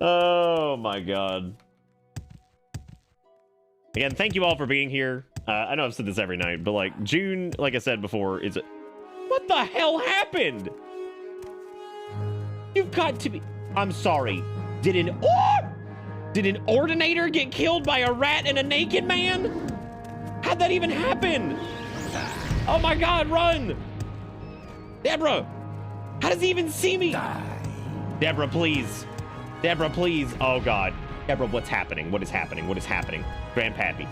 Oh my god. Again, thank you all for being here. I know I've said this every night, but like June, like I said before, is what the hell happened? You've got to be. I'm sorry. Did an ordinator get killed by a rat and a naked man? How'd that even happen? Oh my god, run! Deborah! How does he even see me? Deborah, please. Deborah, please. Oh god. Deborah, what's happening? What is happening? What is happening? Grandpappy.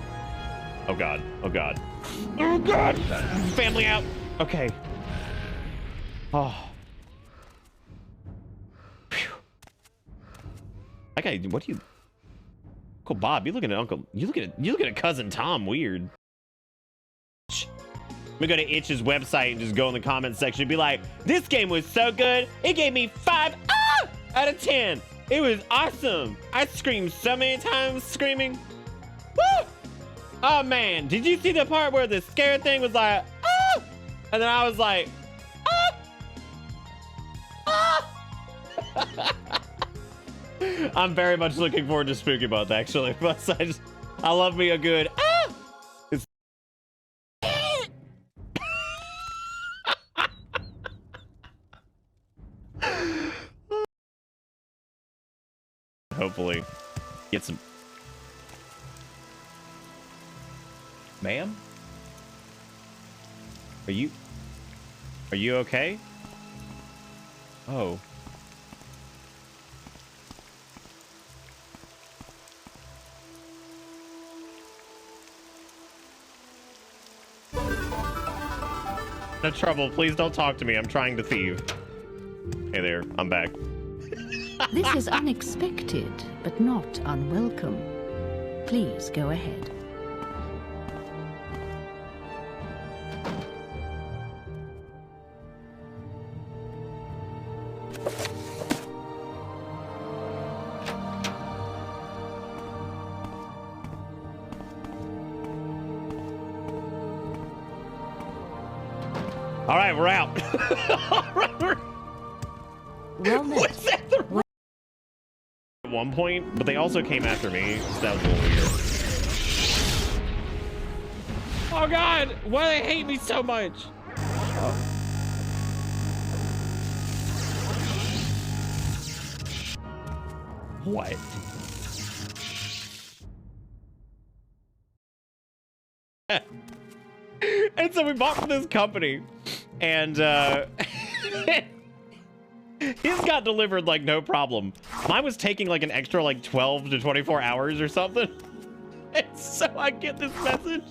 Oh god. Oh god. Oh god! Family out. Okay. Oh. Phew. That guy, what do you... Uncle Bob, you looking at cousin Tom weird. I'm gonna go to Itch's website and just go in the comments section and be like, this game was so good, it gave me 5 out of 10. It was awesome. I screamed so many times screaming. Woo! Oh man, did you see the part where the scare thing was like, ah! And then I was like, ah! Ah! I'm very much looking forward to Spooky Month, actually. But I love me a good ah! It's hopefully get some. Ma'am? Are you okay? Oh. No trouble. Please don't talk to me. I'm trying to thieve. Hey there. I'm back. This is unexpected, but not unwelcome. Please go ahead. All right, we're out. All right, Well met. was that the at one point, but they also came after me, so that was a little weird. Oh god, why do they hate me so much? Oh. What? And so we bought from this company, and his got delivered like no problem. Mine was taking like an extra like 12 to 24 hours or something. And so I get this message,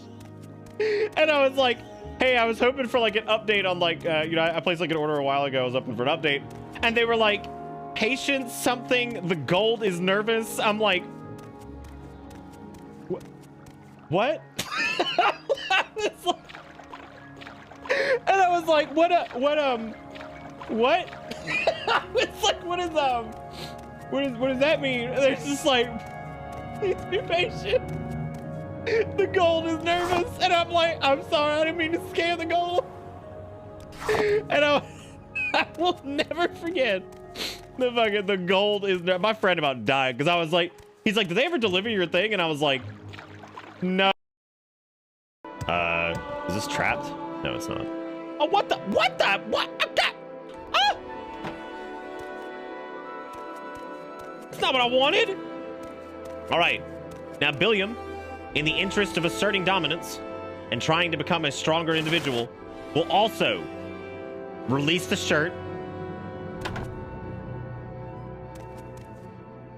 and I was like, hey, I was hoping for like an update on like, you know, I placed like an order a while ago. I was hoping for an update, and they were like, patient something, the gold is nervous. I'm like, what? And I was like, what? What? I was like, what does that mean? And they're just like, please be patient. The gold is nervous, and I'm like, I'm sorry, I didn't mean to scare the gold. And I will never forget the gold is nervous. My friend about died because I was like, he's like, did they ever deliver your thing? And I was like, no. Is this trapped? No, it's not. Oh, what? Ah! That's not what I wanted. All right. Now, Billiam, in the interest of asserting dominance and trying to become a stronger individual, will also release the shirt.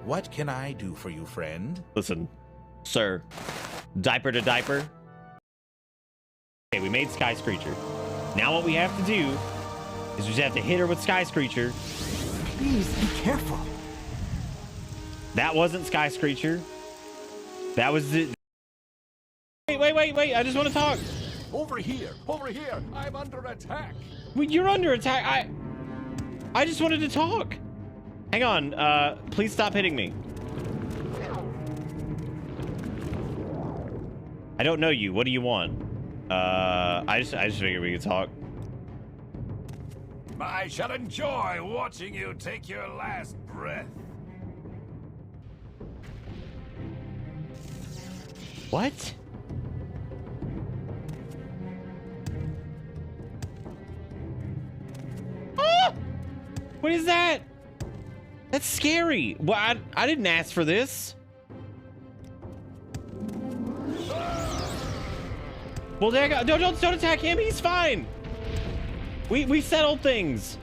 What can I do for you, friend? Listen, sir, diaper to diaper. Okay, we made Sky Screecher. Now what we have to do is we just have to hit her with Sky Screecher. Please be careful. That wasn't Sky Screecher. That was it. Wait. I just want to talk. Over here. I'm under attack. Well, you're under attack. I just wanted to talk. Hang on. Please stop hitting me. I don't know you. What do you want? I just figured we could talk. I shall enjoy watching you take your last breath. What? Ah! What is that? That's scary. Well, I didn't ask for this. Well, there you go. Don't attack him. He's fine. We settled things.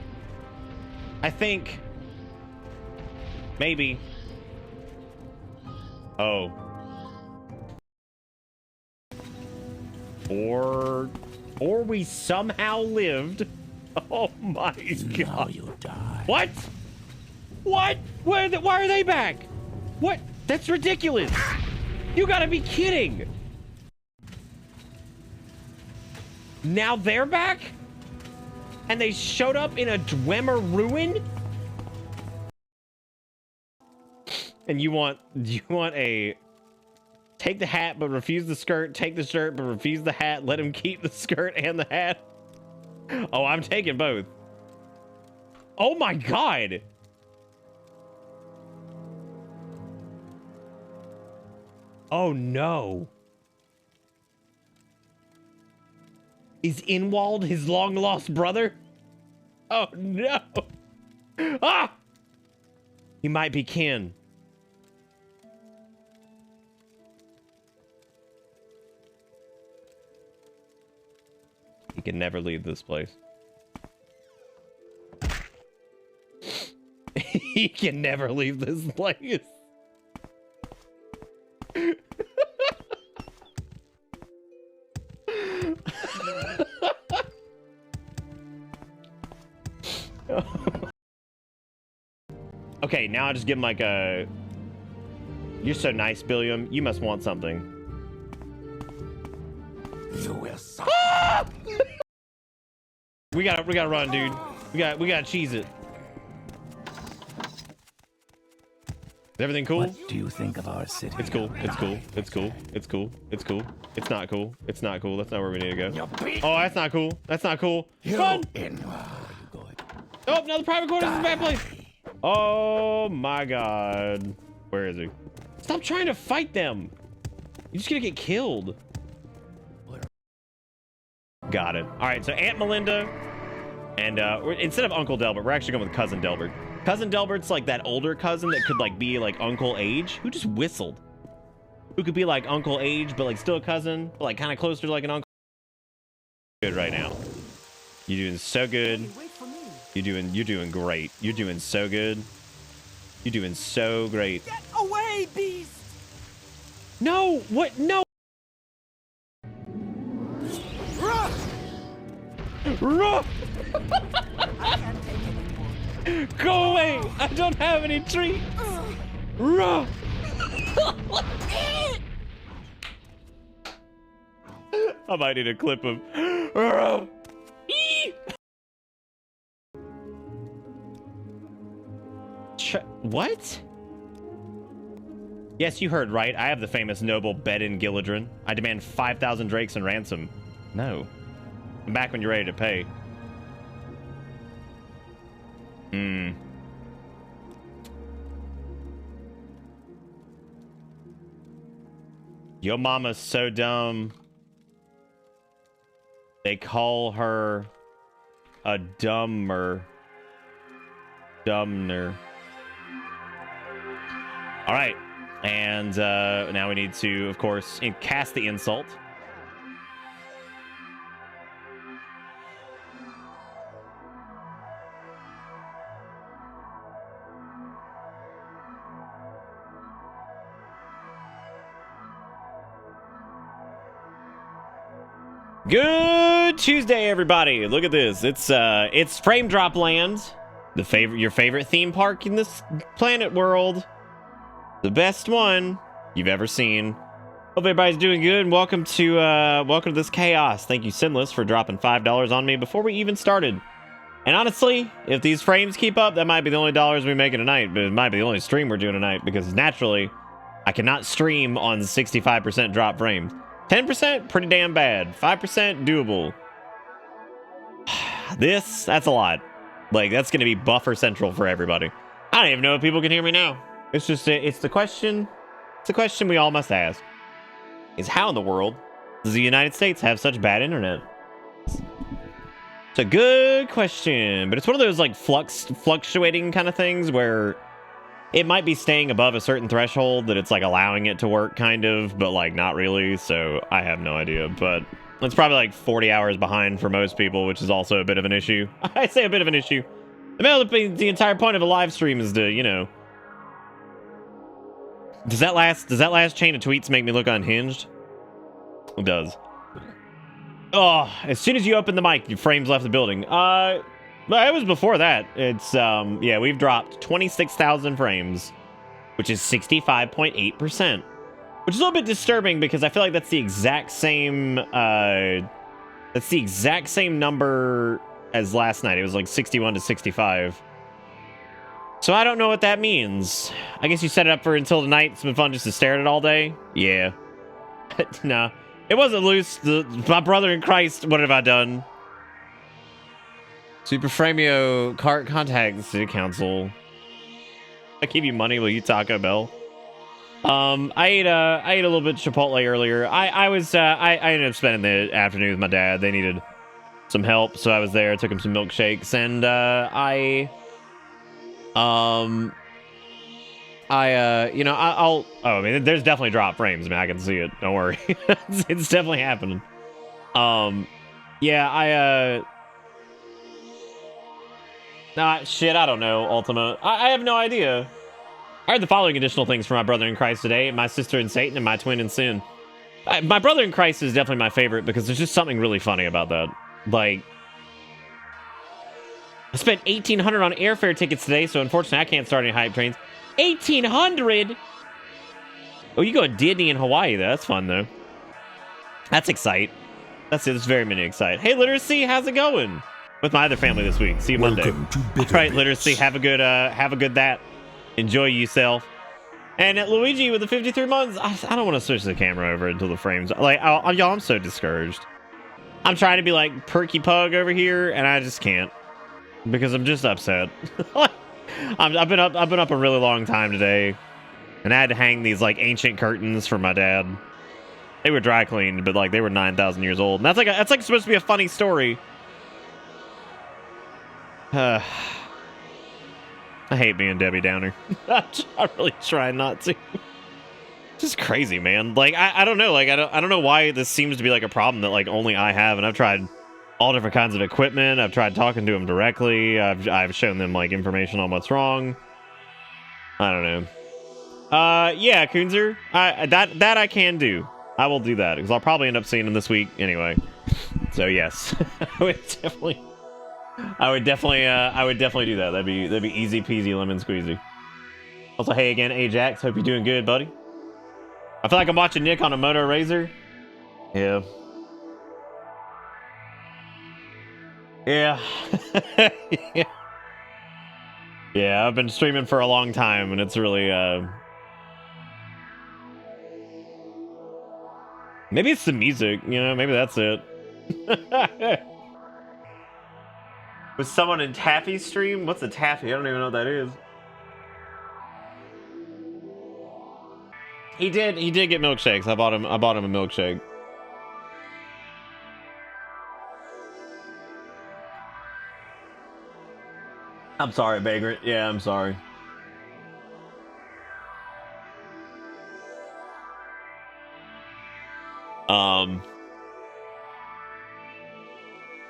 I think. Maybe. Oh. Or we somehow lived. Oh my god. Now you die. What? What? Why are they back? What? That's ridiculous. You gotta be kidding. Now they're back? And they showed up in a Dwemer ruin? And you want a take the hat but refuse the skirt, take the shirt but refuse the hat, let him keep the skirt and the hat? Oh, I'm taking both. Oh my god. Oh no. Is Inwald his long-lost brother? Oh no! Ah! He might be kin. He can never leave this place. He can never leave this place. Okay, now I just give him like a... You're so nice, Billiam. You must want something. You will suffer. Ah! we gotta run, dude. We gotta cheese it. Is everything cool? What do you think of our city? It's cool. It's cool. It's cool. It's cool. It's cool. It's not cool. It's not cool. That's not where we need to go. Oh, that's not cool. That's not cool. Run! Oh, no, the private quarters is a bad place. Oh my god. Where is he? Stop trying to fight them. You're just gonna get killed. Got it. All right, so Aunt Melinda and instead of Uncle Delbert, we're actually going with Cousin Delbert. Cousin Delbert's like that older cousin that could like be like Uncle Age. Who just whistled? Who could be like Uncle Age, but like still a cousin, but like kind of closer to like an uncle. Good right now. You're doing so good. You're doing great. You're doing so good. You're doing so great. Get away, beast! No, what? No. Ruh! I can't take anymore. Go away! I don't have any treats. Ruh! I might need a clip of. Ruh! Ee! What? Yes, you heard right. I have the famous noble Bedin Gilladrin. I demand 5,000 drakes in ransom. No. I'm back when you're ready to pay. Yo mama's so dumb. They call her a dumber. Dumner. All right. And now we need to, of course, cast the insult. Good Tuesday, everybody. Look at this. It's Frame Drop Land, your favorite theme park in this planet world. The best one you've ever seen. Hope everybody's doing good, and welcome to this chaos. Thank you, Sinless, for dropping $5 on me before we even started. And honestly, if these frames keep up, that might be the only dollars we make tonight, but it might be the only stream we're doing tonight, because naturally, I cannot stream on 65% drop frames. 10%, pretty damn bad. 5%, doable. That's a lot. Like, that's going to be buffer central for everybody. I don't even know if people can hear me now. It's just, it's the question we all must ask. is how in the world does the United States have such bad internet? It's a good question, but it's one of those like fluctuating kind of things where it might be staying above a certain threshold that it's like allowing it to work kind of, but like not really. So I have no idea, but it's probably like 40 hours behind for most people, which is also a bit of an issue. I say a bit of an issue. The entire point of a live stream is to, you know. Does that last chain of tweets make me look unhinged? It does. Oh, as soon as you open the mic, your frames left the building. But it was before that. It's yeah, we've dropped 26,000 frames, which is 65.8%. Which is a little bit disturbing because I feel like that's the exact same number as last night. It was like 61 to 65. So I don't know what that means. I guess you set it up for until tonight. It's been fun just to stare at it all day. Yeah. Nah. It wasn't loose. My brother in Christ, what have I done? Super Framio contact the city council. I give you money, will you Taco Bell? I ate a little bit of Chipotle earlier. I ended up spending the afternoon with my dad. They needed some help, so I was there. I took him some milkshakes, and you know, I mean, there's definitely drop frames. I mean, I can see it. Don't worry. It's definitely happening. Yeah, shit, I don't know, Ultima. I have no idea. I heard the following additional things from my brother in Christ today, my sister in Satan, and my twin in sin. My brother in Christ is definitely my favorite because there's just something really funny about that. Like, I spent $1,800 on airfare tickets today, so unfortunately I can't start any hype trains. $1,800? Oh, you go to Disney in Hawaii, though. That's fun, though. That's excite. That's it. It's very many excite. Hey, Literacy, how's it going? With my other family this week. See you Monday. All right, Literacy, have a good that. Enjoy yourself. And at Luigi with the 53 months, I don't want to switch the camera over until the frames. Like, y'all, I'm so discouraged. I'm trying to be like Perky Pug over here, and I just can't because I'm just upset. I've been up a really long time today, and I had to hang these like ancient curtains for my dad. They were dry cleaned, but like they were 9,000 years old, and that's like supposed to be a funny story. I hate being Debbie Downer. I really try not to. Just crazy, man. Like I don't know. Like I don't know why this seems to be like a problem that like only I have. And I've tried all different kinds of equipment. I've tried talking to them directly. I've shown them like information on what's wrong. I don't know. Yeah, Kunzer. That I can do. I will do that because I'll probably end up seeing him this week anyway. So yes, I would definitely do that. That'd be easy peasy lemon squeezy. Also, hey again, Ajax. Hope you're doing good, buddy. I feel like I'm watching Nick on a Moto Razor. Yeah. Yeah. Yeah. Yeah, I've been streaming for a long time, and it's really maybe it's the music, you know, maybe that's it. Was someone in Taffy's stream? What's a Taffy? I don't even know what that is. He did get milkshakes. I bought him a milkshake. I'm sorry, Vagrant. Yeah, I'm sorry.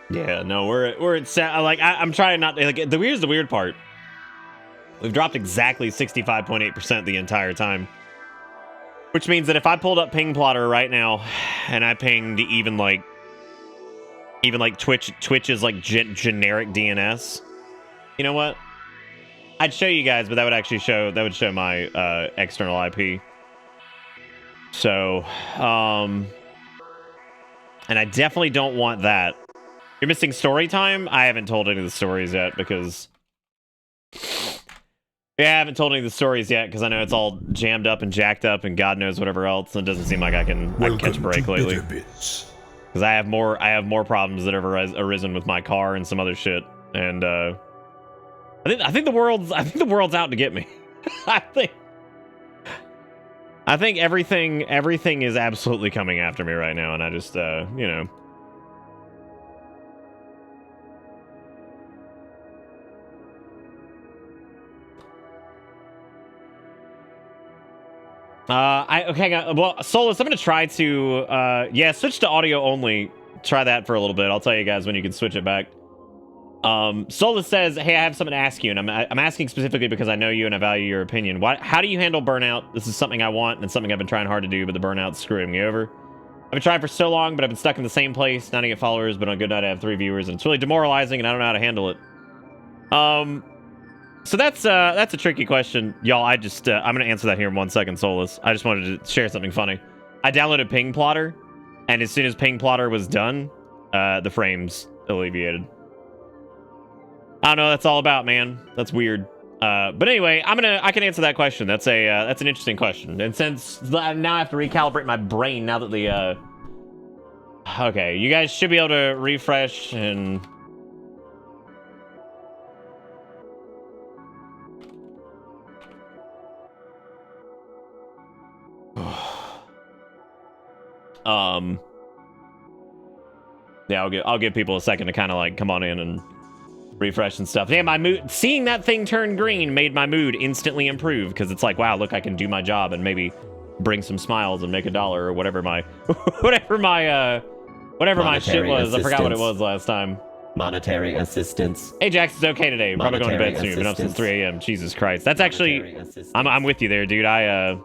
Yeah, no, we're at like I'm trying not to, like here's the weird part. We've dropped exactly 65.8% the entire time. Which means that if I pulled up Ping Plotter right now and I pinged even like Twitch's like generic DNS, you know what? I'd show you guys, but that would show my external IP. So, and I definitely don't want that. You're missing story time? I haven't told any of the stories yet because... Yeah, I haven't told any of the stories yet because I know it's all jammed up and jacked up and God knows whatever else. And it doesn't seem like I can catch a break lately. Because I have more problems that have arisen with my car and some other shit. And I think the world's out to get me. I I think everything is absolutely coming after me right now, and I just, you know. Okay, well, Solus, I'm gonna try to, yeah, switch to audio only. Try that for a little bit. I'll tell you guys when you can switch it back. Solus says, hey, I have something to ask you, and I'm asking specifically because I know you and I value your opinion. How do you handle burnout? This is something I want, and it's something I've been trying hard to do, but the burnout's screwing me over. I've been trying for so long, but I've been stuck in the same place, not to get followers, but on a good night I have 3 viewers, and it's really demoralizing, and I don't know how to handle it. So that's a tricky question, y'all. I'm gonna answer that here in 1 second, Solus. I just wanted to share something funny. I downloaded Ping Plotter, and as soon as Ping Plotter was done, the frames alleviated. I don't know what that's all about, man. That's weird. But anyway, I can answer that question. That's an interesting question. And since now I have to recalibrate my brain now that the okay, you guys should be able to refresh and yeah, I'll give people a second to kind of like come on in and refresh and stuff. Yeah, my mood, seeing that thing turn green made my mood instantly improve, because it's like, wow, look, I can do my job and maybe bring some smiles and make $1 or whatever my whatever my shit was. I forgot what it was last time. Monetary assistance. Hey, Jax, it's okay today. I'm probably going to bed soon. Been up since 3 a.m. Jesus Christ. That's actually, I'm with you there, dude. I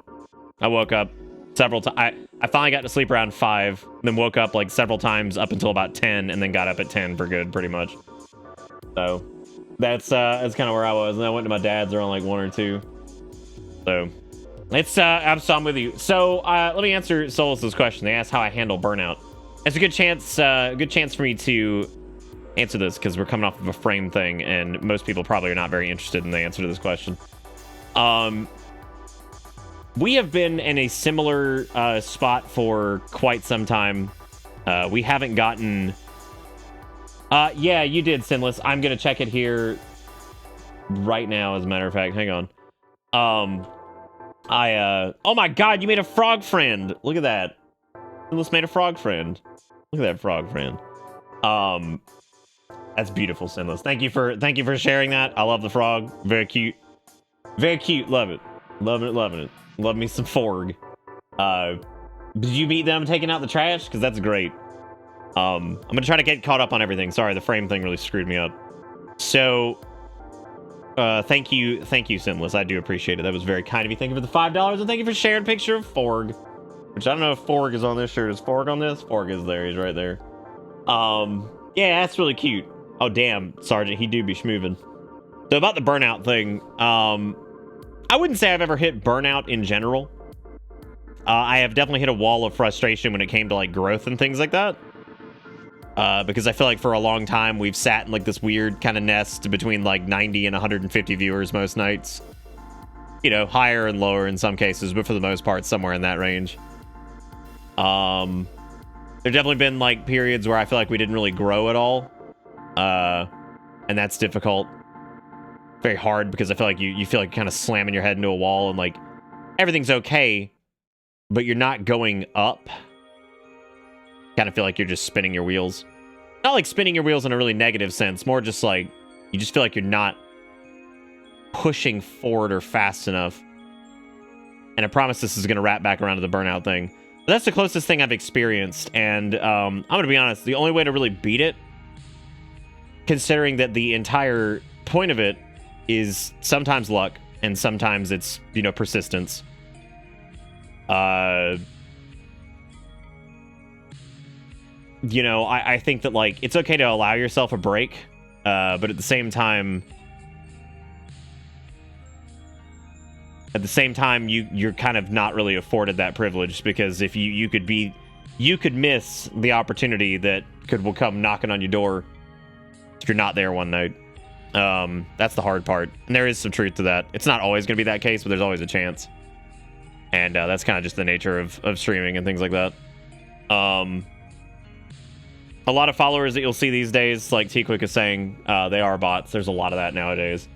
woke up several times. I finally got to sleep around 5, then woke up like several times up until about 10, and then got up at 10 for good, pretty much. So that's kind of where I was, and I went to my dad's around like 1 or 2. So it's I'm with you. So let me answer Solus's question. They asked how I handle burnout. It's a good chance for me to answer this, because we're coming off of a frame thing, and most people probably are not very interested in the answer to this question. We have been in a similar spot for quite some time. We haven't gotten... yeah, you did, Sinless. I'm going to check it here right now, as a matter of fact. Hang on. Oh my god, you made a frog friend. Look at that. Sinless made a frog friend. Look at that frog friend. That's beautiful, Sinless. Thank you for sharing that. I love the frog. Very cute. Very cute. Love it. Loving it, loving it. Love me some Forg. Did you meet them taking out the trash? Because that's great. I'm gonna try to get caught up on everything. Sorry, the frame thing really screwed me up. So, thank you, Sinless. I do appreciate it. That was very kind of you. Thank you for the $5, and thank you for sharing a picture of Forg. Which I don't know if Forg is on this shirt. Is Forg on this? Forg is there. He's right there. Yeah, that's really cute. Oh, damn, Sergeant, he do be schmoovin'. So about the burnout thing, I wouldn't say I've ever hit burnout in general. I have definitely hit a wall of frustration when it came to like growth and things like that. Because I feel like for a long time we've sat in like this weird kind of nest between like 90 and 150 viewers most nights. You know, higher and lower in some cases, but for the most part somewhere in that range. There've definitely been like periods where I feel like we didn't really grow at all. And that's difficult. Very hard, because I feel like you feel like kind of slamming your head into a wall, and like everything's okay, but you're not going up. Kind of feel like you're just spinning your wheels. Not like spinning your wheels in a really negative sense, more just like you just feel like you're not pushing forward or fast enough. And I promise this is going to wrap back around to the burnout thing. But that's the closest thing I've experienced, and I'm going to be honest, the only way to really beat it, considering that the entire point of it is sometimes luck and sometimes it's, you know, persistence. You know, I think that like it's okay to allow yourself a break, but at the same time you're kind of not really afforded that privilege, because if you could miss the opportunity that will come knocking on your door if you're not there one night. That's the hard part, and there is some truth to that. It's not always going to be that case, but there's always a chance, and that's kind of just the nature of streaming and things like that. A lot of followers that you'll see these days, like T-Quick is saying, they are bots. There's a lot of that nowadays.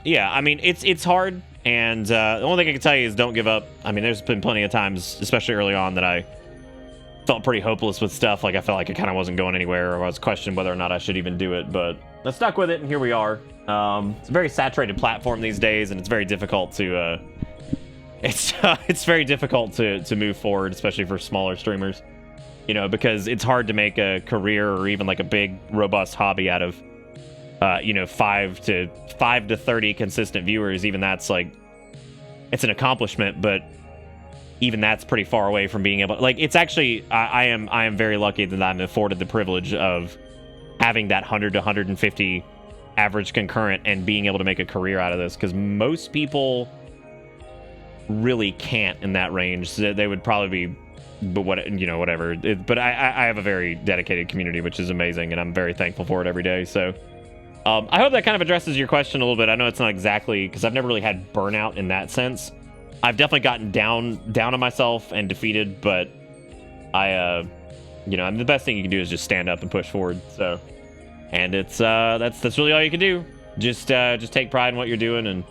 Yeah, I mean, it's hard. And the only thing I can tell you is don't give up. I mean, there's been plenty of times, especially early on, that I felt pretty hopeless with stuff. Like I felt like I kind of wasn't going anywhere, or I was questioning whether or not I should even do it. But I stuck with it, and here we are. It's a very saturated platform these days, and it's very difficult to it's very difficult to move forward, especially for smaller streamers. You know, because it's hard to make a career or even like a big, robust hobby out of, you know, 5 to 30 consistent viewers. Even that's like, it's an accomplishment, but even that's pretty far away from being able. Like, it's actually, I am very lucky that I'm afforded the privilege of having that 100 to 150 average concurrent and being able to make a career out of this, because most people really can't in that range. So they would probably be. But what, you know, whatever. But I have a very dedicated community, which is amazing, and I'm very thankful for it every day. So I hope that kind of addresses your question a little bit. I know it's not exactly, because I've never really had burnout in that sense. I've definitely gotten down on myself and defeated, but you know, I mean, the best thing you can do is just stand up and push forward. So, and it's that's really all you can do. Just take pride in what you're doing and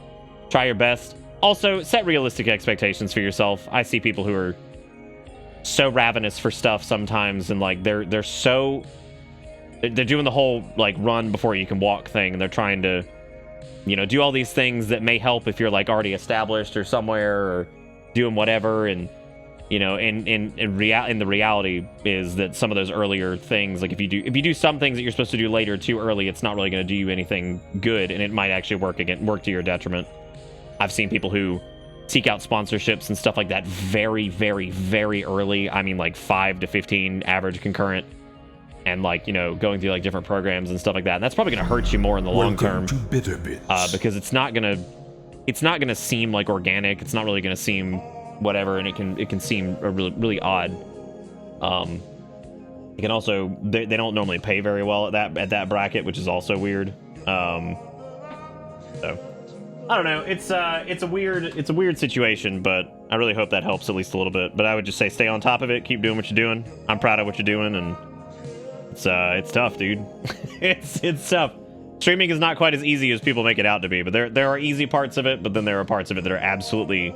try your best. Also, set realistic expectations for yourself. I see people who are so ravenous for stuff sometimes, and like they're doing the whole like run before you can walk thing, and they're trying to, you know, do all these things that may help if you're like already established or somewhere, or doing whatever. And you know, in the reality is that some of those earlier things, like if you do some things that you're supposed to do later too early, it's not really going to do you anything good, and it might actually work to your detriment. I've seen people who seek out sponsorships and stuff like that very, very, very early. I mean, like 5 to 15 average concurrent, and like, you know, going through like different programs and stuff like that. And that's probably going to hurt you more in the long term, because it's not gonna seem like organic. It's not really going to seem whatever, and it can seem really, really odd. It can also, they don't normally pay very well at that bracket, which is also weird. So I don't know. It's a weird situation, but I really hope that helps at least a little bit. But I would just say stay on top of it, keep doing what you're doing. I'm proud of what you're doing, and it's tough, dude. it's tough. Streaming is not quite as easy as people make it out to be, but there are easy parts of it, but then there are parts of it that are absolutely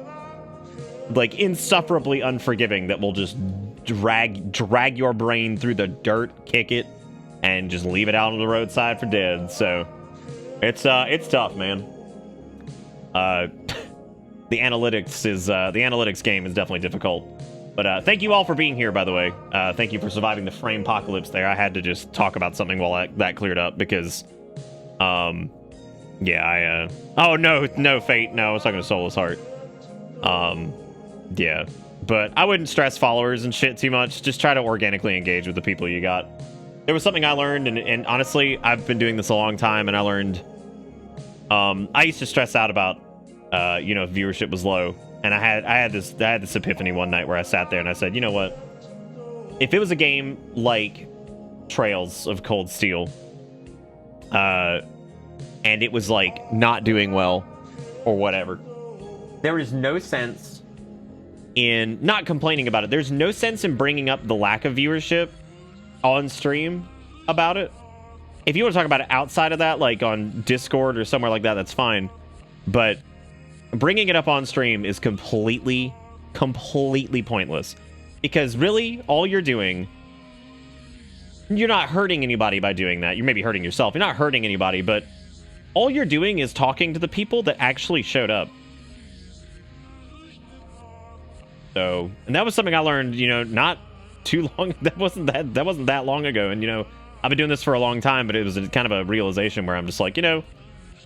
like insufferably unforgiving, that will just drag your brain through the dirt, kick it, and just leave it out on the roadside for dead. So it's tough, man. The analytics game is definitely difficult. But thank you all for being here, by the way. Thank you for surviving the frame apocalypse there. I had to just talk about something while that cleared up, because yeah, oh no Fate, no, I was talking to Soulless Heart. Yeah, but I wouldn't stress followers and shit too much. Just try to organically engage with the people you got. There was something I learned, and honestly, I've been doing this a long time, and I learned I used to stress out about you know, if viewership was low, and I had this epiphany one night where I sat there and I said, you know what, if it was a game like Trails of Cold Steel, and it was like not doing well or whatever, there is no sense in not complaining about it. There's no sense in bringing up the lack of viewership on stream about it. If you want to talk about it outside of that, like on Discord or somewhere like that, that's fine. But bringing it up on stream is completely pointless. Because really, all you're doing, you're not hurting anybody by doing that. You may be hurting yourself. You're not hurting anybody, but all you're doing is talking to the people that actually showed up. So, and that was something I learned, you know, not too long. That wasn't that long ago. And, you know, I've been doing this for a long time, but it was kind of a realization where I'm just like, you know,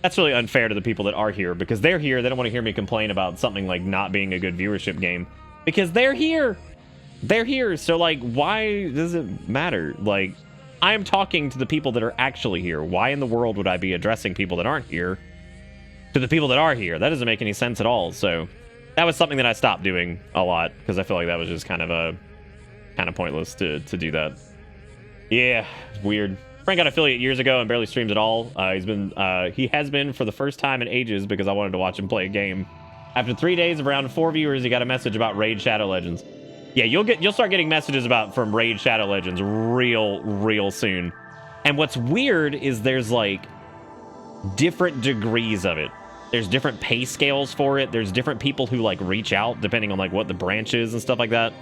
that's really unfair to the people that are here, because they're here. They don't want to hear me complain about something like not being a good viewership game, because they're here. They're here. So, like, why does it matter? Like, I'm talking to the people that are actually here. Why in the world would I be addressing people that aren't here to the people that are here? That doesn't make any sense at all. So that was something that I stopped doing a lot, because I feel like that was just kind of pointless to do that. Yeah, it's weird. Frank got affiliate years ago and barely streams at all. He has been for the first time in ages, because I wanted to watch him play a game. After 3 days of around 4 viewers, he got a message about Raid Shadow Legends. Yeah, you'll start getting messages from Raid Shadow Legends real soon. And what's weird is there's like different degrees of it. There's different pay scales for it. There's different people who like reach out depending on like what the branch is and stuff like that.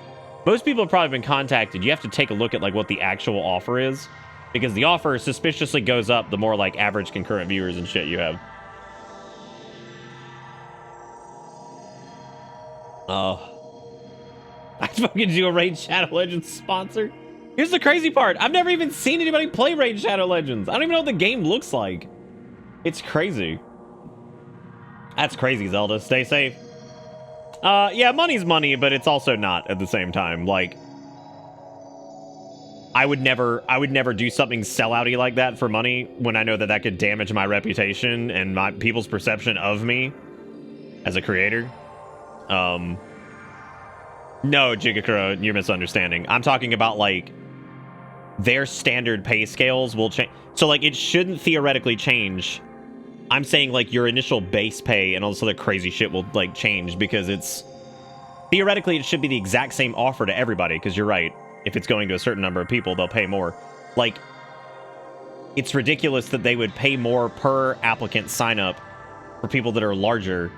Most people have probably been contacted. You have to take a look at like what the actual offer is, because the offer suspiciously goes up the more like average concurrent viewers and shit you have. I fucking do a Raid Shadow Legends sponsor. Here's the crazy part. I've never even seen anybody play Raid Shadow Legends. I don't even know what the game looks like. It's crazy. That's crazy, Zelda. Stay safe. Yeah, money's money, but it's also not at the same time. Like, I would never do something sellouty like that for money when I know that that could damage my reputation and my people's perception of me as a creator. No, Jigakuro, you're misunderstanding. I'm talking about, like, their standard pay scales will change. So, like, it shouldn't theoretically change. I'm saying, like, your initial base pay and all this other crazy shit will, like, change because it's... Theoretically, it should be the exact same offer to everybody, because you're right. If it's going to a certain number of people, they'll pay more. Like, it's ridiculous that they would pay more per applicant sign-up for people that are larger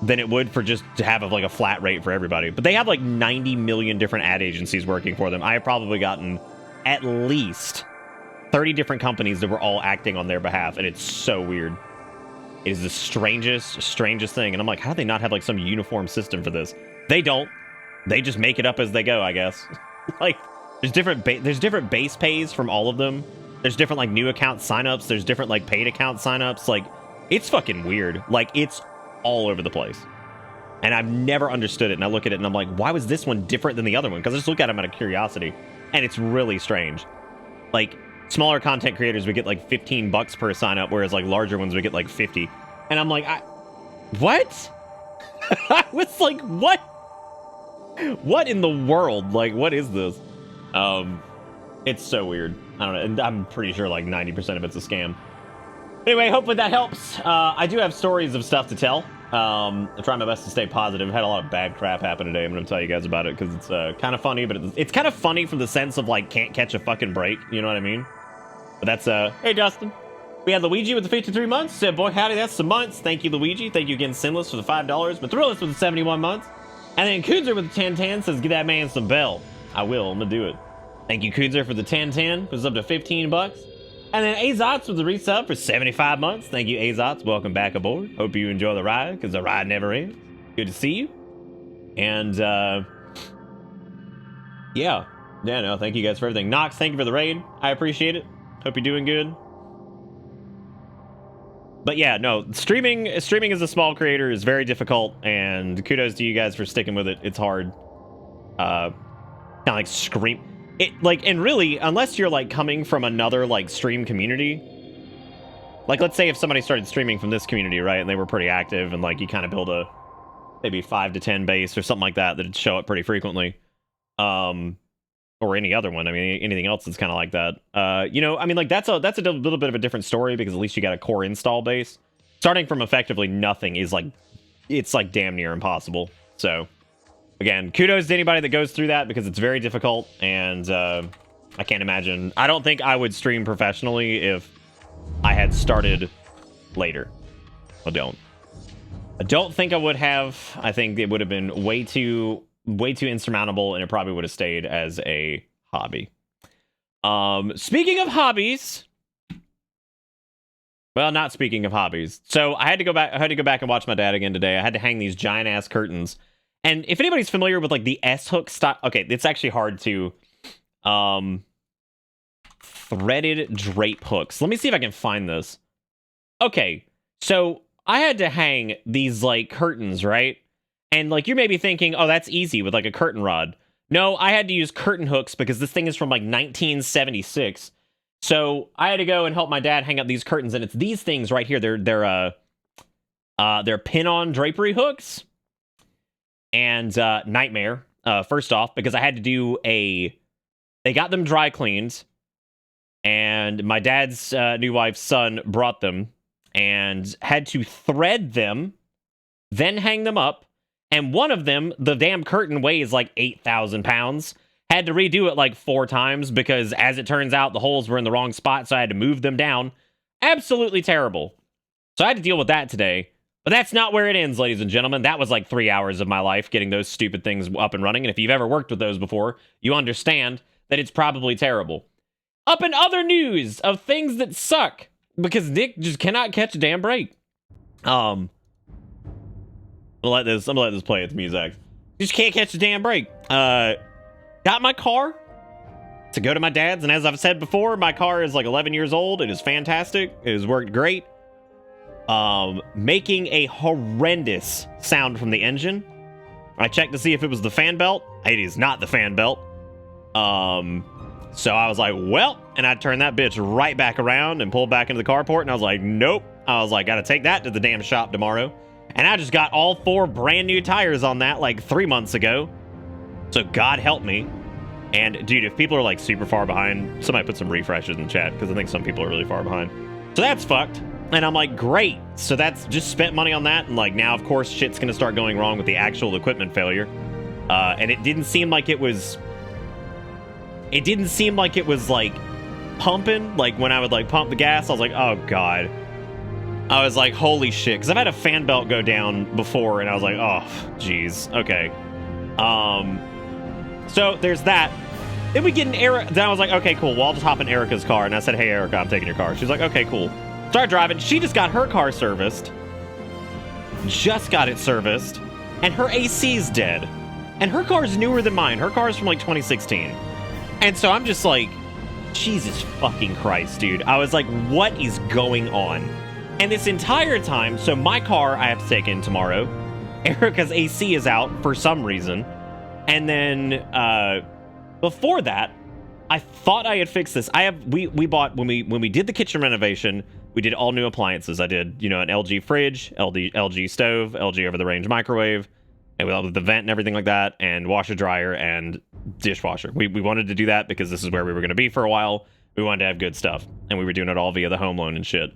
than it would for just to have like a flat rate for everybody. But they have like 90 million different ad agencies working for them. I have probably gotten at least 30 different companies that were all acting on their behalf, and it's so weird. It is the strangest thing. And I'm like, how do they not have like some uniform system for this? They don't. They just make it up as they go, I guess. Like, there's different base pays from all of them. There's different like new account signups. There's different like paid account signups. Like, it's fucking weird. Like, it's all over the place. And I've never understood it. And I look at it and I'm like, why was this one different than the other one? Because I just look at them out of curiosity. And it's really strange. Like, smaller content creators would get like $15 per sign up, whereas like larger ones would get like 50. And I'm like, what? I was like, what? What in the world? Like, what is this? It's so weird. I don't know. And I'm pretty sure like 90% of it's a scam. Anyway, hopefully that helps. I do have stories of stuff to tell. I try my best to stay positive. Had a lot of bad crap happen today. I'm going to tell you guys about it because it's kind of funny, but it's kind of funny from the sense of like can't catch a fucking break. You know what I mean? But that's hey Dustin. We had Luigi with the 53 months. Said, boy, howdy, that's some months. Thank you, Luigi. Thank you again, Sinless, for the $5. But Thrillist with the 71 months. And then Kudzer with the 1010 says, give that man some bell. I will. I'm going to do it. Thank you, Kudzer, for the 1010. Was up to $15. And then Azots with the resub for 75 months. Thank you, Azots. Welcome back aboard. Hope you enjoy the ride, because the ride never ends. Good to see you. And, yeah. Yeah, no, thank you guys for everything. Nox, thank you for the raid. I appreciate it. Hope you're doing good. But yeah, no, streaming as a small creator is very difficult, and kudos to you guys for sticking with it. It's hard. Kind of like scream. It like, and really, unless you're like coming from another like stream community, like let's say if somebody started streaming from this community, right, and they were pretty active, and like you kind of build a maybe 5 to 10 base or something like that that'd show up pretty frequently, or any other one. I mean, anything else that's kind of like that. You know, I mean, like that's a little bit of a different story because at least you got a core install base. Starting from effectively nothing is like, it's like damn near impossible. So. Again, kudos to anybody that goes through that because it's very difficult, and I can't imagine. I don't think I would stream professionally if I had started later. I don't think I would have. I think it would have been way too insurmountable, and it probably would have stayed as a hobby. Speaking of hobbies, well, not speaking of hobbies. So I had to go back and watch my dad again today. I had to hang these giant ass curtains. And if anybody's familiar with like the S-hook style, okay, it's actually hard to threaded drape hooks. Let me see if I can find this. Okay, so I had to hang these like curtains, right? And like you may be thinking, oh, that's easy with like a curtain rod. No, I had to use curtain hooks because this thing is from like 1976. So I had to go and help my dad hang up these curtains, and it's these things right here. They're pin-on drapery hooks. And nightmare, first off, because I had to do they got them dry cleaned, and my dad's new wife's son brought them, and had to thread them, then hang them up, and one of them, the damn curtain weighs like 8,000 pounds, had to redo it like 4 times, because as it turns out, the holes were in the wrong spot, so I had to move them down. Absolutely terrible. So I had to deal with that today. But that's not where it ends, ladies and gentlemen. That was like 3 hours of my life getting those stupid things up and running. And if you've ever worked with those before, you understand that it's probably terrible. Up in other news of things that suck, because Nick just cannot catch a damn break. I'm gonna let this play its music. Just can't catch a damn break. Got my car to go to my dad's, and as I've said before, my car is like 11 years old. It is fantastic. It has worked great. Making a horrendous sound from the engine. I checked to see if it was the fan belt. It is not the fan belt. So I was like, well, and I turned that bitch right back around and pulled back into the carport, and I was like, nope. I was like, gotta take that to the damn shop tomorrow. And I just got all 4 brand new tires on that like 3 months ago. So God help me. And dude, if people are like super far behind, somebody put some refreshes in chat, because I think some people are really far behind. So that's fucked. And I'm like, great. So that's just spent money on that. And like now, of course, shit's gonna start going wrong with the actual equipment failure. And it didn't seem like it was like pumping. Like when I would like pump the gas, I was like, oh God. I was like, holy shit. Because I've had a fan belt go down before, and I was like, oh, geez. Okay. So there's that. Then we get in Erica. Then I was like, okay, cool. Well, I'll just hop in Erica's car. And I said, hey, Erica, I'm taking your car. She's like, okay, cool. Started driving. She just got her car serviced. Just got it serviced. And her AC's dead. And her car's newer than mine. Her car's from like 2016. And so I'm just like, Jesus fucking Christ, dude. I was like, what is going on? And this entire time, so my car I have to take in tomorrow. Erica's AC is out for some reason. And then before that, I thought I had fixed this. We bought, when we did the kitchen renovation, we did all new appliances. I did, an LG fridge, LG stove, LG over-the-range microwave, and with the vent and everything like that, and washer dryer and dishwasher. We wanted to do that because this is where we were going to be for a while. We wanted to have good stuff, and we were doing it all via the home loan and shit.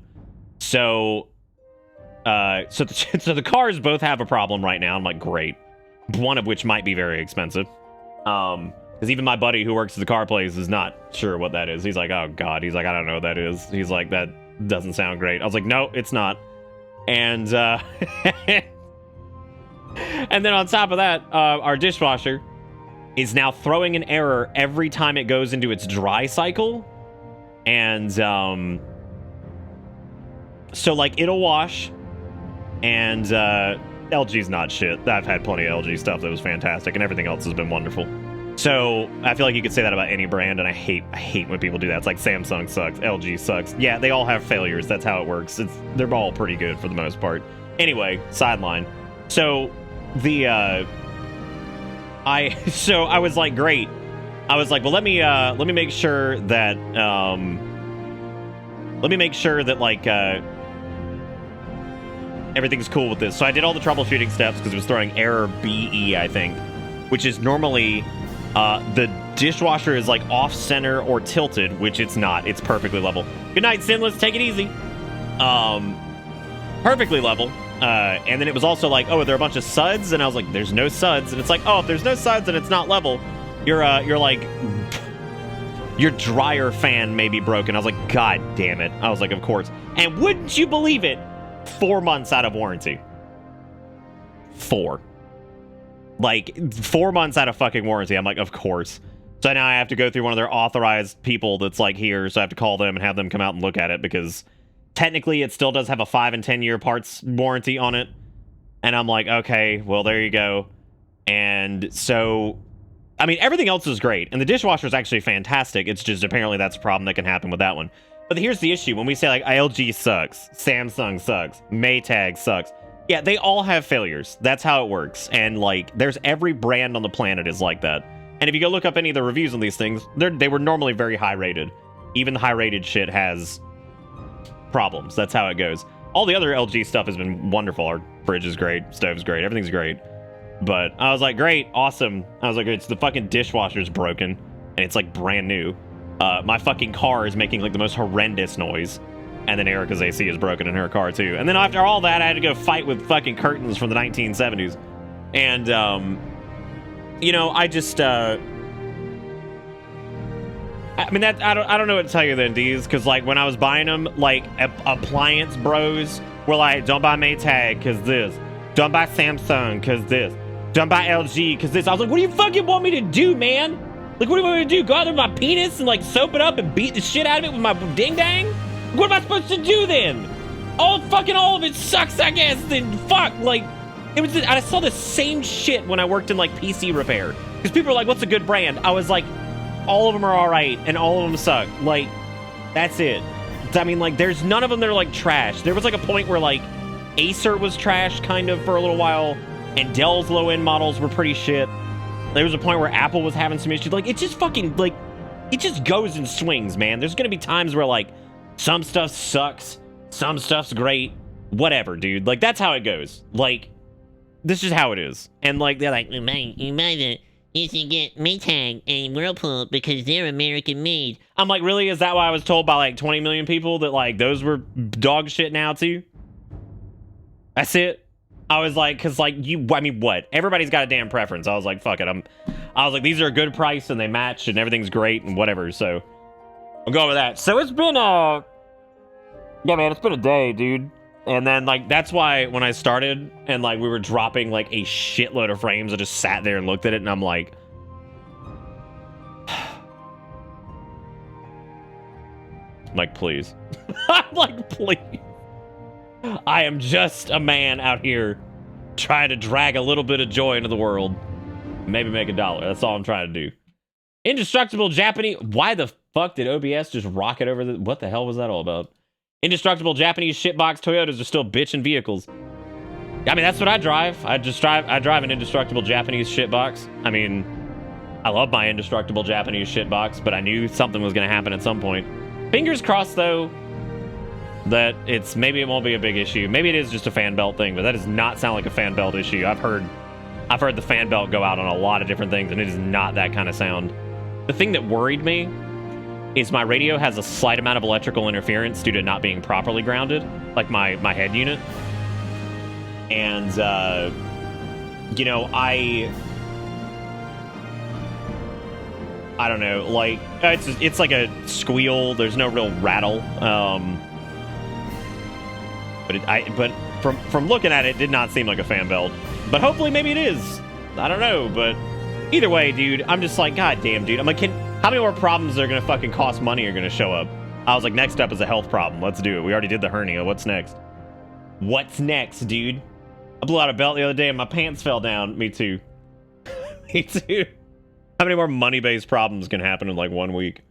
So the cars both have a problem right now. I'm like, great. One of which might be very expensive. Because even my buddy who works at the car place is not sure what that is. He's like, oh God. He's like, I don't know what that is. He's like, that doesn't sound great. I was like, no, it's not. And and then on top of that, our dishwasher is now throwing an error every time it goes into its dry cycle. And so like it'll wash, and LG's not shit. I've had plenty of LG stuff that was fantastic, and everything else has been wonderful. So I feel like you could say that about any brand, and I hate when people do that. It's like Samsung sucks, LG sucks. Yeah, they all have failures. That's how it works. They're all pretty good for the most part. Anyway, sideline. So the I was like, great. I was like, well, let me make sure that like everything's cool with this. So I did all the troubleshooting steps because it was throwing error BE, I think, which is normally the dishwasher is like off center or tilted, which it's not. It's perfectly level. Good night, Sinless. Take it easy. Perfectly level. And then it was also like, oh, are there a bunch of suds? And I was like, there's no suds. And it's like, oh, if there's no suds and it's not level, you're like, your dryer fan may be broken. I was like, God damn it. I was like, of course. And wouldn't you believe it? 4 months out of warranty. 4. Like, 4 months out of fucking warranty. I'm like, of course. So now I have to go through one of their authorized people that's like here. So I have to call them and have them come out and look at it, because technically it still does have a 5 and 10 year parts warranty on it. And I'm like, okay, well, there you go. And so, I mean, everything else is great. And the dishwasher is actually fantastic. It's just apparently that's a problem that can happen with that one. But here's the issue. When we say like LG sucks, Samsung sucks, Maytag sucks. Yeah, they all have failures. That's how it works. And like, there's every brand on the planet is like that. And if you go look up any of the reviews on these things, they were normally very high rated. Even the high rated shit has problems. That's how it goes. All the other LG stuff has been wonderful. Our fridge is great. Stove's great. Everything's great. But I was like, great, awesome. I was like, it's the fucking dishwasher's broken. And it's like brand new. My fucking car is making like the most horrendous noise. And then Erica's AC is broken in her car too. And then after all that, I had to go fight with fucking curtains from the 1970s. And, you know, I just, I mean, that I don't know what to tell you then, D's, because like when I was buying them, like appliance bros were like, don't buy Maytag because this. Don't buy Samsung because this. Don't buy LG because this. I was like, what do you fucking want me to do, man? Like, what do you want me to do? Go out there with my penis and like soap it up and beat the shit out of it with my ding dang? What am I supposed to do then? All of it sucks, I guess. Then fuck, like, it was. I saw the same shit when I worked in like PC repair because people were like, what's a good brand? I was like, all of them are all right and all of them suck. Like, that's it. I mean, like, there's none of them that are like trash. There was like a point where like Acer was trash kind of for a little while, and Dell's low-end models were pretty shit. There was a point where Apple was having some issues. Like, it just fucking, like, it just goes in swings, man. There's gonna be times where like some stuff sucks, some stuff's great, whatever, dude. Like, that's how it goes. Like, this is how it is. And like, they're like, You might get Maytag and Whirlpool because they're American made. I'm like, really? Is that why I was told by like 20 million people that like those were dog shit now too? That's it. I was like, cause like I mean, what? Everybody's got a damn preference. I was like, fuck it. I was like, these are a good price and they match and everything's great and whatever. So I'm going with that. So it's been yeah, man, it's been a day, dude. And then like, that's why when I started and like we were dropping like a shitload of frames, I just sat there and looked at it and I'm like, please. I'm like, please. I am just a man out here trying to drag a little bit of joy into the world. Maybe make $1. That's all I'm trying to do. Indestructible Japanese. Why the fuck did OBS just rocket over the... What the hell was that all about? Indestructible Japanese shitbox Toyotas are still bitchin' vehicles. I mean, that's what I drive. I drive an indestructible Japanese shitbox. I mean, I love my indestructible Japanese shitbox, but I knew something was going to happen at some point. Fingers crossed, though, that maybe it won't be a big issue. Maybe it is just a fan belt thing, but that does not sound like a fan belt issue. I've heard the fan belt go out on a lot of different things, and it is not that kind of sound. The thing that worried me is my radio has a slight amount of electrical interference due to not being properly grounded, like my head unit. And, you know, I don't know, like, it's like a squeal. There's no real rattle. But from looking at it, it did not seem like a fan belt. But hopefully maybe it is. I don't know, but either way, dude, I'm just like, god damn, dude. I'm like, how many more problems that are gonna fucking cost money are gonna show up? I was like, next up is a health problem. Let's do it. We already did the hernia. What's next? What's next, dude? I blew out a belt the other day and my pants fell down. Me too. Me too. How many more money-based problems can happen in like 1 week?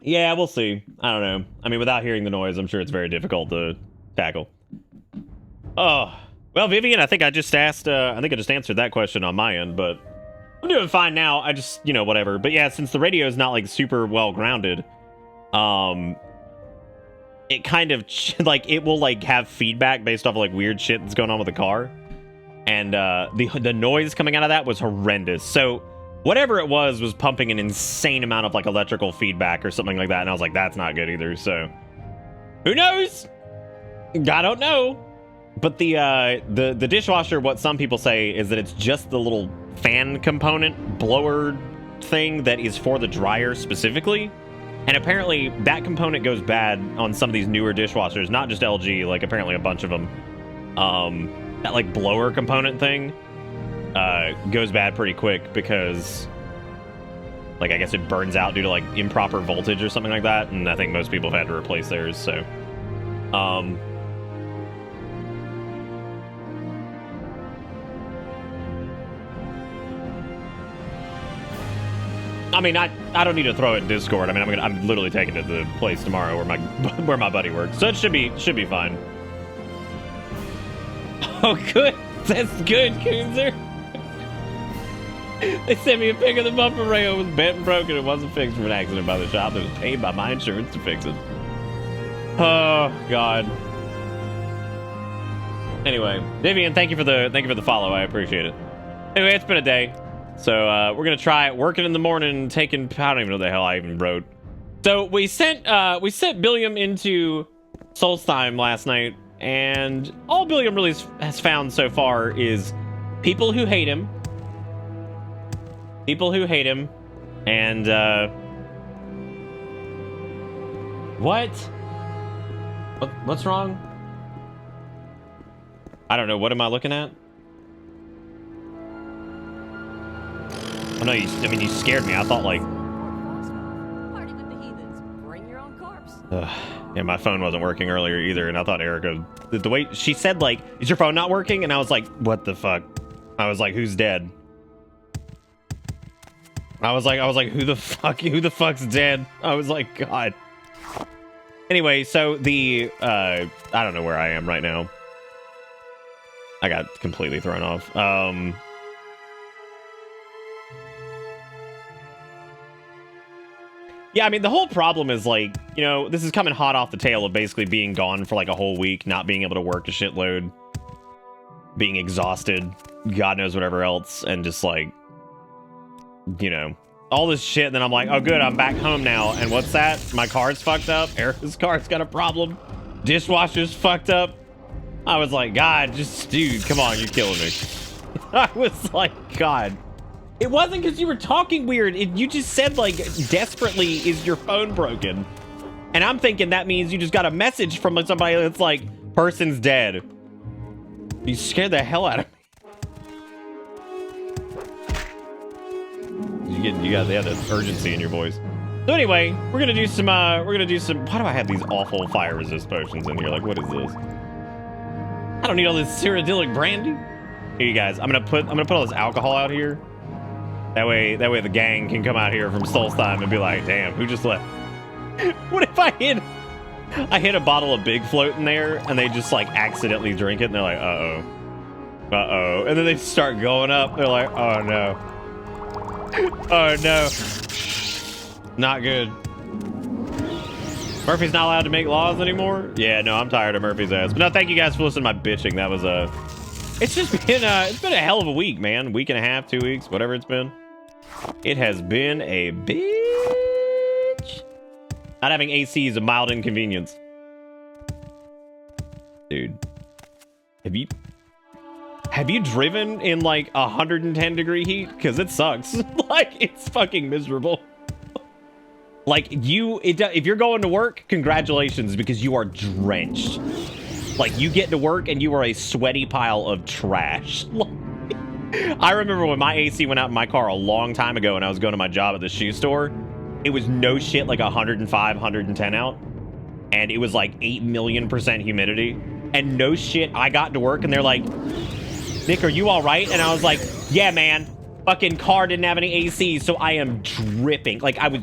Yeah, we'll see. I don't know. I mean, without hearing the noise, I'm sure it's very difficult to tackle. Oh, well, Vivian, I think I just asked, I think I just answered that question on my end, but I'm doing fine now. I just, you know, whatever. But yeah, since the radio is not like super well grounded, it kind of like, it will like have feedback based off of like weird shit that's going on with the car. And the noise coming out of that was horrendous. So whatever it was pumping an insane amount of like electrical feedback or something like that. And I was like, that's not good either. So who knows? I don't know. But the dishwasher, what some people say is that it's just the little fan component blower thing that is for the dryer specifically. And apparently that component goes bad on some of these newer dishwashers, not just LG, like apparently a bunch of them. That like blower component thing goes bad pretty quick because like I guess it burns out due to like improper voltage or something like that, and I think most people have had to replace theirs. So I mean, I don't need to throw it in Discord. I mean, I'm literally taking it to the place tomorrow where my buddy works, so it should be fine. Oh, good. That's good, Coonzer. They sent me a pic of the bumper rail was bent and broken. It wasn't fixed from an accident by the shop. It was paid by my insurance to fix it. Oh God. Anyway, Vivian, thank you for the follow. I appreciate it. Anyway, it's been a day. So we're gonna try working in the morning, I don't even know the hell I even wrote. So we sent Billiam into Solstheim last night, and all Billiam really has found so far is people who hate him, and what? What's wrong? I don't know. What am I looking at? Oh no, I mean, you scared me. I thought like... Party with the heathens. Bring your own corpse. Yeah, my phone wasn't working earlier either, and I thought Erica... The way she said, like, is your phone not working? And I was like, what the fuck? I was like, who's dead? I was like, who the fuck's dead? I was like, God. Anyway, so the, I don't know where I am right now. I got completely thrown off. Yeah, I mean, the whole problem is, like, you know, this is coming hot off the tail of basically being gone for, like, a whole week, not being able to work a shitload, being exhausted, God knows whatever else, and just, like, you know, all this shit, and then I'm like, oh, good, I'm back home now, and what's that? My car's fucked up? Erica's car's got a problem? Dishwasher's fucked up? I was like, God, just, dude, come on, you're killing me. I was like, God. It wasn't because you were talking weird. You just said, like, desperately, is your phone broken? And I'm thinking that means you just got a message from somebody that's like, person's dead. You scared the hell out of me. You got the urgency in your voice. So anyway, we're gonna do some, why do I have these awful fire resist potions in here? Like, what is this? I don't need all this Cyrodiilic brandy. Here, you guys, I'm gonna put all this alcohol out here. That way the gang can come out here from Solstheim and be like, damn, who just left? What if I hit a bottle of Big Float in there and they just like accidentally drink it and they're like, uh-oh. And then they start going up. They're like, oh no. Oh no. Not good. Murphy's not allowed to make laws anymore? Yeah, no, I'm tired of Murphy's ass. But no, thank you guys for listening to my bitching. That was it's just been it's been a hell of a week, man. Week and a half, 2 weeks, whatever it's been. It has been a bitch. Not having AC is a mild inconvenience. Dude. Have you driven in like 110-degree heat? Because it sucks. Like, it's fucking miserable. Like, if you're going to work, congratulations, because you are drenched. Like, you get to work and you are a sweaty pile of trash. I remember when my AC went out in my car a long time ago and I was going to my job at the shoe store. It was no shit like 105, 110 out. And it was like 8,000,000% humidity. And no shit, I got to work and they're like, Nick, are you all right? And I was like, yeah, man. Fucking car didn't have any AC, so I am dripping. Like, I was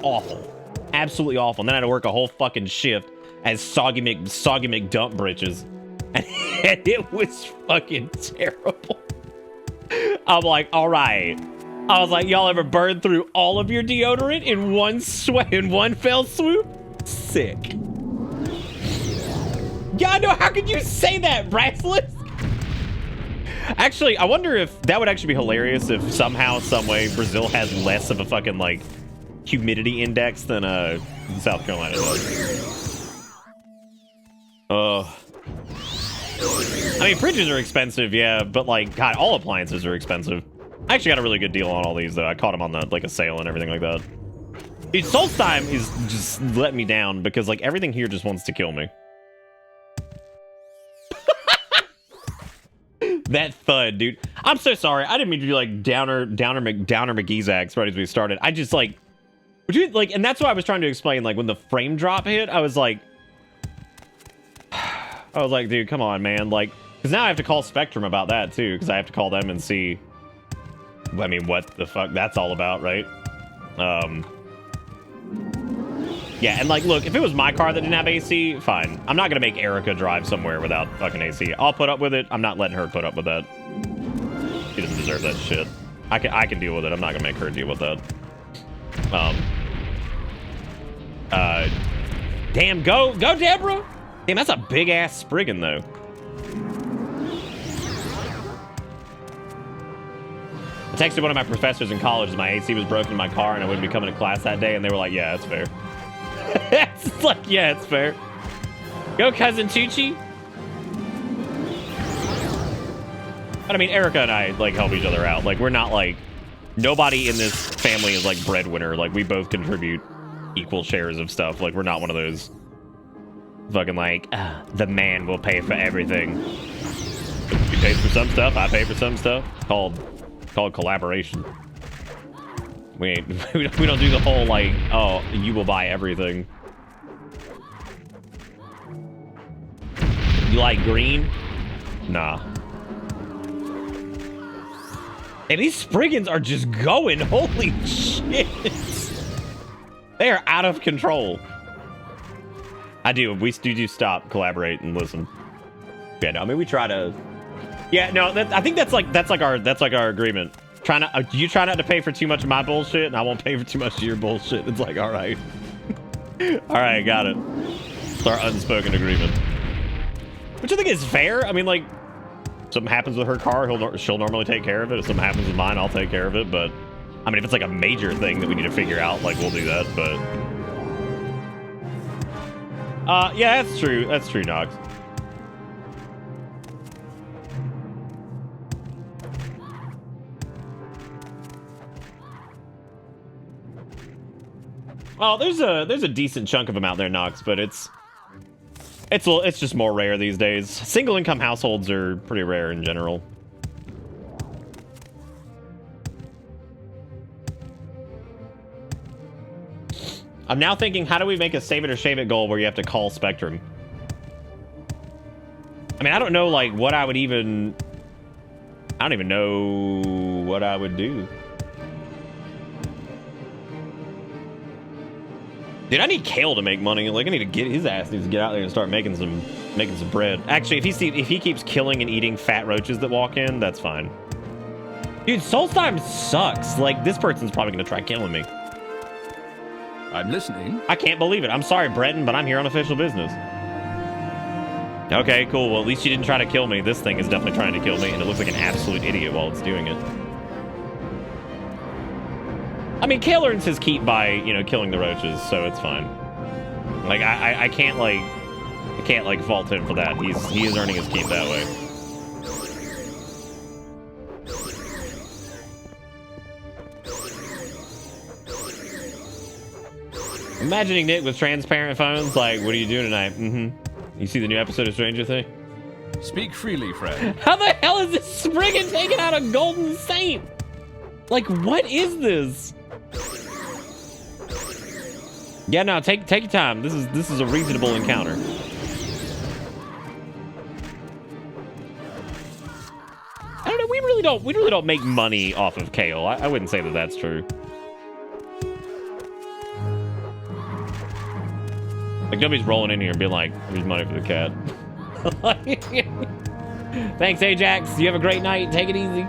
awful. Absolutely awful. And then I had to work a whole fucking shift as Soggy McDump britches. And it was fucking terrible. I'm like, all right. I was like, y'all ever burned through all of your deodorant in one fell swoop? Sick. Yeah, no, how could you say that, Brasless? Actually, I wonder if that would actually be hilarious if somehow, some way, Brazil has less of a fucking, like, humidity index than South Carolina does. I mean, fridges are expensive, yeah, but, like, God, all appliances are expensive. I actually got a really good deal on all these, though. I caught them on, like, a sale and everything like that. Dude, Solstheim is just letting me down because, like, everything here just wants to kill me. That thud, dude. I'm so sorry. I didn't mean to be like Downer McGeezax right as we started. I just like, would you like, and that's what I was trying to explain. Like when the frame drop hit, I was like, dude, come on, man. Like, because now I have to call Spectrum about that too, because I have to call them and see. I mean, what the fuck that's all about, right? Yeah, and like, look, if it was my car that didn't have AC, fine. I'm not gonna make Erica drive somewhere without fucking AC. I'll put up with it. I'm not letting her put up with that. She doesn't deserve that shit. I can deal with it. I'm not gonna make her deal with that. Damn, go Deborah! Damn, that's a big ass Spriggan though. I texted one of my professors in college. My AC was broken in my car, and I wouldn't be coming to class that day, and they were like, "Yeah, that's fair." It's like, yeah, it's fair. Go, cousin Tucci. But I mean, Erica and I like help each other out. Like, we're not like, nobody in this family is like breadwinner. Like, we both contribute equal shares of stuff. Like, we're not one of those Fucking like, the man will pay for everything. You pay for some stuff, I pay for some stuff. Called collaboration. We don't do the whole like, oh, you will buy everything. You like green? Nah. And these Spriggans are just going. Holy shit. They are out of control. I do. We do stop, collaborate, and listen. Yeah, no, I mean we try to. Yeah, no, I think that's like our agreement. You try not to pay for too much of my bullshit, and I won't pay for too much of your bullshit. It's like, all right, all right, got it. It's our unspoken agreement, which I think is fair. I mean, like, something happens with her car, she'll normally take care of it. If something happens with mine, I'll take care of it. But I mean, if it's like a major thing that we need to figure out, like, we'll do that. But yeah, that's true. That's true, Nox. Oh, there's a decent chunk of them out there, Nox, but it's just more rare these days. Single income households are pretty rare in general. I'm now thinking, how do we make a save it or shave it goal where you have to call Spectrum? I mean, I don't know, like, what I don't even know what I would do. Dude, I need Kale to make money. Like, I need to get his ass needs to get out there and start making some bread. Actually, if he keeps killing and eating fat roaches that walk in, that's fine. Dude, Solstheim sucks. Like, this person's probably gonna try killing me. I'm listening. I can't believe it. I'm sorry, Breton, but I'm here on official business. Okay, cool. Well, at least you didn't try to kill me. This thing is definitely trying to kill me, and it looks like an absolute idiot while it's doing it. I mean, Kale earns his keep by, you know, killing the roaches, so it's fine. Like, I can't fault him for that. He is earning his keep that way. Imagining Nick with transparent phones, like, what are you doing tonight? You see the new episode of Stranger Things? Speak freely, friend. How the hell is this Spriggan taking out a Golden Saint? Like, what is this? Yeah, no, take your time. This is a reasonable encounter. I don't know. We really don't make money off of Kale. I wouldn't say that that's true. Like, nobody's rolling in here and being like, "Here's money for the cat." Thanks, Ajax. You have a great night. Take it easy.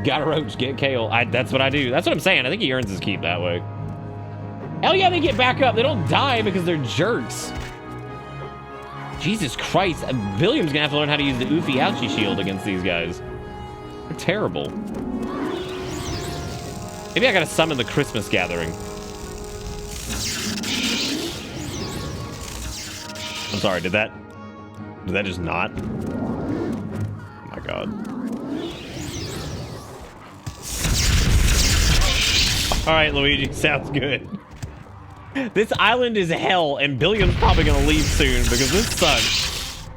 Got a roach, get Kale. That's what I do. That's what I'm saying. I think he earns his keep that way. Hell yeah, they get back up. They don't die because they're jerks. Jesus Christ. Billiam's gonna have to learn how to use the Oofy Ouchie shield against these guys. They're terrible. Maybe I gotta summon the Christmas gathering. I'm sorry, did that just not? Oh my god. Alright, Luigi, sounds good. This island is hell, and Billiam's probably gonna leave soon because this sucks.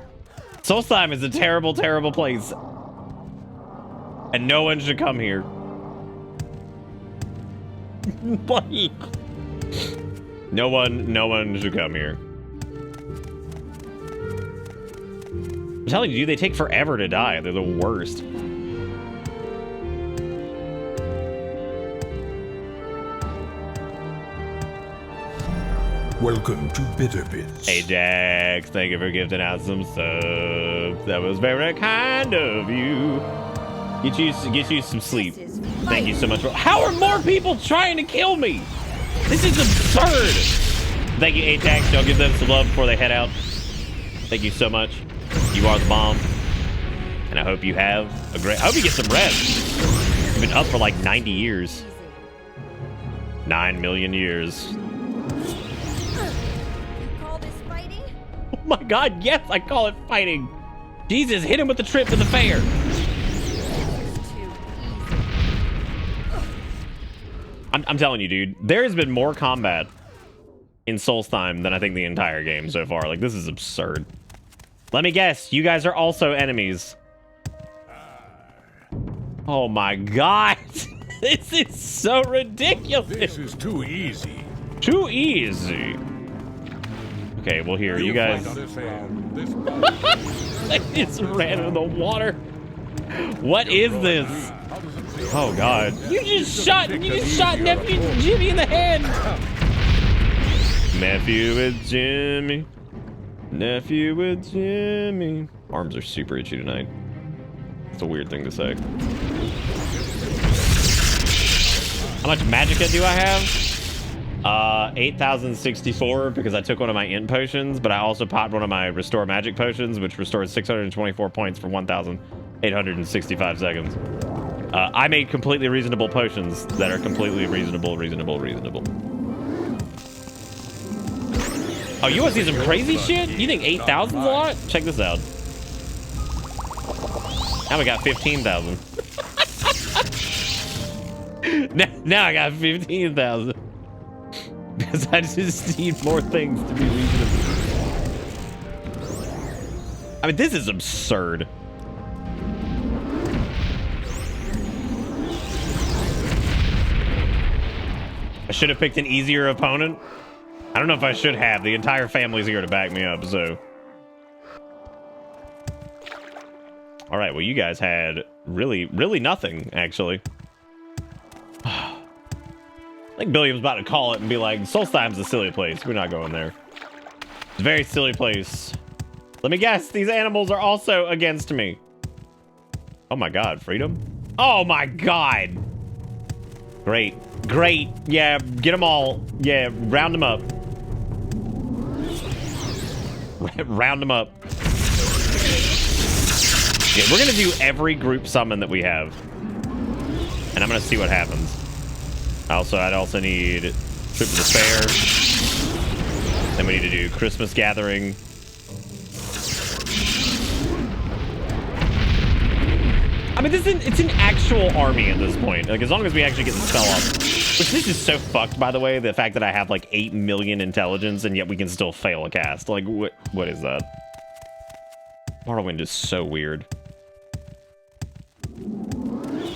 Solstheim is a terrible, terrible place. And no one should come here. Like, no one should come here. I'm telling you, they take forever to die. They're the worst. Welcome to Bitterbits. Ajax, thank you for gifting out some subs. That was very kind of you. Get you some sleep. Thank you so much. How are more people trying to kill me? This is absurd. Thank you, Ajax. Y'all give them some love before they head out. Thank you so much. You are the bomb. And I hope you have a great... I hope you get some rest. You've been up for like 90 years. 9 million years. Oh my god, yes, I call it fighting. Jesus, hit him with the trip to the fair. I'm telling you, dude, there has been more combat in Solstheim than I think the entire game so far. Like, this is absurd. Let me guess, you guys are also enemies. Oh my god. This is so ridiculous. This is too easy. Too easy. Okay, well here, you guys... I just ran into the water. What is this? Oh god. You just shot nephew Jimmy in the head. Nephew with Jimmy. Nephew with Jimmy. Arms are super itchy tonight. It's a weird thing to say. How much magicka do I have? 8,064 because I took one of my int potions, but I also popped one of my restore magic potions, which restores 624 points for 1,865 seconds. I made completely reasonable potions that are completely reasonable. Oh, you want to see some crazy shit? You think 8,000's a lot? Check this out. Now we got 15,000. now I got 15,000. Because I just need more things to be reasonable. I mean, this is absurd. I should have picked an easier opponent. I don't know if I should have. The entire family's here to back me up, so. All right, well, you guys had really nothing, actually. I think Billiam's about to call it and be like, Solstheim's a silly place. We're not going there. It's a very silly place. Let me guess, these animals are also against me. Oh my god, freedom? Oh my god! Great. Yeah, get them all. Yeah, round them up. Round them up. Yeah, we're gonna do every group summon that we have. And I'm gonna see what happens. I'd also need Trip to the Fair. Then we need to do Christmas Gathering. I mean, it's an actual army at this point. Like, as long as we actually get the spell up. Which, this is so fucked, by the way, the fact that I have, like, 8 million intelligence, and yet we can still fail a cast. Like, what is that? Morrowind is so weird.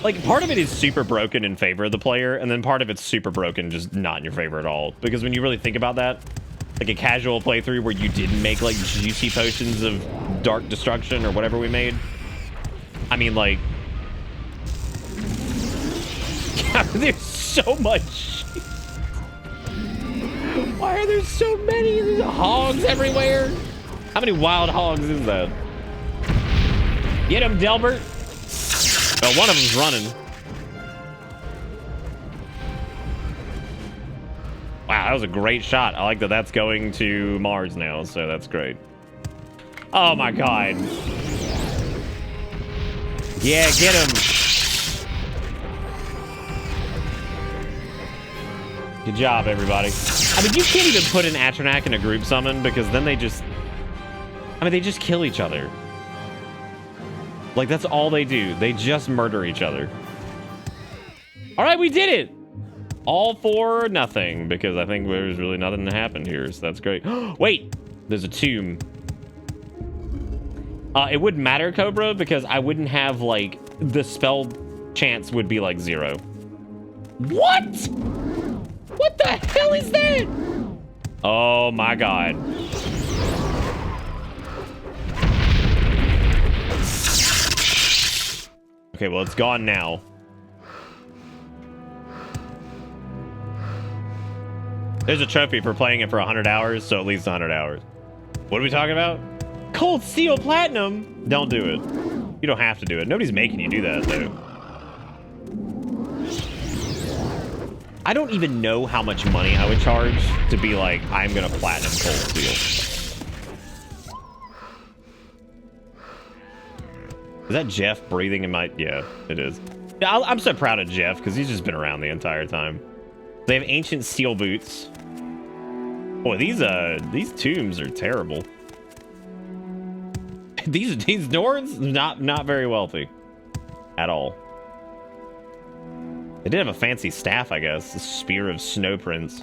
Like, part of it is super broken in favor of the player, and then part of it's super broken just not in your favor at all. Because when you really think about that, like a casual playthrough where you didn't make, like, juicy potions of dark destruction or whatever we made. I mean, like... There's so much shit. Why are there so many? There's hogs everywhere. How many wild hogs is that? Get him, Delbert. Well, one of them's running. Wow, that was a great shot. I like that that's going to Mars now, so that's great. Oh my god. Yeah, get him. Good job, everybody. I mean, you can't even put an Atronach in a group summon because then they just... I mean, they just kill each other. Like, that's all they do. They just murder each other. All right, we did it. All for nothing because I think there's really nothing to happen here, so that's great. Wait, there's a tomb. It wouldn't matter, Cobra, because I wouldn't have, like, the spell chance would be, like, 0. What? What the hell is that? Oh, my God. Okay, well, it's gone now. There's a trophy for playing it for 100 hours, so at least 100 hours. What are we talking about? Cold Steel Platinum? Don't do it. You don't have to do it. Nobody's making you do that, though. I don't even know how much money I would charge to be like, I'm gonna platinum Cold Steel. Is that Jeff breathing in my... Yeah, it is. Yeah, I'm so proud of Jeff, because he's just been around the entire time. They have ancient steel boots. Boy, these tombs are terrible. These Nords, not very wealthy. At all. They did have a fancy staff, I guess. A spear of snow prints.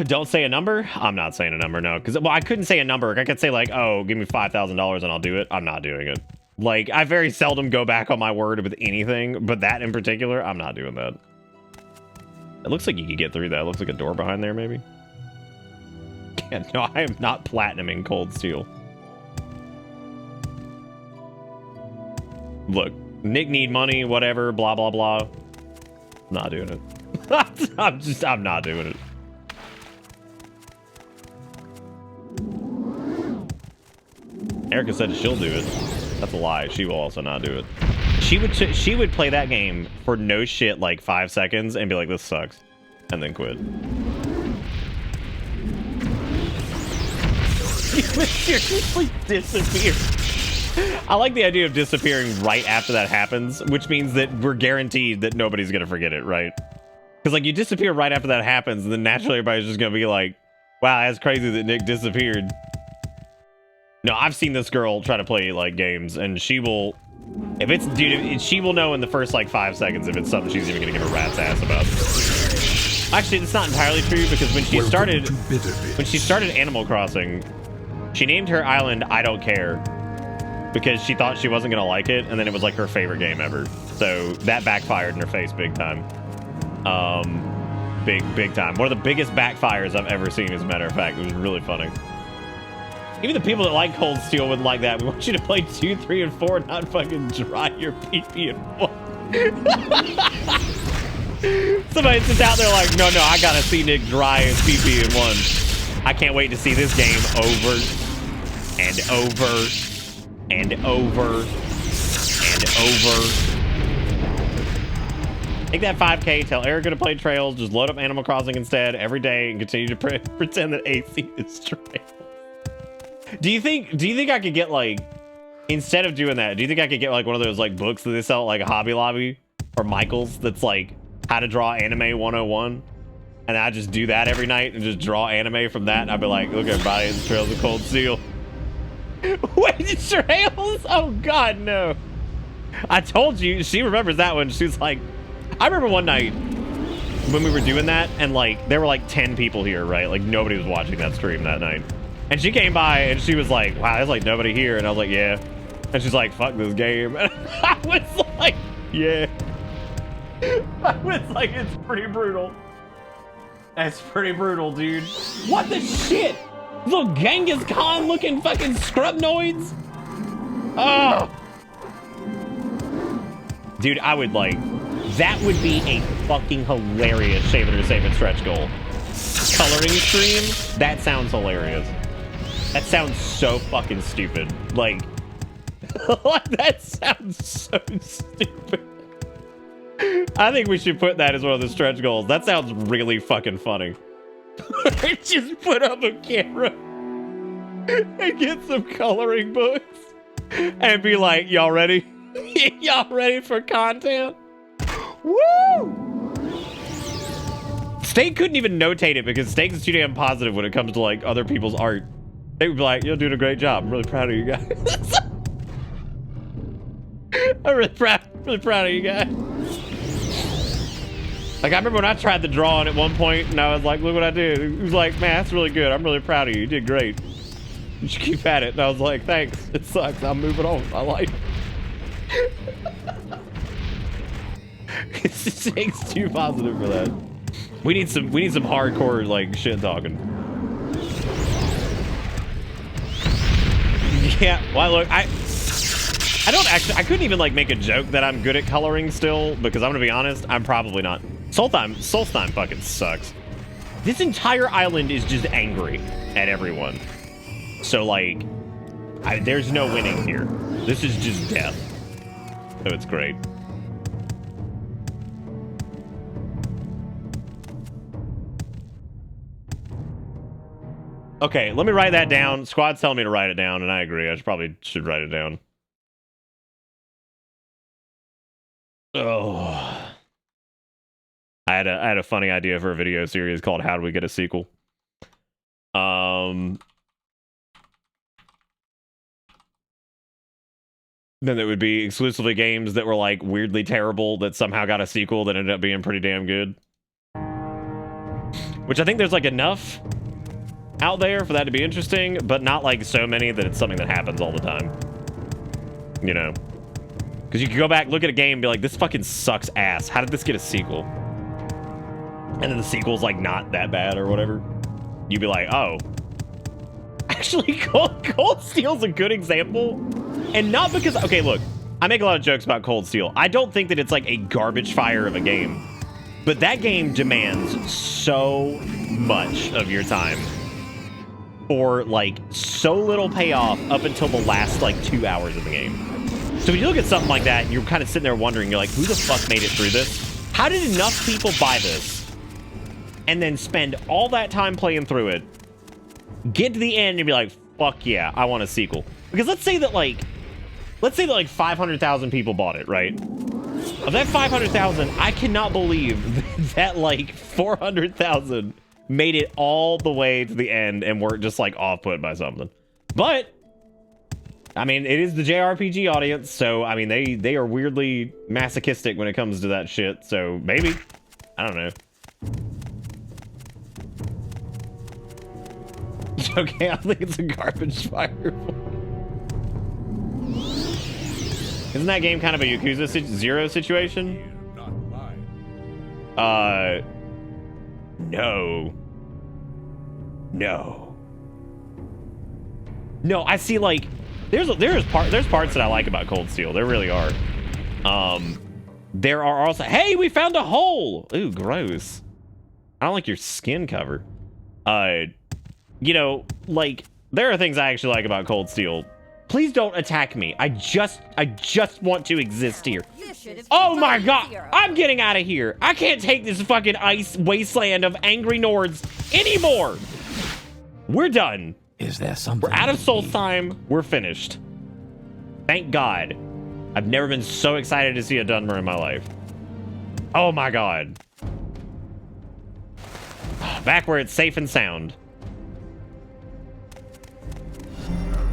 Don't say a number. I'm not saying a number, no. Because, well, I couldn't say a number. I could say, like, oh, give me $5,000 and I'll do it. I'm not doing it. Like, I very seldom go back on my word with anything, but that in particular, I'm not doing that. It looks like you could get through that. It looks like a door behind there, maybe. Yeah, no, I am not platinuming Cold Steel. Look, Nick need money, whatever, blah, blah, blah. Not doing it. I'm not doing it. Erica said she'll do it. That's a lie. She will also not do it. She would play that game for no shit like 5 seconds and be like, this sucks, and then quit. You would seriously disappear. I like the idea of disappearing right after that happens, which means that we're guaranteed that nobody's gonna forget it, right? Because like you disappear right after that happens, and then naturally everybody's just gonna be like, wow, that's crazy that Nick disappeared. No, I've seen this girl try to play like games, and she will, if it's, dude, she will know in the first like 5 seconds if it's something she's even gonna give a rat's ass about. Actually, it's not entirely true, because when she started Animal Crossing, she named her island I Don't Care, because she thought she wasn't gonna like it, and then it was like her favorite game ever. So that backfired in her face big time. Big time. One of the biggest backfires I've ever seen, as a matter of fact. It was really funny. Even the people that like Cold Steel wouldn't like that. We want you to play 2, 3, and 4, not fucking dry your PP in 1. Somebody's just out there like, no, I gotta see Nick dry his PP in 1. I can't wait to see this game over and over and over and over. Take that 5K, tell Erica to play Trails, just load up Animal Crossing instead every day and continue to pretend that AC is Trails. Do you think I could get, like, instead of doing that, do you think I could get like one of those like books that they sell at like a Hobby Lobby or Michael's that's like how to draw anime 101? And I just do that every night and just draw anime from that, and I'd be like, look everybody, it's Trails of Cold Steel. Wait, Trails? Oh god, no. I told you, she remembers that one. She was like, I remember one night when we were doing that, and like there were like 10 people here, right? Like nobody was watching that stream that night. And she came by and she was like, wow, there's like nobody here. And I was like, yeah. And she's like, fuck this game. And I was like, yeah. I was like, it's pretty brutal. That's pretty brutal, dude. What the shit? Little Genghis Khan looking fucking scrubnoids? Oh. Dude, I would like, that would be a fucking hilarious Shave It or Save It stretch goal. Coloring stream? That sounds hilarious. That sounds so fucking stupid. Like, that sounds so stupid. I think we should put that as one of the stretch goals. That sounds really fucking funny. Just put up a camera and get some coloring books and be like, y'all ready? Y'all ready for content? Woo! Steak couldn't even notate it because Steak is too damn positive when it comes to like other people's art. They would be like, you're doing a great job. I'm really proud of you guys. I'm really proud of you guys. Like, I remember when I tried the drawing at one point, and I was like, look what I did. He was like, man, that's really good. I'm really proud of you. You did great. You should keep at it. And I was like, thanks. It sucks. I'm moving on. I like it. Steak's too positive for that. We need some hardcore, like, shit talking. Yeah, well, look, I couldn't even, like, make a joke that I'm good at coloring still, because I'm gonna be honest, I'm probably not. Solstheim fucking sucks. This entire island is just angry at everyone. So, like, there's no winning here. This is just death. So it's great. Okay, let me write that down. Squad's telling me to write it down, and I agree. I probably should write it down. Oh. I had a funny idea for a video series called How Do We Get a Sequel? Then it would be exclusively games that were like weirdly terrible that somehow got a sequel that ended up being pretty damn good. which I think there's like enough out there for that to be interesting, but not like so many that it's something that happens all the time. You know? Because you can go back, look at a game, and be like, this fucking sucks ass. How did this get a sequel? And then the sequel's like not that bad or whatever. You'd be like, oh. Actually, Cold Steel's a good example. And not because, okay, look, I make a lot of jokes about Cold Steel. I don't think that it's like a garbage fire of a game. But that game demands so much of your time for like so little payoff up until the last like 2 hours of the game. So when you look at something like that, you're kind of sitting there wondering, you're like, who the fuck made it through this? How did enough people buy this and then spend all that time playing through it, get to the end and be like, fuck yeah, I want a sequel? Because let's say that like 500,000 people bought it, right? Of that 500,000, I cannot believe that like 400,000 made it all the way to the end and were just like off-put by something. But I mean, it is the JRPG audience, so I mean they are weirdly masochistic when it comes to that shit, so maybe. I don't know. Okay, I think it's a garbage fire. Isn't that game kind of a Yakuza Zero situation? No. No, I see like there's parts that I like about Cold Steel. There really are. There are also, hey, we found a hole. Ooh, gross. I don't like your skin cover. You know, like there are things I actually like about Cold Steel. Please don't attack me. I just want to exist here. Oh my god, I'm getting out of here. I can't take this fucking ice wasteland of angry Nords anymore. We're done. Is there something? We're out of Soul Time. We're finished. Thank God. I've never been so excited to see a Dunmer in my life. Oh my god. Back where it's safe and sound.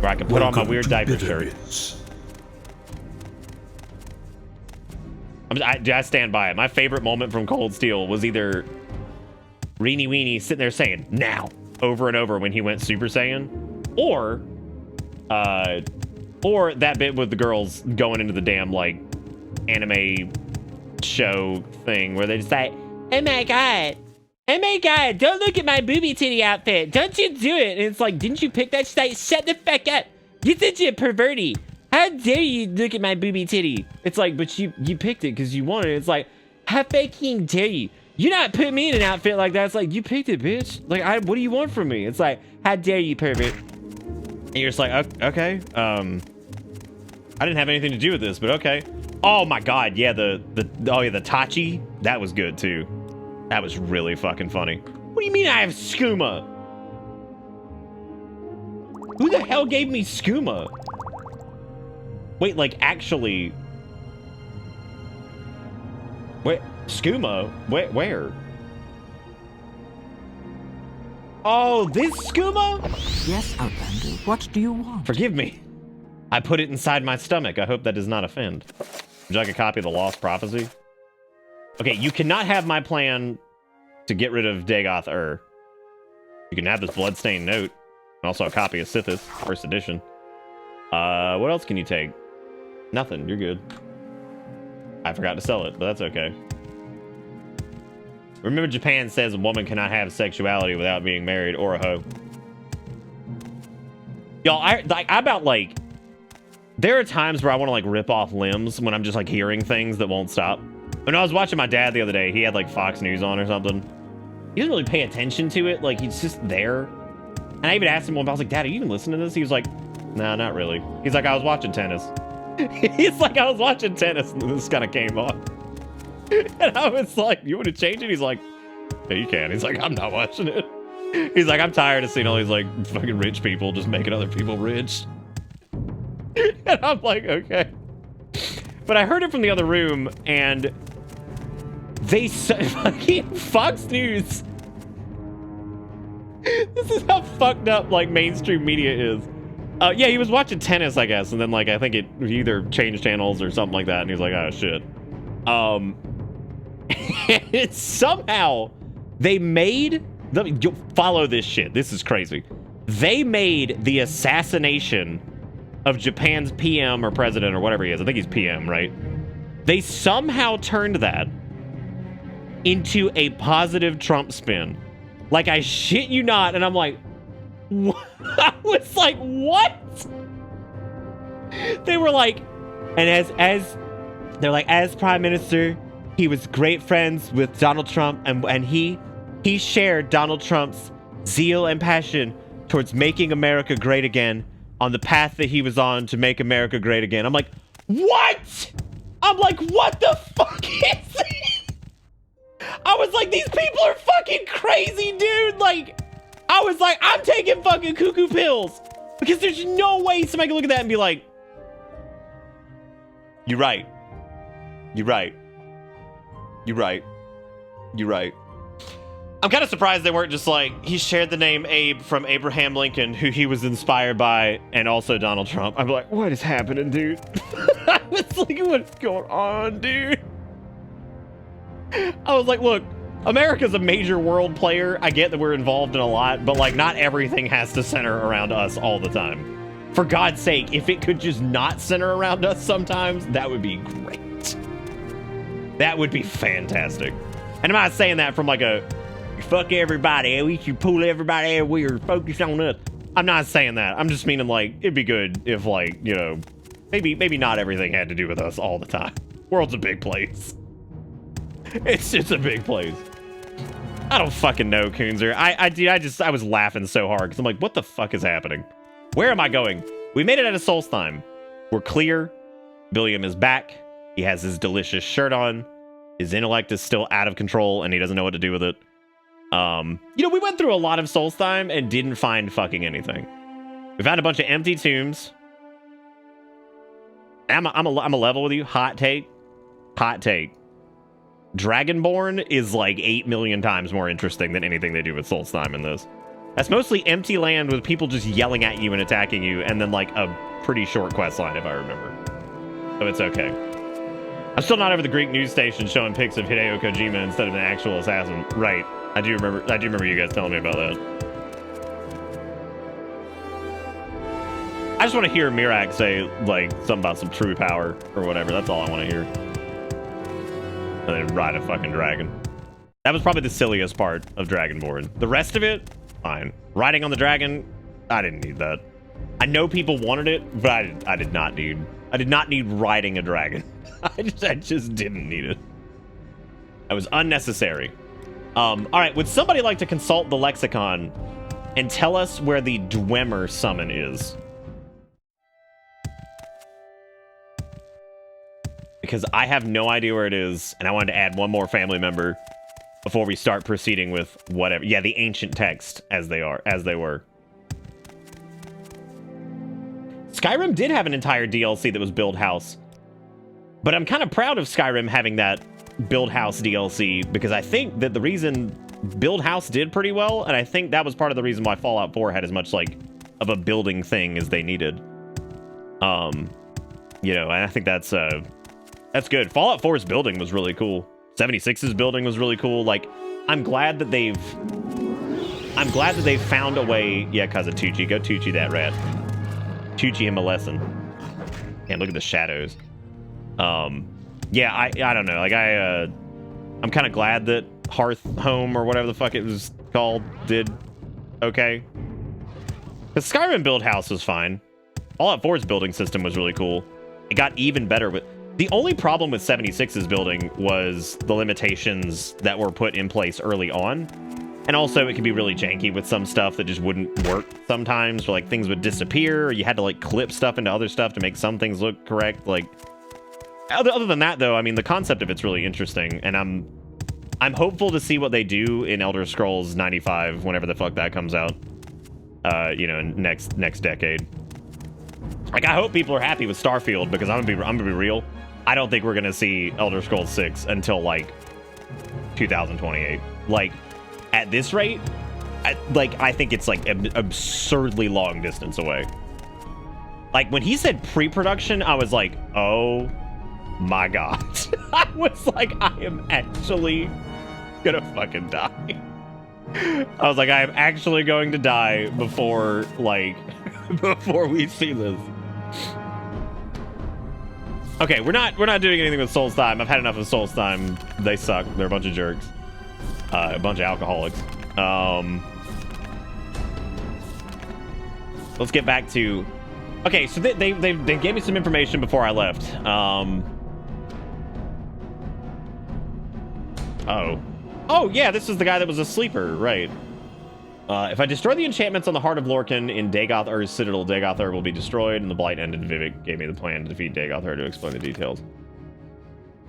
Where I can put on my weird diaper shirt. I stand by it. My favorite moment from Cold Steel was either Reenie Weenie sitting there saying, now, over and over when he went Super Saiyan, or that bit with the girls going into the damn, like, anime show thing where they just say, oh my god, don't look at my booby titty outfit. Don't you do it. And it's like, didn't you pick that? She's like, shut the fuck up. You're such a perverty. How dare you look at my booby titty? It's like, but you picked it because you wanted it. It's like, how fucking dare you? You're not putting me in an outfit like that. It's like, you picked it, bitch. Like, what do you want from me? It's like, how dare you, pervert? And you're just like, okay. I didn't have anything to do with this, but okay. Oh my god, yeah, the Tachi, that was good too. That was really fucking funny. What do you mean I have skooma? Who the hell gave me skooma? Wait, like actually... Wait, skooma? Where? Oh, this skooma? Yes, Outlander. What do you want? Forgive me. I put it inside my stomach. I hope that does not offend. Would you like a copy of the Lost Prophecy? Okay, you cannot have my plan to get rid of Dagoth Ur. You can have this bloodstained note. And also a copy of Sithis, first edition. What else can you take? Nothing, you're good. I forgot to sell it, but that's okay. Remember, Japan says a woman cannot have sexuality without being married or a hoe. Y'all, there are times where I want to like rip off limbs when I'm just like hearing things that won't stop. When I was watching my dad the other day, he had like Fox News on or something. He doesn't really pay attention to it. Like, he's just there. And I even asked him one, I was like, Dad, are you even listening to this? He was like, nah, not really. He's like, I was watching tennis. He's like, I was watching tennis and this kind of came on. And I was like, you want to change it? He's like, yeah, you can. He's like, I'm not watching it. He's like, I'm tired of seeing all these like fucking rich people just making other people rich. And I'm like, okay. But I heard it from the other room, and they fucking Fox News. This is how fucked up like mainstream media is. Yeah, he was watching tennis, I guess, and then like I think it either changed channels or something like that, and he was like, oh shit. And somehow they made follow this shit. This is crazy. They made the assassination of Japan's PM or president or whatever he is. I think he's PM, right? They somehow turned that into a positive Trump spin. Like, I shit you not. And I'm like, what? I was like, what? They were like, and they're like, as prime minister, he was great friends with Donald Trump, and he shared Donald Trump's zeal and passion towards making America great again on the path that he was on to make America great again. I'm like, what? I'm like, what the fuck is this? I was like, these people are fucking crazy, dude. Like, I was like, I'm taking fucking cuckoo pills. Because there's no way somebody can look at that and be like, you're right. You're right. You're right. You're right. I'm kind of surprised they weren't just like, he shared the name Abe from Abraham Lincoln, who he was inspired by, and also Donald Trump. I'm like, what is happening, dude? I was like, what's going on, dude? I was like, look, America's a major world player. I get that we're involved in a lot, but like, not everything has to center around us all the time. For God's sake, if it could just not center around us sometimes, that would be great. That would be fantastic. And I'm not saying that from like a, fuck everybody, we should pull everybody out, we're focused on us. I'm not saying that. I'm just meaning like, it'd be good if like, you know, maybe not everything had to do with us all the time. World's a big place. It's just a big place. I don't fucking know, Coonzer. I was laughing so hard because I'm like, what the fuck is happening? Where am I going? We made it out of Solstheim. We're clear. Billiam is back. He has his delicious shirt on. His intellect is still out of control, and he doesn't know what to do with it. You know, we went through a lot of Solstheim and didn't find fucking anything. We found a bunch of empty tombs. I'm a level with you. Hot take. Hot take. Dragonborn is like 8 million times more interesting than anything they do with Solstheim in this. That's mostly empty land with people just yelling at you and attacking you, and then like a pretty short quest line, if I remember. So it's okay. I'm still not over the Greek news station showing pics of Hideo Kojima instead of an actual assassin. Right. I do remember you guys telling me about that. I just want to hear Mirak say like something about some true power or whatever. That's all I want to hear. And then ride a fucking dragon. That was probably the silliest part of Dragonborn. The rest of it, fine. Riding on the dragon, I didn't need that. I know people wanted it, but I did not need riding a dragon. I just didn't need it. That was unnecessary. All right, would somebody like to consult the lexicon and tell us where the Dwemer summon is? Because I have no idea where it is, and I wanted to add one more family member before we start proceeding with whatever. Yeah, the ancient text as they were. Skyrim did have an entire DLC that was Build House. But I'm kind of proud of Skyrim having that Build House DLC, because I think that the reason Build House did pretty well, and I think that was part of the reason why Fallout 4 had as much like of a building thing as they needed. You know, and I think that's good. Fallout 4's building was really cool. 76's building was really cool. Like, I'm glad that they've found a way. Yeah, cousin Tucci, go Tucci that rat. Tucci him a lesson. Damn, look at the shadows. Yeah, I don't know. Like, I'm kind of glad that Hearth Home or whatever the fuck it was called did okay. The Skyrim build house was fine. Fallout 4's building system was really cool. It got even better with. The only problem with 76's building was the limitations that were put in place early on. And also, it could be really janky with some stuff that just wouldn't work sometimes, or like things would disappear, or you had to like clip stuff into other stuff to make some things look correct. Like, other than that, though, I mean, the concept of it's really interesting, and I'm hopeful to see what they do in Elder Scrolls 95 whenever the fuck that comes out. You know, next decade. Like, I hope people are happy with Starfield, because I'm gonna be real. I don't think we're gonna see Elder Scrolls 6 until like 2028. Like, at this rate, I think it's like an absurdly long distance away. Like, when he said pre-production, I was like, oh my god. I was like, I am actually gonna fucking die. I was like, I am actually going to die before, like, before we see this. Okay, we're not doing anything with Solstheim. I've had enough of Solstheim. They suck. They're a bunch of jerks. A bunch of alcoholics. Let's get back to... Okay, so they gave me some information before I left. Oh, yeah, this is the guy that was a sleeper, right. If I destroy the enchantments on the Heart of Lorcan in Dagoth Ur's Citadel, Dagoth Ur will be destroyed, and the Blight ended. Vivek gave me the plan to defeat Dagoth Ur to explain the details.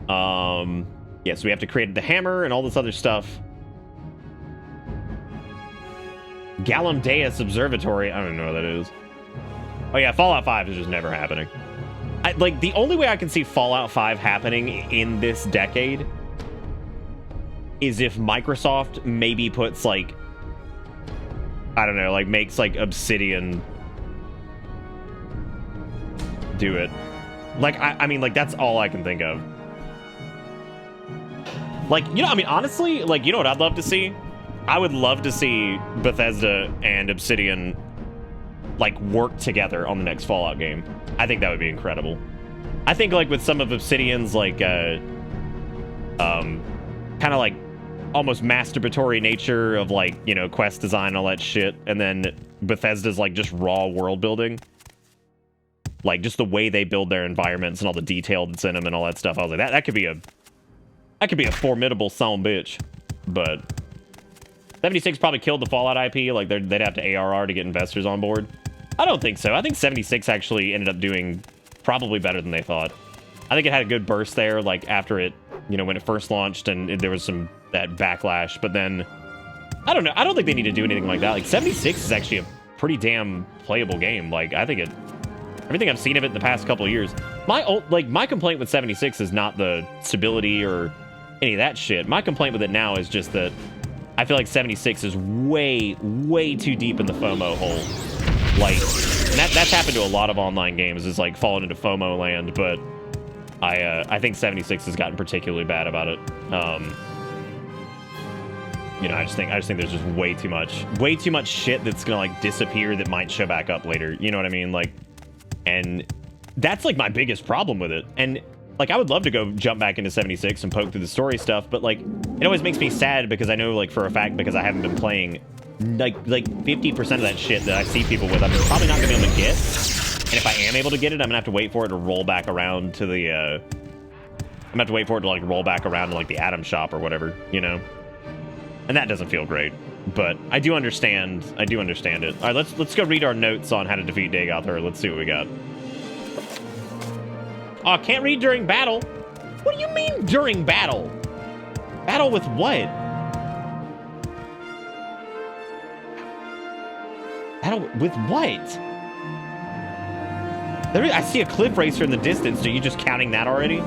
Yeah, so we have to create the hammer and all this other stuff. Galamdeus Observatory, I don't even know what that is. Oh yeah, Fallout 5 is just never happening. Like, the only way I can see Fallout 5 happening in this decade is if Microsoft maybe puts, like, I don't know, like, makes, like, Obsidian do it. Like, I mean, like, that's all I can think of. Like, you know, I mean, honestly, like, you know what I'd love to see? I would love to see Bethesda and Obsidian, like, work together on the next Fallout game. I think that would be incredible. I think, like, with some of Obsidian's, like, kind of, like, almost masturbatory nature of, like, you know, quest design and all that shit, and then Bethesda's, like, just raw world building. Like, just the way they build their environments and all the detail that's in them and all that stuff. I was like, that could be a formidable son bitch. But 76 probably killed the Fallout IP. Like, they'd have to ARR to get investors on board. I don't think so. I think 76 actually ended up doing probably better than they thought. I think it had a good burst there, like, after it, you know, when it first launched, and there was that backlash. But then, I don't know. I don't think they need to do anything like that. Like, 76 is actually a pretty damn playable game. Like, I think everything I've seen of it in the past couple of years. My complaint with 76 is not the stability or any of that shit. My complaint with it now is just that I feel like 76 is way, way too deep in the FOMO hole. Like, and that's happened to a lot of online games, is like falling into FOMO land, but I think 76 has gotten particularly bad about it. You know, I just think there's just way too much shit that's gonna, like, disappear that might show back up later. You know what I mean? Like, and that's, like, my biggest problem with it. And, like, I would love to go jump back into 76 and poke through the story stuff, but, like, it always makes me sad because I know, like, for a fact, because I haven't been playing, like 50% of that shit that I see people with, I'm probably not gonna be able to get. And if I am able to get it, I'm gonna have to wait for it to roll back around to the, I'm gonna have to wait for it to, like, roll back around to, like, the Atom Shop or whatever, you know? And that doesn't feel great. But I do understand it. All right, let's go read our notes on how to defeat Dagoth Ur. Let's see what we got. Oh, can't read during battle. What do you mean during battle? Battle with what? Battle with what? I see a cliff racer in the distance. Are you just counting that already?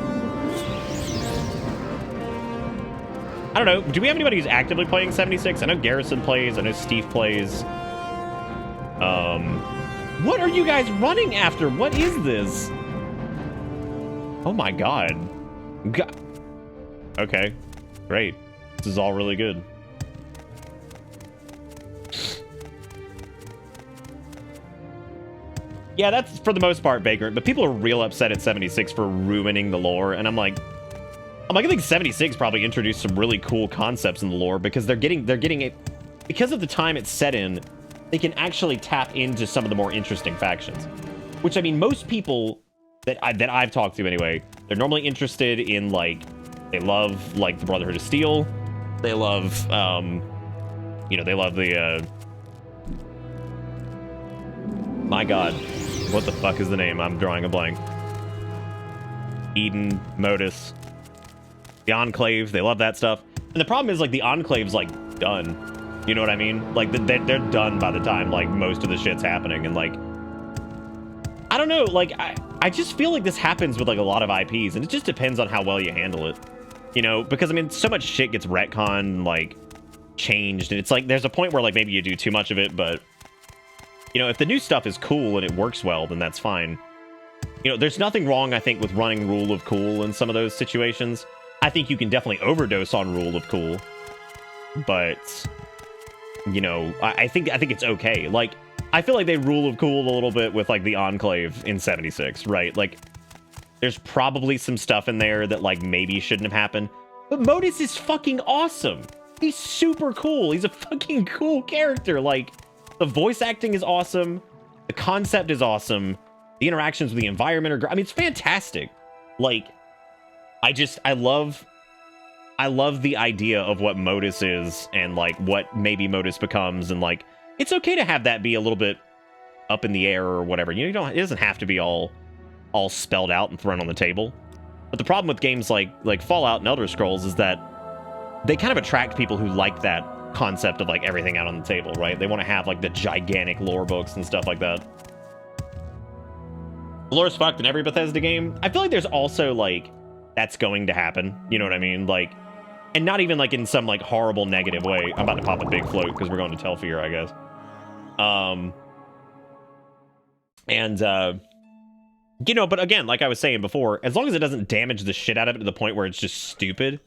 I don't know. Do we have anybody who's actively playing 76? I know Garrison plays. I know Steve plays. What are you guys running after? What is this? Oh my god. Okay. Great. This is all really good. Yeah, that's for the most part Vagrant, but people are real upset at 76 for ruining the lore, and I'm like, I think 76 probably introduced some really cool concepts in the lore because they're getting it because of the time it's set in. They can actually tap into some of the more interesting factions, which, I mean, most people that I've talked to anyway, they're normally interested in, like, they love, like, the Brotherhood of Steel. They love, you know, they love the, my god, what the fuck is the name? I'm drawing a blank. Eden, Modus. The Enclave, they love that stuff. And the problem is, like, the Enclave's, like, done. You know what I mean? Like, they're done by the time, like, most of the shit's happening. And, like, I don't know, like, I just feel like this happens with, like, a lot of IPs, and it just depends on how well you handle it. You know, because, I mean, so much shit gets retconned, like, changed, and it's like, there's a point where, like, maybe you do too much of it, but, you know, if the new stuff is cool and it works well, then that's fine. You know, there's nothing wrong, I think, with running Rule of Cool in some of those situations. I think you can definitely overdose on Rule of Cool, but you know, I think it's okay. Like, I feel like they rule of cool a little bit with like the Enclave in 76, right? Like, there's probably some stuff in there that like maybe shouldn't have happened. But Modus is fucking awesome. He's super cool. He's a fucking cool character. Like, the voice acting is awesome. The concept is awesome. The interactions with the environment are great. I mean, it's fantastic. Like, I love the idea of what Modus is and like what maybe Modus becomes, and like it's okay to have that be a little bit up in the air or whatever. You know, it doesn't have to be all spelled out and thrown on the table. But the problem with games like Fallout and Elder Scrolls is that they kind of attract people who like that concept of like everything out on the table, right? They want to have like the gigantic lore books and stuff like that. The lore's fucked in every Bethesda game. I feel like there's also like that's going to happen. You know what I mean? Like, and not even like in some like horrible negative way. I'm about to pop a big float because we're going to Telfear, I guess. You know, but again, like I was saying before, as long as it doesn't damage the shit out of it to the point where it's just stupid.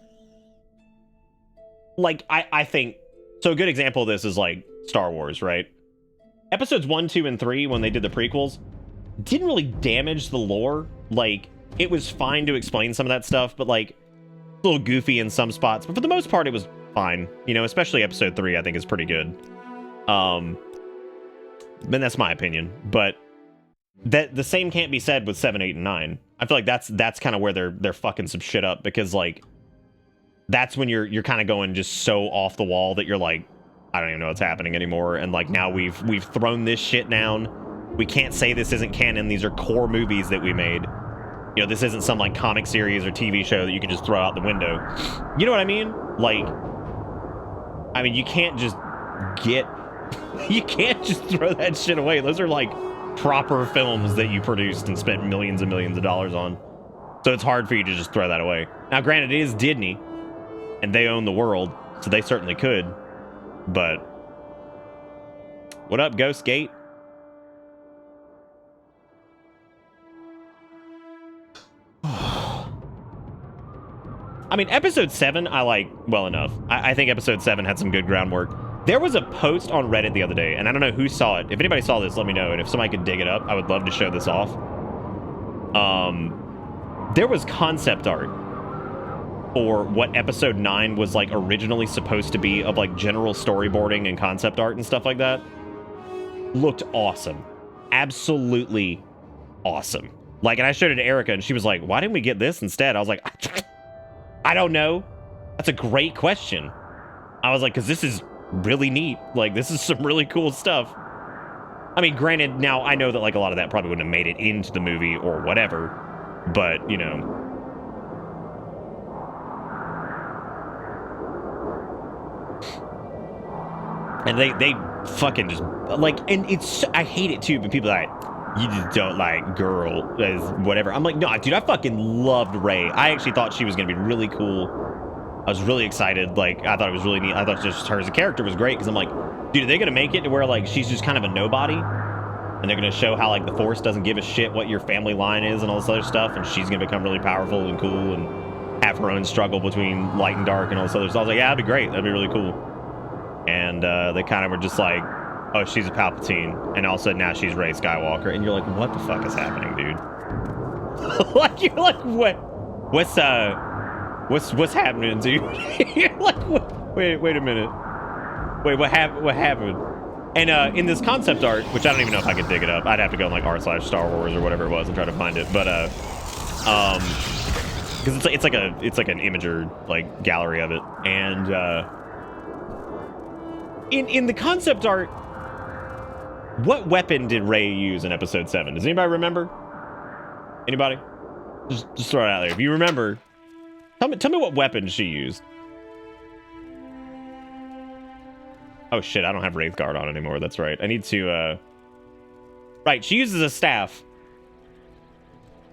Like, I think, so a good example of this is like Star Wars, right? Episodes 1, 2, and 3, when they did the prequels, didn't really damage the lore. Like, it was fine to explain some of that stuff, but like a little goofy in some spots. But for the most part, it was fine. You know, especially episode 3, I think is pretty good. And that's my opinion. But that the same can't be said with 7, 8, and 9. I feel like that's kind of where they're fucking some shit up, because like that's when you're kind of going just so off the wall that you're like, I don't even know what's happening anymore. And like now we've thrown this shit down. We can't say this isn't canon. These are core movies that we made. You know, this isn't some like comic series or TV show that you can just throw out the window. You know what I mean? Like, I mean, you can't just throw that shit away. Those are like proper films that you produced and spent millions and millions of dollars on. So it's hard for you to just throw that away. Now, granted, it is Disney, and they own the world, so they certainly could. But what up, Ghost Gate? I mean, episode 7, I like well enough. I think episode 7 had some good groundwork. There was a post on Reddit the other day, and I don't know who saw it. If anybody saw this, let me know. And if somebody could dig it up, I would love to show this off. There was concept art for what episode 9 was like originally supposed to be, of like general storyboarding and concept art and stuff like that. Looked awesome. Absolutely awesome. Like, and I showed it to Erica, and she was like, why didn't we get this instead? I was like, I don't know. That's a great question. I was like, because this is really neat. Like, this is some really cool stuff. I mean, granted, now I know that like a lot of that probably wouldn't have made it into the movie or whatever, but you know. And they fucking just like, and it's, I hate it too, but people are like, you just don't like girl as whatever. I'm like, no, dude, I fucking loved Rey. I actually thought she was gonna be really cool. I was really excited. Like, I thought it was really neat. I thought just her as a character was great, because I'm like, dude, are they gonna make it to where like she's just kind of a nobody, and they're gonna show how like the Force doesn't give a shit what your family line is and all this other stuff, and she's gonna become really powerful and cool and have her own struggle between light and dark and all this other stuff. I was like, yeah, that'd be great. That'd be really cool. And they kind of were just like, oh, she's a Palpatine, and all of a sudden now she's Rey Skywalker, and you're like, what the fuck is happening, dude? Like, you're like, what's happening, dude? You're like, wait a minute. Wait, what happened? And in this concept art, which I don't even know if I could dig it up, I'd have to go on like r/Star Wars or whatever it was and try to find it. But because it's like an imager like gallery of it, and in the concept art, what weapon did Rey use in episode 7? Does anybody remember? Anybody? Just throw it out there. If you remember, tell me what weapon she used. Oh shit, I don't have Wraith Guard on anymore. That's right. I need to, Right, she uses a staff.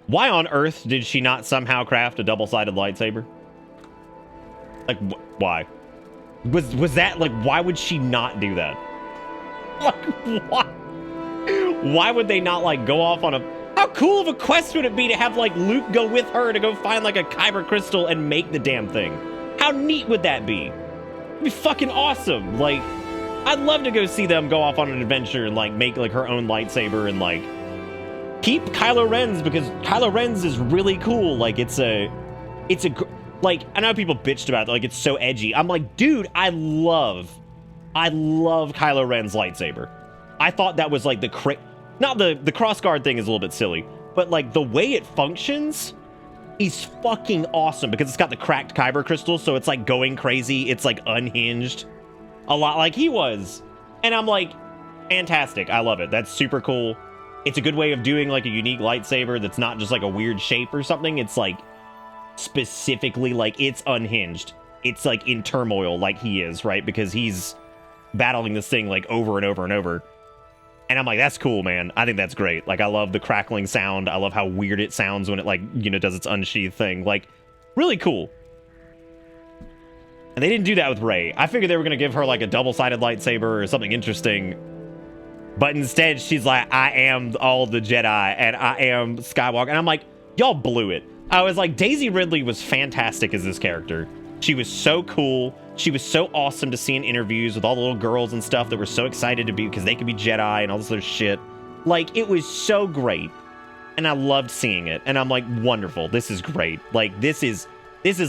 Why on earth did she not somehow craft a double-sided lightsaber? Like, why? Was that, like, why would she not do that? Like, why? Why would they not, like, go off on a... How cool of a quest would it be to have, like, Luke go with her to go find, like, a Kyber crystal and make the damn thing? How neat would that be? It'd be fucking awesome. Like, I'd love to go see them go off on an adventure and like make like her own lightsaber and like keep Kylo Ren's, because Kylo Ren's is really cool. Like like, I know people bitched about it, like it's so edgy. I'm like, dude, I love Kylo Ren's lightsaber. I thought that was like not the cross guard thing is a little bit silly, but like the way it functions is fucking awesome because it's got the cracked kyber crystal, so it's like going crazy. It's like unhinged a lot like he was. And I'm like, fantastic. I love it. That's super cool. It's a good way of doing like a unique lightsaber that's not just like a weird shape or something. It's like specifically like it's unhinged. It's like in turmoil like he is, right? Because he's battling this thing like over and over and over. And I'm like, that's cool, man. I think that's great. Like, I love the crackling sound. I love how weird it sounds when it like, you know, does its unsheathed thing. Like, really cool. And they didn't do that with Rey. I figured they were going to give her like a double-sided lightsaber or something interesting. But instead, she's like, I am all the Jedi and I am Skywalker. And I'm like, y'all blew it. I was like, Daisy Ridley was fantastic as this character. She was so cool. She was so awesome to see in interviews with all the little girls and stuff that were so excited to be, because they could be Jedi and all this other shit. Like, it was so great. And I loved seeing it. And I'm like, wonderful. This is great. Like, this is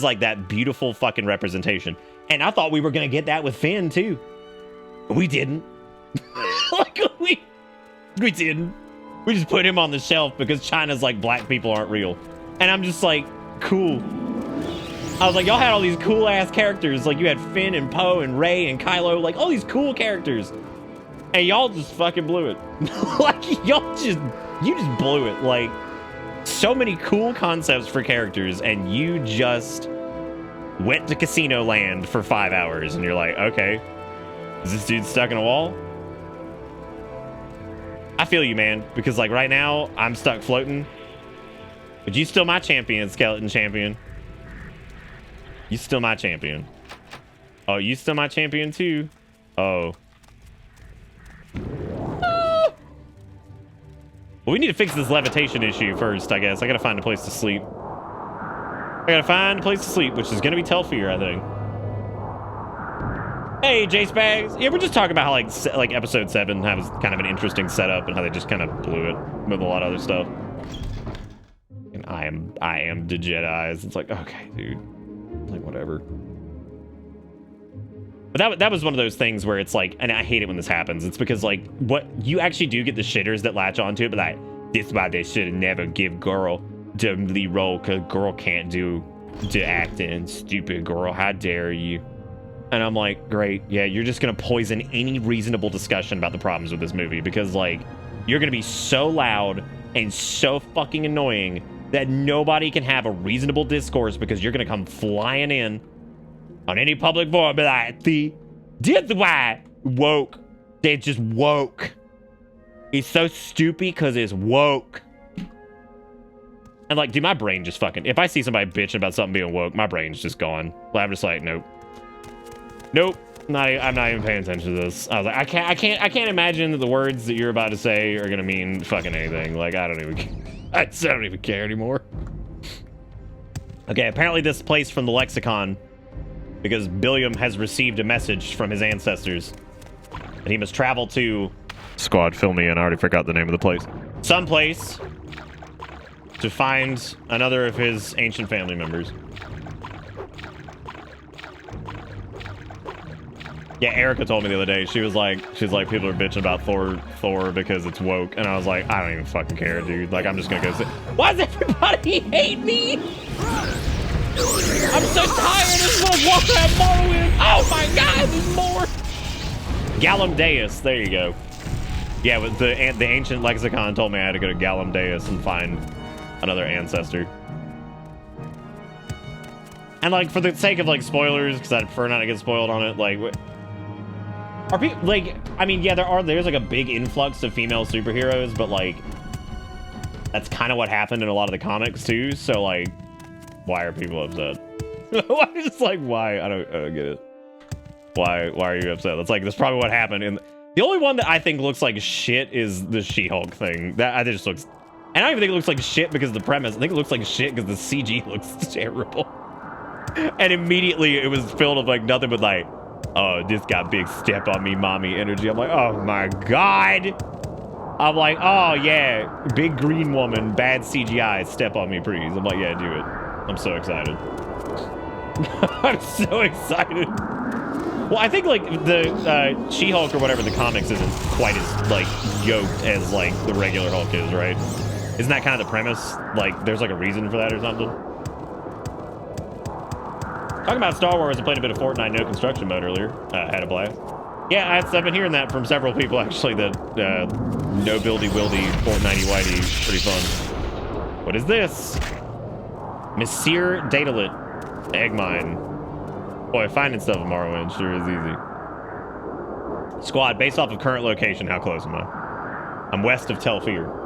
like that beautiful fucking representation. And I thought we were going to get that with Finn, too. But we didn't. Like, we didn't. We just put him on the shelf because China's like, black people aren't real. And I'm just like, cool. I was like, y'all had all these cool ass characters. Like, you had Finn and Poe and Rey and Kylo, like all these cool characters. And y'all just fucking blew it. Like, you just blew it. Like, so many cool concepts for characters, and you just went to Casino Land for 5 hours, and you're like, okay, is this dude stuck in a wall? I feel you, man, because like right now, I'm stuck floating. But you still my champion, Skeleton Champion. You still my champion. Oh, you still my champion too? Oh. Well, we need to fix this levitation issue first, I guess. I gotta find a place to sleep. Which is gonna be Telfear, I think. Hey, Jace Bags. Yeah, we're just talking about how like episode 7 has kind of an interesting setup and how they just kind of blew it with a lot of other stuff. And I am the Jedi's. It's like, okay, dude. Like, whatever. But that was one of those things where it's like, and I hate it when this happens. It's because like, what you actually do get the shitters that latch onto it, but like, this is why they should have never give girl the lead role, because girl can't do the acting. Stupid girl, how dare you? And I'm like, great, yeah, you're just gonna poison any reasonable discussion about the problems with this movie, because like, you're gonna be so loud and so fucking annoying that nobody can have a reasonable discourse, because you're gonna come flying in on any public forum and be like, this why woke. They just woke. It's so stupid because it's woke. And like, dude, my brain just fucking, if I see somebody bitching about something being woke, my brain's just gone. I'm just like, nope. Nope. I'm not even paying attention to this. I was like, I can't imagine that the words that you're about to say are gonna mean fucking anything. Like, I don't even care anymore. Okay, apparently this place from the lexicon, because Billiam has received a message from his ancestors that he must travel to Squad, fill me in, I already forgot the name of the place. Someplace to find another of his ancient family members. Yeah, Erica told me the other day, she's like, people are bitching about Thor because it's woke. And I was like, I don't even fucking care, dude. Like, I'm just gonna go sit. Why does everybody hate me? I'm so tired. I just want to walk around Morrowind. Oh my god, there's more. Gallum Deus, there you go. Yeah, with the ancient lexicon told me I had to go to Gallum Deus and find another ancestor. And like, for the sake of like spoilers, because I'd prefer not to get spoiled on it, like, are people like, I mean, yeah, there's like a big influx of female superheroes, but like, that's kind of what happened in a lot of the comics too. So like, why are people upset? I'm just like, why? I don't get it. Why are you upset? That's probably what happened. And the only one that I think looks like shit is the She-Hulk thing. That just looks, and I don't even think it looks like shit because of the premise. I think it looks like shit because the CG looks terrible. And immediately it was filled with like nothing but like, Oh, this got big step on me, mommy energy. I'm like, oh my God. I'm like, oh yeah, big green woman, bad CGI, step on me, please. I'm like, yeah, do it. I'm so excited. I'm so excited. Well, I think like the She-Hulk or whatever the comics isn't quite as like yoked as like the regular Hulk is, right? Isn't that kind of the premise? Like, there's like a reason for that or something? Talking about Star Wars, I played a bit of Fortnite no construction mode earlier. Had a blast. Yeah, I've been hearing that from several people actually. That no buildy wildy Fortnitey whitey, pretty fun. What is this? Monsieur Datalit, egg mine. Boy, finding stuff in Morrowind sure is easy. Squad, based off of current location, how close am I? I'm west of Telfir.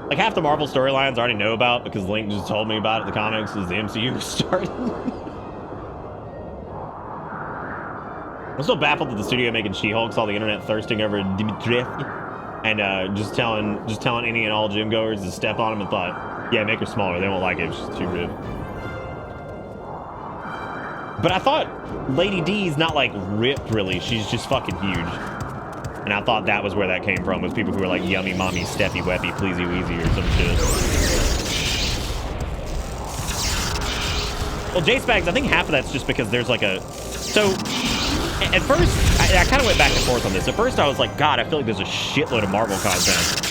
Like, half the Marvel storylines I already know about because Link just told me about it in the comics as the MCU was starting. I'm still baffled that the studio making She-Hulk saw the internet thirsting over Dimitrievsky and just telling any and all gym goers to step on him and thought, yeah, make her smaller. They won't like it. She's too ripped. But I thought Lady D's not like ripped really. She's just fucking huge. And I thought that was where that came from, was people who were like, yummy, mommy, steppy, weppy, pleasy, wheezy, or some shit. Well, J-Spags, I think half of that's just because there's like a... So, at first, I kind of went back and forth on this. At first, I was like, God, I feel like there's a shitload of Marvel content.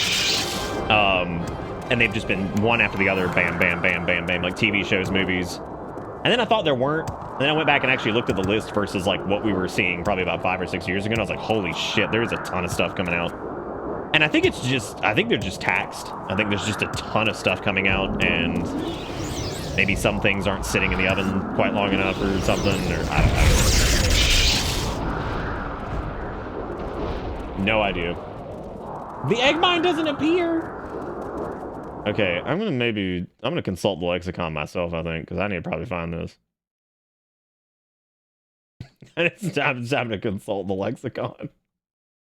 And they've just been one after the other, bam, bam, bam, bam, bam, like TV shows, movies. And then I thought there weren't. And then I went back and actually looked at the list versus like what we were seeing probably about 5 or 6 years ago. And I was like, holy shit, there's a ton of stuff coming out. And I think I think they're just taxed. I think there's just a ton of stuff coming out, and maybe some things aren't sitting in the oven quite long enough or something, or I don't know. No idea. The egg mine doesn't appear. Okay, I'm gonna consult the lexicon myself, I think, because I need to probably find this. It's time to consult the lexicon.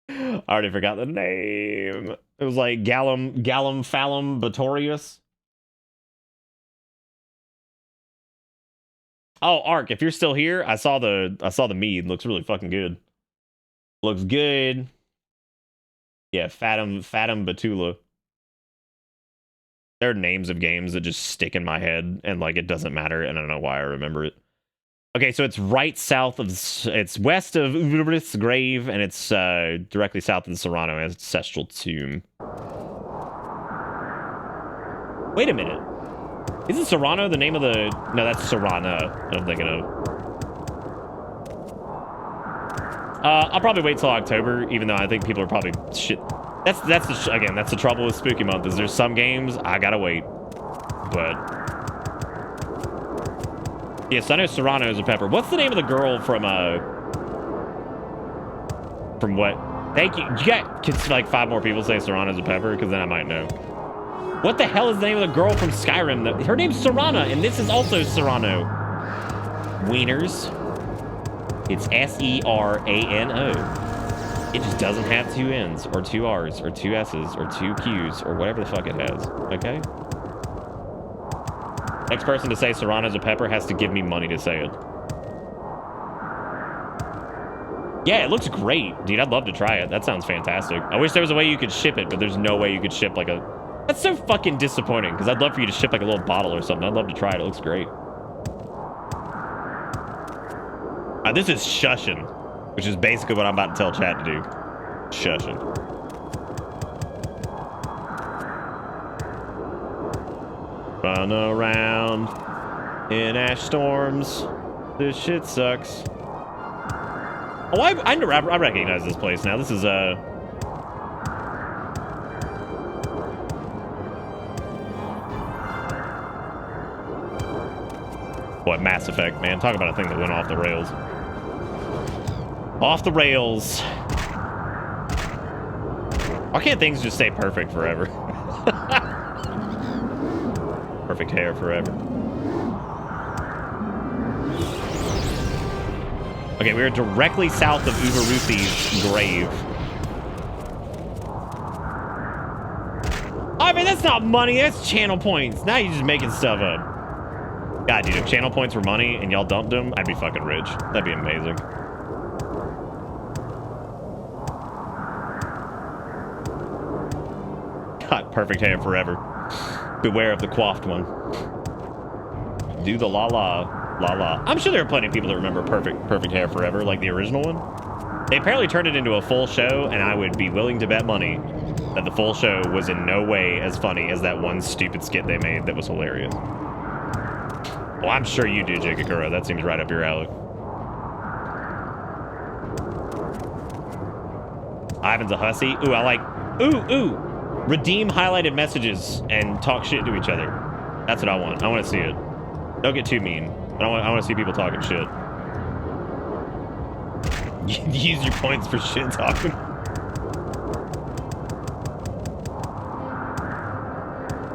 I already forgot the name. It was like Gallum Phallum Batorius. Oh, Ark, if you're still here, I saw the mead. Looks really fucking good. Looks good. Yeah, Fatum Batula. There are names of games that just stick in my head, and like it doesn't matter, and I don't know why I remember it. Okay, so it's right south of, it's west of Uberith's grave, and it's directly south of the Serrano ancestral tomb. Wait a minute. Isn't Serrano the name of the... No, that's Serrana I'm thinking of. I'll probably wait till October, even though I think people are probably... Shit. That's the trouble with Spooky Month, is there's some games I gotta wait. But... Yes, I know Serrano is a pepper. What's the name of the girl from what? Thank you. You got, can like 5 more people say Serrano's a pepper? Because then I might know. What the hell is the name of the girl from Skyrim? Her name's Serrana, and this is also Serrano. Wieners. It's S-E-R-A-N-O. It just doesn't have 2 N's, or 2 R's, or 2 S's, or 2 Q's, or whatever the fuck it has. Okay? Next person to say Serrano's a pepper has to give me money to say it. Yeah, it looks great. Dude, I'd love to try it. That sounds fantastic. I wish there was a way you could ship it, but there's no way you could ship like a... That's so fucking disappointing, because I'd love for you to ship like a little bottle or something. I'd love to try it. It looks great. This is shushing, which is basically what I'm about to tell chat to do. Shushing. Run around in ash storms. This shit sucks. Oh, I recognize this place now. This is Boy, Mass Effect, man. Talk about a thing that went off the rails. Off the rails. Why can't things just stay perfect forever? Perfect hair forever. Okay, we are directly south of Uberuthi's grave. I mean, that's not money. That's channel points. Now you're just making stuff up. God, dude, if channel points were money and y'all dumped them, I'd be fucking rich. That'd be amazing. God, perfect hair forever. Beware of the coiffed one. Do the la la, la la. I'm sure there are plenty of people that remember perfect hair forever, like the original one. They apparently turned it into a full show, and I would be willing to bet money that the full show was in no way as funny as that one stupid skit they made that was hilarious. Well, I'm sure you do, Jigakura. That seems right up your alley. Ivan's a hussy. Ooh, I like... Ooh. Redeem highlighted messages and talk shit to each other. That's what I want. I want to see it. Don't get too mean. I want to see people talking shit. Use your points for shit talking.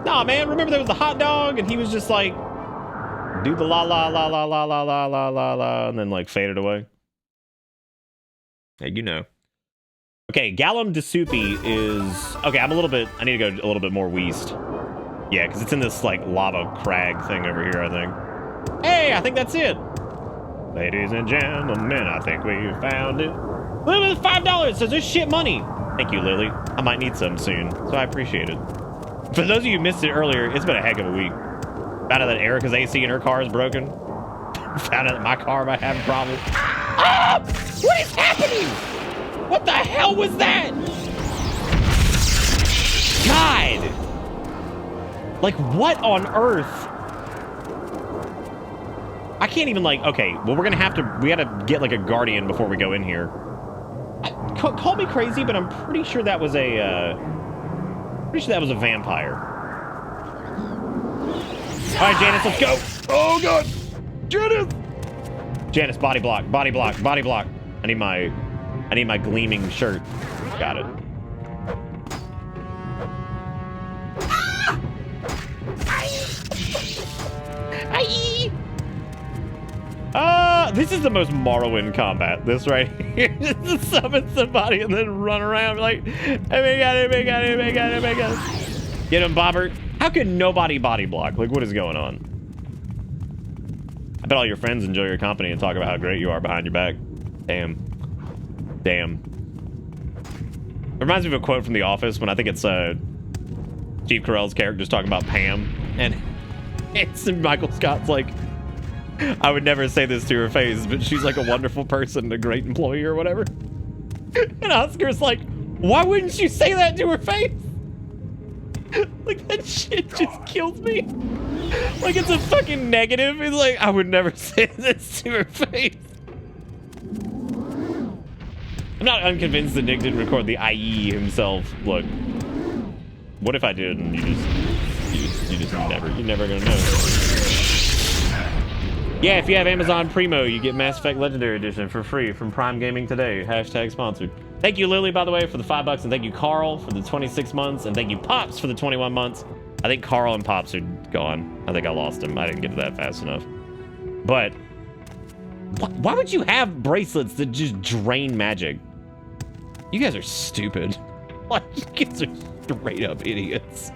Nah, man. Remember there was the hot dog and he was just like... Do the la la la la la la la la la la and then like faded away. Hey, you know. Okay, Gallum de Soupy is... Okay, I need to go a little bit more west. Yeah, because it's in this like lava crag thing over here, I think. Hey, I think that's it. Ladies and gentlemen, I think we found it. Lily with $5 says there's shit money. Thank you, Lily. I might need some soon, so I appreciate it. For those of you who missed it earlier, it's been a heck of a week. Found out that Erica's AC in her car is broken. Found out that my car might have a problem. Ah! What is happening? What the hell was that? God! Like, what on earth? I can't even, like, okay, well, we gotta get, like, a guardian before we go in here. Call me crazy, but I'm pretty sure that was a vampire. All right, Janice, let's go. Oh, God. Janice, body block, body block, body block. I need my gleaming shirt. Got it. This is the most Morrowind combat. This right here. Just summon somebody and then run around like, oh my God, oh my God, oh my God, oh my God. Get him, Bobbert. How can nobody body block? Like, what is going on? I bet all your friends enjoy your company and talk about how great you are behind your back. Damn. Damn. It reminds me of a quote from The Office when I think it's Steve Carell's character just talking about Pam. And it's Michael Scott's like, I would never say this to her face, but she's like a wonderful person, a great employee or whatever. And Oscar's like, why wouldn't you say that to her face? Like, that shit just kills me. Like, it's a fucking negative. It's like, I would never say this to her face. I'm not unconvinced that Nick didn't record the IE himself. Look, what if I did and you're never gonna know. Yeah, if you have Amazon Primo, you get Mass Effect Legendary Edition for free from Prime Gaming today. # sponsored. Thank you, Lily, by the way, for the $5, and thank you, Carl, for the 26 months, and thank you, Pops, for the 21 months. I think Carl and Pops are gone. I think I lost him. I didn't get to that fast enough. But why would you have bracelets that just drain magic? You guys are stupid. Like, you guys are straight up idiots.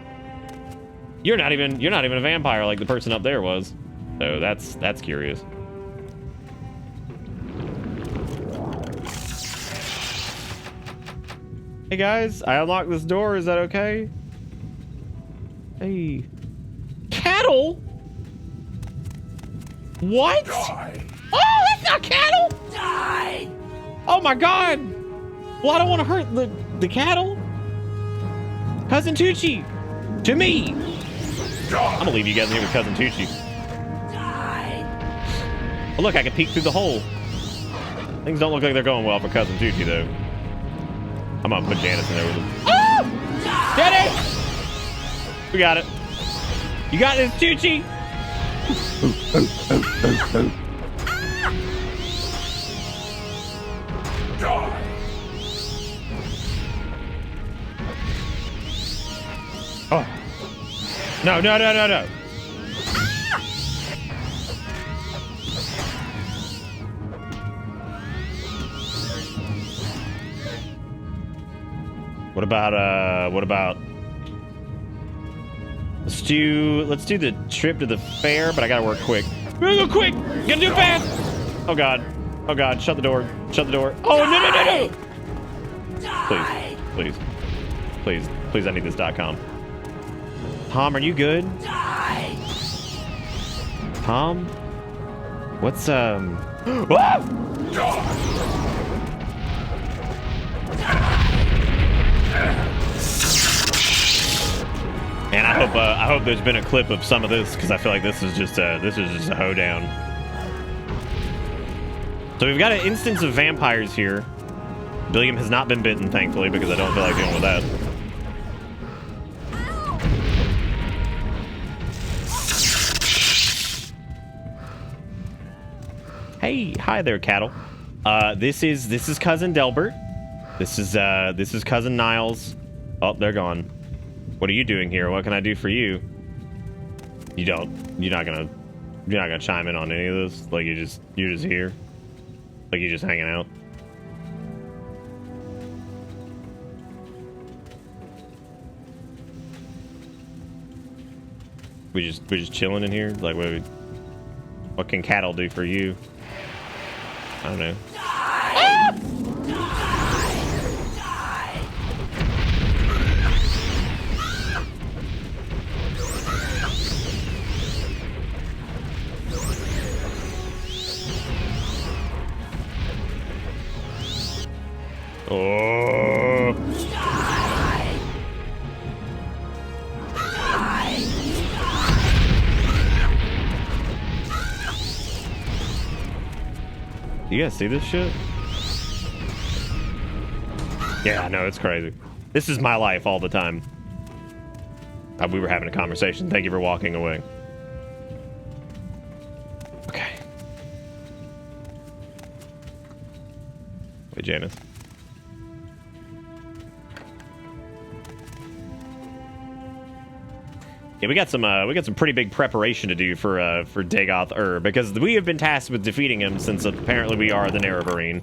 You're not even a vampire like the person up there was. So that's curious. Hey guys, I unlocked this door. Is that okay? Hey. Cattle? What? Die. Oh, that's not cattle! Die! Oh my God! Well, I don't want to hurt the cattle. Cousin Tucci! To me! I'm gonna leave you guys in here with Cousin Tucci. Die! Oh, look, I can peek through the hole. Things don't look like they're going well for Cousin Tucci, though. I'm gonna put Janice in there with him. Oh! Janice! We got it. You got this, Tucci? Die! Oh. No, no, no, no, no. What about the Let's do the trip to the fair, but I gotta work quick. We're gonna go quick. Gotta do it fast. Oh god. Oh god. Shut the door. Shut the door. Oh no. Please. Please. I need this .com. Tom, are you good? Tom? What's And I hope there's been a clip of some of this, because I feel like this is just a hoedown. So we've got an instance of vampires here. Billiam has not been bitten, thankfully, because I don't feel like dealing with that. Hey, hi there, cattle. This is cousin Delbert. This is cousin Niles. Oh, they're gone. What are you doing here? What can I do for you? You're not gonna chime in on any of this? Like you're just here? Like you're just hanging out? We're just chilling in here? Like what can cattle do for you? I don't know. Oh. You guys see this shit? Yeah, I know, it's crazy. This is my life all the time. We were having a conversation. Thank you for walking away. Okay. Wait, Janice. Yeah, we got some pretty big preparation to do for Dagoth because we have been tasked with defeating him since apparently we are the Nerevarine.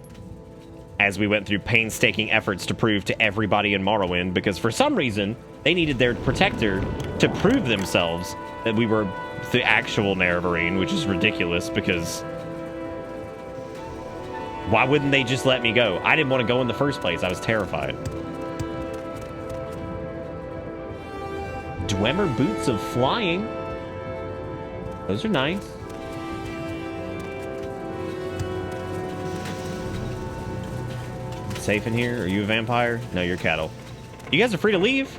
As we went through painstaking efforts to prove to everybody in Morrowind, because for some reason they needed their protector to prove themselves that we were the actual Nerevarine, which is ridiculous because why wouldn't they just let me go? I didn't want to go in the first place. I was terrified. Dwemer boots of flying. Those are nice. Safe in here? Are you a vampire? No, you're cattle. You guys are free to leave.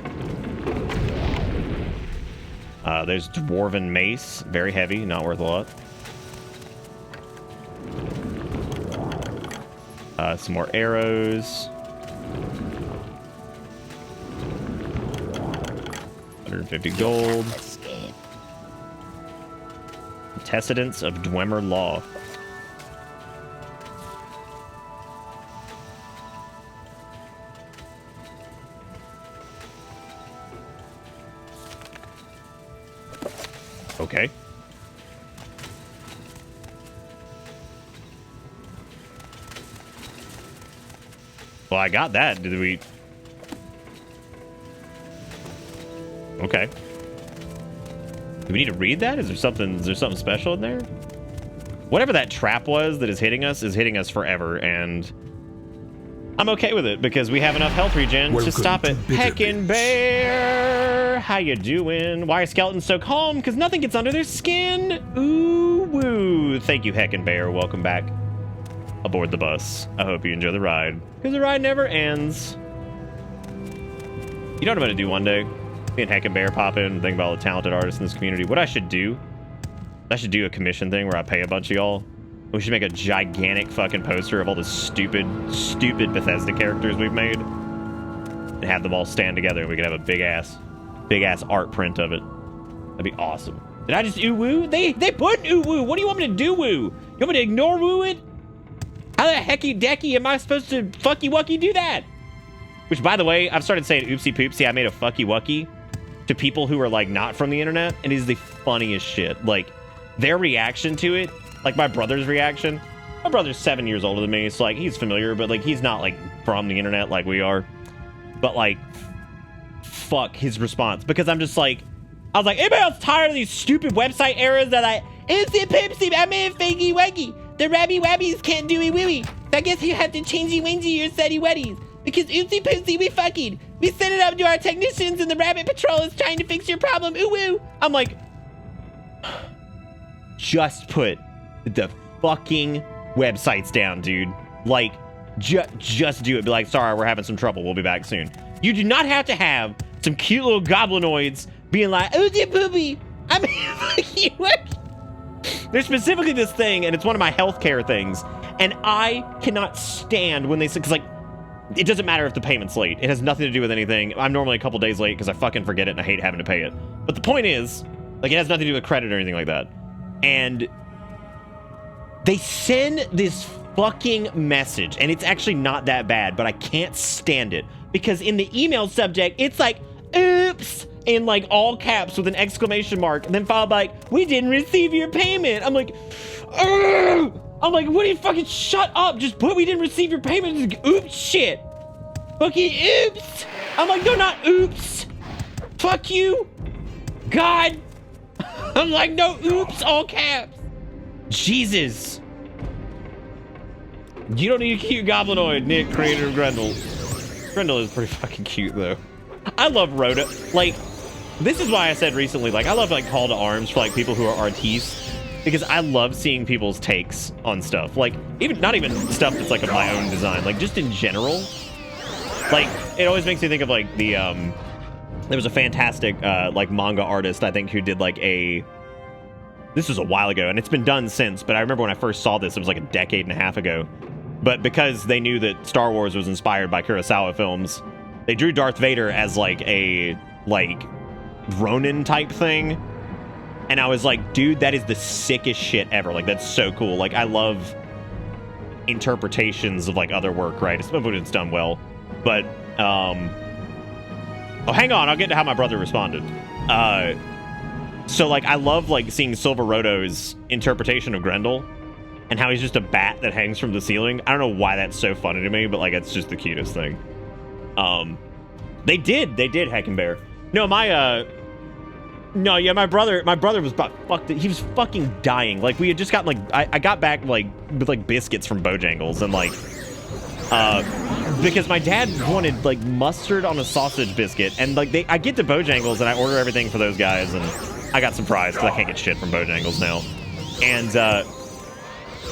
There's dwarven mace. Very heavy, not worth a lot. Some more arrows. 150 gold. Antecedents of Dwemer law. Okay. Well, I got that. Did we... Okay. Do we need to read that? Is there something special in there? Whatever that trap was that is hitting us forever, and I'm okay with it because we have enough health regen to stop it. Heckin' Bear! How you doing? Why are skeletons so calm? Because nothing gets under their skin. Ooh woo. Thank you, Heckin' Bear. Welcome back aboard the bus. I hope you enjoy the ride, because the ride never ends. You know what I'm gonna do one day? Me and Heckin' Bear pop in and think about all the talented artists in this community. What I should do a commission thing where I pay a bunch of y'all. We should make a gigantic fucking poster of all the stupid Bethesda characters we've made and have them all stand together, and we could have a big ass art print of it. That'd be awesome. Did I just ooh woo? They put ooh woo. What do you want me to do woo? You want me to ignore woo it? How the hecky decky am I supposed to fucky wucky do that? Which, by the way, I've started saying oopsie poopsie. I made a fucky wucky to people who are like not from the internet, and it is the funniest shit. Like their reaction to it, like my brother's reaction. My brother's 7 years older than me, so like he's familiar, but like he's not like from the internet like we are. But like, fuck his response, because I'm just like, I was like, anybody else tired of these stupid website errors that like, oopsie poopsie, I made fakey weggy. The rabby wabbies can't do it wee. I guess you have to changey wingsy your setty weddies. Because oopsie poopsie, we fucking. We sent it up to our technicians and the rabbit patrol is trying to fix your problem. Ooh woo. I'm like, just put the fucking websites down, dude. Like, just do it. Be like, sorry, we're having some trouble. We'll be back soon. You do not have to have some cute little goblinoids being like, oopsie poopie. I mean, there's specifically this thing, and it's one of my healthcare things, and I cannot stand when they say, because like, it doesn't matter if the payment's late. It has nothing to do with anything. I'm normally a couple days late because I fucking forget it and I hate having to pay it. But the point is, like, it has nothing to do with credit or anything like that. And they send this fucking message, and it's actually not that bad, but I can't stand it. Because in the email subject, it's like, oops, in like all caps with an exclamation mark, and then followed by, like, we didn't receive your payment. I'm like, ugh! I'm like, what do you fucking shut up? Just put we didn't receive your payment. Just, oops, shit. Fucking oops. I'm like, no, not oops. Fuck you. God. I'm like, no, oops, all caps. Jesus. You don't need a cute goblinoid, Nick, creator of Grendel. Grendel is pretty fucking cute, though. I love Rhoda. Like, this is why I said recently, like, I love, like, call to arms for, like, people who are artistes. Because I love seeing people's takes on stuff. Like, not even stuff that's like of my own design. Like, just in general. Like, it always makes me think of like the, there was a fantastic, like manga artist, I think, who did like this was a while ago and it's been done since, but I remember when I first saw this, it was like a decade and a half ago. But because they knew that Star Wars was inspired by Kurosawa films, they drew Darth Vader as like a, like, Ronin type thing. And I was like, dude, that is the sickest shit ever. Like, that's so cool. Like, I love interpretations of, like, other work, right? Especially when it's done well. But, oh, hang on. I'll get to how my brother responded. So, like, I love, like, seeing Silver Roto's interpretation of Grendel and how he's just a bat that hangs from the ceiling. I don't know why that's so funny to me, but, like, it's just the cutest thing. They did Heckenbear. No, no, yeah, my brother was about fucked. He was fucking dying. Like, we had just gotten, like, I got back, like, with, like, biscuits from Bojangles, and, like, because my dad wanted, like, mustard on a sausage biscuit, and, like, I get to Bojangles, and I order everything for those guys, and I got surprised, because I can't get shit from Bojangles now.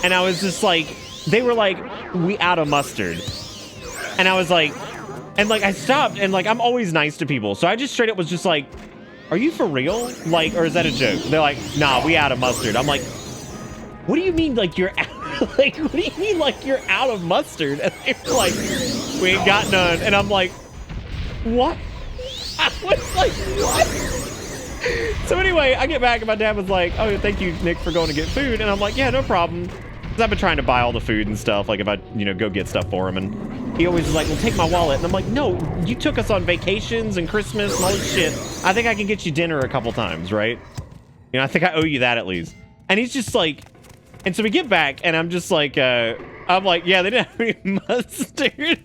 And I was just like, they were like, we out of mustard. And I was like, and, like, I stopped, and, like, I'm always nice to people, so I just straight up was just like, are you for real? Like, or is that a joke? They're like, nah, we out of mustard. I'm like, what do you mean, like, you're out? Like, what do you mean, like, you're out of mustard? And they were like, we ain't got none. And I'm like, what? I was like, what? So anyway, I get back and my dad was like, oh, thank you, Nick, for going to get food. And I'm like, yeah, no problem. Because I've been trying to buy all the food and stuff, like if I, you know, go get stuff for him. And he always is like, well, take my wallet. And I'm like, no, you took us on vacations and Christmas and all this shit. I think I can get you dinner a couple times, right? You know, I think I owe you that at least. And he's just like, and so we get back and I'm just like, I'm like, yeah, they didn't have any mustard.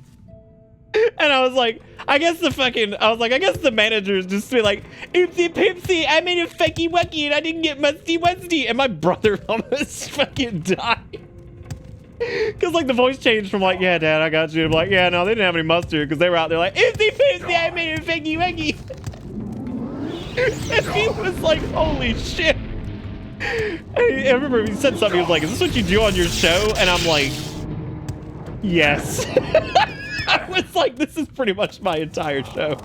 And I was like, I guess the managers just be like, oopsie poopsie, I made a fecky wucky and I didn't get musty wusty. And my brother almost fucking died. Because, like, the voice changed from, like, yeah, Dad, I got you. I'm like, yeah, no, they didn't have any mustard because they were out there like, oopsie poopsie, I made a fecky wucky. And he was like, holy shit. And I remember he said something, he was like, is this what you do on your show? And I'm like, yes. I was like, this is pretty much my entire show.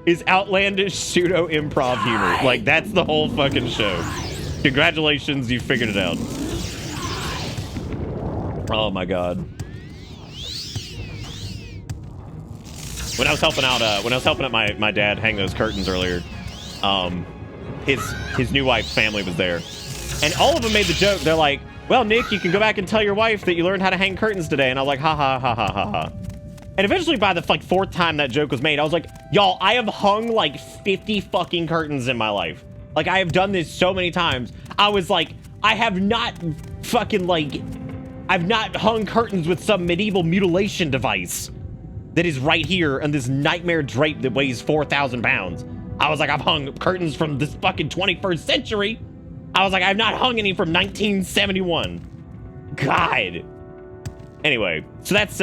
Is outlandish pseudo improv humor. Like, that's the whole fucking show. Congratulations, you figured it out. Oh my god. When I was helping out my dad hang those curtains earlier, his new wife's family was there. And all of them made the joke. They're like, well, Nick, you can go back and tell your wife that you learned how to hang curtains today. And I was like, ha ha ha ha ha ha. And eventually by the like fourth time that joke was made, I was like, y'all, I have hung like 50 fucking curtains in my life. Like, I have done this so many times. I was like, I have not fucking like, I've not hung curtains with some medieval mutilation device that is right here on this nightmare drape that weighs 4,000 pounds. I was like, I've hung curtains from this fucking 21st century. I was like, I've not hung any from 1971. God. Anyway, so that's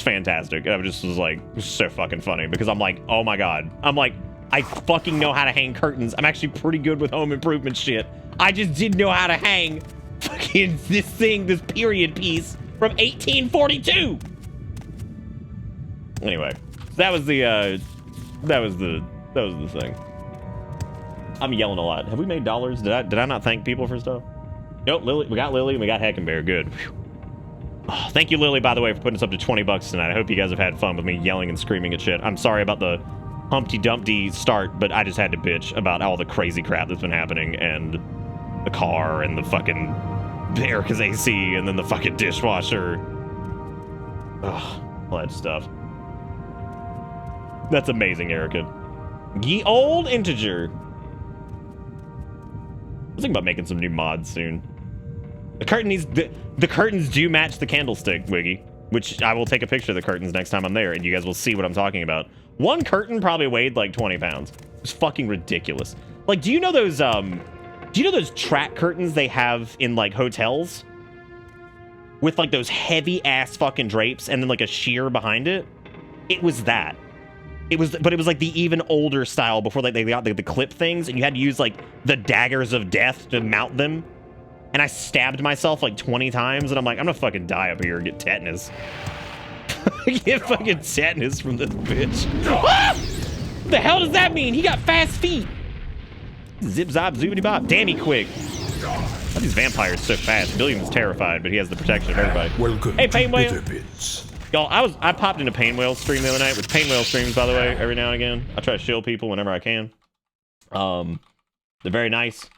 fantastic. I just was like, it was so fucking funny because I'm like, oh my God. I'm like, I fucking know how to hang curtains. I'm actually pretty good with home improvement shit. I just didn't know how to hang fucking this period piece from 1842. Anyway, that was the thing. I'm yelling a lot. Have we made dollars? Did I not thank people for stuff? Nope, Lily. We got Lily and we got Heckenbear. Good. Oh, thank you, Lily, by the way, for putting us up to $20 tonight. I hope you guys have had fun with me yelling and screaming at shit. I'm sorry about the Humpty Dumpty start, but I just had to bitch about all the crazy crap that's been happening and the car and the fucking Erica's AC and then the fucking dishwasher. Ugh, all that stuff. That's amazing, Erica. Ye old integer. I was thinking about making some new mods soon. The curtains do match the candlestick, Wiggy, which I will take a picture of the curtains next time I'm there, and you guys will see what I'm talking about. One curtain probably weighed like 20 pounds. It's fucking ridiculous. Like, do you know those track curtains they have in like hotels? With like those heavy ass fucking drapes and then like a sheer behind it? It was that. But it was like the even older style before like they got the clip things, and you had to use like the daggers of death to mount them. And I stabbed myself like 20 times, and I'm like, I'm gonna fucking die up here and get tetanus. Get fucking tetanus from this bitch. Ah! What the hell does that mean? He got fast feet. Zip zop zoobity bop. Damn, he quick. Why are these vampires so fast? Billiam is terrified, but he has the protection of everybody. Welcome hey, to Pain Whale. Bitter Bits. Y'all, I popped into Pain Whale stream the other night, which Pain Whale streams, by the way, every now and again. I try to shield people whenever I can. They're very nice.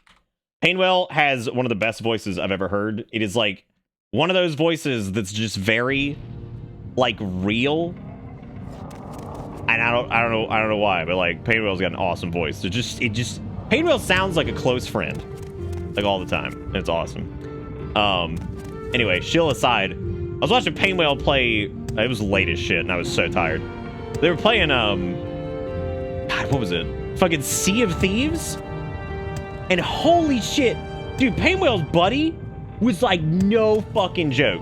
Pain Whale has one of the best voices I've ever heard. It is like one of those voices that's just very like real. And I don't know why, but like Pain Whale's got an awesome voice. Pain Whale sounds like a close friend. Like all the time. And it's awesome. Anyway, shill aside, I was watching Pain Whale play. It was late as shit, and I was so tired. They were playing, God, what was it? Fucking Sea of Thieves? And holy shit, dude, Pain Whale's buddy was like no fucking joke.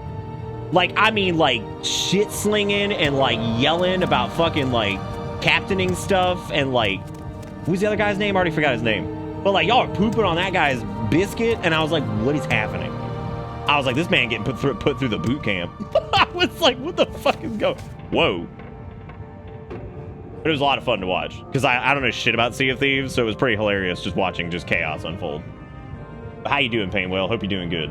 Like, I mean, like, shit slinging and like yelling about fucking like captaining stuff and like, who's the other guy's name? I already forgot his name. But like, y'all are pooping on that guy's biscuit, and I was like, what is happening? I was like, this man getting put through the boot camp. I was like, what the fuck is going? Whoa. But it was a lot of fun to watch because I don't know shit about Sea of Thieves, so it was pretty hilarious just watching just chaos unfold. But how you doing, Pain Whale? Hope you're doing good.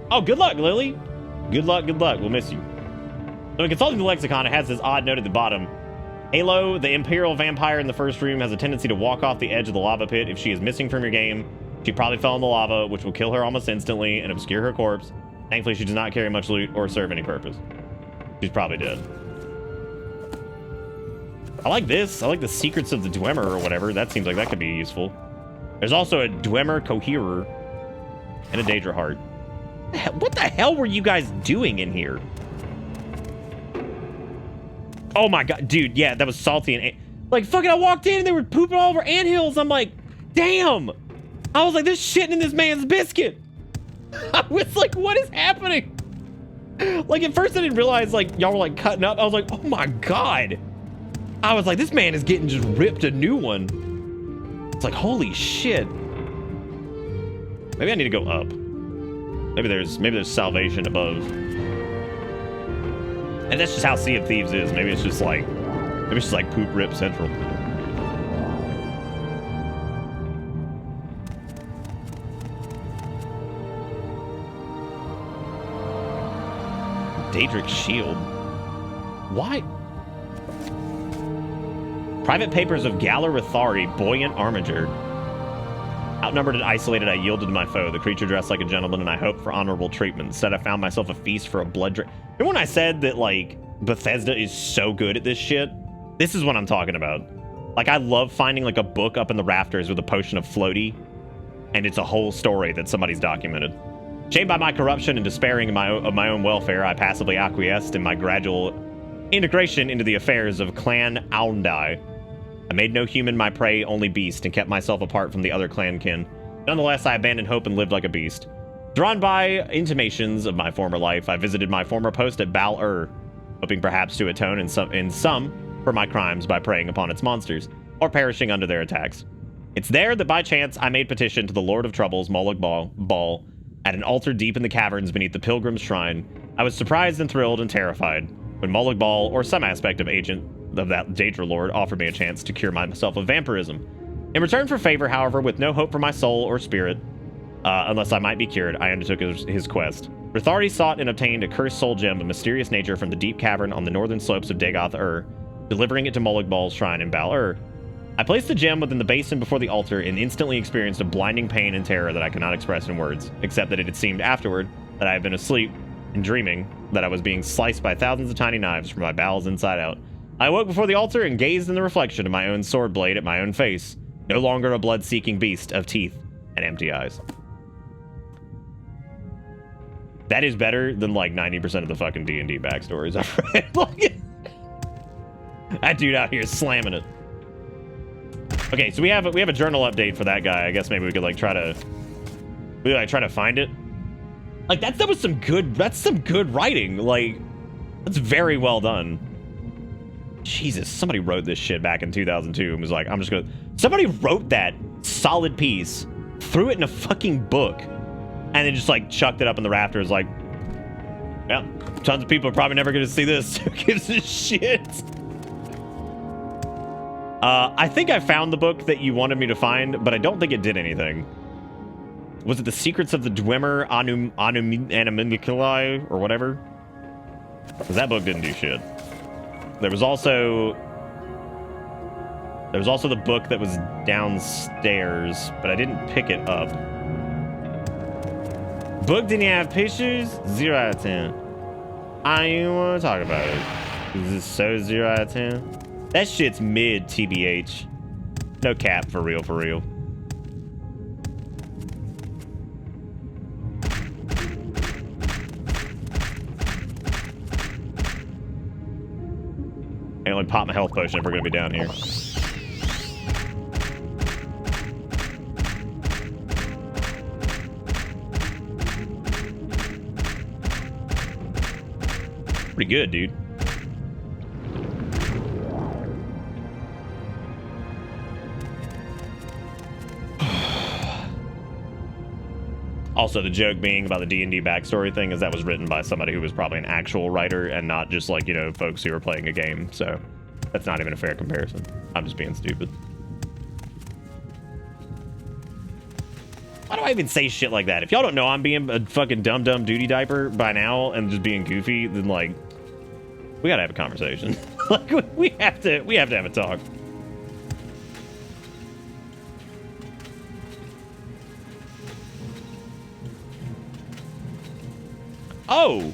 Oh, good luck, Lily. Good luck, good luck. We'll miss you. So in consulting the lexicon, it has this odd note at the bottom. Halo, the Imperial vampire in the first room, has a tendency to walk off the edge of the lava pit. If she is missing from your game, she probably fell in the lava, which will kill her almost instantly and obscure her corpse. Thankfully, she does not carry much loot or serve any purpose. She's probably dead. I like this. I like the Secrets of the Dwemer or whatever. That seems like that could be useful. There's also a Dwemer Coherer and a Daedra Heart. What the hell were you guys doing in here? Oh my god, dude, yeah, that was salty and like fucking I walked in and they were pooping all over anthills. I'm like, damn. I was like, they're shitting in this man's biscuit. I was like, what is happening? Like at first I didn't realize like y'all were like cutting up. I was like, oh my god. I was like, this man is getting just ripped a new one. It's like, holy shit. Maybe I need to go up. Maybe there's salvation above. And that's just how Sea of Thieves is. Maybe it's just like poop rip central. Daedric Shield. Why? Private papers of Galar Rithari, buoyant armiger. Outnumbered and isolated, I yielded to my foe. The creature dressed like a gentleman, and I hoped for honorable treatment. Instead, I found myself a feast for a blood drink. Remember when I said that, like, Bethesda is so good at this shit? This is what I'm talking about. Like, I love finding, like, a book up in the rafters with a potion of floaty, and it's a whole story that somebody's documented. Shamed by my corruption and despairing of my own welfare, I passively acquiesced in my gradual Integration into the affairs of Clan Aundai. I made no human my prey, only beast, and kept myself apart from the other clan kin. Nonetheless, I abandoned hope and lived like a beast. Drawn by intimations of my former life, I visited my former post at Bal-Ur, hoping perhaps to atone in some for my crimes by preying upon its monsters, or perishing under their attacks. It's there that by chance I made petition to the Lord of Troubles, Moloch Bal, at an altar deep in the caverns beneath the Pilgrim's Shrine. I was surprised and thrilled and terrified when Moloch Bal, or some aspect of that Daedra Lord, offered me a chance to cure myself of vampirism. In return for favor, however, with no hope for my soul or spirit, unless I might be cured, I undertook his quest. Rithari sought and obtained a cursed soul gem of mysterious nature from the deep cavern on the northern slopes of Dagoth-Ur, delivering it to Moloch Bal's shrine in Bal-Ur. I placed the gem within the basin before the altar and instantly experienced a blinding pain and terror that I cannot express in words, except that it had seemed afterward that I had been asleep and dreaming that I was being sliced by thousands of tiny knives from my bowels inside out. I awoke before the altar and gazed in the reflection of my own sword blade at my own face, no longer a blood-seeking beast of teeth and empty eyes. That is better than like 90% of the fucking D&D backstories I've read. That dude out here slamming it. Okay, so we have a journal update for that guy. I guess maybe we could like try to find it. Like that was some good writing. Like that's very well done. Jesus, somebody wrote this shit back in 2002 and was like, somebody wrote that solid piece, threw it in a fucking book, and then just like chucked it up in the rafters like, yeah, tons of people are probably never gonna see this. Who gives a shit? I think I found the book that you wanted me to find, but I don't think it did anything. Was it The Secrets of the Dwemer Animunculi or whatever? Because that book didn't do shit. There was also the book that was downstairs, but I didn't pick it up. Book didn't have pictures? 0 out of 10. I don't even want to talk about it. Is this so 0 out of 10? That shit's mid, TBH. No cap, for real, for real. I only pop my health potion if we're gonna be down here. Pretty good, dude. Also, the joke being about the D&D backstory thing is that was written by somebody who was probably an actual writer and not just like, you know, folks who were playing a game. So that's not even a fair comparison. I'm just being stupid. Why do I even say shit like that? If y'all don't know I'm being a fucking dumb duty diaper by now and just being goofy, then like, we gotta have a conversation. Like we have to have a talk. Oh!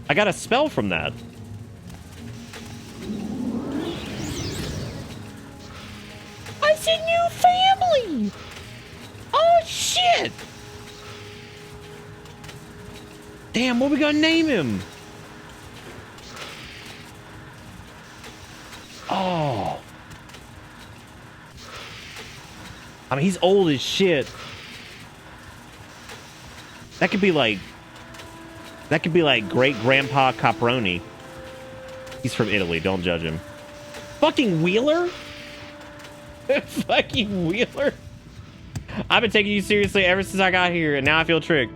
I got a spell from that. It's a new family! Oh, shit! Damn, what we gonna name him? Oh. I mean, he's old as shit. That could be like Great Grandpa Caproni. He's from Italy. Don't judge him. Fucking Wheeler? Fucking Wheeler? I've been taking you seriously ever since I got here, and now I feel tricked.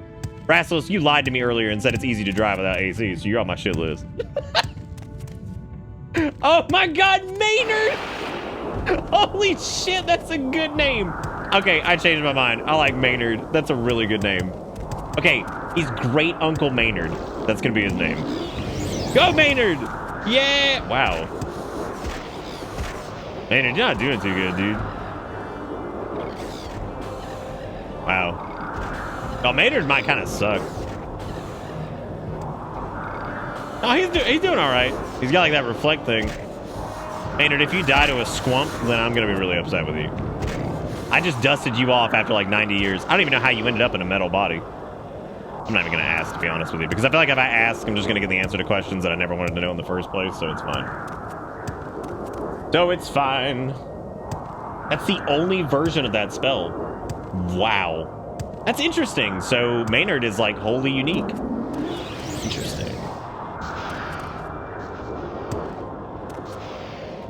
Rassless, you lied to me earlier and said it's easy to drive without AC, so you're on my shit list. Oh my god, Maynard! Holy shit, that's a good name. Okay, I changed my mind. I like Maynard. That's a really good name. Okay, he's Great Uncle Maynard. That's gonna be his name. Go, Maynard! Yeah! Wow. Maynard, you're not doing too good, dude. Wow. Oh, Maynard might kind of suck. Oh, he's doing all right. He's got like that reflect thing. Maynard, if you die to a squump, then I'm gonna be really upset with you. I just dusted you off after like 90 years. I don't even know how you ended up in a metal body. I'm not even gonna ask to be honest with you, because I feel like if I ask, I'm just going to get the answer to questions that I never wanted to know in the first place, so it's fine. So it's fine. That's the only version of that spell. Wow. That's interesting. So Maynard is like wholly unique. Interesting.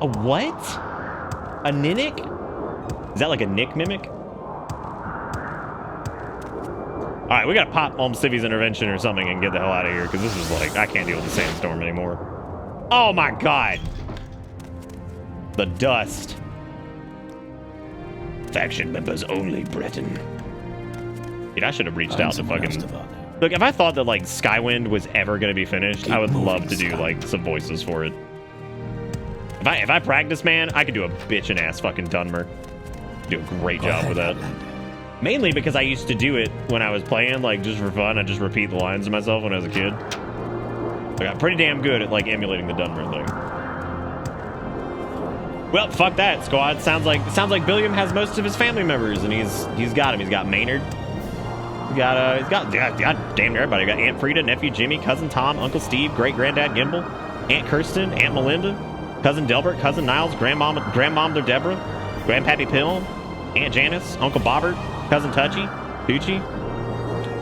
A what? A Ninic? Is that like a Nick mimic? Alright, we gotta pop Civvy's intervention or something and get the hell out of here, because this is like, I can't deal with the sandstorm anymore. Oh my god! The dust. Faction members only, Breton. Dude, I should have reached out to fucking... Look, if I thought that, like, Skywind was ever gonna be finished, I would love to do, like, some voices for it. If I practice, man, I could do a bitchin' ass fucking Dunmer. Do a great job with that. Mainly because I used to do it when I was playing, like, just for fun. I just repeat the lines to myself when I was a kid. I got pretty damn good at, like, emulating the Dunmer thing. Well, fuck that, squad. Sounds like Billiam has most of his family members, and he's got him. He's got Maynard. He's got damn near everybody. He got Aunt Frida, nephew Jimmy, cousin Tom, Uncle Steve, great granddad Gimbal, Aunt Kirsten, Aunt Melinda, cousin Delbert, cousin Niles, grandmom Deborah, grandpappy Pilm, Aunt Janice, Uncle Bobbert, cousin Touchy, Poochie,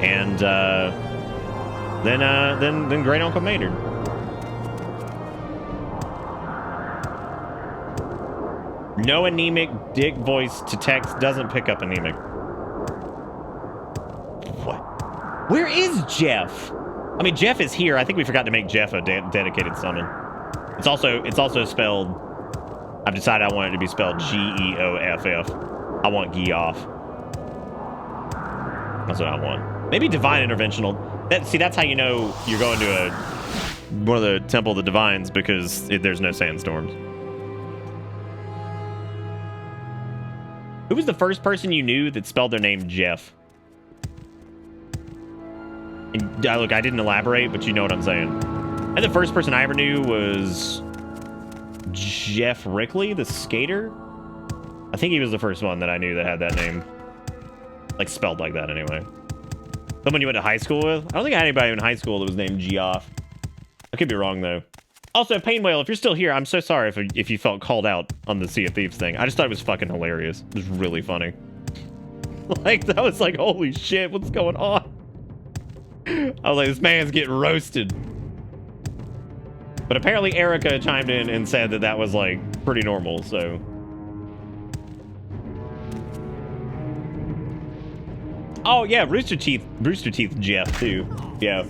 and then great Uncle Maynard. No anemic dick voice to text doesn't pick up anemic. What? Where is Jeff? I mean, Jeff is here. I think we forgot to make Jeff a dedicated summon. It's also spelled. I've decided I want it to be spelled Geoff. I want Geoff. That's what I want. Maybe Divine Interventional. That's how you know you're going to one of the Temple of the Divines, because there's no sandstorms. Who was the first person you knew that spelled their name Jeff? And, look, I didn't elaborate, but you know what I'm saying. And the first person I ever knew was Jeff Rickley, the skater. I think he was the first one that I knew that had that name. Like, spelled like that, anyway. Someone you went to high school with? I don't think I had anybody in high school that was named Geoff. I could be wrong, though. Also, Pain Whale, if you're still here, I'm so sorry if you felt called out on the Sea of Thieves thing. I just thought it was fucking hilarious. It was really funny. Like, that was like, holy shit, what's going on? I was like, this man's getting roasted. But apparently Erica chimed in and said that that was, like, pretty normal, so... Oh, yeah, Rooster Teeth Jeff, too. Yeah.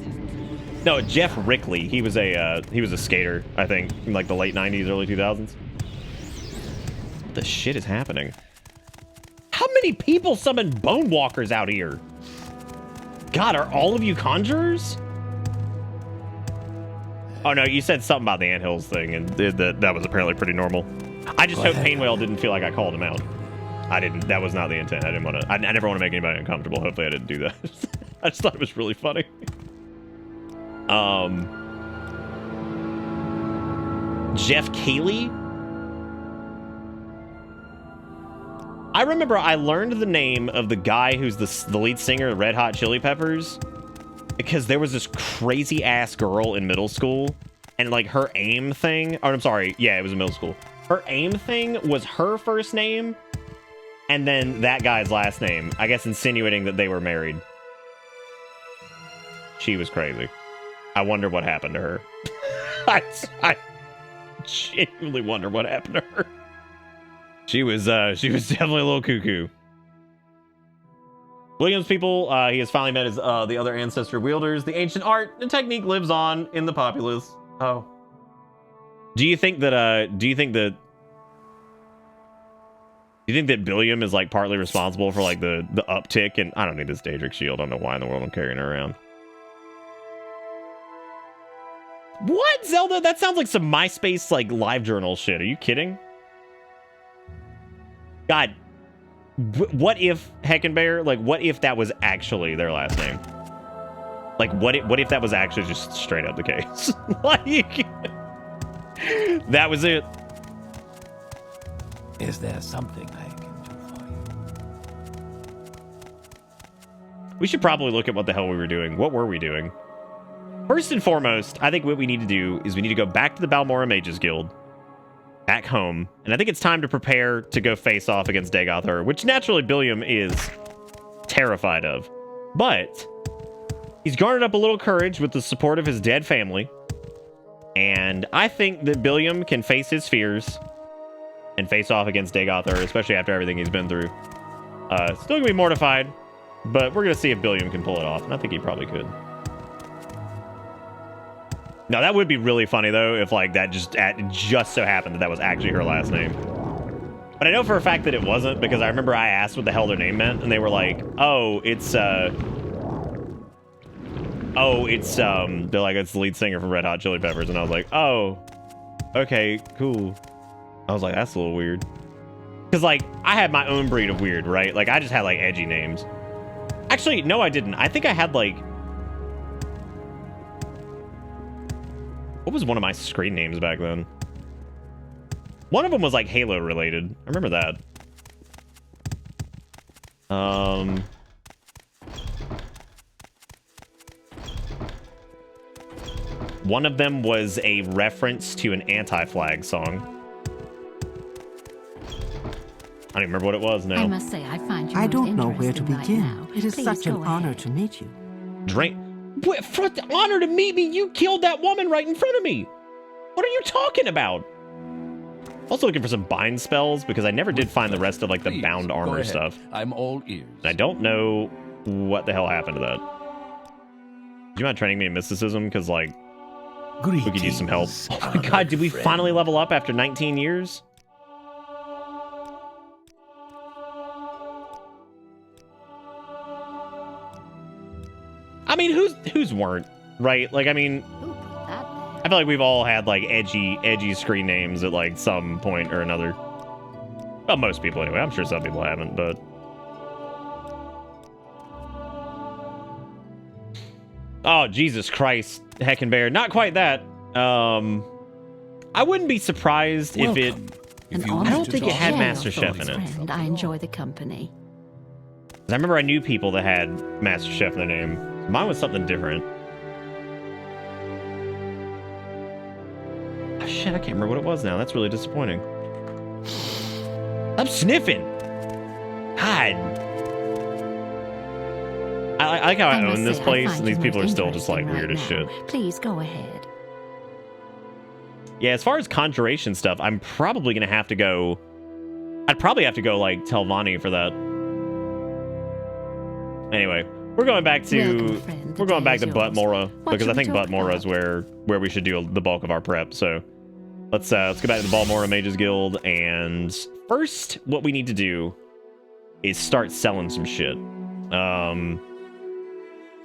No, Jeff Rickley. He was a skater, I think, in like the late 90s, early 2000s. What the shit is happening? How many people summon Bone Walkers out here? God, are all of you conjurers? Oh no, you said something about the anthills thing, and that was apparently pretty normal. I just hope Painwhale didn't feel like I called him out. I didn't. That was not the intent. I didn't want to. I never want to make anybody uncomfortable. Hopefully, I didn't do that. I just thought it was really funny. Jeff Cayley. I remember I learned the name of the guy who's the lead singer of Red Hot Chili Peppers because there was this crazy ass girl in middle school, and like her AIM thing, or I'm sorry, yeah, it was in middle school. Her AIM thing was her first name and then that guy's last name, I guess insinuating that they were married. She was crazy. I wonder what happened to her. I genuinely wonder what happened to her. She was definitely a little cuckoo. Williams people, he has finally met his the other ancestor wielders. The ancient art and technique lives on in the populace. Oh. Do you think that Billiam is like partly responsible for like the uptick? And I don't need this Daedric shield. I don't know why in the world I'm carrying it around. What, Zelda? That sounds like some MySpace like live journal shit. Are you kidding? God, what if Heckenbear, like, what if that was actually their last name? Like, what if that was actually just straight up the case? Like, that was it. Is there something I can do for you? We should probably look at what the hell we were doing. What were we doing? First and foremost, I think what we need to do is we need to go back to the Balmora Mages Guild, back home, and I think it's time to prepare to go face off against Dagoth, which naturally Billiam is terrified of. But he's garnered up a little courage with the support of his dead family, and I think that Billiam can face his fears and face off against Dagoth, especially after everything he's been through. Still gonna be mortified, but we're gonna see if Billiam can pull it off, and I think he probably could. Now, that would be really funny, though, if, like, that just so happened that that was actually her last name. But I know for a fact that it wasn't, because I remember I asked what the hell their name meant, and they were like, oh, it's, they're like, it's the lead singer from Red Hot Chili Peppers, and I was like, oh, okay, cool. I was like, that's a little weird. Because, like, I had my own breed of weird, right? Like, I just had, like, edgy names. Actually, no, I didn't. I think I had, like... What was one of my screen names back then? One of them was, like, Halo related. I remember that. One of them was a reference to an Anti-Flag song. I don't even remember what it was now. I must say, I find you I most don't know where to interesting right begin. now. It is Please such an go honor ahead. to meet you. Drink. What, for the honor to meet me, you killed that woman right in front of me. What are you talking about? Also looking for some bind spells because I never did find the rest of like the Please, bound go armor ahead. stuff. I'm all ears. And I don't know what the hell happened to that. Do you mind training me in mysticism? Because like we could use some help. Oh my god, did we finally level up after 19 years? I mean, who's weren't, right? Like, I mean, Who put that there? I feel like we've all had like edgy screen names at like some point or another. Well, most people anyway. I'm sure some people haven't, but oh Jesus Christ, Heckenbear, not quite that. I wouldn't be surprised if it. An If you honor I don't to think be it had shared, Master Chef in it. friend. I enjoy the company. 'Cause I remember I knew people that had Master Chef in their name. Mine was something different. Oh, shit, I can't remember what it was now. That's really disappointing. I'm sniffing. God. I like how I must own this say, I place, find and these you people are most still just like interesting weird as right shit. now. Please go ahead. Yeah, as far as conjuration stuff, I'm probably gonna have to go. I'd probably have to go like tell Vani for that. Anyway, we're going back to Welcome, friend. The we're going day back is to yours. Buttmora What because I should we think talk Buttmora is about? where we should do the bulk of our prep. So let's go back to the Balmora Mages Guild, and first, what we need to do is start selling some shit.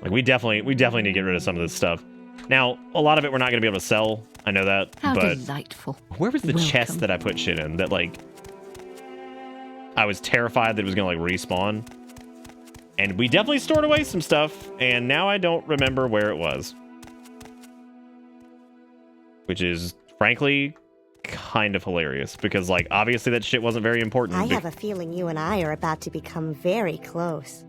Like we definitely need to get rid of some of this stuff. Now, a lot of it we're not going to be able to sell. I know that, How but delightful. where was the chest Welcome. that I put shit in that like I was terrified that it was gonna like respawn? And we definitely stored away some stuff, and now I don't remember where it was. Which is frankly kind of hilarious because like obviously that shit wasn't very important. I have a feeling you and I are about to become very close.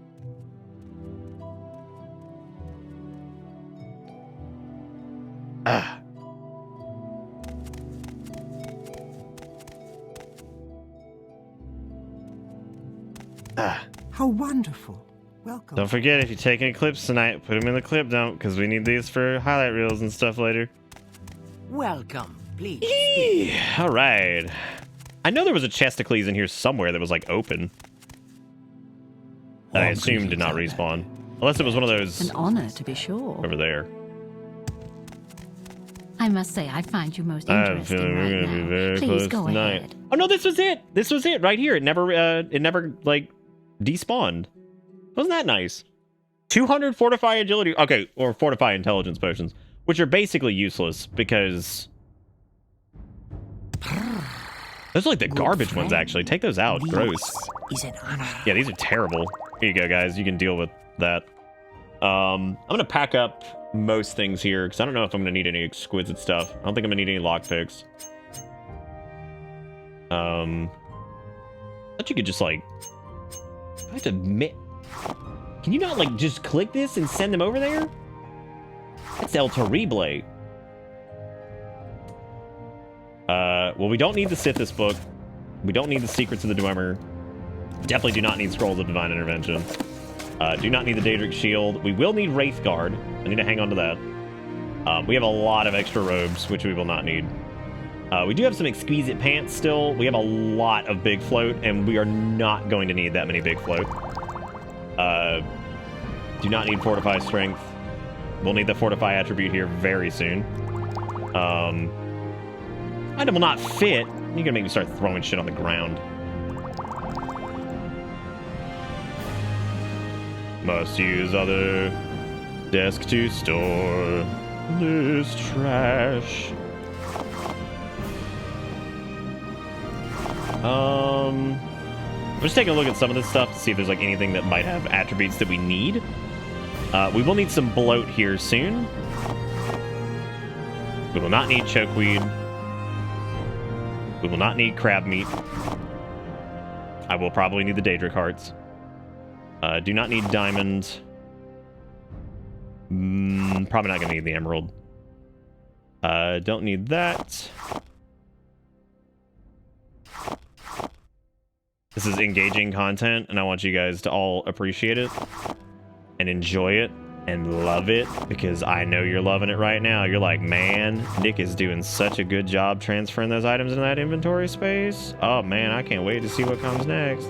How wonderful. Welcome. Don't forget, if you take any clips tonight, put them in the clip dump because we need these for highlight reels and stuff later. Welcome. Please. All right. I know there was a Chestacles in here somewhere that was like open. That I assumed did not respawn. Unless it was one of those An honor, to be sure. over there. I must say, I find you most I have a interesting feeling we're right gonna be now. very Please close go tonight. ahead. Oh no, this was it. This was it right here. It never like despawned. Wasn't that nice? 200 fortify agility. Okay, or fortify intelligence potions, which are basically useless because those are like the garbage ones. Actually, take those out. Gross. Is an honor. Yeah, these are terrible. Here you go, guys. You can deal with that. I'm gonna pack up most things here because I don't know if I'm gonna need any exquisite stuff. I don't think I'm gonna need any lockpicks. Thought you could just like. I have to admit. Can you not like just click this and send them over there? That's El Terrible. Well, we don't need the Sithis book. We don't need the Secrets of the Dwemer. Definitely do not need Scrolls of Divine Intervention. Do not need the Daedric Shield. We will need Wraithguard. I need to hang on to that. We have a lot of extra robes, which we will not need. We do have some exquisite pants still. We have a lot of big float, and we are not going to need that many big float. Do not need Fortify Strength. We'll need the Fortify attribute here very soon. Item will not fit. You're gonna make me start throwing shit on the ground. Must use other desk to store this trash. I'm just taking a look at some of this stuff to see if there's like anything that might have attributes that we need. We will need some bloat here soon. We will not need chokeweed. We will not need crab meat. I will probably need the Daedric hearts. Do not need diamond. Probably not going to need the emerald. Don't need that. This is engaging content, and I want you guys to all appreciate it and enjoy it and love it, because I know you're loving it right now. You're like, man, Nick is doing such a good job transferring those items into that inventory space. Oh, man, I can't wait to see what comes next.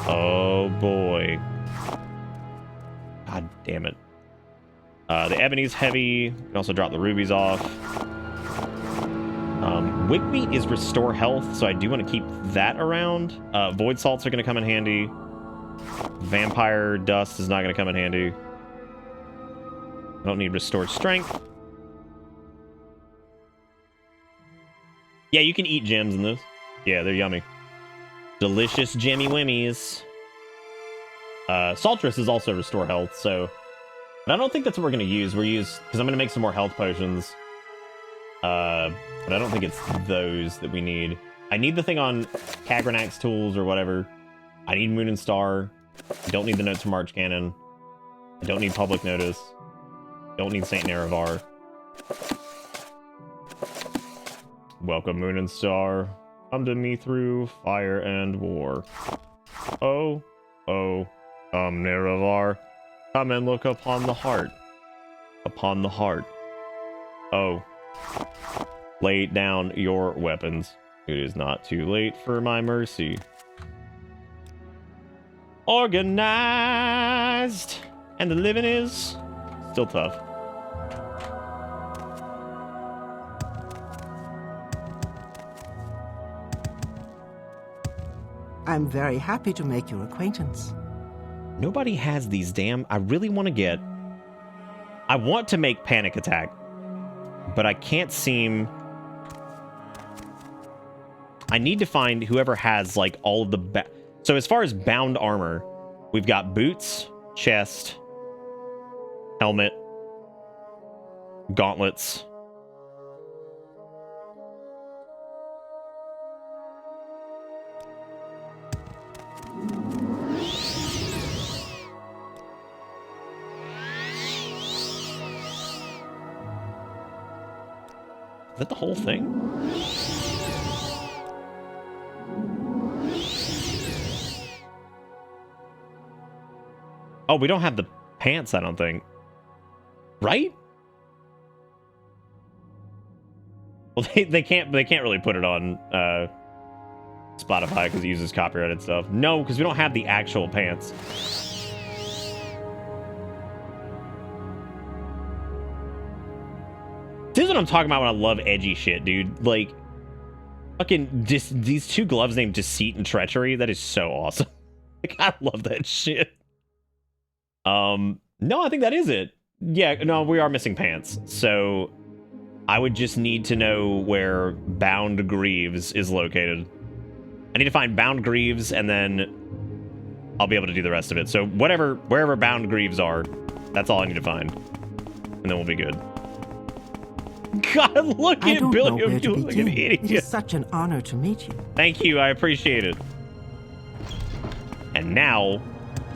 Oh, boy. God damn it. The ebony's heavy. You can also drop the rubies off. Wick meat is restore health, so I do want to keep that around. Void salts are going to come in handy. Vampire dust is not going to come in handy. I don't need restored strength. Yeah, you can eat gems in this. Yeah, they're yummy. Delicious gemmy wimmies. Saltress is also restore health, so... But I don't think that's what we're going to use. Because I'm going to make some more health potions. But I don't think it's those that we need. I need the thing on Kagranak's tools or whatever. I need Moon and Star. I don't need the notes from Archcanon. I don't need Public Notice. Don't need Saint Nerevar. Welcome, Moon and Star. Come to me through fire and war. Oh, Nerevar. Come and look upon the heart. Upon the heart. Oh. Lay down your weapons. It is not too late for my mercy. Organized! And the living is still tough. I'm very happy to make your acquaintance. Nobody has these damn... I really want to get... I want to make Panic Attack, but I can't seem... I need to find whoever has, like, all of the... So as far as bound armor, we've got boots, chest, helmet, gauntlets. Is that the whole thing? Oh, we don't have the pants, I don't think. Right? Well, they can't really put it on Spotify because it uses copyrighted stuff. No, because we don't have the actual pants. This is what I'm talking about when I love edgy shit, dude. Like, fucking these two gloves named Deceit and Treachery. That is so awesome. Like, I love that shit. No, I think that is it. Yeah, no, we are missing pants. So I would just need to know where Bound Greaves is located. I need to find Bound Greaves, and then I'll be able to do the rest of it. So wherever Bound Greaves are, that's all I need to find. And then we'll be good. God, look at Billiam, you look like an idiot. It is such an honor to meet you. Thank you, I appreciate it. And now,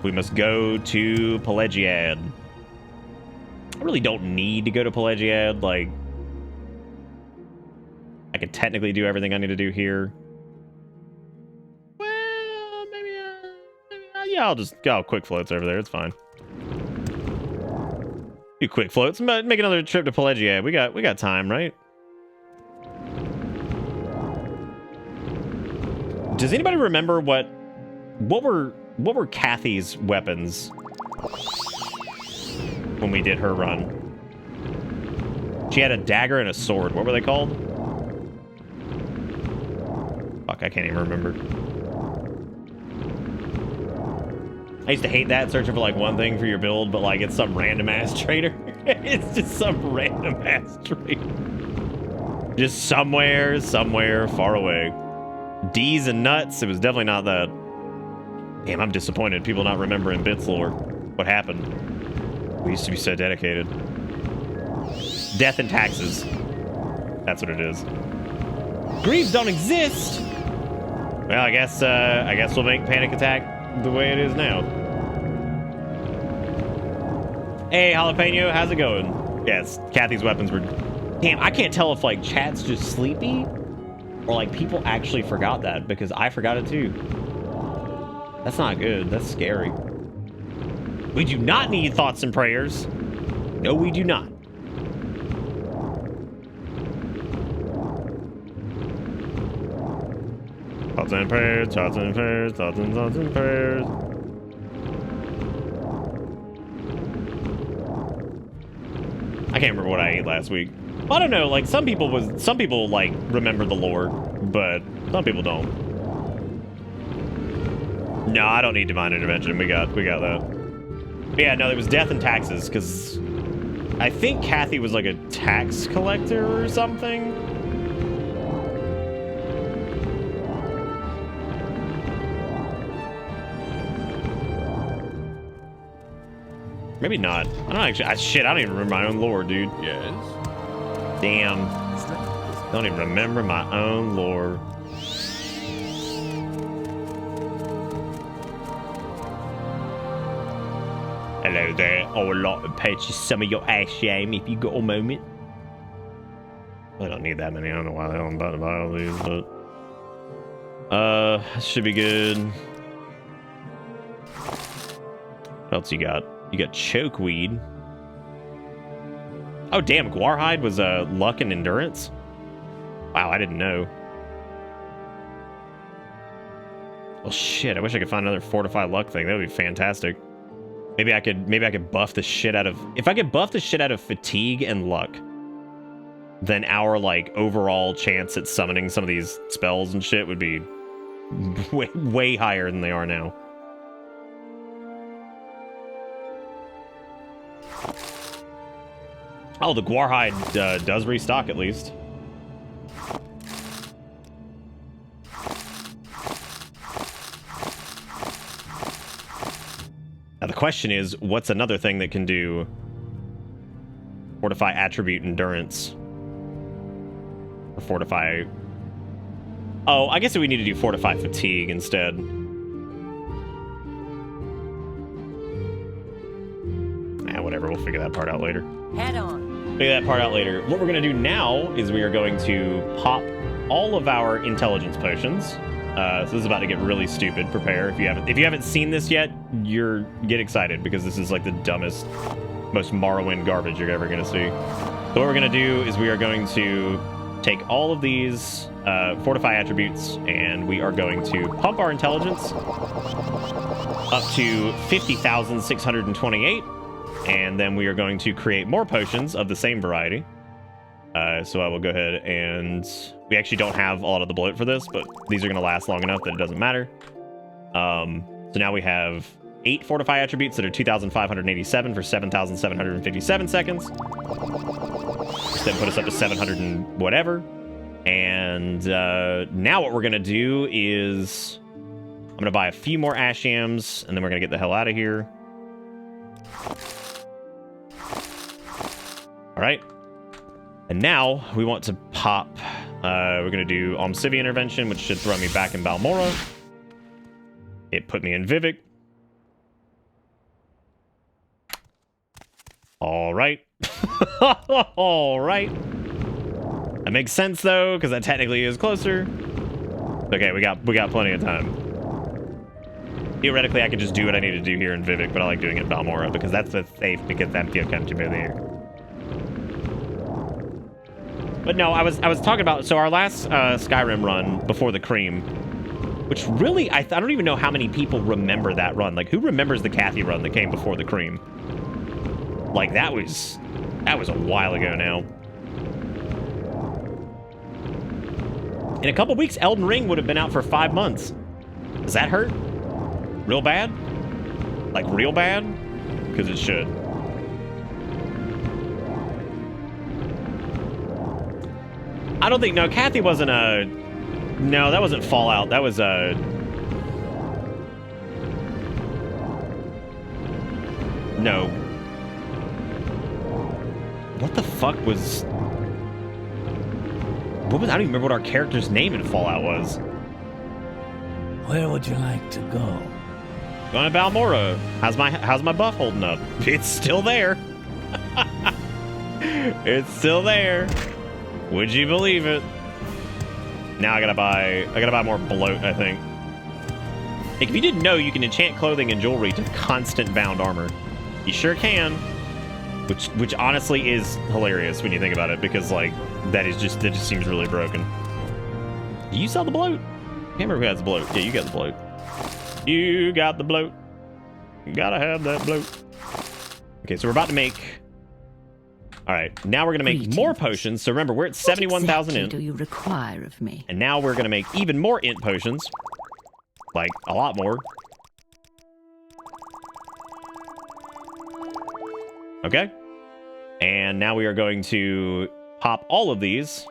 we must go to Pelagiad. I really don't need to go to Pelagiad. Like, I could technically do everything I need to do here. Well, maybe yeah, I'll quick floats over there. It's fine. Do quick floats. Make another trip to Pelagiad. We got time, right? Does anybody remember what were Kathy's weapons when we did her run? She had a dagger and a sword. What were they called? Fuck, I can't even remember. I used to hate that, searching for like one thing for your build, but like it's some random ass trader. It's just some random ass trader. Just somewhere far away. D's and nuts. It was definitely not that. Damn, I'm disappointed. People not remembering Bits lore. What happened? We used to be so dedicated. Death and taxes. That's what it is. Greaves don't exist. Well, I guess we'll make Panic Attack the way it is now. Hey, Jalapeno, how's it going? Yes, Kathy's weapons were. Damn, I can't tell if like chat's just sleepy or like people actually forgot that, because I forgot it too. That's not good. That's scary. We do not need thoughts and prayers. No, we do not. Thoughts and prayers, thoughts and prayers, thoughts and prayers. I can't remember what I ate last week. I don't know, like some people like remember the lore, but some people don't. No, I don't need divine intervention. We got that. But yeah, no, it was death and taxes, because I think Kathy was like a tax collector or something. Maybe not. I don't actually. Shit, I don't even remember my own lore, dude. Yes? Damn. Don't even remember my own lore. Hello there. I would like to purchase some of your ass shame if you got a moment. I don't need that many. I don't know why the hell I'm about to buy all these, but should be good. What else you got? You got chokeweed. Oh damn, Guarhide was luck and endurance. Wow, I didn't know. Well shit, I wish I could find another fortify luck thing. That would be fantastic. Maybe I could buff the shit out of, if I could buff the shit out of fatigue and luck, then our like overall chance at summoning some of these spells and shit would be way higher than they are now. Oh, the Guarhide does restock at least. Now the question is, what's another thing that can do fortify attribute endurance? Or fortify... Oh, I guess we need to do fortify fatigue instead. Whatever, we'll figure that part out later. Head on. Figure that part out later. What we're going to do now is we are going to pop all of our intelligence potions. So this is about to get really stupid. Prepare. If you haven't seen this yet, get excited, because this is like the dumbest, most Morrowind garbage you're ever going to see. So what we're going to do is we are going to take all of these fortify attributes, and we are going to pump our intelligence up to 50,628. And then we are going to create more potions of the same variety. So I will go ahead and... We actually don't have a lot of the bloat for this, but these are going to last long enough that it doesn't matter. So now we have 8 fortify attributes that are 2,587 for 7,757 seconds. Then put us up to 700 and whatever. And now what we're going to do is... I'm going to buy a few more ash yams, and then we're going to get the hell out of here. All right. And now we want to pop. We're going to do Almcivi intervention, which should throw me back in Balmora. It put me in Vivek. All right. All right. That makes sense though, because that technically is closer. Okay, we got plenty of time. Theoretically, I could just do what I need to do here in Vivek, but I like doing it in Balmora because that's the safe because that's the country there. But no, I was talking about so our last Skyrim run before the cream, which really I don't even know how many people remember that run. Like, who remembers the Kathy run that came before the cream? Like that was a while ago now. In a couple weeks, Elden Ring would have been out for 5 months. Does that hurt? Real bad? Like real bad? Because it should. I don't think, no, Kathy wasn't a... No, that wasn't Fallout. That was a... No. What the fuck was... What was... I don't even remember what our character's name in Fallout was. Where would you like to go? Going to Balmora. How's my buff holding up? It's still there. It's still there. Would you believe it? Now I gotta buy more bloat, I think. Like, if you didn't know, you can enchant clothing and jewelry to constant bound armor. You sure can. Which honestly is hilarious when you think about it, because like that just seems really broken. Do you sell the bloat? I can't remember who has the bloat. Yeah, you got the bloat. You got the bloat. You gotta have that bloat. Okay, so we're about to make... Alright, now we're gonna make more potions. So remember, we're at 71,000 int. What do you require of me? And now we're gonna make even more int potions. Like, a lot more. Okay. And now we are going to pop all of these.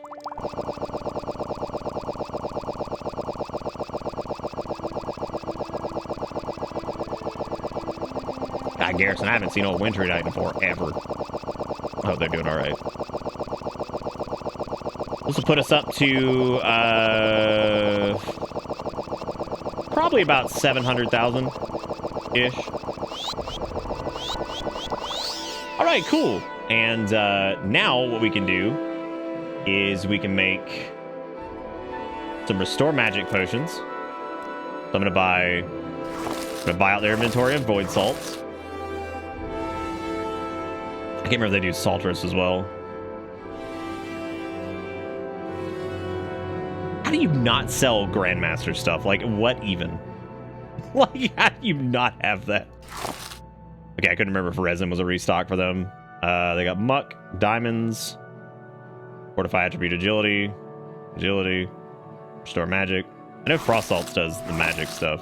God, Garrison, I haven't seen old Wintry Night in forever. I hope they're doing all right. This will put us up to probably about 700,000-ish. All right, cool. And now what we can do is we can make some restore magic potions. So I'm gonna buy out their inventory of void salts. I can't remember if they do Saltress as well. How do you not sell Grandmaster stuff? Like, what even? Like, how do you not have that? Okay, I couldn't remember if resin was a restock for them. They got Muck, Diamonds, Fortify Attribute Agility, Restore Magic. I know Frost Salts does the magic stuff.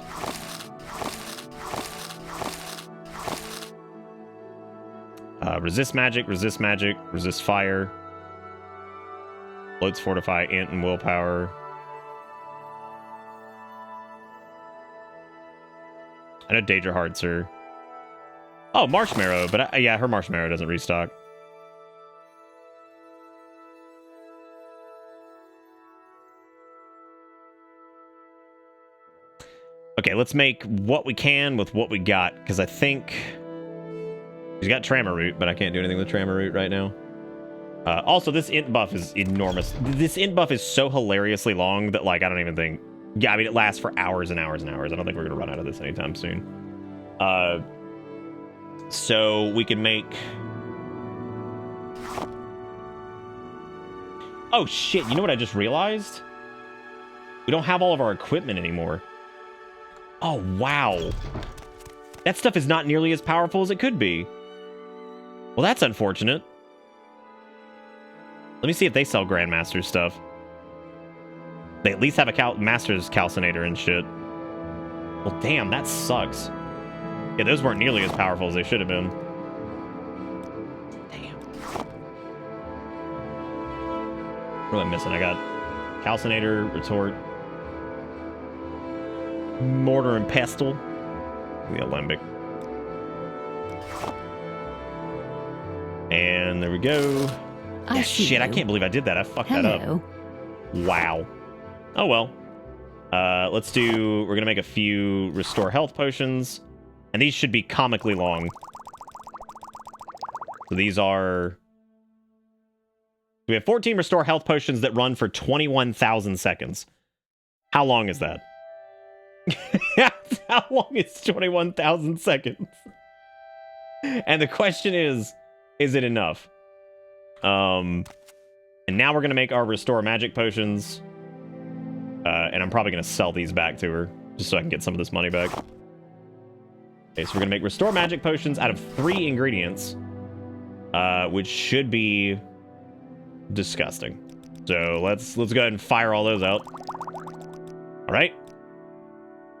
Resist magic, resist fire. Bloats fortify int and willpower. I know Daedra Hearts are... Oh, Marshmarrow, but yeah, her Marshmarrow doesn't restock. Okay, let's make what we can with what we got, because I think... He's got Trammer Root, but I can't do anything with Trammer Root right now. Also, this int buff is enormous. This int buff is so hilariously long that, like, I don't even think... Yeah, I mean, it lasts for hours and hours and hours. I don't think we're going to run out of this anytime soon. So, we can make... Oh, shit. You know what I just realized? We don't have all of our equipment anymore. Oh, wow. That stuff is not nearly as powerful as it could be. Well, that's unfortunate. Let me see if they sell Grandmaster stuff. They at least have a Master's Calcinator and shit. Well, damn, that sucks. Yeah, those weren't nearly as powerful as they should have been. Damn. What am I missing? I got Calcinator, Retort, Mortar and Pestle, the Alembic. And there we go. Yeah, shit, I can't believe I did that. I fucked that up. Wow. Oh, well. Let's do... We're going to make a few Restore Health Potions. And these should be comically long. So these are... We have 14 restore health potions that run for 21,000 seconds. How long is that? How long is 21,000 seconds? And the question is it enough? And now we're going to make our restore magic potions. And I'm probably going to sell these back to her, just so I can get some of this money back. Okay, so we're going to make restore magic potions out of 3 ingredients, which should be disgusting. So let's go ahead and fire all those out. All right.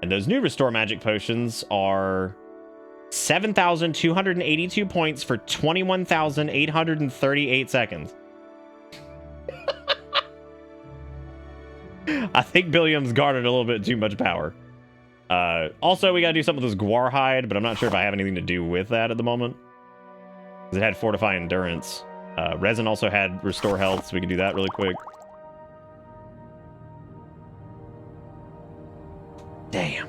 And those new restore magic potions are 7,282 points for 21,838 seconds. I think Billiam's garnered a little bit too much power. Also, we gotta do something with this guar hide, but I'm not sure if I have anything to do with that at the moment. Because it had fortify endurance. Resin also had restore health, so we can do that really quick. Damn.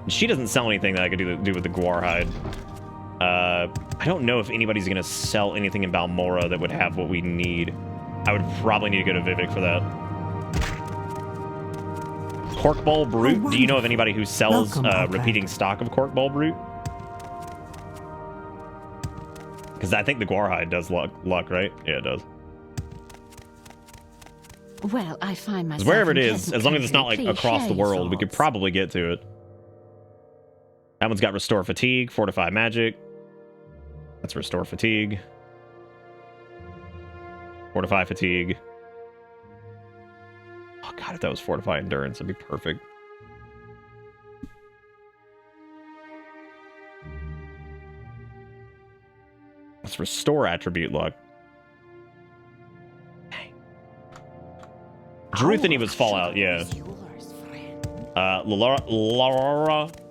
She doesn't sell anything that I could do with the guar hide. I don't know if anybody's gonna sell anything in Balmora that would have what we need. I would probably need to go to Vivek for that. Cork Bowl Brute. Do you know of anybody who sells repeating stock of Cork Bowl Brute? Because I think the guar hide does luck, right? Yeah, it does. Well, I find myself Wherever it in is, as long as it's not like pleasant across the company. world, we could probably get to it. That one's got restore fatigue, fortify magic. That's restore fatigue. Fortify fatigue. Oh god, if that was fortify endurance, that'd be perfect. Let's restore attribute luck. Dang. Druthany was Fallout, yeah. Laura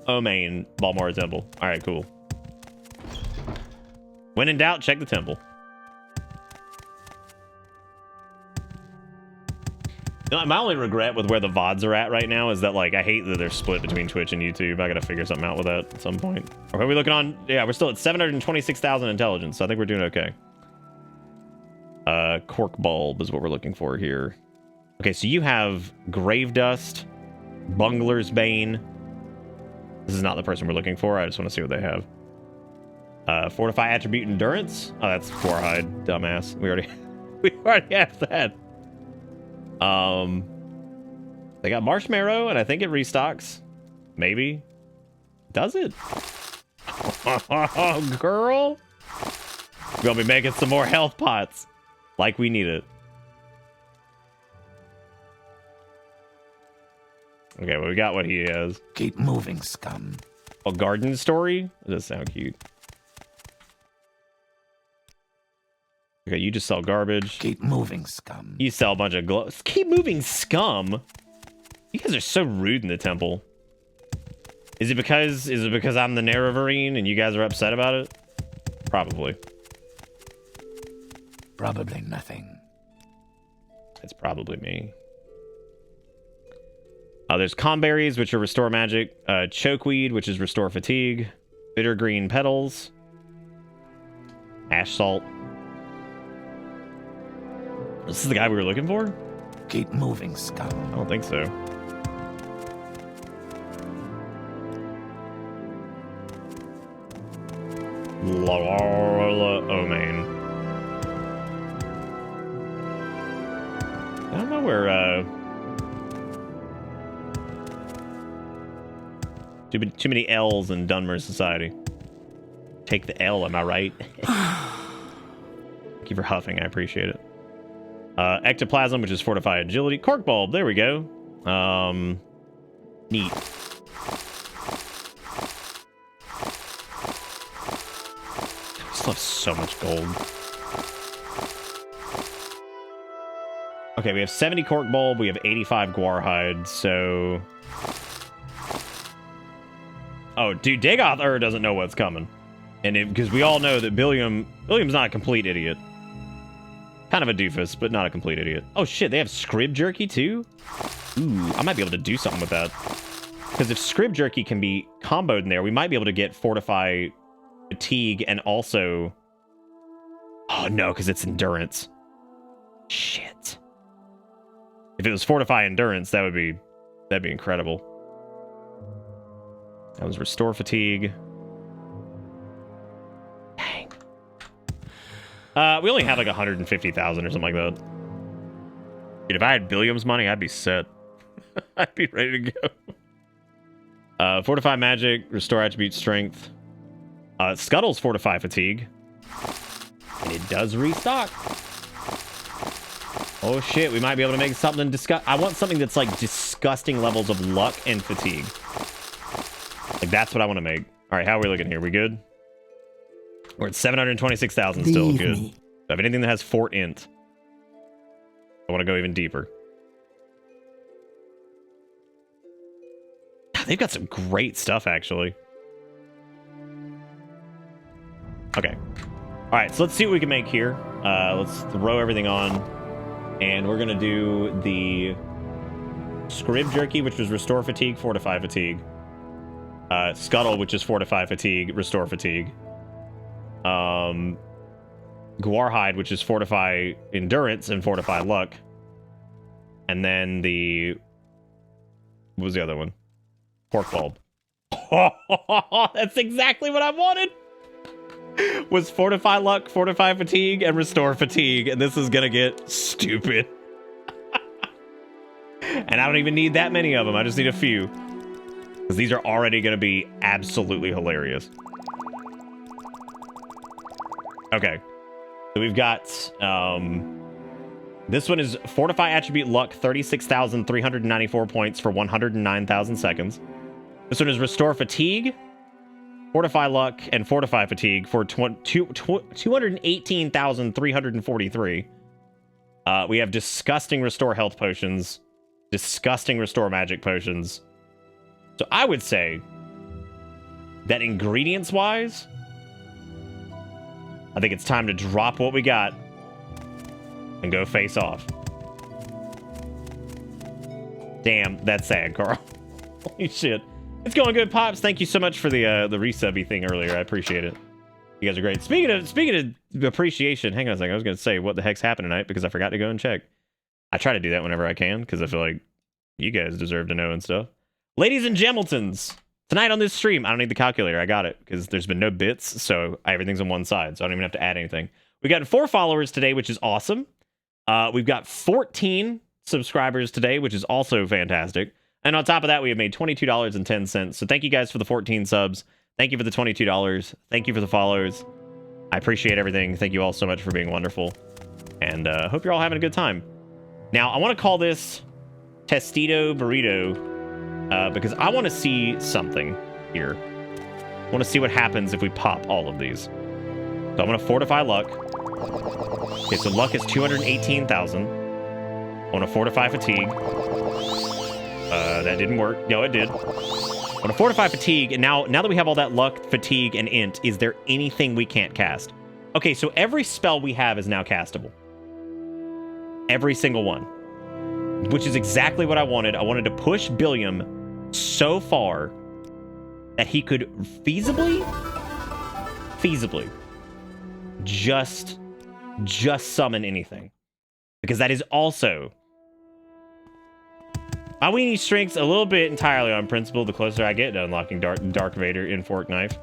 Omain, Balmora Temple. Alright, cool. When in doubt, check the temple. My only regret with where the VoDs are at right now is that, like, I hate that they're split between Twitch and YouTube. I gotta figure something out with that at some point. Or are we looking on? Yeah, we're still at 726,000 intelligence, so I think we're doing okay. Cork Bulb is what we're looking for here. Okay, so you have Grave Dust, Bungler's Bane. This is not the person we're looking for. I just want to see what they have. Fortify Attribute Endurance. Oh, that's Gorhide, dumbass. We already have that. They got Marshmallow, and I think it restocks. Maybe. Does it? Oh, girl. We're gonna be making some more health pots. Like we need it. Okay, well, we got what he has. Keep moving, scum. A garden story? That does sound cute. Okay, you just sell garbage. Keep moving, scum. You sell a bunch of gloves. Keep moving, scum. You guys are so rude in the temple. Is it because I'm the Nerevarine and you guys are upset about it? Probably. Probably nothing. It's probably me. There's Comberries, which are restore magic. Chokeweed, which is restore fatigue. Bitter green petals. Ash salt. This is the guy we were looking for? Keep moving, scum. I don't think so. Oh, man. I don't know where, Too many L's in Dunmer Society. Take the L, am I right? Thank you for huffing, I appreciate it. Ectoplasm, which is fortify agility. Cork Bulb, there we go. Neat. I still have so much gold. Okay, we have 70 Cork Bulb, we have 85 Guar Hide, so... Oh, dude, Dagoth doesn't know what's coming. And because we all know that Billiam's not a complete idiot. Kind of a doofus, but not a complete idiot. Oh shit, they have Scrib Jerky too? Ooh, I might be able to do something with that. Because if Scrib Jerky can be comboed in there, we might be able to get Fortify Fatigue and also Oh, no, because it's endurance. Shit. If it was fortify endurance, that'd be incredible. That was restore fatigue. Dang. We only had like 150,000 or something like that. Dude, if I had Billiam's money, I'd be set. I'd be ready to go. Fortify magic, restore attribute strength. Scuttle's fortify fatigue. And it does restock. Oh shit, we might be able to make something I want something that's like disgusting levels of luck and fatigue. Like that's what I want to make. All right, how are we looking here? We good? We're at 726,000 still. Leave Good. me. So I have anything that has fort int. I want to go even deeper. God, they've got some great stuff actually. Okay. All right, so let's see what we can make here. Let's throw everything on. And we're going to do the Scrib Jerky, which was restore fatigue, fortify fatigue. Scuttle, which is fortify fatigue, restore fatigue. Guarhide, which is fortify endurance and fortify luck. And then the... What was the other one? Pork bulb. That's exactly what I wanted! Was fortify luck, fortify fatigue, and restore fatigue, and this is gonna get stupid. And I don't even need that many of them, I just need a few. Because these are already gonna be absolutely hilarious. Okay. So we've got, this one is fortify attribute luck, 36,394 points for 109,000 seconds. This one is restore fatigue, fortify luck, and fortify fatigue for 218,343. We have disgusting restore health potions, disgusting restore magic potions. So I would say that ingredients-wise, I think it's time to drop what we got and go face off. Damn, that's sad, Carl. Holy shit. It's going good, Pops. Thank you so much for the resubby thing earlier. I appreciate it. You guys are great. Speaking of appreciation, hang on a second. I was going to say what the heck's happened tonight because I forgot to go and check. I try to do that whenever I can because I feel like you guys deserve to know and stuff. Ladies and gentletons, tonight on this stream, I don't need the calculator. I got it because there's been no bits, so everything's on one side, so I don't even have to add anything. We got 4 followers today, which is awesome. We've got 14 subscribers today, which is also fantastic. And on top of that, we have made $22.10. So thank you guys for the 14 subs. Thank you for the $22. Thank you for the follows. I appreciate everything. Thank you all so much for being wonderful. And hope you're all having a good time. Now, I want to call this Testito Burrito because I want to see something here. I want to see what happens if we pop all of these. So I'm going to fortify luck. Okay, so luck is 218,000. I want to fortify fatigue. That didn't work. No, it did. I want to fortify fatigue, and now that we have all that luck, fatigue, and int, is there anything we can't cast? Okay, so every spell we have is now castable. Every single one. Which is exactly what I wanted. I wanted to push Billiam so far that he could feasibly, just summon anything. Because that is also... My weenie shrinks a little bit entirely on principle the closer I get to unlocking Dark Vader in Fork Knife.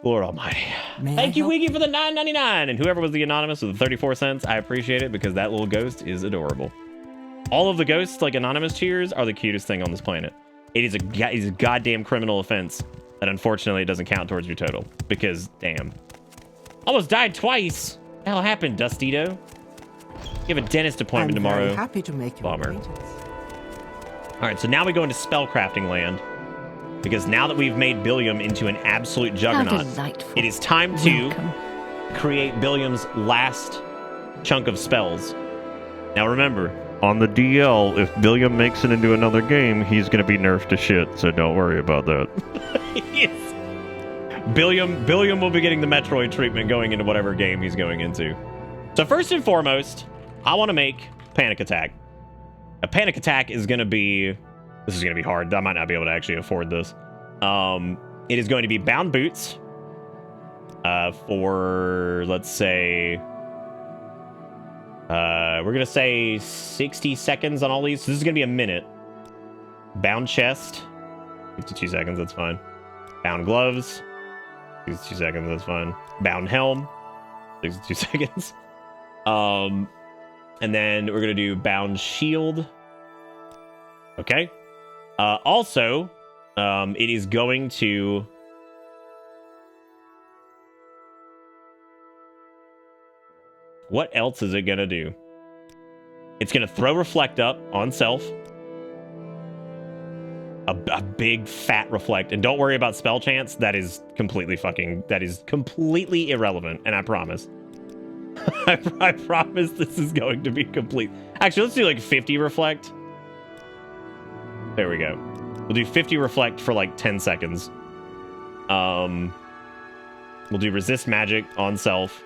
Lord Almighty. Thank you, Wiggy, for the $9.99, and whoever was the anonymous with the 34 cents, I appreciate it because that little ghost is adorable. All of the ghosts, like anonymous cheers, are the cutest thing on this planet. It is a goddamn criminal offense that unfortunately it doesn't count towards your total because, damn. Almost died twice. What the hell happened, Dustito? You have a dentist appointment I'm tomorrow. Very happy to make your Bummer. acquaintance. All right, so now we go into spellcrafting land because now that we've made Billiam into an absolute juggernaut, delightful. it is time to Welcome. create Billiam's last chunk of spells. Now remember, on the DL, if Billiam makes it into another game, he's going to be nerfed to shit, so don't worry about that. Yes. Billiam will be getting the Metroid treatment going into whatever game he's going into. So first and foremost, I want to make Panic Attack. A Panic Attack is going to be... This is going to be hard. I might not be able to actually afford this. It is going to be Bound Boots, for, let's say, we're going to say 60 seconds on all these. So this is going to be a minute. Bound chest, 52 seconds, that's fine. Bound gloves, 62 seconds, that's fine. Bound helm, 62 seconds. And then we're going to do bound shield. Okay. Also, it is going to... What else is it going to do? It's going to throw reflect up on self. A big fat reflect. And don't worry about spell chance. That is completely irrelevant. And I promise. I promise this is going to be complete. Actually, let's do like 50 reflect. There we go. We'll do 50 reflect for like 10 seconds. We'll do resist magic on self.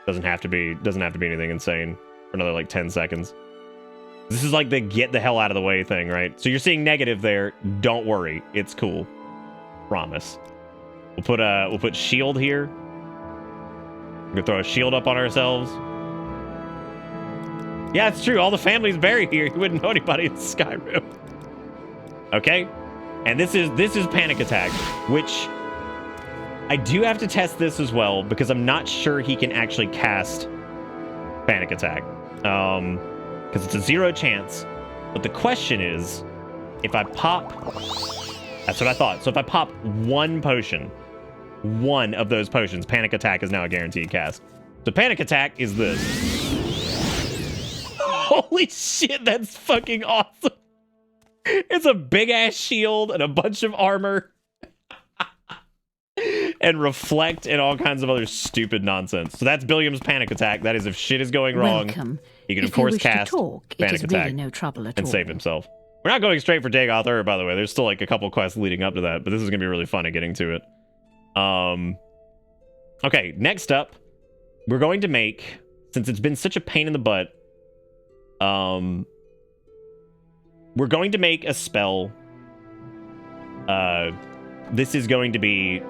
Doesn't have to be anything insane for another like 10 seconds. This is like the get the hell out of the way thing, right? So you're seeing negative there. Don't worry, it's cool. Promise. We'll put shield here. We're gonna throw a shield up on ourselves. Yeah, it's true. All the family's buried here. You wouldn't know anybody in Skyrim. Okay, and this is panic attack, which I do have to test this as well because I'm not sure he can actually cast panic attack. Because it's a 0 chance. But the question is, if I pop... That's what I thought. So if I pop one potion, one of those potions, panic attack is now a guaranteed cast. So panic attack is this. Holy shit, that's fucking awesome. It's a big-ass shield and a bunch of armor. And reflect and all kinds of other stupid nonsense. So that's Billiam's panic attack. That is if shit is going wrong. Welcome. He can, If of course, you wish cast to talk, panic it is attack really no trouble at and all. save himself. We're not going straight for Dagoth Ur, by the way. There's still like a couple quests leading up to that, but this is going to be really fun at getting to it. Okay, next up, we're going to make, since it's been such a pain in the butt, we're going to make a spell. This is going to be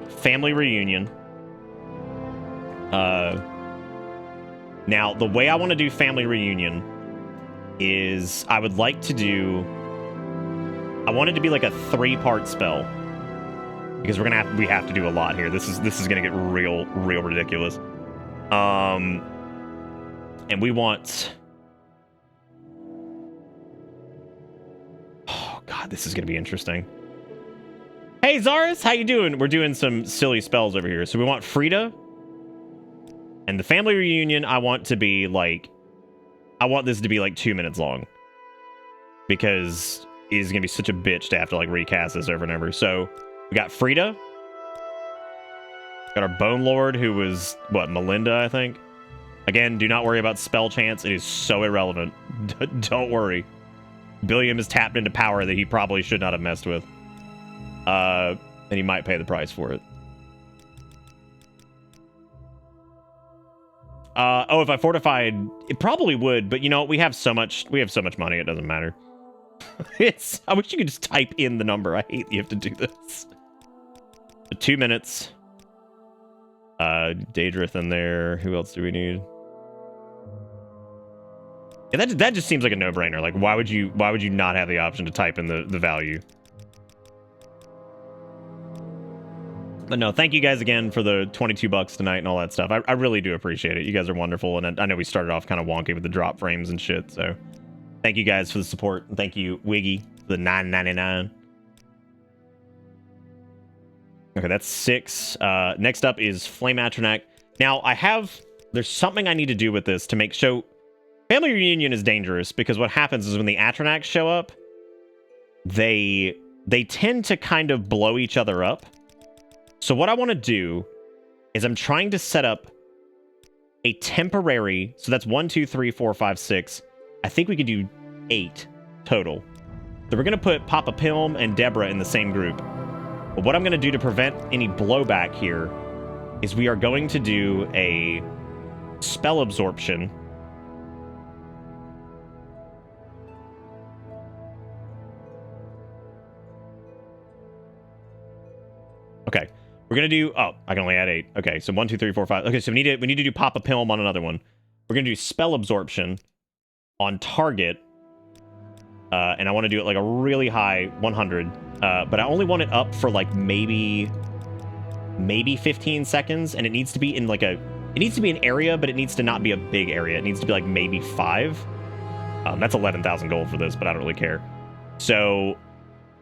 Family Reunion. Now, the way I want to do Family Reunion is I would like to do... I want it to be like a 3-part spell. Because we have to do a lot here. This is gonna get real ridiculous. And we want... Oh god, this is gonna be interesting. Hey Zaris, how you doing? We're doing some silly spells over here. So we want Frida. And the Family Reunion, I want to be like... I want this to be like 2 minutes long. Because it is going to be such a bitch to have to like recast this over and over. So we got Frida. Got our Bone Lord, who was, what, Melinda, I think? Again, do not worry about spell chance. It is so irrelevant. Don't worry. Billiam is tapped into power that he probably should not have messed with. And he might pay the price for it. Oh, if I fortified, it probably would, but you know, we have so much money, it doesn't matter. I wish you could just type in the number. I hate that you have to do this. 2 minutes. Daedrith in there. Who else do we need? Yeah, that just seems like a no-brainer. Like, why would you not have the option to type in the value? But no, thank you guys again for the $22 tonight and all that stuff. I really do appreciate it. You guys are wonderful, and I know we started off kind of wonky with the drop frames and shit, so thank you guys for the support. And thank you, Wiggy, for the $9.99. Okay, that's 6. Next up is Flame Atronak. Now, there's something I need to do with this to make sure... Family Reunion is dangerous, because what happens is when the Atronachs show up, they tend to kind of blow each other up. So what I want to do is I'm trying to set up a temporary... So that's 1, 2, 3, 4, 5, 6. I think we could do 8 total. So we're going to put Papa Pilm and Deborah in the same group. But what I'm going to do to prevent any blowback here is we are going to do a spell absorption. Okay. We're gonna do. Oh, I can only add 8. Okay, so 1, 2, 3, 4, 5. Okay, so we need to do pop a pilm on another one. We're gonna do spell absorption on target, and I want to do it like a really high 100. But I only want it up for like maybe 15 seconds, and it needs to be in like it needs to be an area, but it needs to not be a big area. It needs to be like maybe 5. That's 11,000 gold for this, but I don't really care. So,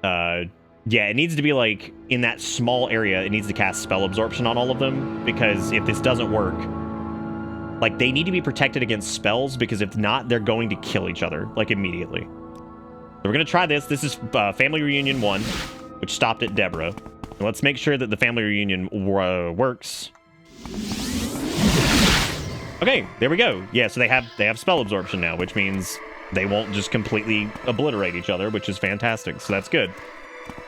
yeah, it needs to be like in that small area. It needs to cast spell absorption on all of them, because if this doesn't work, like they need to be protected against spells, because if not, they're going to kill each other like immediately. So we're gonna try this. This is Family Reunion 1, which stopped at Deborah. And let's make sure that the Family Reunion works. Okay, there we go. Yeah, so they have spell absorption now, which means they won't just completely obliterate each other, which is fantastic. So that's good.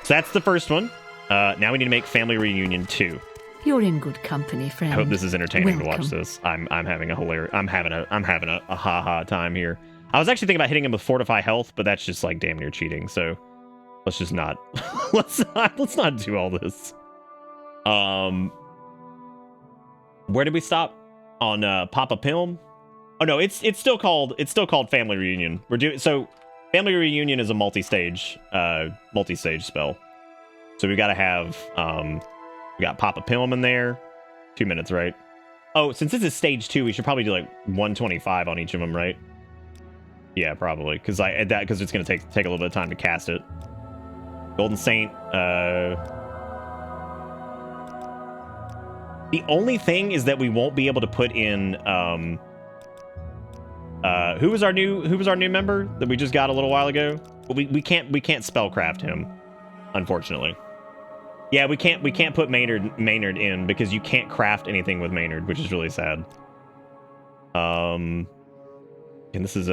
So that's the first one. Now we need to make Family Reunion 2. You're in good company, friend. I hope this is entertaining to watch Welcome. this. I'm having a hilarious. I'm having a ha-ha time here. I was actually thinking about hitting him with Fortify Health, but that's just like damn near cheating. So let's just not. let's not do all this. Where did we stop? On Papa Pilm? Oh no, it's still called Family Reunion. We're doing so. Family Reunion is a multi-stage spell. So we got to have we got Papa Pilm in there. 2 minutes, right? Oh, since this is stage 2, we should probably do like 125 on each of them, right? Yeah, probably, because it's gonna take a little bit of time to cast it. Golden Saint. The only thing is that we won't be able to put in who was our new member that we just got a little while ago? We can't spellcraft him, unfortunately. Yeah, we can't put Maynard in because you can't craft anything with Maynard, which is really sad. And this is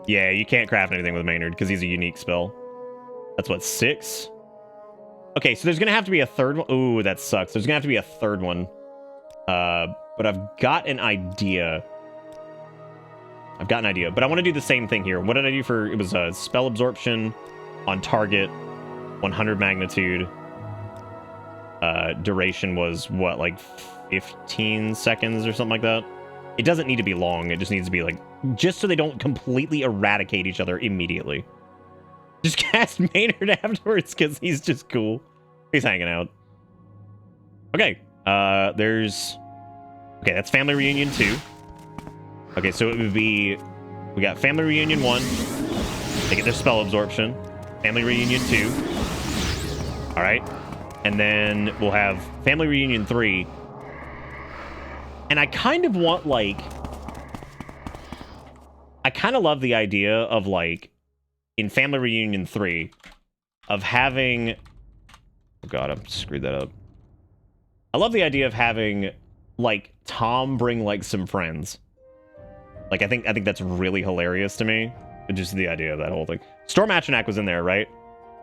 yeah, you can't craft anything with Maynard because he's a unique spell. That's what, 6? Okay, so there's gonna have to be a third one. Ooh, that sucks. There's gonna have to be a third one. But I've got an idea. But I want to do the same thing here. What did I do for... It was spell absorption on target, 100 magnitude. Duration was, what, like 15 seconds or something like that? It doesn't need to be long. It just needs to be, like... Just so they don't completely eradicate each other immediately. Just cast Maynard afterwards, because he's just cool. He's hanging out. Okay. There's... Okay, that's Family Reunion 2. Okay, so it would be... We got Family Reunion 1. They get their spell absorption. Family Reunion 2. Alright. And then we'll have Family Reunion 3. And I kind of want, like... I kind of love the idea of, like... In Family Reunion 3, of having... Oh god, I screwed that up. I love the idea of having, like, Tom bring, like, some friends. Like, I think that's really hilarious to me. Just the idea of that whole thing. Storm Atronach was in there, right?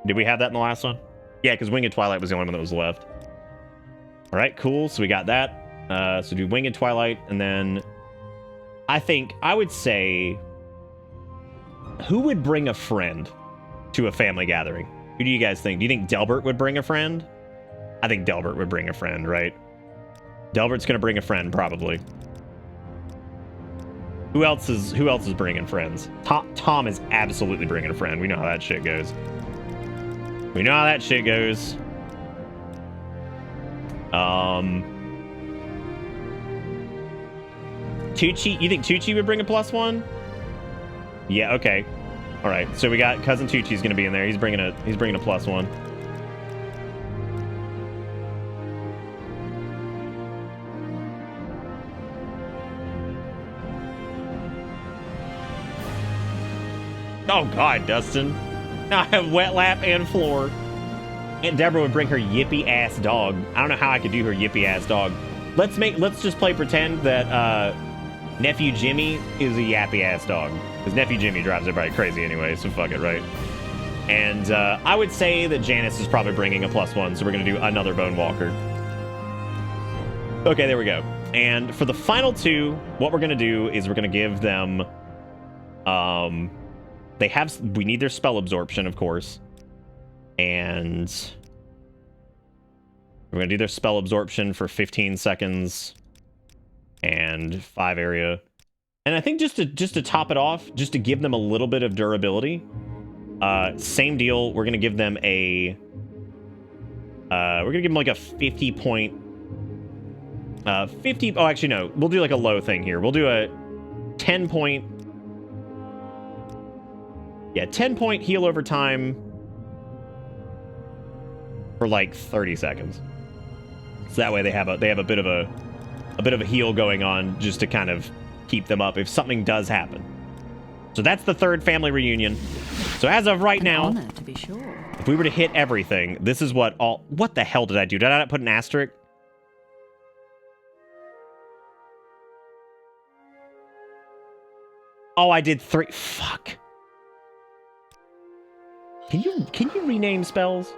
Did we have that in the last one? Yeah, because Winged Twilight was the only one that was left. Alright, cool. So we got that. So do Winged Twilight, and then... I would say... Who would bring a friend to a family gathering? Who do you guys think? Do you think Delbert would bring a friend? I think Delbert would bring a friend, right? Delbert's gonna bring a friend, probably. Who else is bringing friends? Tom is absolutely bringing a friend. We know how that shit goes. Tucci, you think Tucci would bring a +1? Yeah, okay. All right. So we got Cousin Tucci's going to be in there. He's bringing a +1. Oh god, Dustin. Now I have Wet Lap and Floor. Aunt Deborah would bring her yippy ass dog. I don't know how I could do her yippy ass dog. Let's just play pretend that Nephew Jimmy is a yappy ass dog. Because Nephew Jimmy drives everybody crazy anyway, so fuck it, right? And I would say that Janice is probably bringing a +1, so we're going to do another Bone Walker. Okay, there we go. And for the final 2, what we're going to do is we're going to give them... we need their spell absorption, of course. And... We're gonna do their spell absorption for 15 seconds and 5 area. And I think just to top it off, just to give them a little bit of durability, same deal. We're gonna give them a like a 50 point 50. Oh, actually no, we'll do like a low thing here. We'll do a 10 point. Yeah, 10 point heal over time for like 30 seconds. So that way they have a bit of a heal going on just to kind of keep them up if something does happen. So that's the third family reunion. So as of right now, Honor, to be sure. if we were to hit everything, this is what the hell did I do? Did I not put an asterisk? Oh, I did 3. Fuck. Can you rename spells?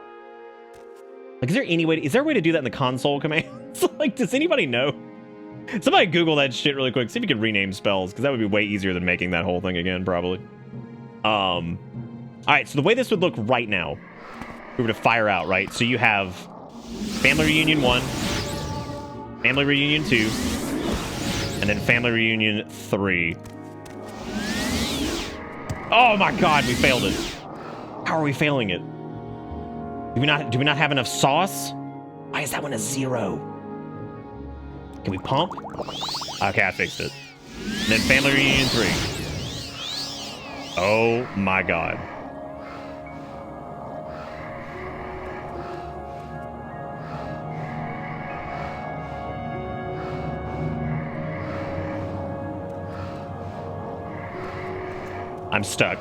Like, is there a way to do that in the console commands? Like, does anybody know? Somebody Google that shit really quick. See if you can rename spells, because that would be way easier than making that whole thing again, probably. All right, so the way this would look right now, we were to fire out, right? So you have Family Reunion 1, Family Reunion 2, and then Family Reunion 3. Oh my god, we failed it. How are we failing it? Do we not have enough sauce? Why is that one a 0? Can we pump? Okay, I fixed it. And then Family Reunion 3. Oh my god. I'm stuck.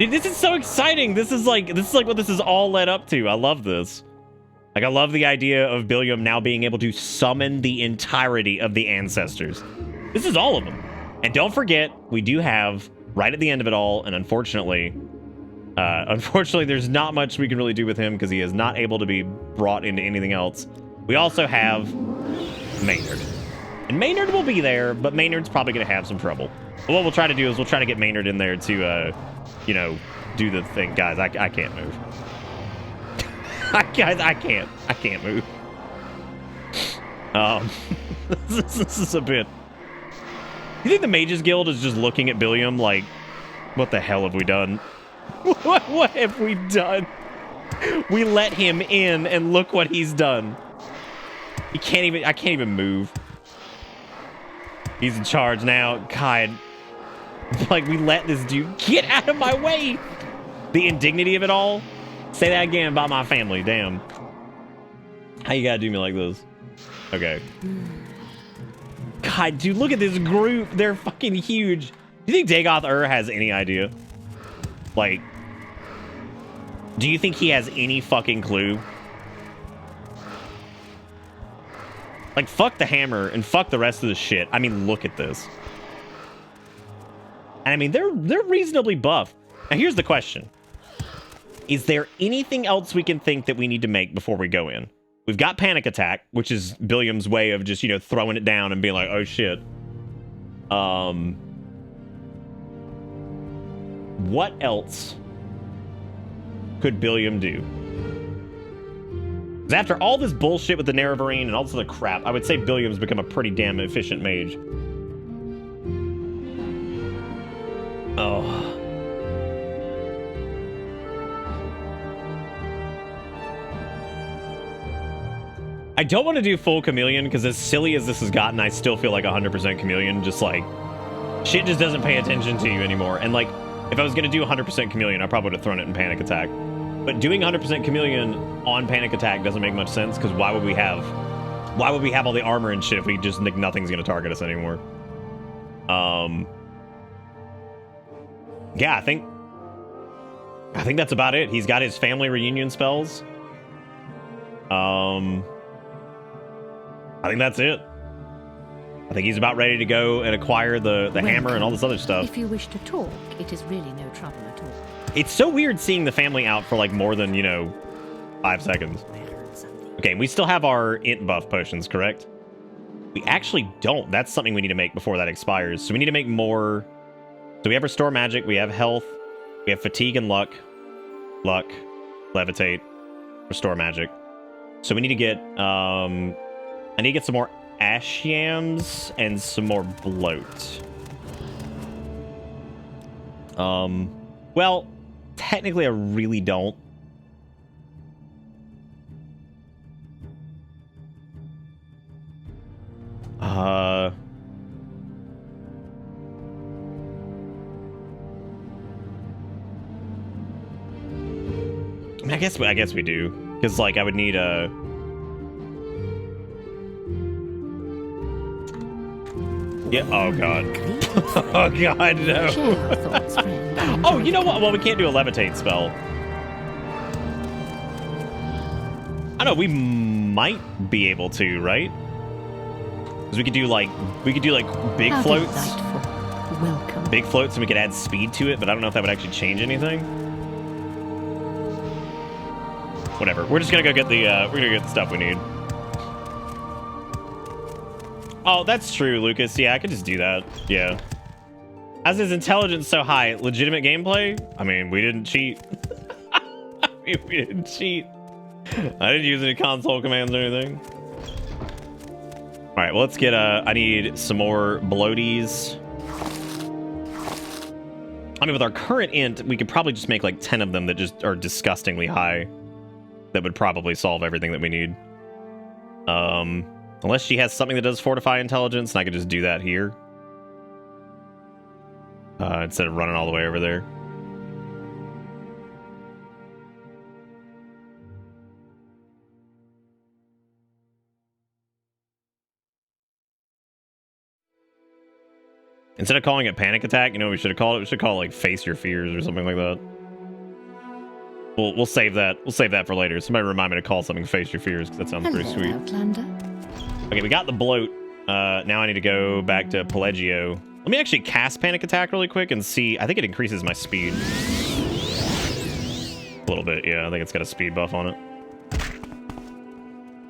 Dude, this is so exciting. This is like what this is all led up to. I love this. Like, I love the idea of Billiam now being able to summon the entirety of the ancestors. This is all of them. And don't forget, we do have, right at the end of it all, and unfortunately, there's not much we can really do with him because he is not able to be brought into anything else. We also have Maynard. And Maynard will be there, but Maynard's probably going to have some trouble. But what we'll try to do is we'll try to get Maynard in there to, you know, do the thing. Guys, I can't move. Guys, I can't move. This is a bit... You think the Mages Guild is just looking at Billiam like, what the hell have we done? What have we done? We let him in, and look what he's done. I can't even move. He's in charge now. God. Like, we let this dude get out of my way. The indignity of it all. Say that again about my family. Damn. How you gotta do me like this? Okay. God, dude, look at this group. They're fucking huge. Do you think Dagoth has any idea? Like, do you think he has any fucking clue? Like, fuck the hammer and fuck the rest of the shit. I mean, look at this. And I mean, they're reasonably buff. Now, here's the question. Is there anything else we can think that we need to make before we go in? We've got Panic Attack, which is Billiam's way of just, you know, throwing it down and being like, oh shit. What else could Billiam do? Because after all this bullshit with the Nerevarine and all this other crap, I would say Billiam's become a pretty damn efficient mage. Oh. I don't want to do full chameleon because as silly as this has gotten, I still feel like 100% chameleon. Just like, shit just doesn't pay attention to you anymore. And like, if I was going to do 100% chameleon, I probably would have thrown it in Panic Attack. But doing 100% chameleon on Panic Attack doesn't make much sense because why would we have all the armor and shit if we just think nothing's going to target us anymore? Yeah, I think that's about it. He's got his family reunion spells. I think that's it. I think he's about ready to go and acquire the hammer and all this other stuff. If you wish to talk, it is really no trouble at all. It's so weird seeing the family out for like more than, 5 seconds. Okay, we still have our int buff potions, correct? We actually don't. That's something we need to make before that expires. So we need to make more. So we have Restore Magic, we have Health, we have Fatigue and Luck, Levitate, Restore Magic. So we need to get, I need to get some more ash yams and some more bloat. Well, technically I really don't. I mean, I guess we do, because like I would need a. Yeah. Oh god. Oh god, no. Share your thoughts, friend. Oh, you know what? Well, we can't do a levitate spell. I know we might be able to, right? Because we could do like big How floats. delightful. Welcome. Big floats, and we could add speed to it, but I don't know if that would actually change anything. Whatever. We're just gonna go get the we're gonna get the stuff we need. Oh, that's true, Lucas. Yeah, I could just do that. Yeah. As his intelligence so high, legitimate gameplay? I mean, we didn't cheat. I mean, we didn't cheat. I didn't use any console commands or anything. Alright, well, let's get I need some more bloaties. I mean, with our current int, we could probably just make like 10 of them that just are disgustingly high. That would probably solve everything that we need. Unless she has something that does fortify intelligence, and I could just do that here. Instead of running all the way over there. Instead of calling it panic attack, you know what we should have called it? We should call it like face your fears or something like that. We'll save that. We'll save that for later. Somebody remind me to call something face your fears, because that sounds pretty sweet. Outlander. Okay, we got the bloat. Now I need to go back to Pelagio. Let me actually cast panic attack really quick and see. I think it increases my speed. A little bit, yeah. I think it's got a speed buff on it.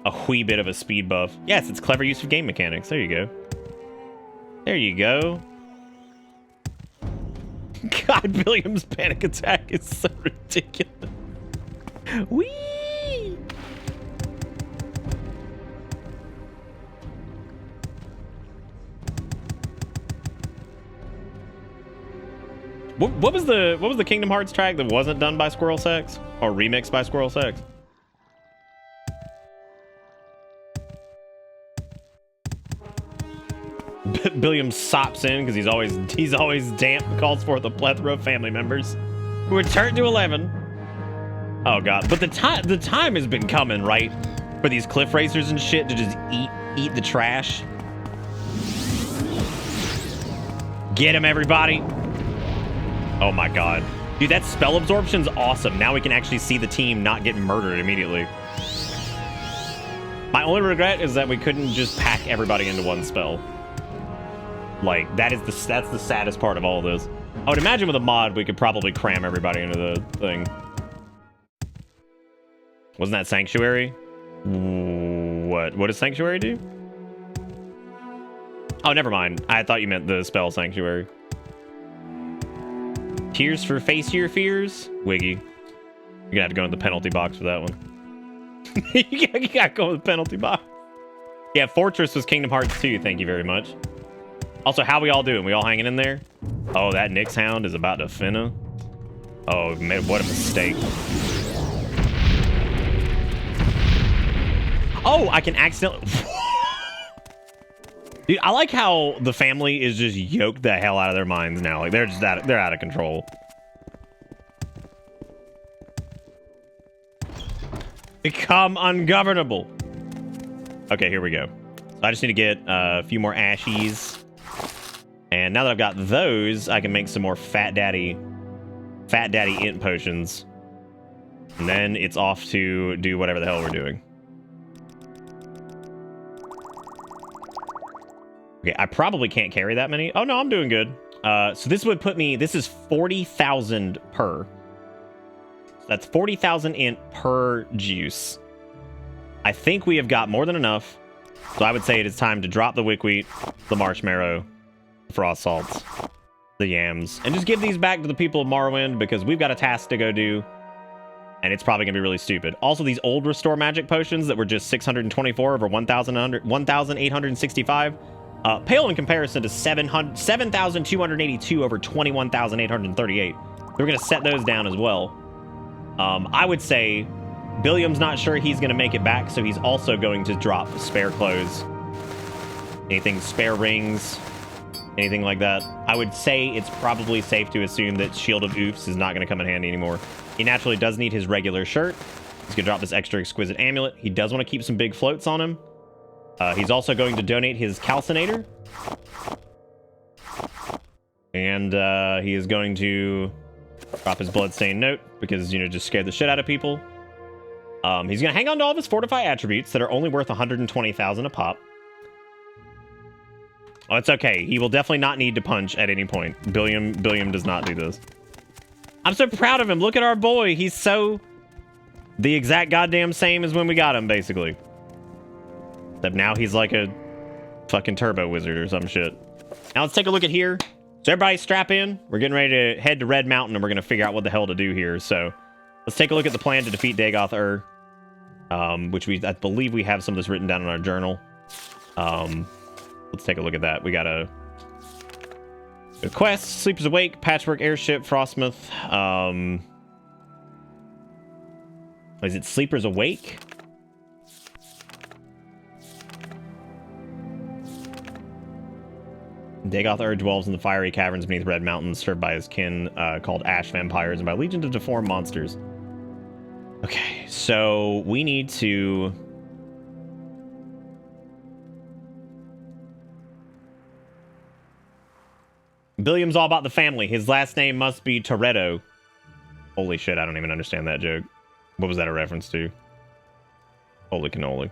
A wee bit of a speed buff. Yes, it's clever use of game mechanics. There you go. There you go. God, Billiam's panic attack is so ridiculous. Whee! What was the Kingdom Hearts track that wasn't done by Squirrel Sex or remixed by Squirrel Sex? Billiam sops in because he's always damp. Calls forth a plethora of family members who return to 11. Oh god, but the time has been coming, right? For these cliff racers and shit to just eat the trash. Get him, everybody! Oh my god, dude, that spell absorption's awesome. Now we can actually see the team not get murdered immediately. My only regret is that we couldn't just pack everybody into one spell. Like, that's the saddest part of all of this. I would imagine with a mod, we could probably cram everybody into the thing. Wasn't that Sanctuary? What does Sanctuary do? Oh, never mind. I thought you meant the spell Sanctuary. Tears for face your fears? Wiggy. You're gonna have to go in the penalty box for that one. you gotta go in the penalty box. Yeah, Fortress was Kingdom Hearts 2, thank you very much. Also, how we all doing? We all hanging in there? Oh, that Nyx Hound is about to finna. Oh, man, what a mistake. Oh, I can accidentally... Dude, I like how the family is just yoked the hell out of their minds now. Like, they're out of control. Become ungovernable. Okay, here we go. So I just need to get a few more ashies. And now that I've got those, I can make some more Fat Daddy int potions. And then it's off to do whatever the hell we're doing. Okay, I probably can't carry that many. Oh, no, I'm doing good. So this would put me... This is 40,000 per. So that's 40,000 int per juice. I think we have got more than enough. So I would say it is time to drop the wickweed, the marshmallow, frost salts, the yams, and just give these back to the people of Morrowind because we've got a task to go do. And it's probably going to be really stupid. Also, these old restore magic potions that were just 624 over 1,865 pale in comparison to 7,282 over 21,838. We're going to set those down as well. I would say Billiam's not sure he's going to make it back, so he's also going to drop spare clothes. Anything, spare rings, anything like that. I would say it's probably safe to assume that Shield of Oofs is not going to come in handy anymore. He naturally does need his regular shirt. He's going to drop this extra exquisite amulet. He does want to keep some big floats on him. He's also going to donate his calcinator. And he is going to drop his bloodstained note because, you know, just scared the shit out of people. He's going to hang on to all of his fortify attributes that are only worth 120,000 a pop. Oh, it's okay. He will definitely not need to punch at any point. Billiam does not do this. I'm so proud of him. Look at our boy. He's so the exact goddamn same as when we got him, basically. Except now he's like a fucking turbo wizard or some shit. Now let's take a look at here. So everybody strap in. We're getting ready to head to Red Mountain, and we're going to figure out what the hell to do here. So let's take a look at the plan to defeat Dagoth-Ur, which I believe we have some of this written down in our journal. Let's take a look at that. We got a quest, Sleepers Awake, Patchwork Airship, Frostmouth. Is it Sleepers Awake? Dagoth-Ur dwells in the fiery caverns beneath Red Mountains, served by his kin called Ash Vampires and by legions of deformed monsters. Okay, so we need to... Billiam's all about the family. His last name must be Toretto. Holy shit, I don't even understand that joke. What was that a reference to? Holy cannoli.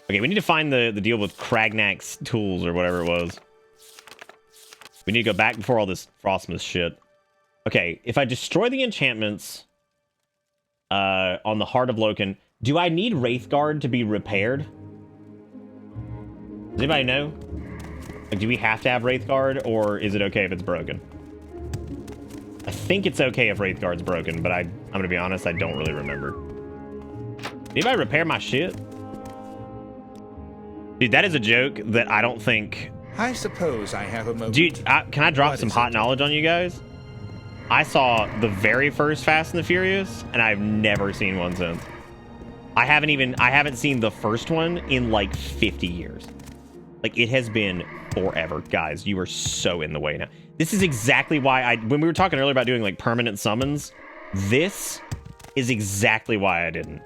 Okay, we need to find the deal with Kragnak's tools or whatever it was. We need to go back before all this Frostmouth shit. Okay, if I destroy the enchantments on the Heart of Loken, do I need Wraithguard to be repaired? Does anybody know? Like, do we have to have Wraithguard, or is it okay if it's broken? I think it's okay if Wraithguard's broken, but I'm gonna be honest, I don't really remember. Did anybody repair my shit? Dude, that is a joke that I don't think... I suppose I have a moment. Dude, can I drop some hot knowledge on you guys? I saw the very first Fast and the Furious, and I've never seen one since. I haven't seen the first one in like 50 years. Like, it has been forever. Guys, you are so in the way now. This is exactly why when we were talking earlier about doing like permanent summons, this is exactly why I didn't.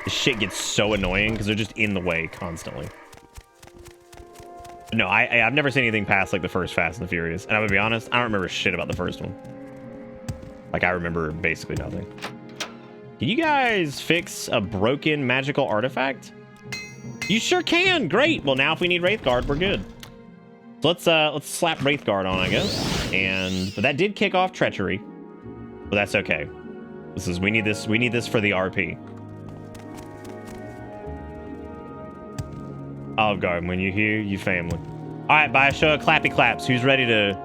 This shit gets so annoying because they're just in the way constantly. No, I've never seen anything past like the first Fast and the Furious. And I'm gonna be honest, I don't remember shit about the first one. Like, I remember basically nothing. Can you guys fix a broken magical artifact? You sure can. Great. Well, now if we need Wraithguard, we're good. So let's slap Wraithguard on, I guess. But that did kick off Treachery. But that's okay. We need this for the RP. Olive Garden, when you hear you family. All right, by a show of clappy claps, who's ready to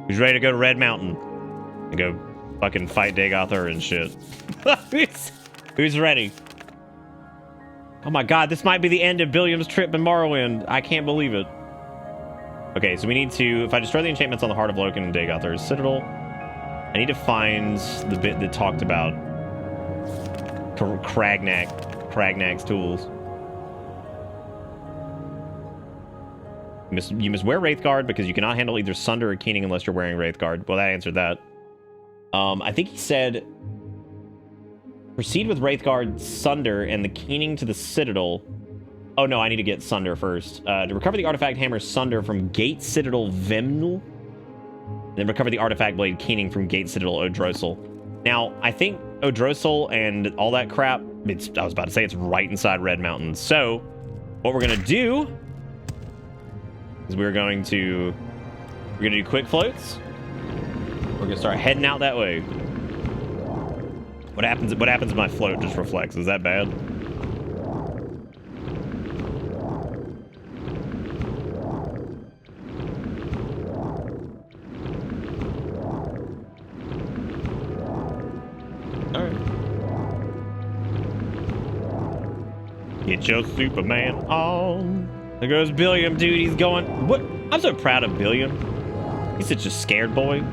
go to Red Mountain and go fucking fight Dagoth-Ur and shit? Who's ready? Oh my god, this might be the end of Billiam's trip in Morrowind. I can't believe it. Okay, so we need to... If I destroy the enchantments on the Heart of Loken and Dagoth-Ur's Citadel, I need to find the bit that talked about Kragnak's tools. You must wear Wraithguard because you cannot handle either Sunder or Keening unless you're wearing Wraithguard. Well, that answered that. I think he said... Proceed with Wraithguard, Sunder, and the Keening to the Citadel. Oh no, I need to get Sunder first. To recover the artifact hammer Sunder from Gate Citadel Vemnul. And then recover the artifact blade Keening from Gate Citadel Odrosel. Now, I think Odrosel and all that crap, I was about to say it's right inside Red Mountain. So, what we're going to do is we're going to do quick floats. We're going to start heading out that way. What happens if my float just reflects? Is that bad? Alright. Get your Superman on. There goes Billiam, dude. He's going. What? I'm so proud of Billiam. He's such a scared boy.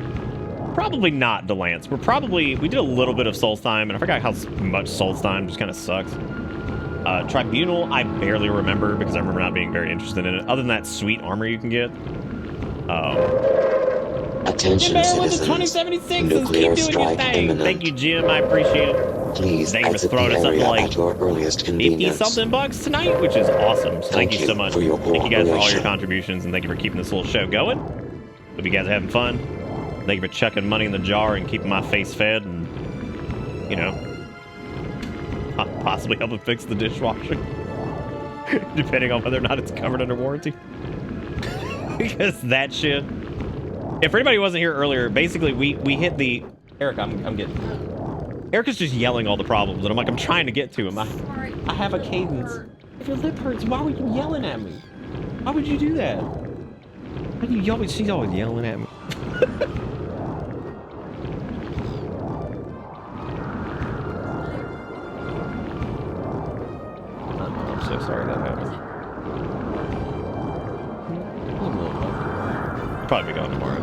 Probably not Delance. We did a little bit of Solstheim, and I forgot how much Solstheim just kind of sucks. Tribunal, I barely remember because I remember not being very interested in it. Other than that sweet armor you can get. Attention, citizens. citizens. 2076 Nuclear keep doing your strike thing. imminent. Thank you, Jim. I appreciate it. Please Thank you for exit the throwing us up area like at your earliest 50 convenience. something bucks tonight, which is awesome. So thank you so much. for your Thank you guys for all your cooperation. contributions, and thank you for keeping this little show going. Hope you guys are having fun. Thank you for chucking money in the jar and keeping my face fed, and you know, possibly helping fix the dishwasher, depending on whether or not it's covered under warranty. Because that shit. If anybody wasn't here earlier, basically we hit the Eric. I'm getting. Erica's just yelling all the problems, and I'm like, I'm trying to get to him. I have a cadence. If your lip hurts, why were you yelling at me? Why would you do that? Why do you always? She's always yelling at me. I'm so sorry that happened. You'll probably be gone tomorrow.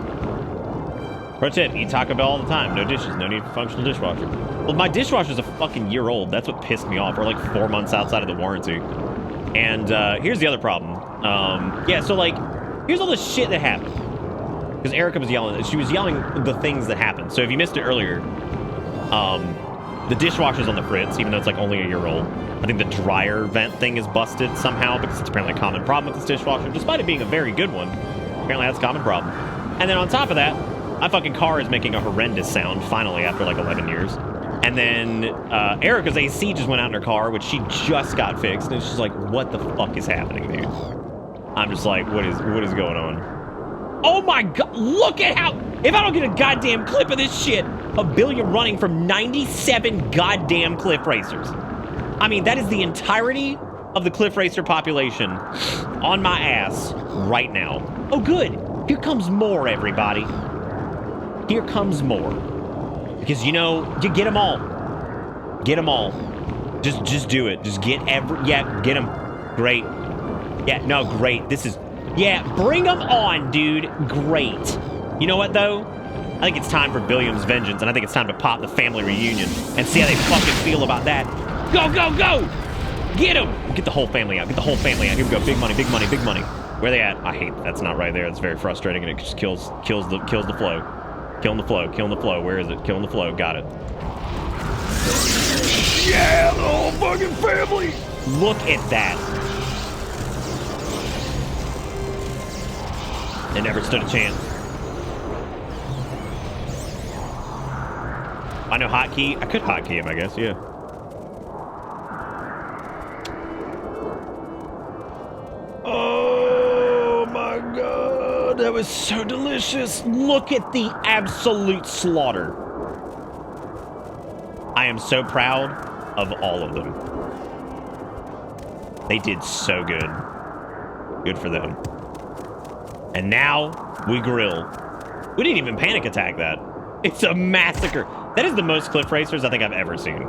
Pro tip, eat Taco Bell all the time. No dishes, no need for functional dishwasher. Well, my dishwasher's a fucking year old. That's what pissed me off. We're like 4 months outside of the warranty. And here's the other problem. Yeah, so like, here's all the shit that happened. Because Erica was yelling. She was yelling the things that happened. So if you missed it earlier, the dishwasher's on the fritz, even though it's like only a year old. I think the dryer vent thing is busted somehow because it's apparently a common problem with this dishwasher, despite it being a very good one. Apparently that's a common problem. And then on top of that, my fucking car is making a horrendous sound, finally, after like 11 years. And then Erica's AC just went out in her car, which she just got fixed. And she's like, what the fuck is happening, dude? I'm just like, what is going on? Oh my God, look at how, if I don't get a goddamn clip of this shit, of Billiam running from 97 goddamn cliff racers. I mean, that is the entirety of the cliff racer population on my ass right now. Oh, good. Here comes more, everybody. Here comes more. Because, you know, you get them all. Get them all. Just do it. Just get yeah, get them. Great. Yeah, no, great. This is, yeah, bring them on, dude. Great. You know what, though? I think it's time for Billiam's vengeance, and I think it's time to pop the family reunion and see how they fucking feel about that. Go, go, go! Get him! Get the whole family out. Get the whole family out. Here we go. Big money, big money, big money. Where they at? I hate that's not right there. It's very frustrating, and it just kills the flow. Killing the flow. Killing the flow. Where is it? Killing the flow. Got it. Yeah, the whole fucking family! Look at that. They never stood a chance. I know hotkey. I could hotkey him, I guess, yeah. Oh my God, that was so delicious. Look at the absolute slaughter. I am so proud of all of them. They did so good. Good for them. And now we grill. We didn't even panic attack that. It's a massacre. That is the most cliff racers I think I've ever seen.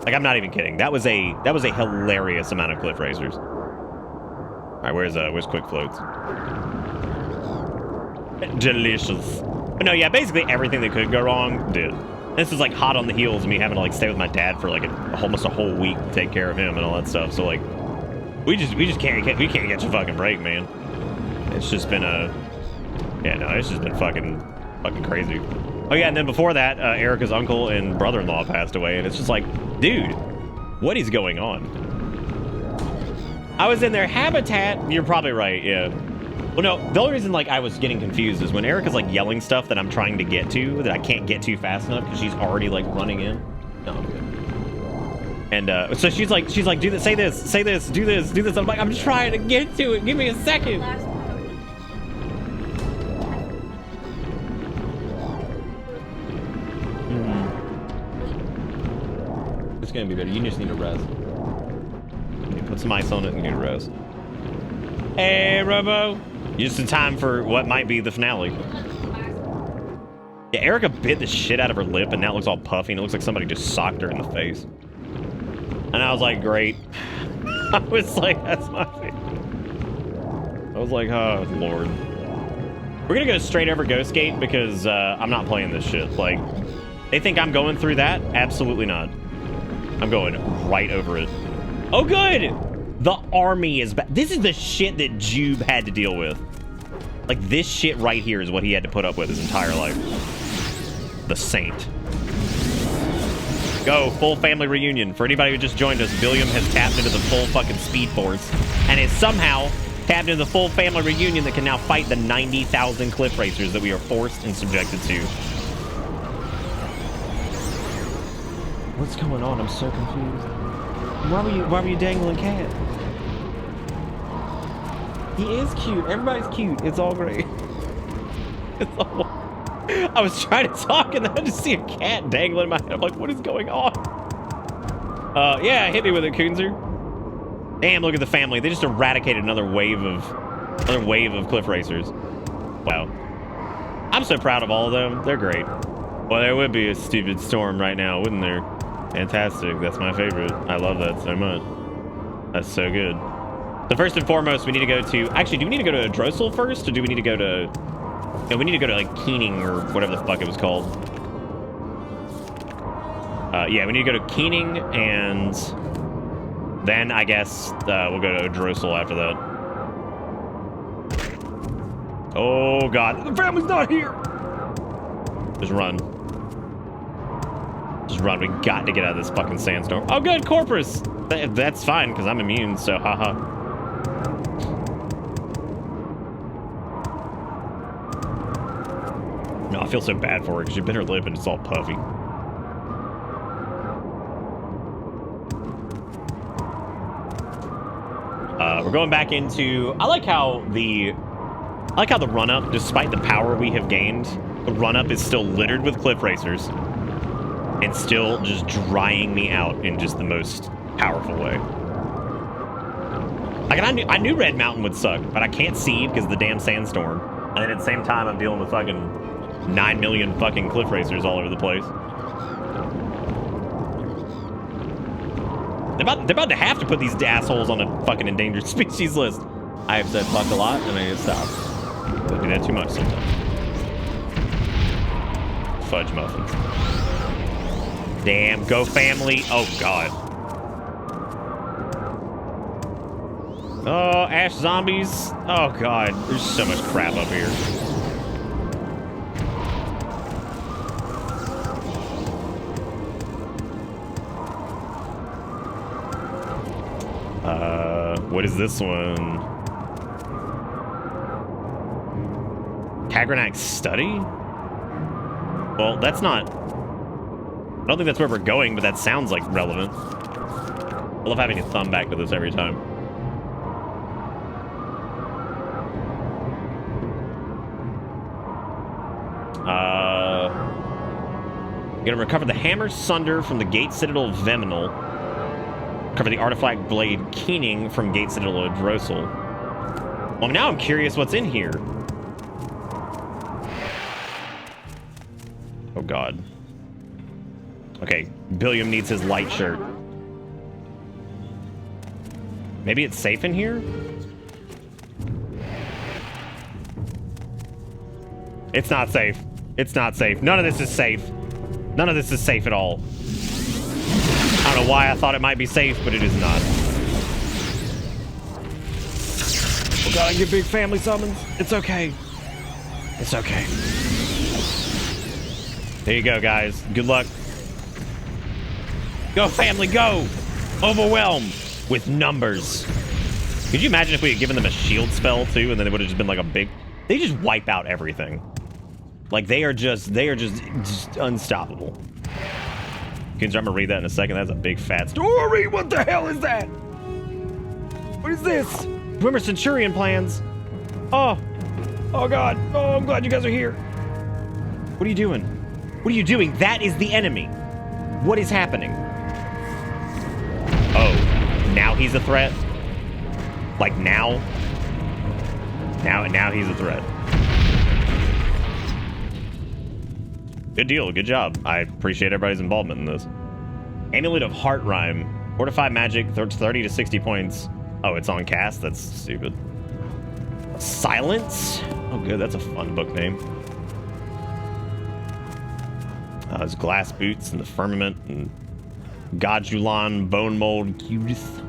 Like, I'm not even kidding. That was a hilarious amount of cliff racers. All right, where's quick floats? Delicious. But no, yeah, basically everything that could go wrong did. And this is like hot on the heels of me having to like stay with my dad for like almost a whole week to take care of him and all that stuff. So like, we can't catch a fucking break, man. It's just been it's just been fucking crazy. Oh yeah, and then before that, Erica's uncle and brother-in-law passed away, and it's just like, dude, what is going on? I was in their habitat. You're probably right, yeah. Well, no, the only reason like I was getting confused is when Erica's like yelling stuff that I'm trying to get to that I can't get to fast enough because she's already like running in. No, I'm good. And so she's like, do this, say this, do this. I'm like, I'm trying to get to it. Give me a second. It's gonna be better. You just need a rest. Okay, put some ice on it and get a rest. Hey, Robo. Just in time for what might be the finale. Yeah, Erica bit the shit out of her lip and now it looks all puffy and it looks like somebody just socked her in the face. And I was like, great. I was like, that's my favorite. I was like, oh, Lord. We're gonna go straight over Ghost Gate because I'm not playing this shit. Like, they think I'm going through that? Absolutely not. I'm going right over it. Oh, good! The army is back. This is the shit that Jube had to deal with. Like, this shit right here is what he had to put up with his entire life. The Saint. Go, full family reunion. For anybody who just joined us, Billiam has tapped into the full fucking Speed Force and is somehow tapped into the full family reunion that can now fight the 90,000 cliff racers that we are forced and subjected to. What's going on? I'm so confused. Why were you dangling Cat? He is cute. Everybody's cute. It's all great. It's all... I was trying to talk and then I just see a cat dangling in my head. I'm like, what is going on? Yeah, hit me with it, Coonzer. Damn, look at the family. They just eradicated another wave of cliff racers. Wow. I'm so proud of all of them. They're great. Well, there would be a stupid storm right now, wouldn't there? Fantastic. That's my favorite. I love that so much. That's so good. So first and foremost, we need to go to... Actually, do we need to go to Drossel first, or do we need to go to... No, we need to go to, like, Keening, or whatever the fuck it was called. Yeah, we need to go to Keening, and... Then, I guess, we'll go to Drossel after that. Oh, God. The family's not here! Just run. Just run. We got to get out of this fucking sandstorm. Oh, good, Corpus! That's fine, because I'm immune, so haha. No, I feel so bad for her, because she bit her lip and it's all puffy. We're going back into... I like how the run-up, despite the power we have gained, the run-up is still littered with cliff racers. And still just drying me out in just the most powerful way. Like, I knew Red Mountain would suck, but I can't see because of the damn sandstorm. And then at the same time, I'm dealing with fucking 9 million fucking cliff racers all over the place. They're about to have to put these assholes on a fucking endangered species list. I have said fuck a lot, and I need to stop. I do that too much sometimes. Fudge muffins. Damn, go family. Oh, God. Oh, ash zombies. Oh, God. There's so much crap up here. What is this one? Tagranac's study? Well, that's not... I don't think that's where we're going, but that sounds like relevant. I love having to thumb back to this every time. Gonna recover the Hammer Sunder from the Gate Citadel of Veminal. Recover the Artifact Blade Keening from Gate Citadel of Drossel. Well, now I'm curious what's in here. Oh, God. Okay, Billiam needs his light shirt. Maybe it's safe in here? It's not safe. It's not safe. None of this is safe. None of this is safe at all. I don't know why I thought it might be safe, but it is not. Oh, God, I get big family summons. It's okay. It's okay. There you go, guys. Good luck. Go, family, go! Overwhelm with numbers. Could you imagine if we had given them a shield spell, too, and then it would have just been like a big... They just wipe out everything. Like, they are just unstoppable. I'm gonna read that in a second. That's a big fat story. What the hell is that? What is this? Swimmer Centurion plans. Oh. Oh, God. Oh, I'm glad you guys are here. What are you doing? What are you doing? That is the enemy. What is happening? Oh, now he's a threat? Like now? Now he's a threat. Good deal. Good job. I appreciate everybody's involvement in this. Amulet of Heart Rhyme. Fortify magic, 30 to 60 points. Oh, it's on cast? That's stupid. Silence? Oh, good. That's a fun book name. There's glass boots and the firmament and Gojulan bone mold Cubis.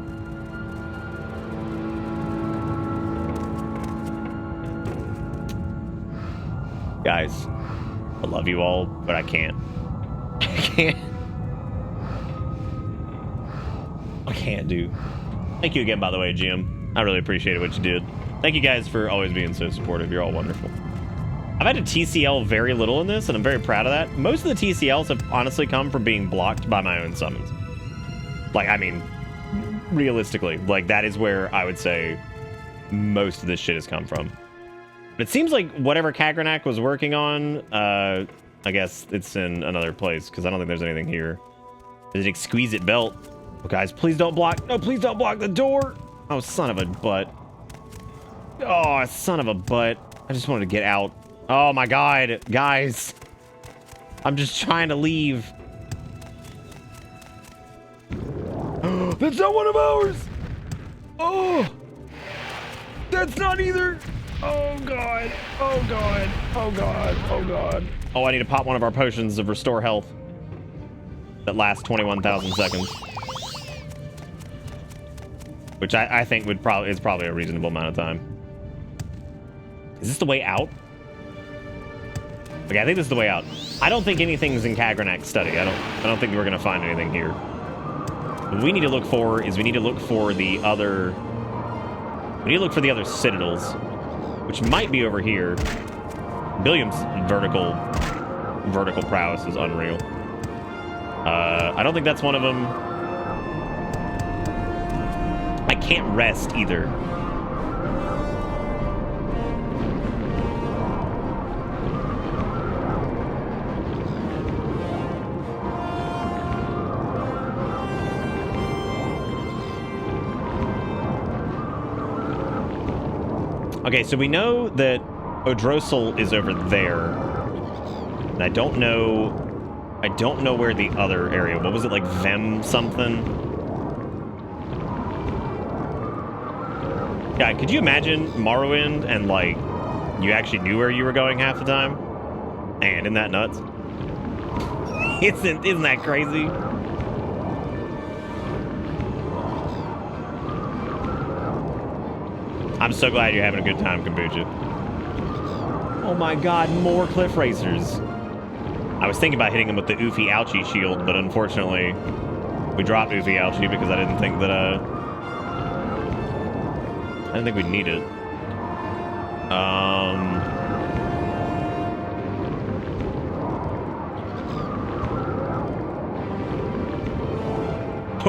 Guys, I love you all, but I can't. I can't do. Thank you again, by the way, Jim. I really appreciated what you did. Thank you guys for always being so supportive. You're all wonderful. I've had to TCL very little in this, and I'm very proud of that. Most of the TCLs have honestly come from being blocked by my own summons. Like, I mean, realistically, like, that is where I would say most of this shit has come from. But it seems like whatever Kagranak was working on, I guess it's in another place, because I don't think there's anything here. There's an exquisite belt. Oh, guys, please don't block. No, please don't block the door. Oh, son of a butt. Oh, son of a butt. I just wanted to get out. Oh, my God. Guys. I'm just trying to leave. That's not one of ours. Oh. That's not either. Oh, God. Oh, God. Oh, God. Oh, God. Oh, I need to pop one of our potions of restore health that lasts 21,000 seconds. Which I think is probably a reasonable amount of time. Is this the way out? Okay, I think this is the way out. I don't think anything's in Kagranak's study. I don't think we're gonna find anything here. What we need to look for is we need to look for the other citadels, which might be over here. Billiam's vertical prowess is unreal. I don't think that's one of them. I can't rest either. Okay, so we know that Odrosel is over there. And I don't know where the other area. What was it, like Vem something? Yeah, could you imagine Morrowind and, like, you actually knew where you were going half the time? Man, isn't that nuts? Isn't that crazy? I'm so glad you're having a good time, Kombucha. Oh my God, more cliff racers. I was thinking about hitting him with the Oofy Ouchie shield, but unfortunately, we dropped Oofy Ouchie because I didn't think that, I didn't think we'd need it.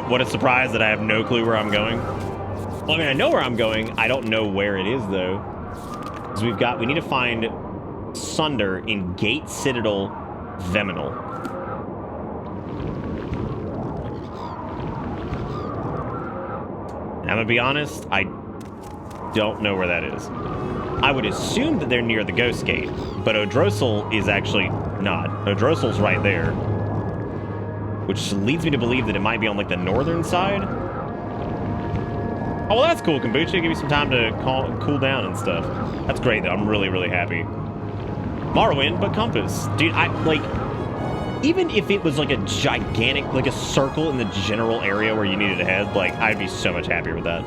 What a surprise that I have no clue where I'm going. Well, I mean, I know where I'm going. I don't know where it is, though. Because we need to find Sunder in Gate Citadel Veminal. And I'm going to be honest, I don't know where that is. I would assume that they're near the Ghost Gate, but Odrosel is actually not. Odrosel's right there. Which leads me to believe that it might be on, like, the northern side. Oh, well, that's cool, Kombucha. Give you some time to cool down and stuff. That's great, though. I'm really, really happy. Morrowind, but Compass. Dude, even if it was, like, a gigantic, like, a circle in the general area where you needed to head, like, I'd be so much happier with that.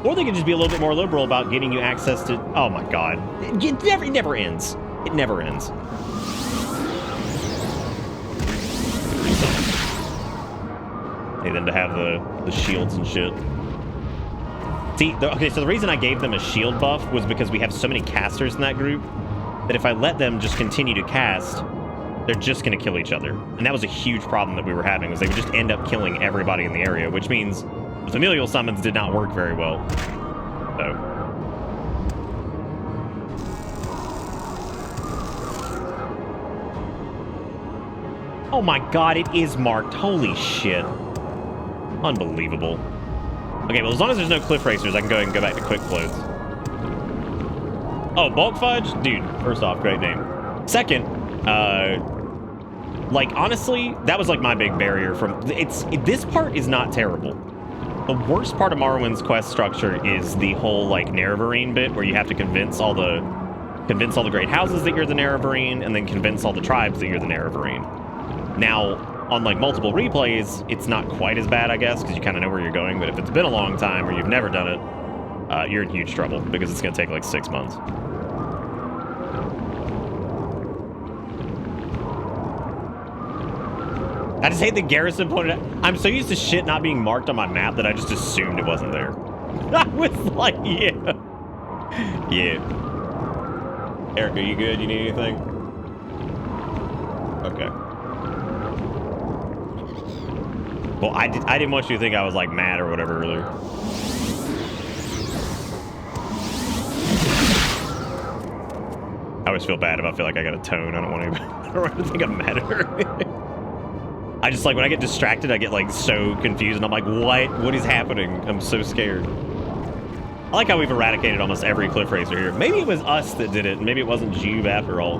Or they could just be a little bit more liberal about getting you access to... Oh, my God. It never ends. It never ends. Need them to have the shields and shit. See, okay, so the reason I gave them a shield buff was because we have so many casters in that group that if I let them just continue to cast, they're just going to kill each other. And that was a huge problem that we were having, was they would just end up killing everybody in the area, which means the familial summons did not work very well. So... Oh my God, it is marked. Holy shit. Unbelievable. Okay, well, as long as there's no cliff racers, I can go ahead and go back to quick floats. Oh, Bulk Fudge? Dude, first off, great name. Second, like, honestly, that was, like, my big barrier from... This part is not terrible. The worst part of Morrowind's quest structure is the whole like Nerevarine bit where you have to convince all the great houses that you're the Nerevarine and then convince all the tribes that you're the Nerevarine. Now, on like multiple replays, it's not quite as bad, I guess, because you kind of know where you're going. But if it's been a long time or you've never done it, you're in huge trouble because it's going to take like 6 months. I just hate the garrison pointed out. I'm so used to shit not being marked on my map that I just assumed it wasn't there. I was like, yeah. Yeah. Erica, you good? You need anything? Okay. Well, I didn't want you to think I was like mad or whatever earlier. I always feel bad if I feel like I got a tone. I don't want to think I'm mad at her. I just like when I get distracted, I get like so confused and I'm like, what is happening? I'm so scared. I like how we've eradicated almost every cliff racer here. Maybe it was us that did it. Maybe it wasn't Jube after all.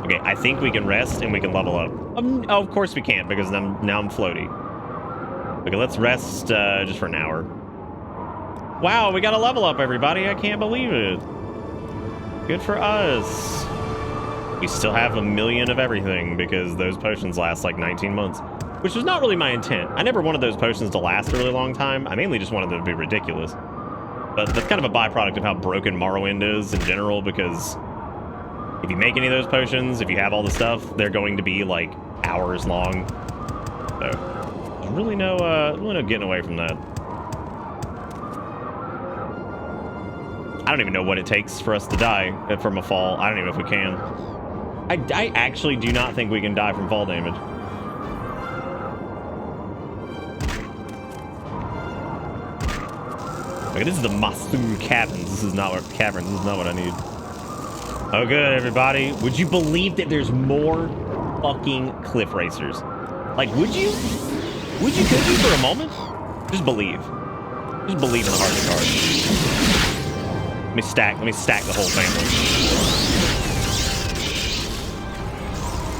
Okay, I think we can rest and we can level up. Oh, of course we can't because now I'm floaty. Okay, let's rest just for an hour. Wow, we got a level up, everybody. I can't believe it. Good for us. We still have 1 million of everything because those potions last like 19 months, which was not really my intent. I never wanted those potions to last a really long time. I mainly just wanted them to be ridiculous. But that's kind of a byproduct of how broken Morrowind is in general, because if you make any of those potions, if you have all the stuff, they're going to be like hours long. So there's really no getting away from that. I don't even know what it takes for us to die from a fall. I don't even know if we can. I actually do not think we can die from fall damage. Okay, this is the Masu Caverns. This is not what I need. Oh, good, everybody. Would you believe that there's more fucking cliff racers? Like, could you for a moment? Just believe. Just believe in the heart of the card. Let me stack the whole family.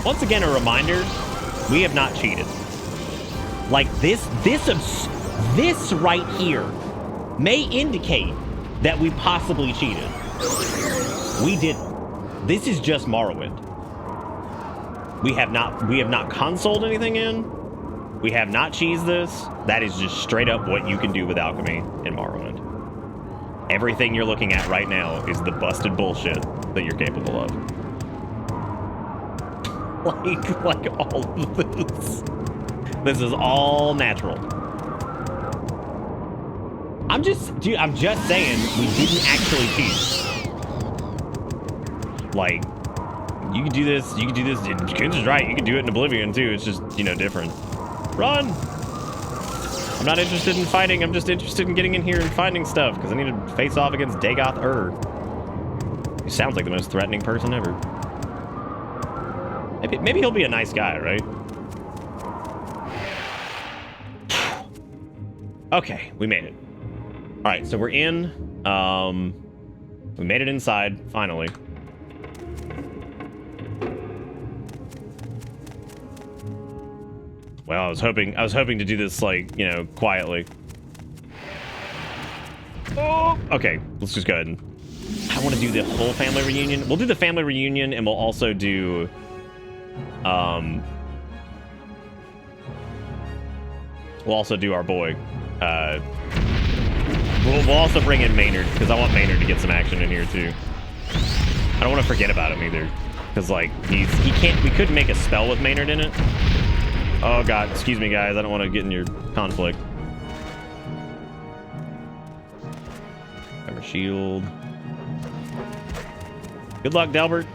Once again, a reminder, we have not cheated. Like this right here may indicate that we possibly cheated. We didn't. This is just Morrowind. We have not consoled anything in. We have not cheesed this. That is just straight up what you can do with alchemy in Morrowind. Everything you're looking at right now is the busted bullshit that you're capable of. Like all of this. This is all natural. I'm just saying we didn't actually cheat. Like, you can do this. Kunz is right. You can do it in Oblivion too. It's just, different. Run! I'm not interested in fighting. I'm just interested in getting in here and finding stuff because I need to face off against Dagoth-ur. He sounds like the most threatening person ever. Maybe he'll be a nice guy, right? Okay, we made it. All right, so we're in. We made it inside finally. Well, I was hoping to do this like, quietly. Oh, okay. Let's just go ahead and I want to do the whole family reunion. We'll do the family reunion and we'll also do we'll also do our boy. We'll also bring in Maynard because I want Maynard to get some action in here too. I don't want to forget about him either because like we couldn't make a spell with Maynard in it. Oh god, excuse me guys, I don't want to get in your conflict. Cover shield. Good luck, Delbert.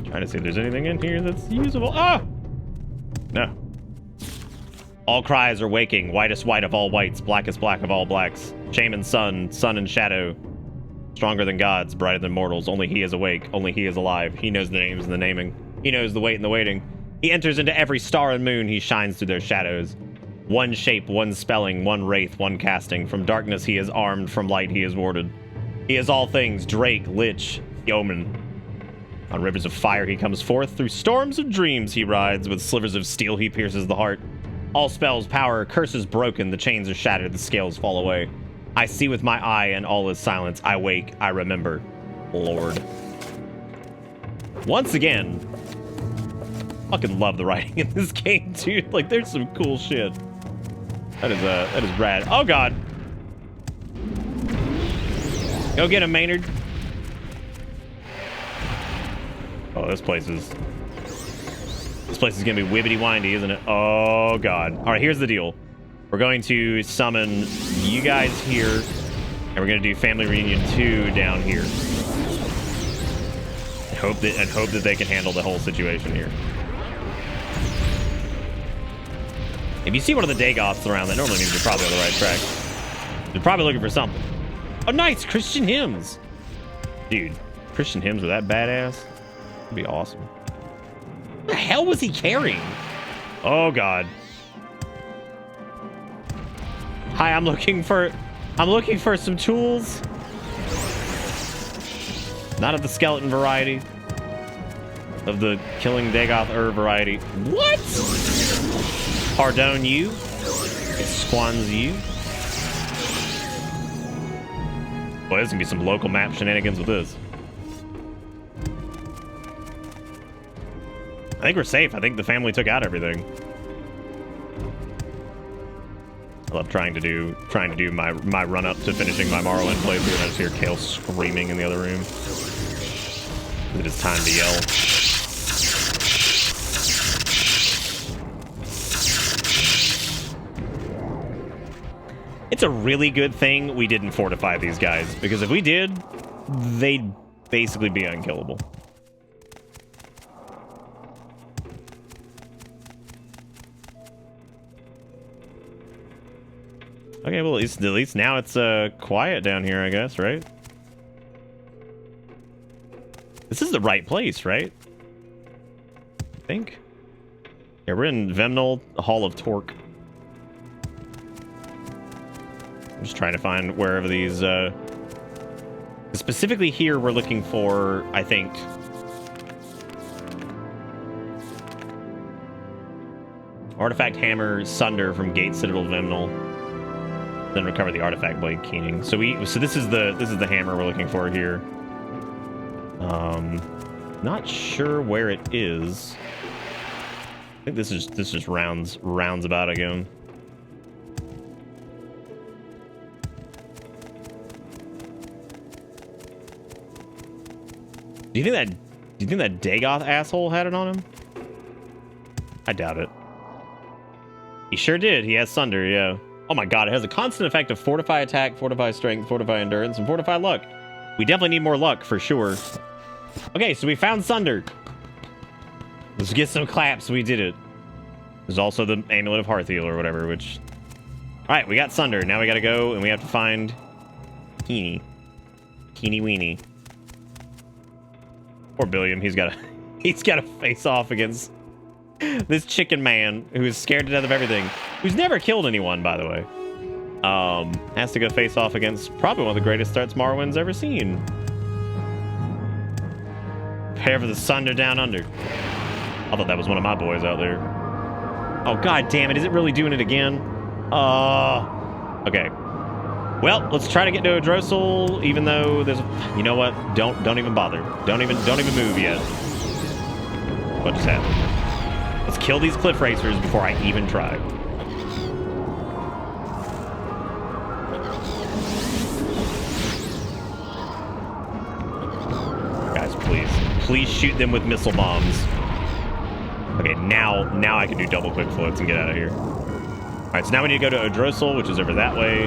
Trying to see if there's anything in here that's usable. Ah! No. All cries are waking, whitest white of all whites, blackest black of all blacks. Shaman sun, sun and shadow. Stronger than gods, brighter than mortals. Only he is awake, only he is alive. He knows the names and the naming. He knows the wait and the waiting. He enters into every star and moon, he shines through their shadows. One shape, one spelling, one wraith, one casting. From darkness he is armed, from light he is warded. He is all things, Drake, Lich, Yeoman. On rivers of fire he comes forth, through storms of dreams he rides, with slivers of steel he pierces the heart. All spells, power, curses broken, the chains are shattered, the scales fall away. I see with my eye and all is silence. I wake, I remember. Lord. Once again, fucking love the writing in this game, dude. Like, there's some cool shit. That is rad. Oh god. Go get him, Maynard. Oh, this place is gonna be wibbity windy, isn't it? Oh god. All right, here's the deal. We're going to summon you guys here, and we're gonna do Family Reunion 2 down here. And hope that they can handle the whole situation here. If you see one of the Dagoths around, that normally means you're probably on the right track. You're probably looking for something. Oh, nice! Christian hymns! Dude, Christian hymns are that badass? That'd be awesome. What the hell was he carrying? Oh, God. Hi, I'm looking for some tools. Not of the skeleton variety. Of the killing Dagoth variety. What? Pardon you. It squans you. Boy, there's gonna be some local map shenanigans with this. I think we're safe. I think the family took out everything. I love trying to do my run up to finishing my Morrowind playthrough, and I just hear Kale screaming in the other room. It is time to yell. It's a really good thing we didn't fortify these guys, because if we did, they'd basically be unkillable. Okay, well, at least now it's quiet down here, I guess, right? This is the right place, right? I think. Yeah, we're in Vemnal, Hall of Torque. I'm just trying to find wherever these, specifically here, we're looking for, I think, Artifact Hammer Sunder from Gate Citadel Vemnal. Then recover the Artifact Blade Keening. So this is the hammer we're looking for here. Not sure where it is. I think this just rounds about again. Do you think that Dagoth asshole had it on him? I doubt it. He sure did. He has Sunder, yeah. Oh my god, it has a constant effect of Fortify Attack, Fortify Strength, Fortify Endurance, and Fortify Luck. We definitely need more luck, for sure. Okay, so we found Sunder. Let's get some claps. We did it. There's also the Amulet of Hearthheal or whatever, which... Alright, we got Sunder. Now we gotta go, and we have to find... Keeny Weenie. Poor Billiam. He's gotta face off against... this chicken man who is scared to death of everything, who's never killed anyone, by the way, has to go face off against probably one of the greatest threats Morrowind's ever seen. Prepare for the Sunder down under. I thought that was one of my boys out there. Oh god damn it! Is it really doing it again? Okay. Well, let's try to get to a Drossel, even though there's. You know what? Don't even bother. Don't even move yet. What just happened? Let's kill these cliff racers before I even try. Guys, please shoot them with missile bombs. Okay, now I can do double quick floats and get out of here. All right, so now we need to go to Odrosel, which is over that way.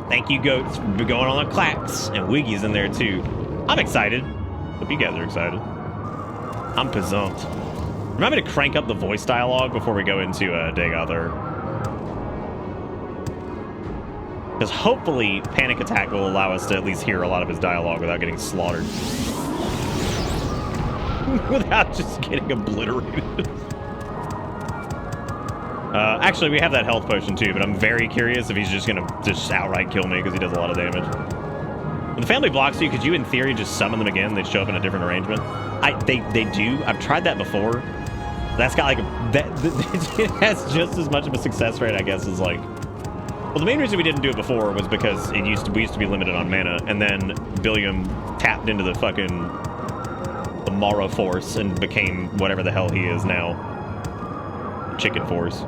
Thank you, goats, for going on the claps, and Wiggy's in there too. I'm excited. Hope you guys are excited. I'm pumped. Remember to crank up the voice dialogue before we go into Dagoth. Because hopefully Panic Attack will allow us to at least hear a lot of his dialogue without getting slaughtered. Without just getting obliterated. Actually, we have that health potion too, but I'm very curious if he's just gonna just outright kill me because he does a lot of damage. When the family blocks you, could you in theory just summon them again? They show up in a different arrangement. They do. I've tried that before. That's got like it has just as much of a success rate, I guess, as like. Well, the main reason we didn't do it before was because we used to be limited on mana, and then Billiam tapped into the Morrow Force and became whatever the hell he is now. Chicken Force.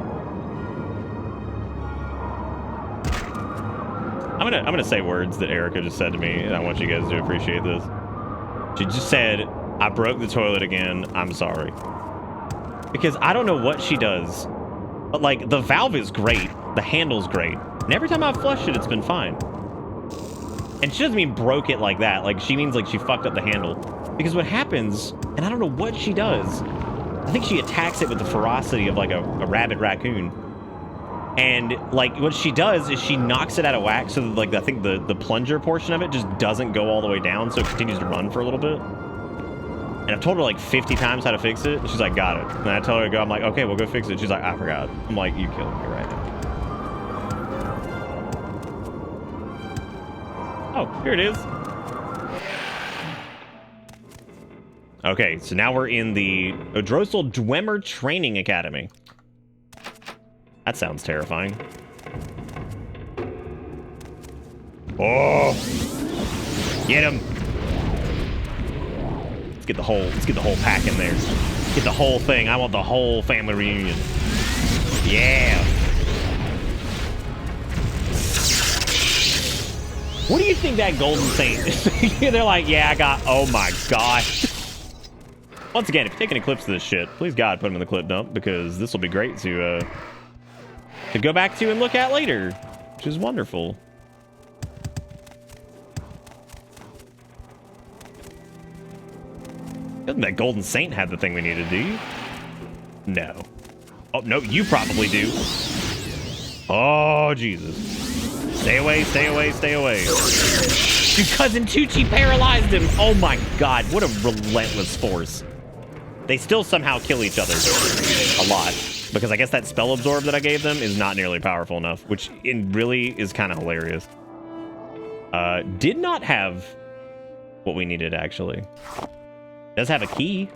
I'm gonna say words that Erica just said to me, and I want you guys to appreciate this. She just said, "I broke the toilet again. I'm sorry." Because I don't know what she does, but like the valve is great, the handle's great, and every time I've flushed it, it's been fine. And she doesn't mean broke it like that. Like she means like she fucked up the handle. Because what happens, and I don't know what she does, I think she attacks it with the ferocity of like a rabid raccoon. And like what she does is she knocks it out of whack, so that, like I think the plunger portion of it just doesn't go all the way down, so it continues to run for a little bit. And I've told her like 50 times how to fix it, and she's like, got it. And I tell her to go, I'm like, okay, we'll go fix it. She's like, I forgot. I'm like, you killed me right now. Oh, here it is. Okay, so now we're in the Odrosel Dwemer Training Academy. That sounds terrifying. Oh! Get him! Let's get the whole pack in there. Get the whole thing. I want the whole family reunion. Yeah! What do you think that Golden Saint is? They're like, yeah, I got... Oh my gosh. Once again, if you're taking clips of this shit, please God, put them in the clip dump, because this will be great to go back to and look at later, which is wonderful. Doesn't that Golden Saint have the thing we needed, do you? No. Oh, no, you probably do. Oh, Jesus. Stay away, stay away, stay away. Your cousin Tucci paralyzed him. Oh my God, what a relentless force. They still somehow kill each other a lot, because I guess that spell absorb that I gave them is not nearly powerful enough, which really is kind of hilarious. Did not have what we needed, actually. Does have a key.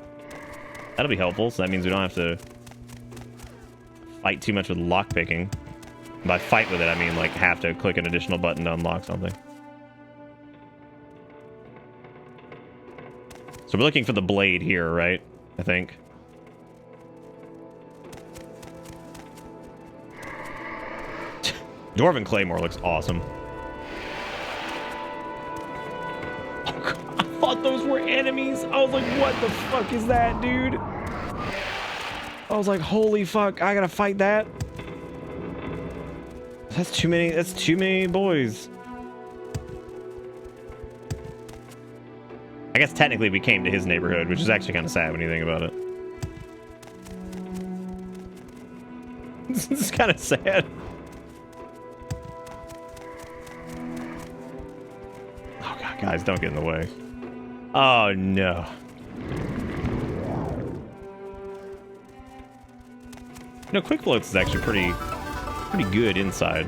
That'll be helpful, so that means we don't have to fight too much with lockpicking. By fight with it, I mean like have to click an additional button to unlock something. So we're looking for the blade here, right? I think. Dwarven Claymore looks awesome. Oh, God, I thought those were enemies. I was like, what the fuck is that, dude? I was like, holy fuck, I gotta fight that? That's too many boys. I guess technically we came to his neighborhood, which is actually kind of sad when you think about it. This is kind of sad. Oh God, guys, don't get in the way. Oh no. No, quick floats is actually pretty good inside.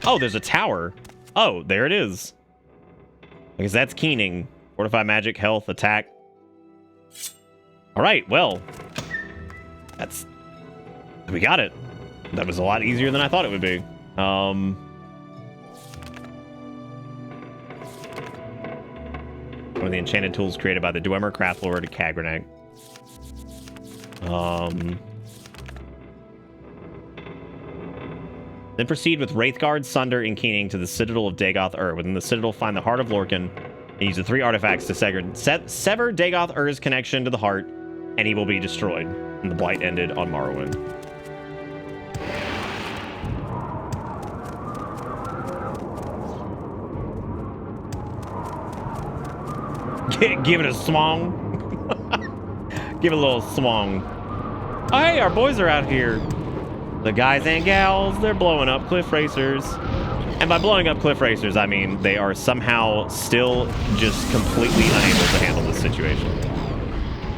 Oh, there's a tower. Oh, there it is. I guess that's Keening. Fortify magic, health, attack. All right, well, we got it. That was a lot easier than I thought it would be. One of the enchanted tools created by the Dwemer Craft Lord Kagrenak. Then proceed with Wraithguard, Sunder, and Keening to the Citadel of Dagoth Ur. Within the Citadel, find the Heart of Lorcan, and use the 3 artifacts to sever Dagoth Ur's connection to the heart, and he will be destroyed. And the blight ended on Morrowind. Give it a swung. Give it a little swung. Oh, hey, our boys are out here. The guys and gals, they're blowing up cliff racers. And by blowing up cliff racers, I mean they are somehow still just completely unable to handle this situation.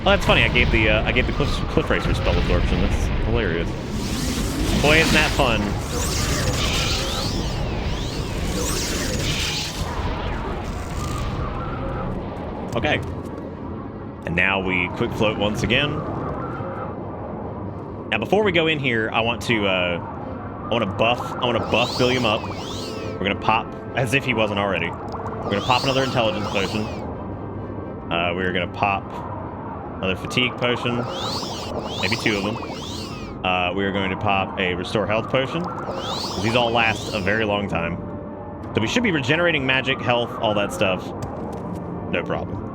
Well, that's funny. I gave the cliff racer spell absorption. That's hilarious. Boy, isn't that fun. Okay. And now we quick float once again. Now, before we go in here, I want to buff Billiam up. We're gonna pop, as if he wasn't already. We're gonna pop another intelligence potion. We're gonna pop another fatigue potion, maybe 2 of them. We're going to pop a restore health potion. These all last a very long time. So we should be regenerating magic, health, all that stuff. No problem.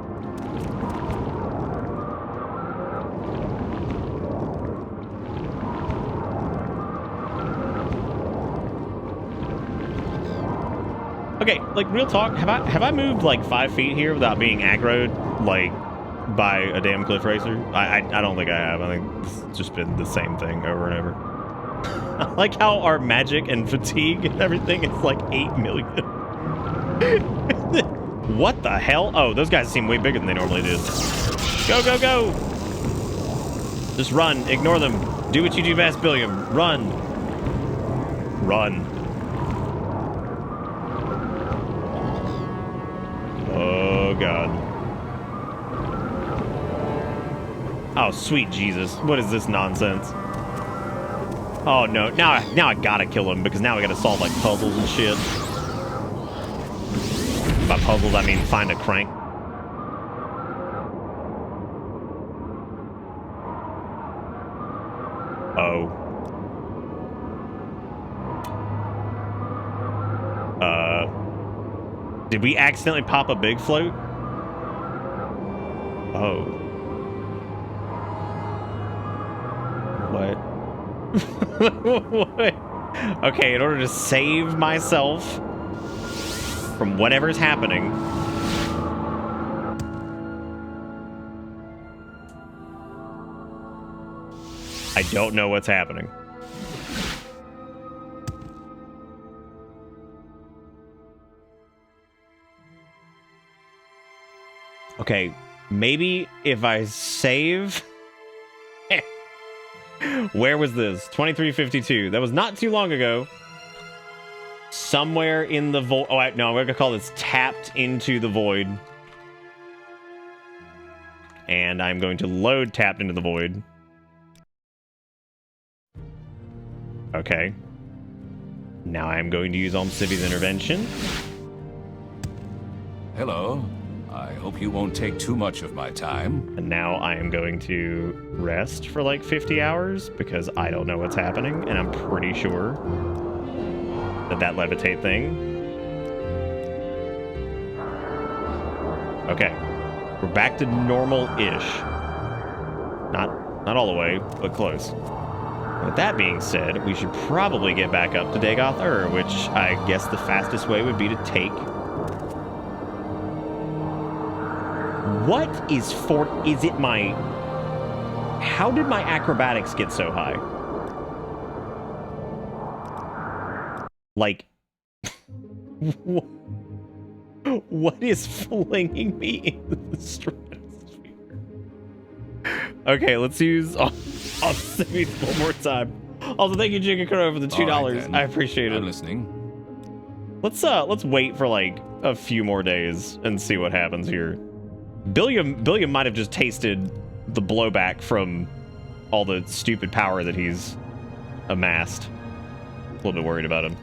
Okay, like, real talk, have I moved like 5 feet here without being aggroed, like, by a damn cliff racer? I don't think I have. I think it's just been the same thing over and over. I like how our magic and fatigue and everything is like 8 million. What the hell? Oh, those guys seem way bigger than they normally did. Go, go, go! Just run. Ignore them. Do what you do best, Billiam. Run. Run. Oh, God. Oh, sweet Jesus. What is this nonsense? Oh, no. Now I gotta kill him, because now we gotta solve, like, puzzles and shit. By puzzles, I mean find a crank. Oh. Did we accidentally pop a big float? Oh. What? What? Okay, in order to save myself from whatever's happening, I don't know what's happening. Okay, maybe if I save... Where was this? 2352. That was not too long ago. Somewhere in the void... Oh, no, I'm going to call this tapped into the void. And I'm going to load tapped into the void. Okay. Now I'm going to use Almcivi's intervention. Hello. I hope you won't take too much of my time. And now I am going to rest for like 50 hours because I don't know what's happening, and I'm pretty sure that levitate thing. Okay. We're back to normal-ish. Not all the way, but close. With that being said, we should probably get back up to Dagoth Ur, which I guess the fastest way would be to take... What is for... Is it my... How did my acrobatics get so high? Like... What is flinging me into the stratosphere? Okay, let's use Almcivi's one more time. Also, thank you, Jigakuro, for the $2. Right, I appreciate it. I'm listening. Let's wait for like a few more days and see what happens here. Billiam might have just tasted the blowback from all the stupid power that he's amassed. A little bit worried about him.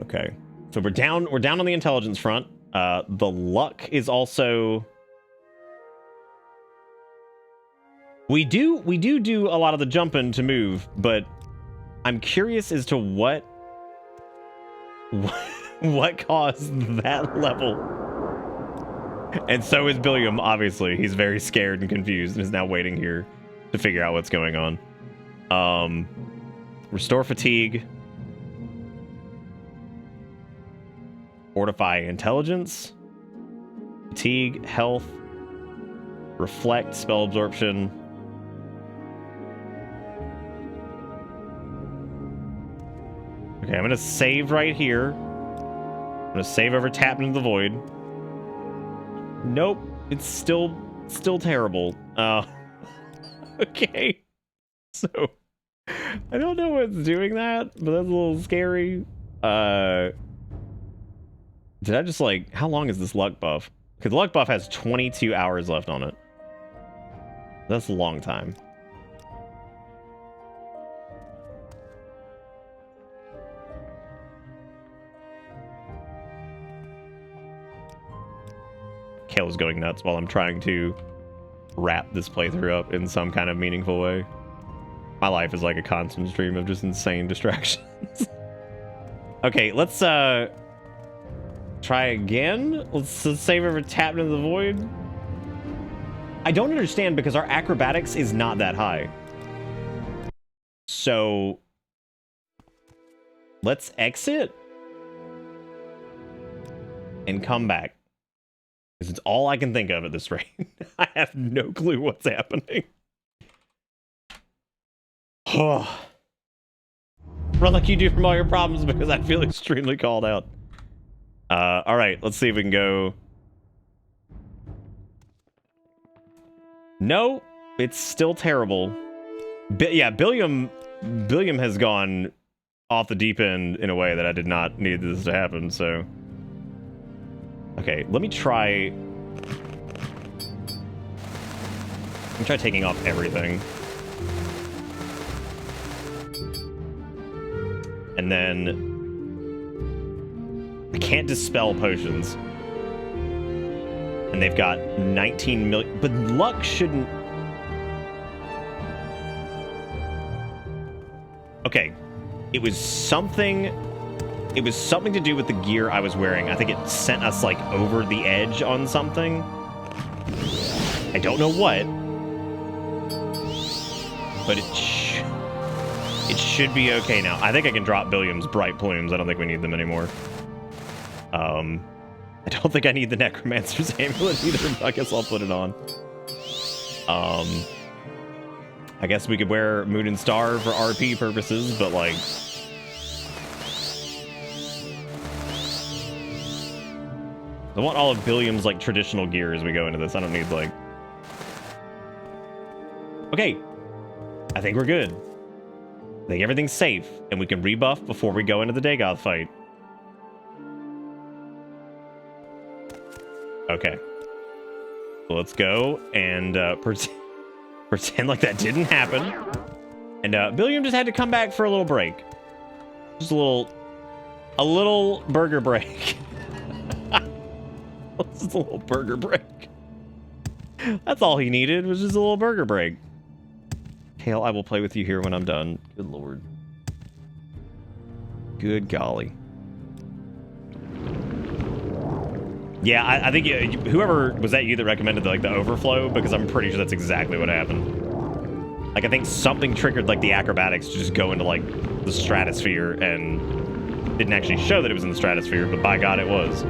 Okay, so we're down on the intelligence front. The luck is also... We do a lot of the jumping to move, but I'm curious as to what caused that level. And so is Billiam, obviously. He's very scared and confused and is now waiting here to figure out what's going on. Restore fatigue. Fortify intelligence. Fatigue, health. Reflect, spell absorption. Okay, I'm gonna save right here. I'm gonna save over tapped into the void. Nope, it's still Still terrible. Okay. So, I don't know what's doing that, but that's a little scary. Did I just like... How long is this luck buff? Because the luck buff has 22 hours left on it. That's a long time. Kale's going nuts while I'm trying to wrap this playthrough up in some kind of meaningful way. My life is like a constant stream of just insane distractions. Okay, let's try again. Let's save ever tapped into the void. I don't understand because our acrobatics is not that high. So let's exit and come back. Because it's all I can think of at this rate. I have no clue what's happening. Run like you do from all your problems because I feel extremely called out. All right, let's see if we can go. No, it's still terrible. Yeah, Billiam has gone off the deep end in a way that I did not need this to happen, so. Okay, let me try taking off everything. And then I can't dispel potions. And they've got 19 million, but luck shouldn't. Okay, it was something to do with the gear I was wearing. I think it sent us like over the edge on something. I don't know what, but it should be okay now. I think I can drop Billiam's bright plumes. I don't think we need them anymore. I don't think I need the Necromancer's amulet either, but I guess I'll put it on. I guess we could wear Moon and Star for RP purposes, but like... I want all of Billiam's like traditional gear as we go into this. I don't need like... Okay. I think we're good. I think everything's safe, and we can rebuff before we go into the Dagoth fight. Okay. So let's go and pretend like that didn't happen. And Billiam just had to come back for a little break. Just a little burger break. Just a little burger break. That's all he needed, was just a little burger break. Kale, I will play with you here when I'm done. Good lord. Good golly. Yeah, I think whoever was that you that recommended the overflow, because I'm pretty sure that's exactly what happened. Like I think something triggered like the acrobatics to just go into like the stratosphere, and didn't actually show that it was in the stratosphere, but by God it was.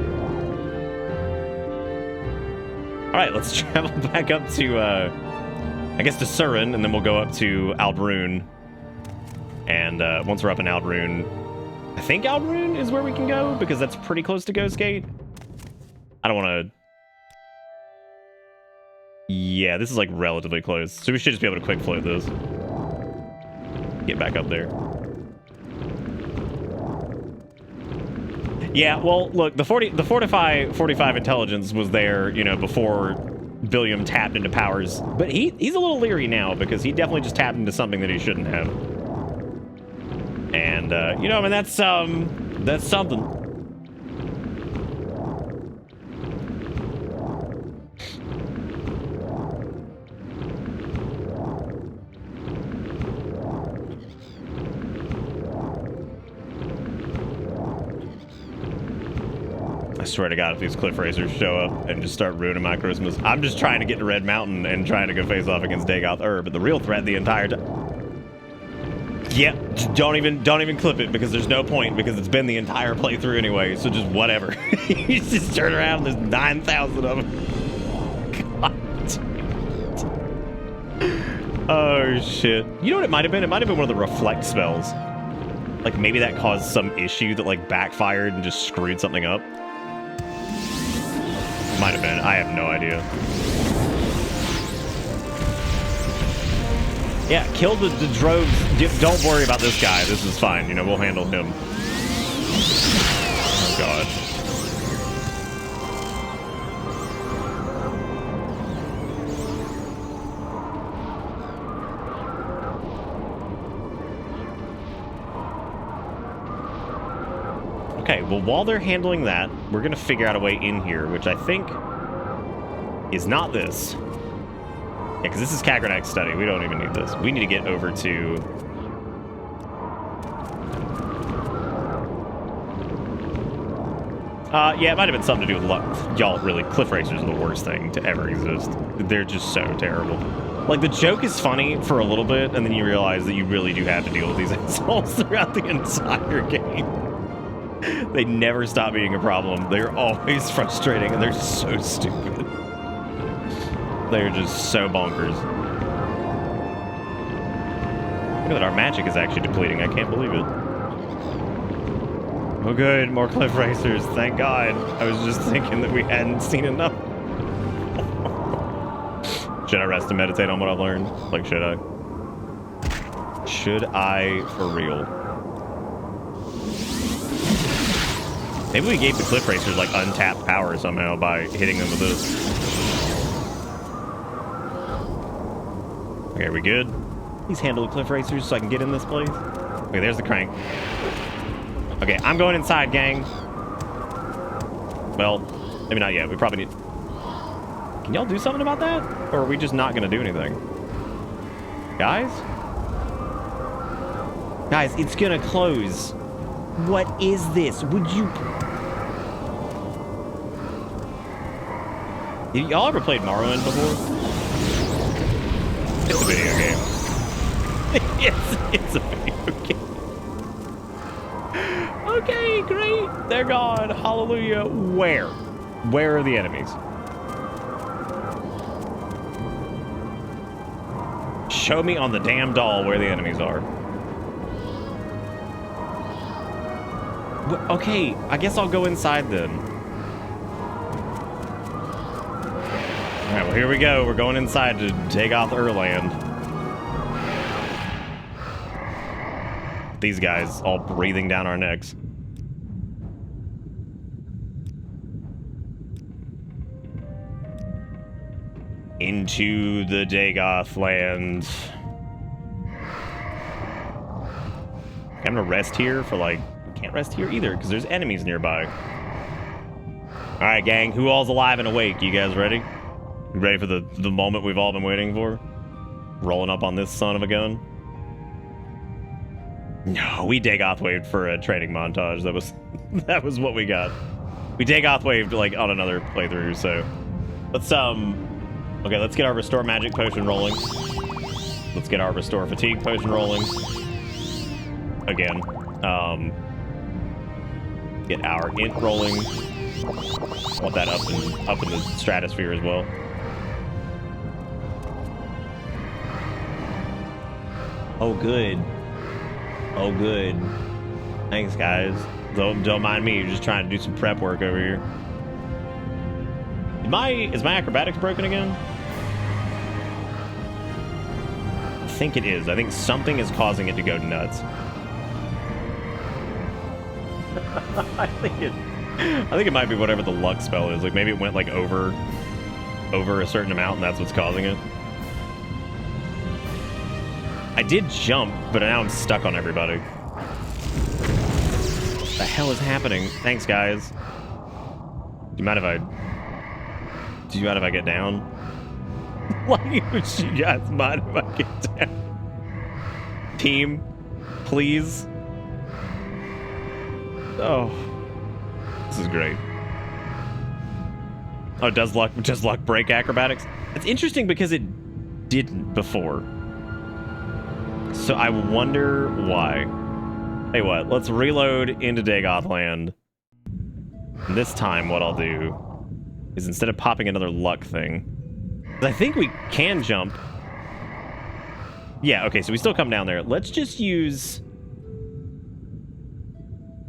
All right, let's travel back up to I guess to Surin, and then we'll go up to Aldrune. And once we're up in Aldrune, I think Aldrune is where we can go because that's pretty close to Ghost Gate. I don't want to... Yeah, this is like relatively close. So we should just be able to quick float this. Get back up there. Yeah, well, look, the 45 intelligence was there, you know, before Billiam tapped into powers. But he's a little leery now because he definitely just tapped into something that he shouldn't have. And, you know, I mean, that's something. I swear to God, if these cliff racers show up and just start ruining my Christmas, I'm just trying to get to Red Mountain and trying to go face off against Dagoth but the real threat the entire time... Yeah, don't even clip it because there's no point because it's been the entire playthrough anyway, so just whatever. You just turn around and there's 9,000 of them. God. Oh, shit. You know what it might have been? It might have been one of the reflect spells. Like, maybe that caused some issue that, like, backfired and just screwed something up. Might have been. I have no idea. Yeah, kill the droves. Don't worry about this guy. This is fine. You know, we'll handle him. Oh, God. Okay, well, while they're handling that, we're going to figure out a way in here, which I think is not this. Yeah, because this is Kagranak's study. We don't even need this. We need to get over to... yeah, it might have been something to do with luck. Y'all, really, cliff racers are the worst thing to ever exist. They're just so terrible. Like, the joke is funny for a little bit, and then you realize that you really do have to deal with these assholes throughout the entire game. They never stop being a problem. They're always frustrating, and they're so stupid. They're just so bonkers. Look at that, our magic is actually depleting. I can't believe it. Oh good, more cliff racers, thank God. I was just thinking that we hadn't seen enough. Should I rest and meditate on what I've learned? Like, should I? Should I for real? Maybe we gave the cliff racers like untapped power somehow by hitting them with this. Okay, are we good? Please handle the cliff racers so I can get in this place. Okay, there's the crank. Okay, I'm going inside, gang. Well, maybe not yet. We probably need... Can y'all do something about that? Or are we just not going to do anything? Guys? Guys, it's going to close. What is this? Would you... Y'all ever played Morrowind before? It's a video game. It's a video game. Okay, great. They're gone. Hallelujah. Where? Where are the enemies? Show me on the damn doll where the enemies are. Okay, I guess I'll go inside then. Alright, well, here we go. We're going inside to take off Erland. These guys all breathing down our necks. Into the Dagoth land. I'm gonna rest here for like... Can't rest here either because there's enemies nearby. Alright, gang. Who all's alive and awake? You guys ready? You ready for the moment we've all been waiting for? Rolling up on this son of a gun? No, we Dagoth waved for a training montage. That was what we got. We Dagoth waved like on another playthrough, so let's okay, let's get our restore magic potion rolling. Let's get our restore fatigue potion rolling. Again. Get our int rolling. Want that up in the stratosphere as well. Oh good. Oh good. Thanks guys. Don't mind me, you're just trying to do some prep work over here. Is my acrobatics broken again? I think it is. I think something is causing it to go nuts. I think it might be whatever the luck spell is. Like maybe it went like over a certain amount and that's what's causing it. I did jump, but now I'm stuck on everybody. What the hell is happening? Thanks, guys. Do you mind if I get down? Like, would you guys mind if I get down? Team, please. Oh, this is great. Oh, does luck break acrobatics? It's interesting because it didn't before. So I wonder why. Hey, what? Let's reload into Dagoth land. And this time what I'll do is instead of popping another luck thing, I think we can jump. Yeah, okay, so we still come down there. Let's just use...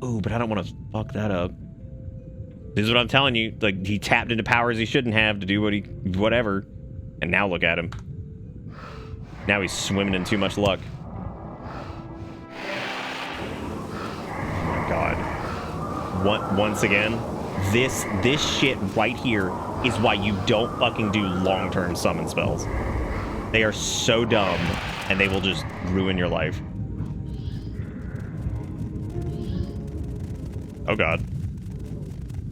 Ooh, but I don't want to fuck that up. This is what I'm telling you. Like, he tapped into powers he shouldn't have to do whatever. And now look at him. Now he's swimming in too much luck. Oh my god. Once again, this shit right here is why you don't fucking do long-term summon spells. They are so dumb, and they will just ruin your life. Oh god.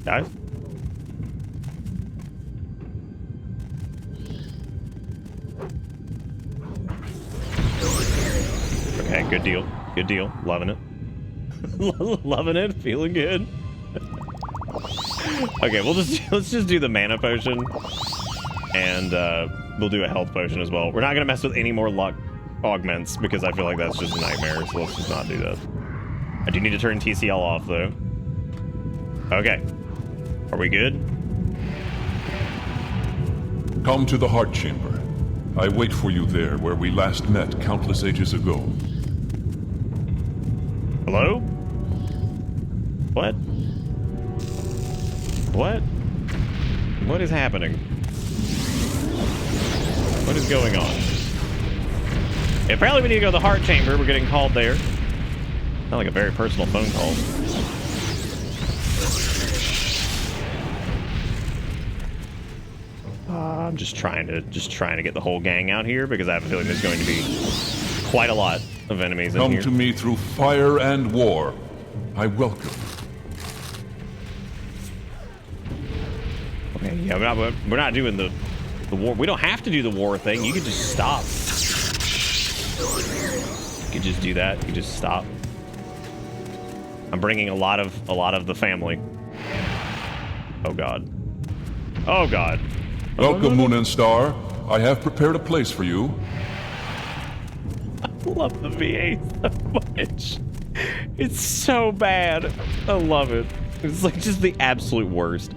Guys? Okay, good deal. Good deal. Loving it. Loving it. Feeling good. Okay, let's just do the mana potion, and we'll do a health potion as well. We're not gonna mess with any more luck augments because I feel like that's just a nightmare. So let's just not do that. I do need to turn TCL off though. Okay, are we good? Come to the Heart Chamber. I wait for you there, where we last met countless ages ago. Hello? What? What? What is happening? What is going on? Apparently we need to go to the Heart Chamber. We're getting called there. Not like a very personal phone call. I'm just trying to get the whole gang out here because I have a feeling there's going to be quite a lot of enemies in here. Come to me through fire and war. I welcome. Okay, yeah, we're not doing the war. We don't have to do the war thing. You can just stop. You can just do that. You can just stop. I'm bringing a lot of the family. Oh god. Oh god. Welcome, Moon and Star. I have prepared a place for you. I love the VA so much. It's so bad. I love it. It's like just the absolute worst.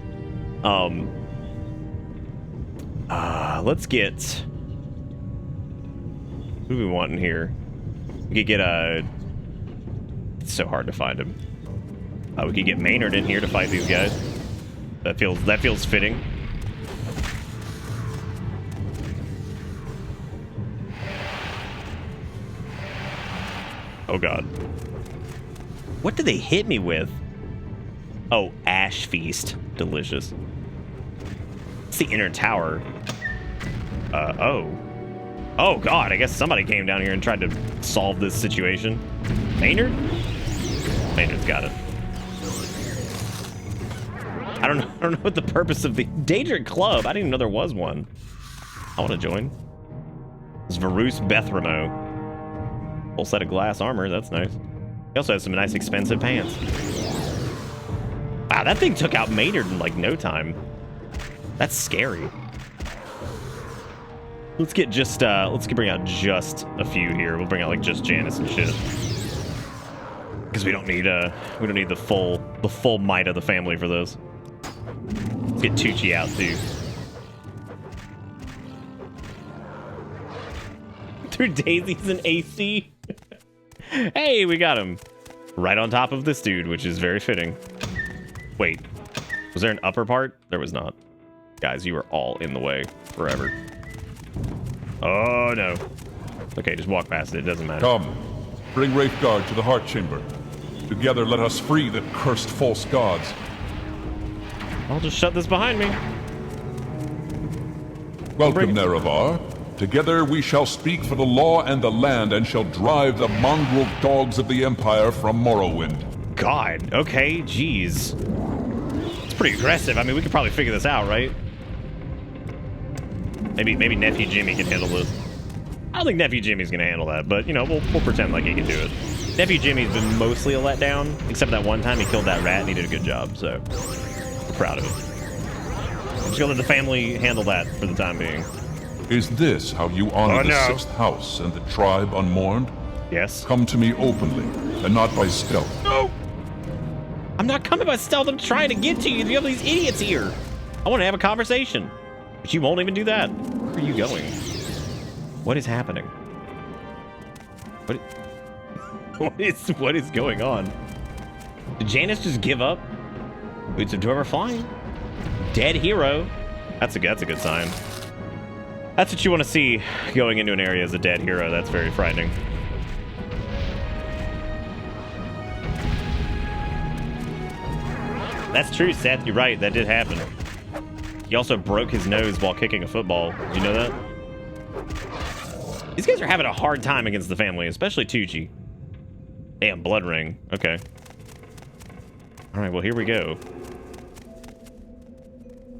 Let's get... Who do we want in here? We could get a... It's so hard to find him. We could get Maynard in here to fight these guys. That feels fitting. Oh god. What did they hit me with? Oh, Ash Feast. Delicious. It's the inner tower. Oh. Oh god, I guess somebody came down here and tried to solve this situation. Maynard? Maynard's got it. I don't know what the purpose of the Daedric Club. I didn't even know there was one. I want to join. It's Varus Bethramo. Full set of glass armor, that's nice. He also has some nice expensive pants. Wow, that thing took out Maynard in like no time. That's scary. Let's bring out just a few here. We'll bring out like just Janice and shit. Because we don't need the full might of the family for this. Let's get Tucci out too. Through daisies and AC. Hey, we got him. Right on top of this dude, which is very fitting. Wait, was there an upper part? There was not. Guys, you are all in the way forever. Oh, no. Okay, just walk past it. It doesn't matter. Come, bring Wraithguard to the Heart Chamber. Together, let us free the cursed false gods. I'll just shut this behind me. Welcome, Nerevar. Together we shall speak for the law and the land and shall drive the mongrel dogs of the Empire from Morrowind. God, okay, jeez. It's pretty aggressive. I mean, we could probably figure this out, right? Maybe Nephew Jimmy can handle this. I don't think Nephew Jimmy's gonna handle that, but, you know, we'll pretend like he can do it. Nephew Jimmy's been mostly a letdown, except that one time he killed that rat and he did a good job, so we're proud of him. I'm just gonna let the family handle that for the time being. Is this how you honor the Sixth House and the tribe unmourned? Yes. Come to me openly, and not by stealth. No! I'm not coming by stealth, I'm trying to get to you. You have these idiots here. I want to have a conversation. But you won't even do that. Where are you going? What is happening? What is going on? Did Janice just give up? Boots of Doom are flying. Dead hero. That's a good sign. That's what you want to see going into an area as a dead hero. That's very frightening. That's true, Seth. You're right. That did happen. He also broke his nose while kicking a football. Did you know that? These guys are having a hard time against the family, especially Tucci. Damn, blood ring. Okay. All right, well, here we go.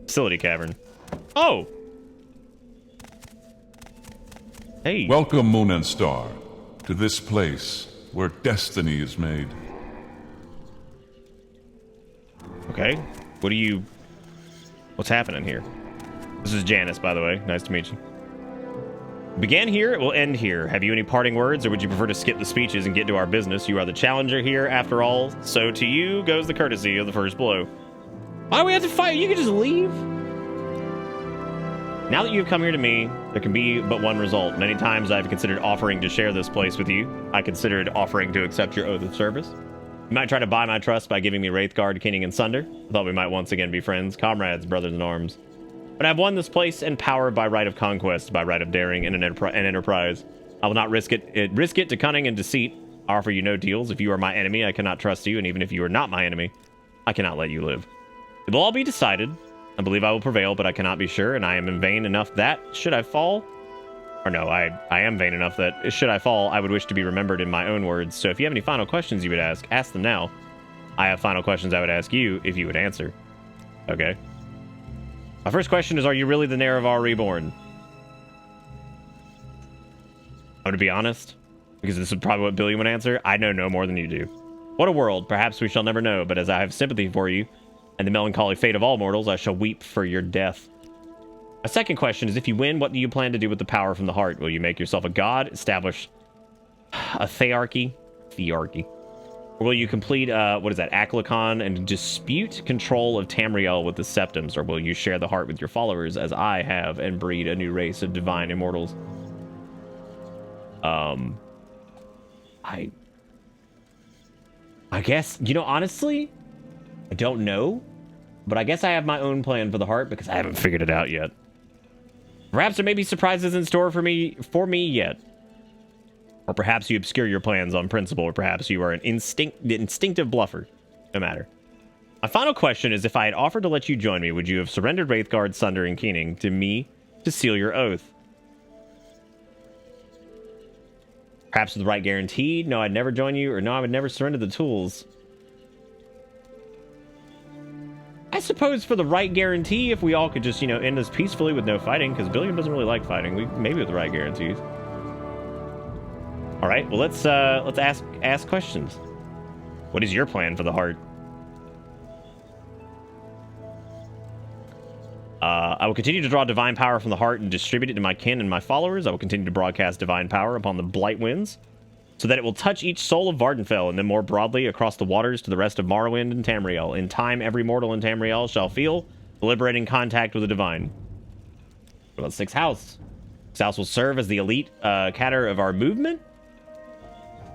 Facility cavern. Oh! Hey. Welcome, Moon and Star, to this place where destiny is made. Okay. What's happening here? This is Janice, by the way. Nice to meet you. Began here, it will end here. Have you any parting words, or would you prefer to skip the speeches and get to our business? You are the challenger here, after all, so to you goes the courtesy of the first blow. Why do we have to fight? You can just leave. Now that you've come here to me, there can be but one result. Many times I've considered offering to share this place with you. I considered offering to accept your oath of service. You might try to buy my trust by giving me Wraithguard, Keening, and Sunder. I thought we might once again be friends, comrades, brothers in arms. But I've won this place and power by right of conquest, by right of daring and an enterprise. I will not risk it to cunning and deceit. I offer you no deals. If you are my enemy, I cannot trust you, and even if you are not my enemy, I cannot let you live. It will all be decided. I believe I will prevail, but I cannot be sure, and I am vain enough that, should I fall... Or no, I am vain enough that, should I fall, I would wish to be remembered in my own words. So if you have any final questions you would ask them now. I have final questions I would ask you if you would answer. Okay. My first question is, are you really the Nerevar Reborn? I'm going to be honest, because this is probably what Billiam would answer. I know no more than you do. What a world. Perhaps we shall never know, but as I have sympathy for you and the melancholy fate of all mortals, I shall weep for your death. My second question is, if you win, what do you plan to do with the power from the heart? Will you make yourself a god, establish a thearchy? Or will you complete, Aklikon, and dispute control of Tamriel with the Septums? Or will you share the heart with your followers, as I have, and breed a new race of divine immortals? I guess, honestly, I don't know. But I guess I have my own plan for the heart, because I haven't figured it out yet. Perhaps there may be surprises in store for me yet. Or perhaps you obscure your plans on principle, or perhaps you are an instinctive bluffer. No matter. My final question is, if I had offered to let you join me, would you have surrendered Wraithguard, Sunder, and Keening to me to seal your oath? Perhaps with the right guarantee? No, I'd never join you, or no, I would never surrender the tools. I suppose for the right guarantee, if we all could just, end this peacefully with no fighting, because Billiam doesn't really like fighting. Maybe with the right guarantees. All right, well, let's ask questions. What is your plan for the heart? I will continue to draw divine power from the heart and distribute it to my kin and my followers. I will continue to broadcast divine power upon the blight winds, so that it will touch each soul of Vardenfell, and then more broadly across the waters to the rest of Morrowind and Tamriel. In time, every mortal in Tamriel shall feel the liberating contact with the divine. What about Sixth House? Sixth House will serve as the elite cadre of our movement.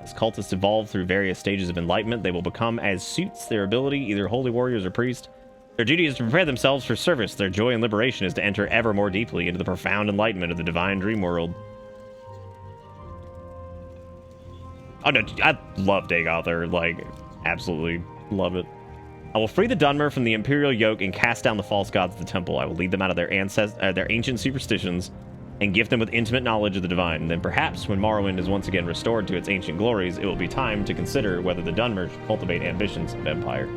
As cultists evolve through various stages of enlightenment, they will become as suits their ability, either holy warriors or priests. Their duty is to prepare themselves for service. Their joy and liberation is to enter ever more deeply into the profound enlightenment of the divine dream world. Oh no, I love Dagothar, like, absolutely love it. I will free the Dunmer from the Imperial yoke and cast down the false gods of the temple. I will lead them out of their ancient superstitions and gift them with intimate knowledge of the divine. And then perhaps when Morrowind is once again restored to its ancient glories, it will be time to consider whether the Dunmer should cultivate ambitions of empire.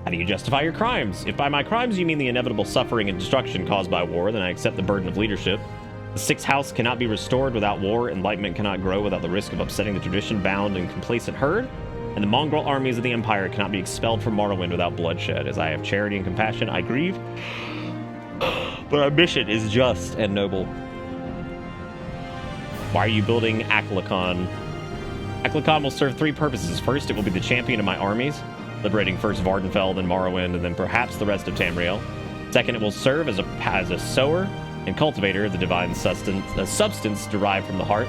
How do you justify your crimes? If by my crimes you mean the inevitable suffering and destruction caused by war, then I accept the burden of leadership. The Sixth House cannot be restored without war, enlightenment cannot grow without the risk of upsetting the tradition-bound and complacent herd, and the mongrel armies of the Empire cannot be expelled from Morrowind without bloodshed. As I have charity and compassion, I grieve, but our mission is just and noble. Why are you building Aklikon? Aklikon will serve three purposes. First, it will be the champion of my armies, liberating first Vardenfell, then Morrowind, and then perhaps the rest of Tamriel. Second, it will serve as a sower and cultivator of the divine substance derived from the heart.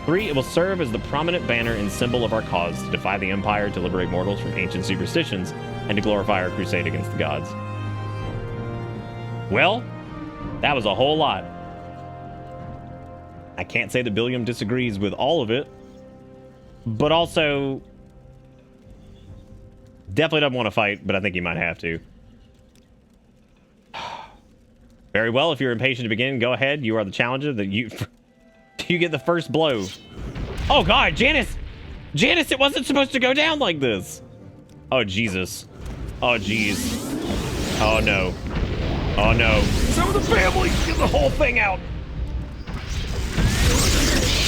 3, it will serve as the prominent banner and symbol of our cause to defy the Empire, to liberate mortals from ancient superstitions, and to glorify our crusade against the gods. Well, That was a whole lot. I can't say that Billiam disagrees with all of it, but also definitely doesn't want to fight, but I think he might have to. Very well, if you're impatient to begin, go ahead. You are the challenger. You get the first blow. Oh God, Janice! Janice, it wasn't supposed to go down like this. Oh Jesus. Oh jeez. Oh no. Oh no. Some of the family, get the whole thing out.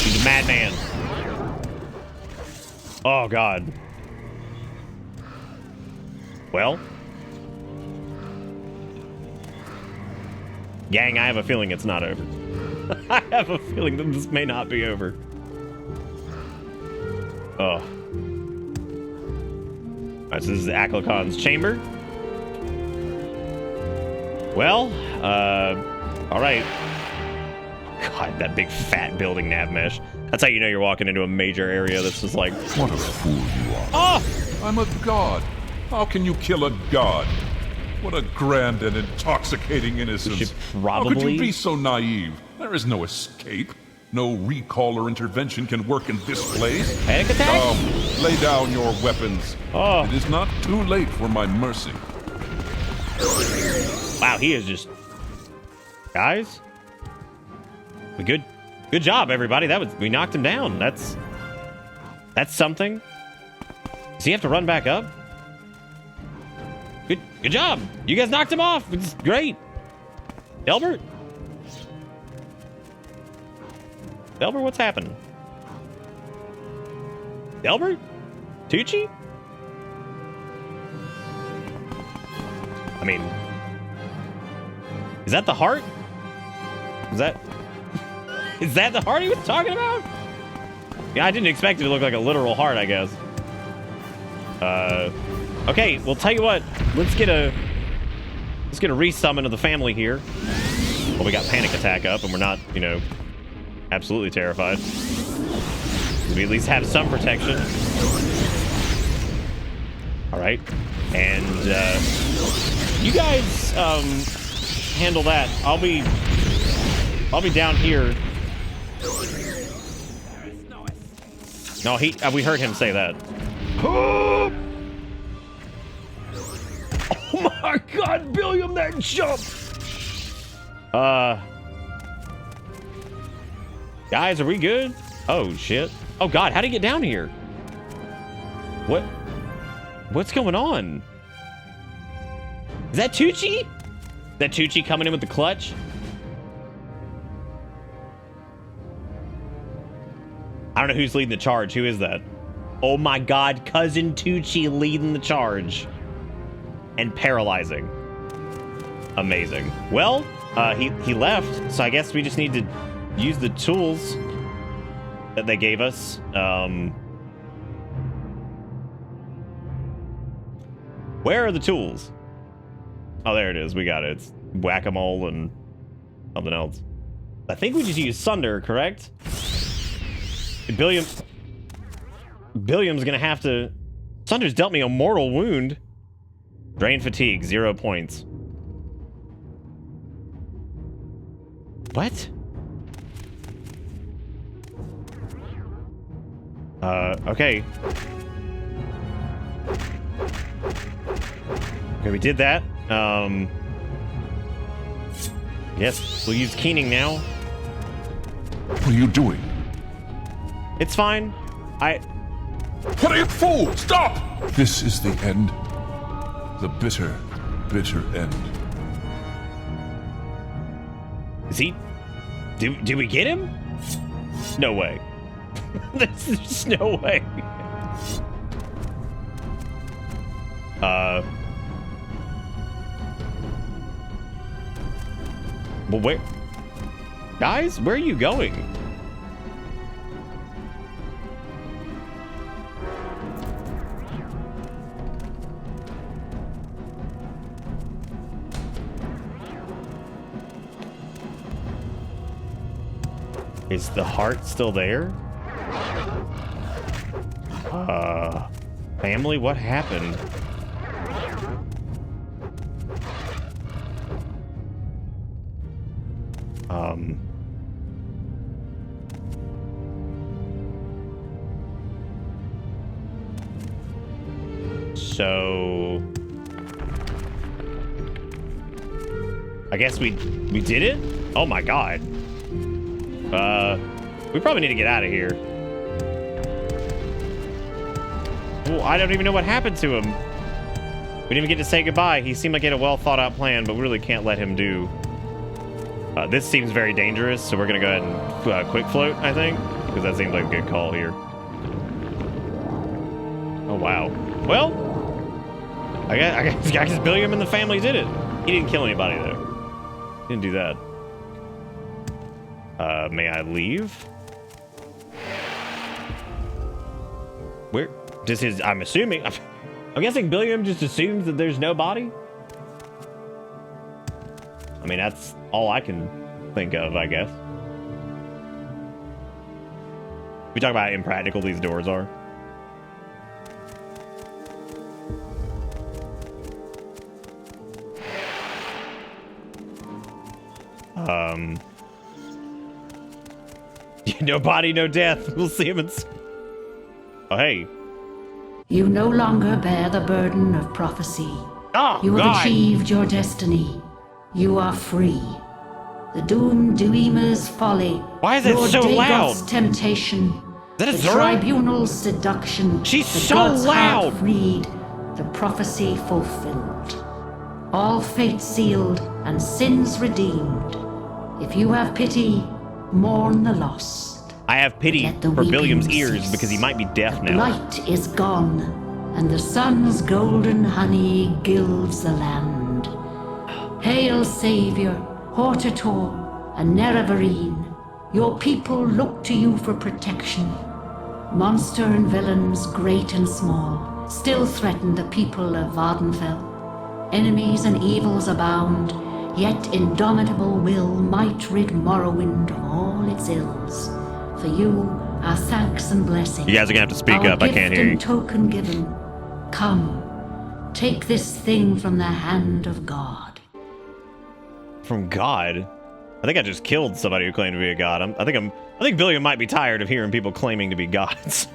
He's a madman. Oh God. Well. Gang, I have a feeling it's not over. I have a feeling that this may not be over. Oh. Alright, so this is Aklokon's chamber. Well, alright. God, that big fat building nav mesh. That's how you know you're walking into a major area that's just like... What a fool you are. Oh! I'm a god. How can you kill a god? What a grand and intoxicating innocence. How could you be so naive? There is no escape. No recall or intervention can work in this place. Panic attack? Come, lay down your weapons. Oh. It is not too late for my mercy. Wow, he is just... Guys? Good job, everybody. We knocked him down. That's something. Does he have to run back up? Good job. You guys knocked him off. It's great. Delbert? Delbert, what's happened? Delbert? Tucci? I mean... Is that the heart? Is that the heart he was talking about? Yeah, I didn't expect it to look like a literal heart, I guess. Okay, well, tell you what. Let's get a resummon of the family here. Well, we got panic attack up, and we're not, you know, absolutely terrified. We at least have some protection. All right, and you guys handle that. I'll be down here. No, we heard him say that. Oh my God, Billiam, that jump! Guys, are we good? Oh shit! Oh God, how'd he get down here? What's going on? Is that Tucci? Is that Tucci coming in with the clutch? I don't know who's leading the charge. Who is that? Oh my God, Cousin Tucci leading the charge. And paralyzing. Amazing. Well, he left, so I guess we just need to use the tools that they gave us. Where are the tools? Oh, there it is. We got it. It's whack-a-mole and something else. I think we just use Sunder, correct? Billiam's gonna have to... Sunder's dealt me a mortal wound. Drain fatigue, 0 points. What? Okay. Okay, we did that. Yes, we'll use Keening now. What are you doing? It's fine. What are you, fool? Stop! This is the end. The bitter, bitter end. Is he... Did we get him? No way. There's just no way. Well, where... Guys, where are you going? Is the heart still there? Family, what happened? So I guess we did it? Oh my god. We probably need to get out of here. Well, I don't even know what happened to him. We didn't even get to say goodbye. He seemed like he had a well thought out plan, but we really can't let him do. This seems very dangerous, so we're gonna go ahead and quick float, I think, because that seems like a good call here. Oh wow. Well, I guess Billiam and the family did it. He didn't kill anybody though. He didn't do that. May I leave? Where does his? I'm assuming. I'm guessing Billiam just assumes that there's no body. I mean, that's all I can think of, I guess. We talk about how impractical these doors are. No body, no death. We'll see him in... Oh, hey. You no longer bear the burden of prophecy. Oh, you have God. achieved your destiny. You are free. The doomed dreamer's folly. Why is that Lord so Dagoth's loud? temptation. Is that a the Zora? tribunal's seduction. She's the so God's loud. heart freed. The prophecy fulfilled. All fate sealed and sins redeemed. If you have pity, mourn the lost. I have pity Let the for Billiam's weeping ears cease. because he might be deaf The now. light is gone, and the sun's golden honey gilds the land. Hail, Savior, Hortator, and Nerevarine. Your people look to you for protection. Monster and villains, great and small, still threaten the people of Vardenfell. Enemies and evils abound, yet indomitable will might rid Morrowind of all its ills. For you, our thanks and blessings. You guys are gonna have to speak Our up. I can't hear you. gift and token given. Come, take this thing from the hand of God. From God? I think I just killed somebody who claimed to be a god. I think Billiam might be tired of hearing people claiming to be gods.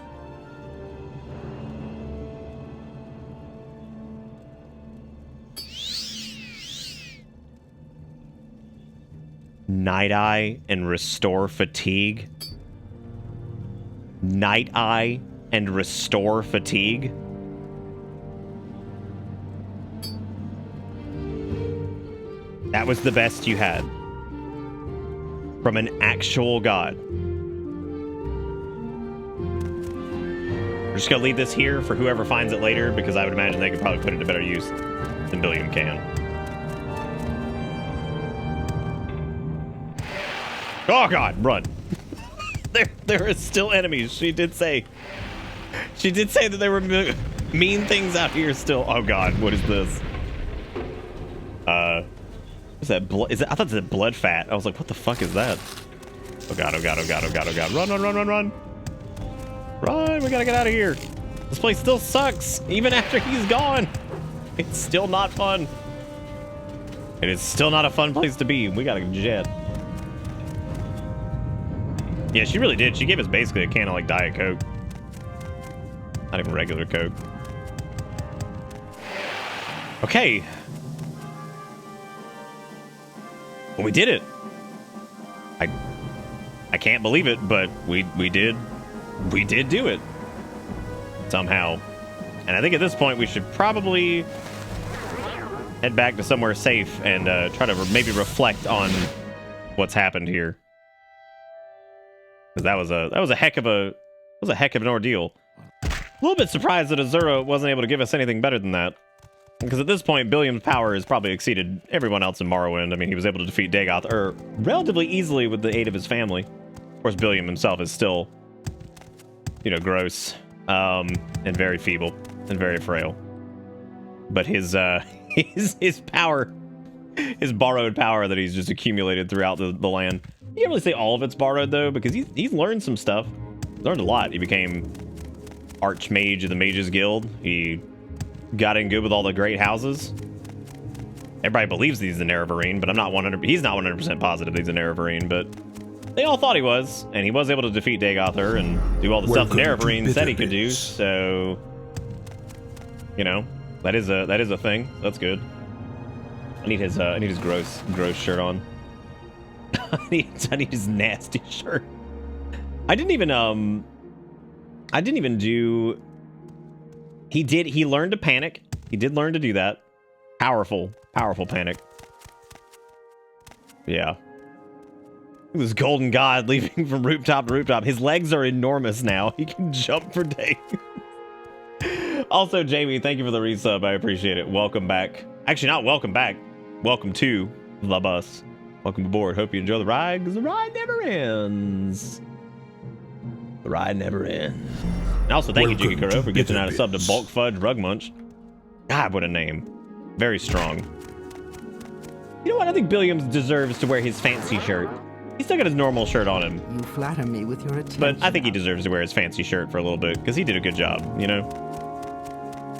Night Eye and restore fatigue. Night Eye and restore fatigue. That was the best you had from an actual god. We're just gonna leave this here for whoever finds it later, because I would imagine they could probably put it to better use than Billiam can. Oh god, run. There are still enemies. She did say that there were mean things out here still. Oh god, what is this? Is that blood? I thought it said blood fat. I was like, what the fuck is that? Oh god, oh god, oh god, oh god, oh god. Run, run, run, run, run. Run, we gotta get out of here. This place still sucks, even after he's gone. It's still not fun. It is still not a fun place to be. We gotta jet. Yeah, she really did. She gave us basically a can of like Diet Coke. Not even regular Coke. Okay. Well, we did it. I can't believe it, but we did do it somehow. And I think at this point we should probably head back to somewhere safe and try to maybe reflect on what's happened here. Because that was a heck of an ordeal. A little bit surprised that Azura wasn't able to give us anything better than that. Because at this point, Billiam's power has probably exceeded everyone else in Morrowind. I mean, he was able to defeat Dagoth relatively easily with the aid of his family. Of course, Billiam himself is still, gross, and very feeble and very frail. But his power, his borrowed power that he's just accumulated throughout the land. You can't really say all of it's borrowed though, because he's learned some stuff. He's learned a lot. He became Archmage of the Mages Guild. He got in good with all the great houses. Everybody believes he's the Nerevarine, but he's not 100% positive he's a Nerevarine, but they all thought he was, and he was able to defeat Dagoth and do all the stuff the Nerevarine said he could do, so You know, that is a thing. That's good. I need his gross shirt on. I need his nasty shirt. I didn't even do. He learned to panic. He did learn to do that. Powerful panic. Yeah. This golden god leaping from rooftop to rooftop. His legs are enormous now. He can jump for days. Also, Jamie, thank you for the resub. I appreciate it. Welcome back. Actually, not welcome back. Welcome to the bus. Welcome aboard. Hope you enjoy the ride, because the ride never ends. The ride never ends. And also, thank you, Jiggy Kuro, for giving out a sub to Bulk Fudge Rug Munch. God, what a name. Very strong. You know what? I think Billiam deserves to wear his fancy shirt. He's still got his normal shirt on him. You flatter me with your attention. But I think he deserves to wear his fancy shirt for a little bit, because he did a good job, you know?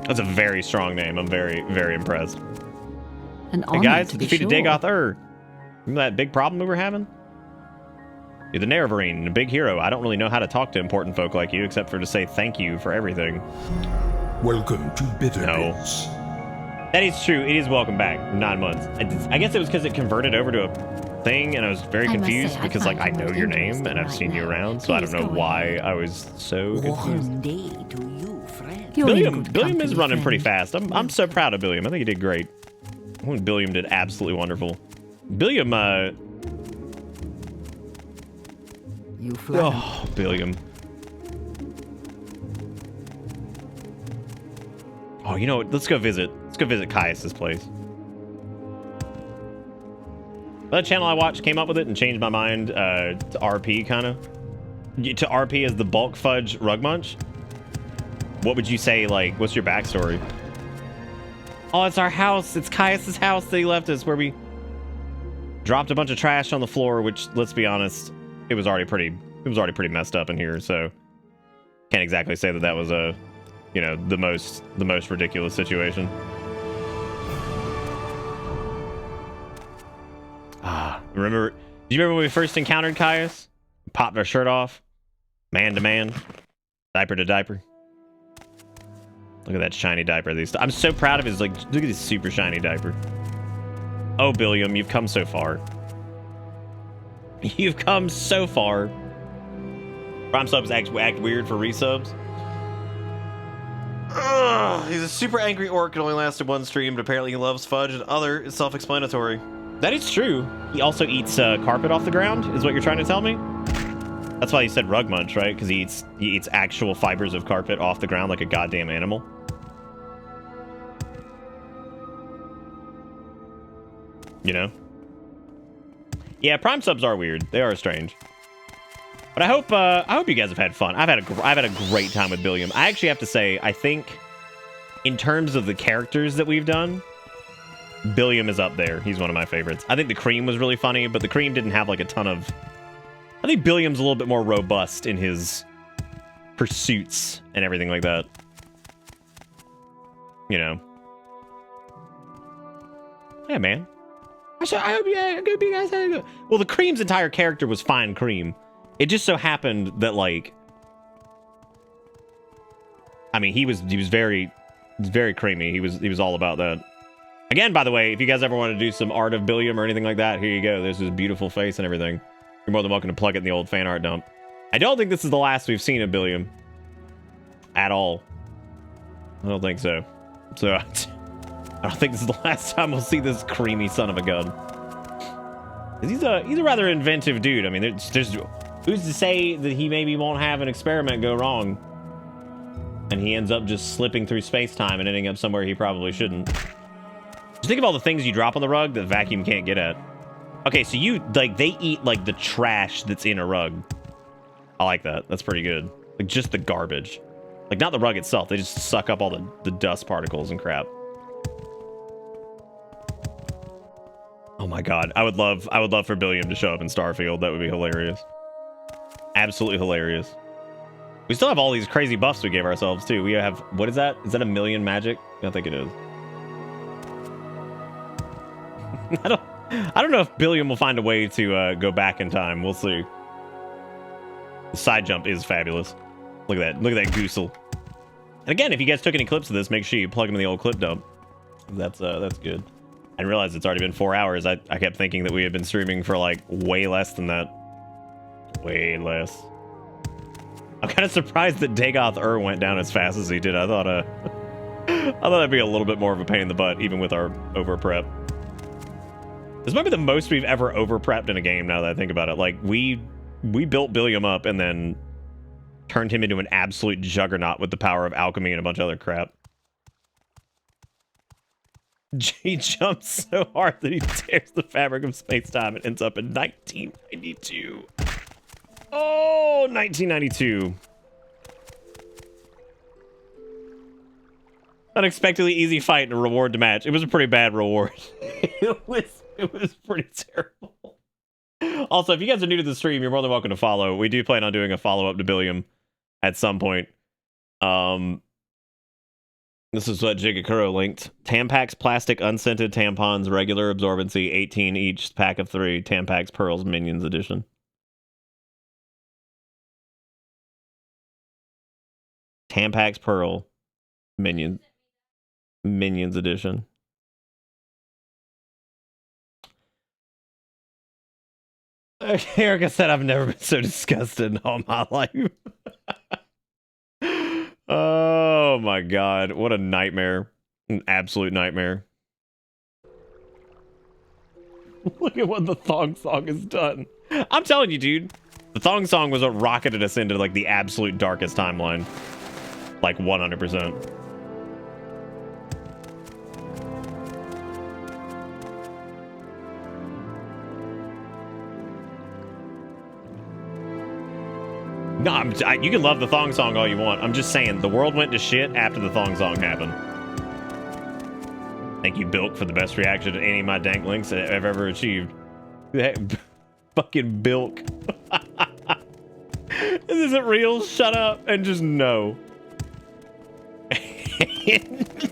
That's a very strong name. I'm very, very impressed. Hey guys, defeated Dagoth Ur. Remember that big problem we were having? You're the Nerevarine, a big hero. I don't really know how to talk to important folk like you, except for to say thank you for everything. Welcome to Bitterbits. That is true. It is welcome back. 9 months. I guess it was because it converted over to a thing, and I was very confused because, like, I know your name and I've seen you around, so I don't know why I was so confused. Billiam is running pretty fast. I'm so proud of Billiam. I think he did great. I think Billiam did absolutely wonderful. Billiam, Billiam. Oh, you know what? Let's go visit Caius's place. That channel I watched came up with it and changed my mind to RP, kind of. To RP as the Bulk Fudge Rug Munch. What would you say, like, what's your backstory? Oh, it's our house. It's Caius's house that he left us, where we dropped a bunch of trash on the floor, which, let's be honest, it was already pretty messed up in here, so can't exactly say that was a, you know, the most ridiculous situation. Do you remember when we first encountered Caius? Popped our shirt off, man to man, diaper to diaper. Look at that shiny diaper. I'm so proud of his, like, look at this super shiny diaper. Oh, Billiam, you've come so far. You've come so far. Prime subs act weird for resubs. He's a super angry orc. It only lasted one stream, but apparently he loves fudge, and other is self-explanatory. That is true. He also eats carpet off the ground, is what you're trying to tell me? That's why you said rug munch, right? Because he eats actual fibers of carpet off the ground like a goddamn animal. You know? Yeah, Prime subs are weird. They are strange. But I hope you guys have had fun. I've had a great time with Billiam. I actually have to say, I think in terms of the characters that we've done, Billiam is up there. He's one of my favorites. I think the Cream was really funny, but the Cream didn't have like a ton of... I think Billiam's a little bit more robust in his pursuits and everything like that. You know. Yeah, man. I hope you guys had a good... Well, the Cream's entire character was fine Cream. It just so happened that, like... I mean, he was very creamy. He was all about that. Again, by the way, if you guys ever want to do some art of Billiam or anything like that, here you go. There's his beautiful face and everything. You're more than welcome to plug it in the old fan art dump. I don't think this is the last we've seen of Billiam. At all. I don't think so. So, I don't think this is the last time we'll see this creamy son of a gun. He's a rather inventive dude. I mean, there's who's to say that he maybe won't have an experiment go wrong, and he ends up just slipping through space-time and ending up somewhere he probably shouldn't. Just think of all the things you drop on the rug that vacuum can't get at. Okay, so they eat, like, the trash that's in a rug. I like that. That's pretty good. Like, just the garbage. Like, not the rug itself. They just suck up all the dust particles and crap. Oh my god. I would love for Billiam to show up in Starfield. That would be hilarious. Absolutely hilarious. We still have all these crazy buffs we gave ourselves, too. We have... What is that? Is that 1,000,000 magic? I think it is. I don't know if Billiam will find a way to go back in time. We'll see. The side jump is fabulous. Look at that. Look at that goosel. And again, if you guys took any clips of this, make sure you plug them in the old clip dump. That's good. I didn't realize it's already been 4 hours. I kept thinking that we had been streaming for like way less than that. Way less. I'm kind of surprised that Dagoth went down as fast as he did. I thought that'd be a little bit more of a pain in the butt, even with our over prep. This might be the most we've ever over prepped in a game. Now that I think about it, like we built Billiam up and then turned him into an absolute juggernaut with the power of alchemy and a bunch of other crap. He jumps so hard that he tears the fabric of space-time and ends up in 1992. Oh, 1992. Unexpectedly easy fight and a reward to match. It was a pretty bad reward. It was pretty terrible. Also, if you guys are new to the stream, you're more than welcome to follow. We do plan on doing a follow-up to Billiam at some point. This is what Jigakuro linked. Tampax plastic unscented tampons, regular absorbency, 18 each, pack of 3. Tampax Pearls Minions edition. Tampax Pearl Minions edition. Erica said, I've never been so disgusted in all my life. Oh my god, what a nightmare. An absolute nightmare. Look at what the Thong Song has done. I'm telling you, dude. The Thong Song was what rocketed us into like the absolute darkest timeline. Like 100%. No, you can love the Thong Song all you want. I'm just saying, the world went to shit after the Thong Song happened. Thank you, Bilk, for the best reaction to any of my dank links I've ever achieved. Fucking Bilk. This isn't real. Shut up and just no.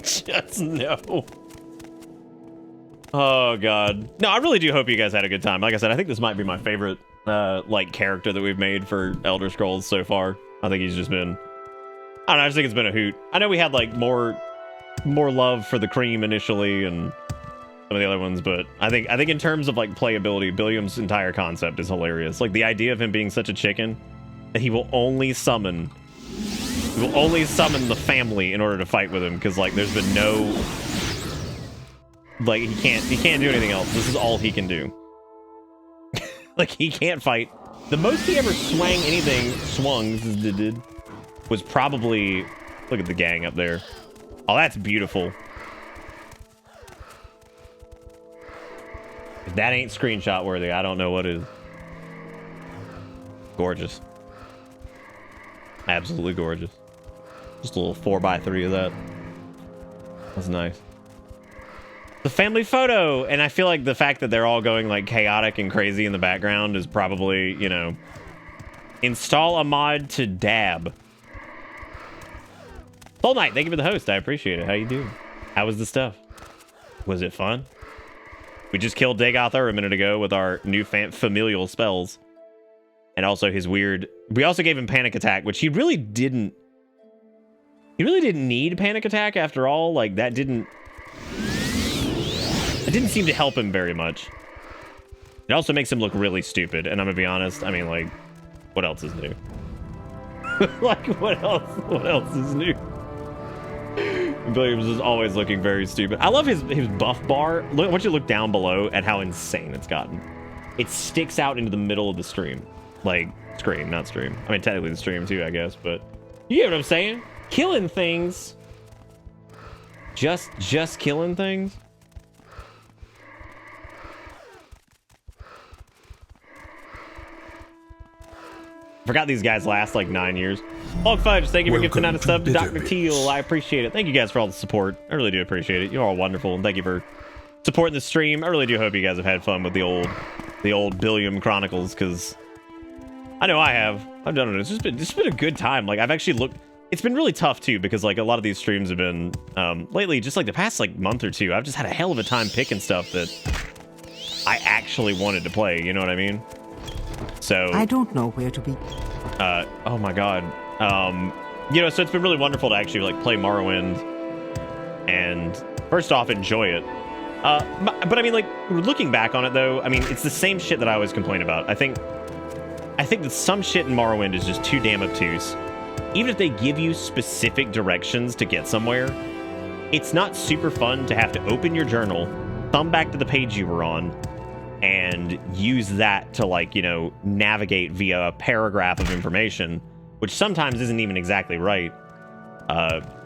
Just no. Oh, God. No, I really do hope you guys had a good time. Like I said, I think this might be my favorite like character that we've made for Elder Scrolls so far. I think he's just been, I don't know, I just think it's been a hoot. I know we had like more love for the cream initially and some of the other ones, but I think in terms of like playability, Billiam's entire concept is hilarious. Like the idea of him being such a chicken that he will only summon the family in order to fight with him, because like there's been no, like he can't do anything else. This is all he can do. Like, he can't fight. The most he ever swung was probably... Look at the gang up there. Oh, that's beautiful. If that ain't screenshot worthy, I don't know what is. Gorgeous. Absolutely gorgeous. Just a little 4x3 of that. That's nice. The family photo, and I feel like the fact that they're all going like chaotic and crazy in the background is probably, you know, install a mod to dab. Soul Knight, thank you for the host. I appreciate it. How you doing? How was the stuff? Was it fun? We just killed Dagoth a minute ago with our new familial spells, and also his weird. We also gave him panic attack, which he really didn't. He really didn't need panic attack after all. Like that didn't. It didn't seem to help him very much. It also makes him look really stupid, and I'm gonna be honest, I mean, like, what else is new? Like, what else is new? Billiams is always looking very stupid. I love his buff bar. Look, once you look down below at how insane it's gotten. It sticks out into the middle of the stream. Like, screen, not stream. I mean, technically the stream too, I guess, but you get what I'm saying? Killing things. Just killing things. Forgot these guys last like 9 years. Hog Fudge, thank you for gifting out a sub to Dr. Teal. I appreciate it. Thank you guys for all the support. I really do appreciate it. You're all wonderful, and thank you for supporting the stream. I really do hope you guys have had fun with the old Billiam Chronicles, because I know I have. I've done it. It's been a good time. Like I've actually looked. It's been really tough too, because like a lot of these streams have been lately, just like the past like month or two. I've just had a hell of a time picking stuff that I actually wanted to play. You know what I mean? So I don't know where to be. Oh my god. You know, so it's been really wonderful to actually like play Morrowind and first off enjoy it. But I mean, like looking back on it though, I mean, it's the same shit that I always complain about. I think that some shit in Morrowind is just too damn obtuse. Even if they give you specific directions to get somewhere, it's not super fun to have to open your journal, thumb back to the page you were on, and use that to, like, you know, navigate via a paragraph of information, which sometimes isn't even exactly right.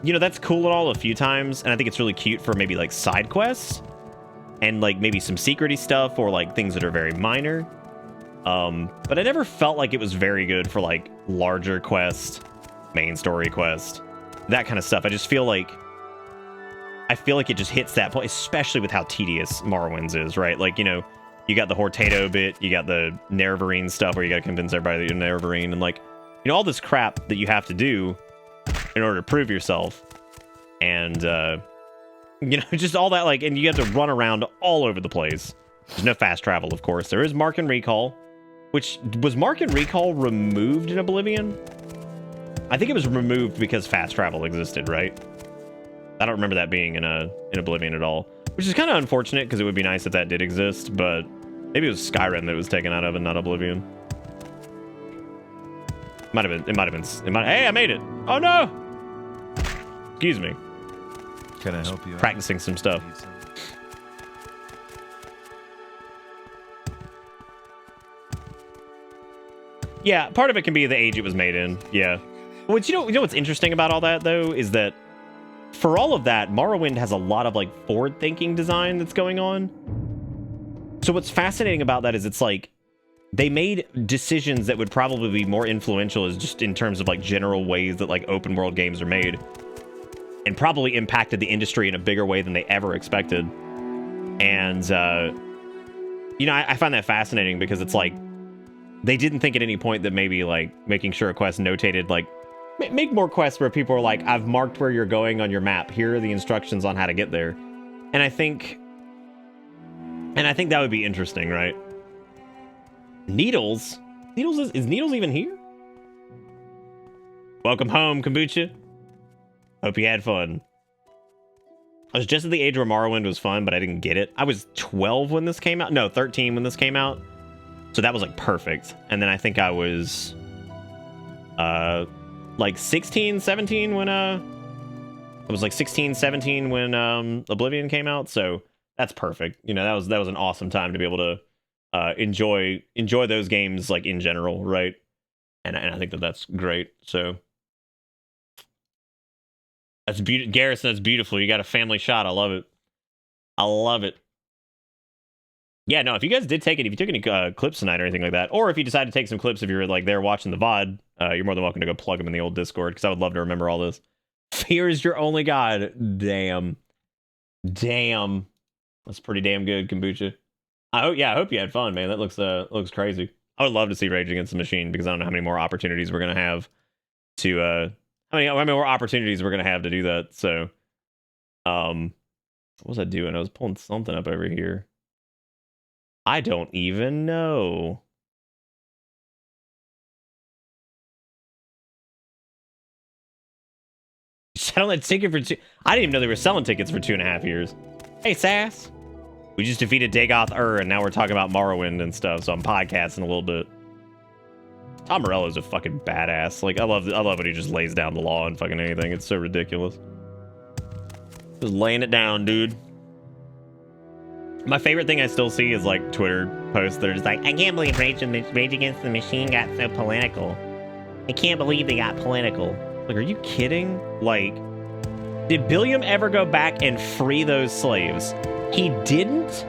You know, that's cool and all a few times, and I think it's really cute for maybe, like, side quests, and, like, maybe some secrety stuff, or, like, things that are very minor. But I never felt like it was very good for, like, larger quests, main story quest, that kind of stuff. I feel like it just hits that point, especially with how tedious Morrowind's is, right? Like, you know, you got the Hortato bit, you got the Nerevarine stuff where you got to convince everybody that you're Nerevarine, and, like, you know, all this crap that you have to do in order to prove yourself. And, you know, just all that, like, and you have to run around all over the place. There's no fast travel, of course. There is Mark and Recall, which, was Mark and Recall removed in Oblivion? I think it was removed because fast travel existed, right? I don't remember that being in Oblivion at all, which is kind of unfortunate because it would be nice if that did exist, but maybe it was Skyrim that it was taken out of and not Oblivion. Hey, I made it. Oh no! Excuse me. Can I help you? Practicing some stuff. Yeah, part of it can be the age it was made in. Yeah. Which, you know what's interesting about all that, though, is that for all of that, Morrowind has a lot of, like, forward-thinking design that's going on. So what's fascinating about that is it's like they made decisions that would probably be more influential as just in terms of, like, general ways that, like, open world games are made, and probably impacted the industry in a bigger way than they ever expected. And, you know, I find that fascinating because it's like they didn't think at any point that maybe, like, making sure a quest notated, like, make more quests where people are like, I've marked where you're going on your map. Here are the instructions on how to get there. And I think that would be interesting, right? Needles? Is Needles even here? Welcome home, Kombucha. Hope you had fun. I was just at the age where Morrowind was fun, but I didn't get it. I was 12 when this came out. No, 13 when this came out. So that was, like, perfect. And then I think I was like 16, 17 when I was like 16, 17 when Oblivion came out. So that's perfect. You know, that was an awesome time to be able to enjoy those games, like, in general, right? And I think that's great. So that's beautiful, Garrison. That's beautiful. You got a family shot. I love it. I love it. Yeah, no, if you guys did take it, if you took any clips tonight or anything like that, or if you decide to take some clips if you're, like, there watching the VOD, you're more than welcome to go plug them in the old Discord, because I would love to remember all this. Fear is your only god. Damn. That's pretty damn good, Kombucha. I hope you had fun, man. That looks crazy. I would love to see Rage Against the Machine, because I don't know how many more opportunities we're going to have to, how many more opportunities we're going to have to do that. So, what was I doing? I was pulling something up over here. I don't even know. Selling a ticket for I didn't even know they were selling tickets for 2.5 years. Hey, Sass. We just defeated Dagoth and now we're talking about Morrowind and stuff, so I'm podcasting a little bit. Tom Morello's a fucking badass. Like, I love when he just lays down the law and fucking anything. It's so ridiculous. Just laying it down, dude. My favorite thing I still see is, like, Twitter posts that are just like, I can't believe Rage Against the Machine got so political. I can't believe they got political. Like, are you kidding? Like, did Billiam ever go back and free those slaves? He didn't?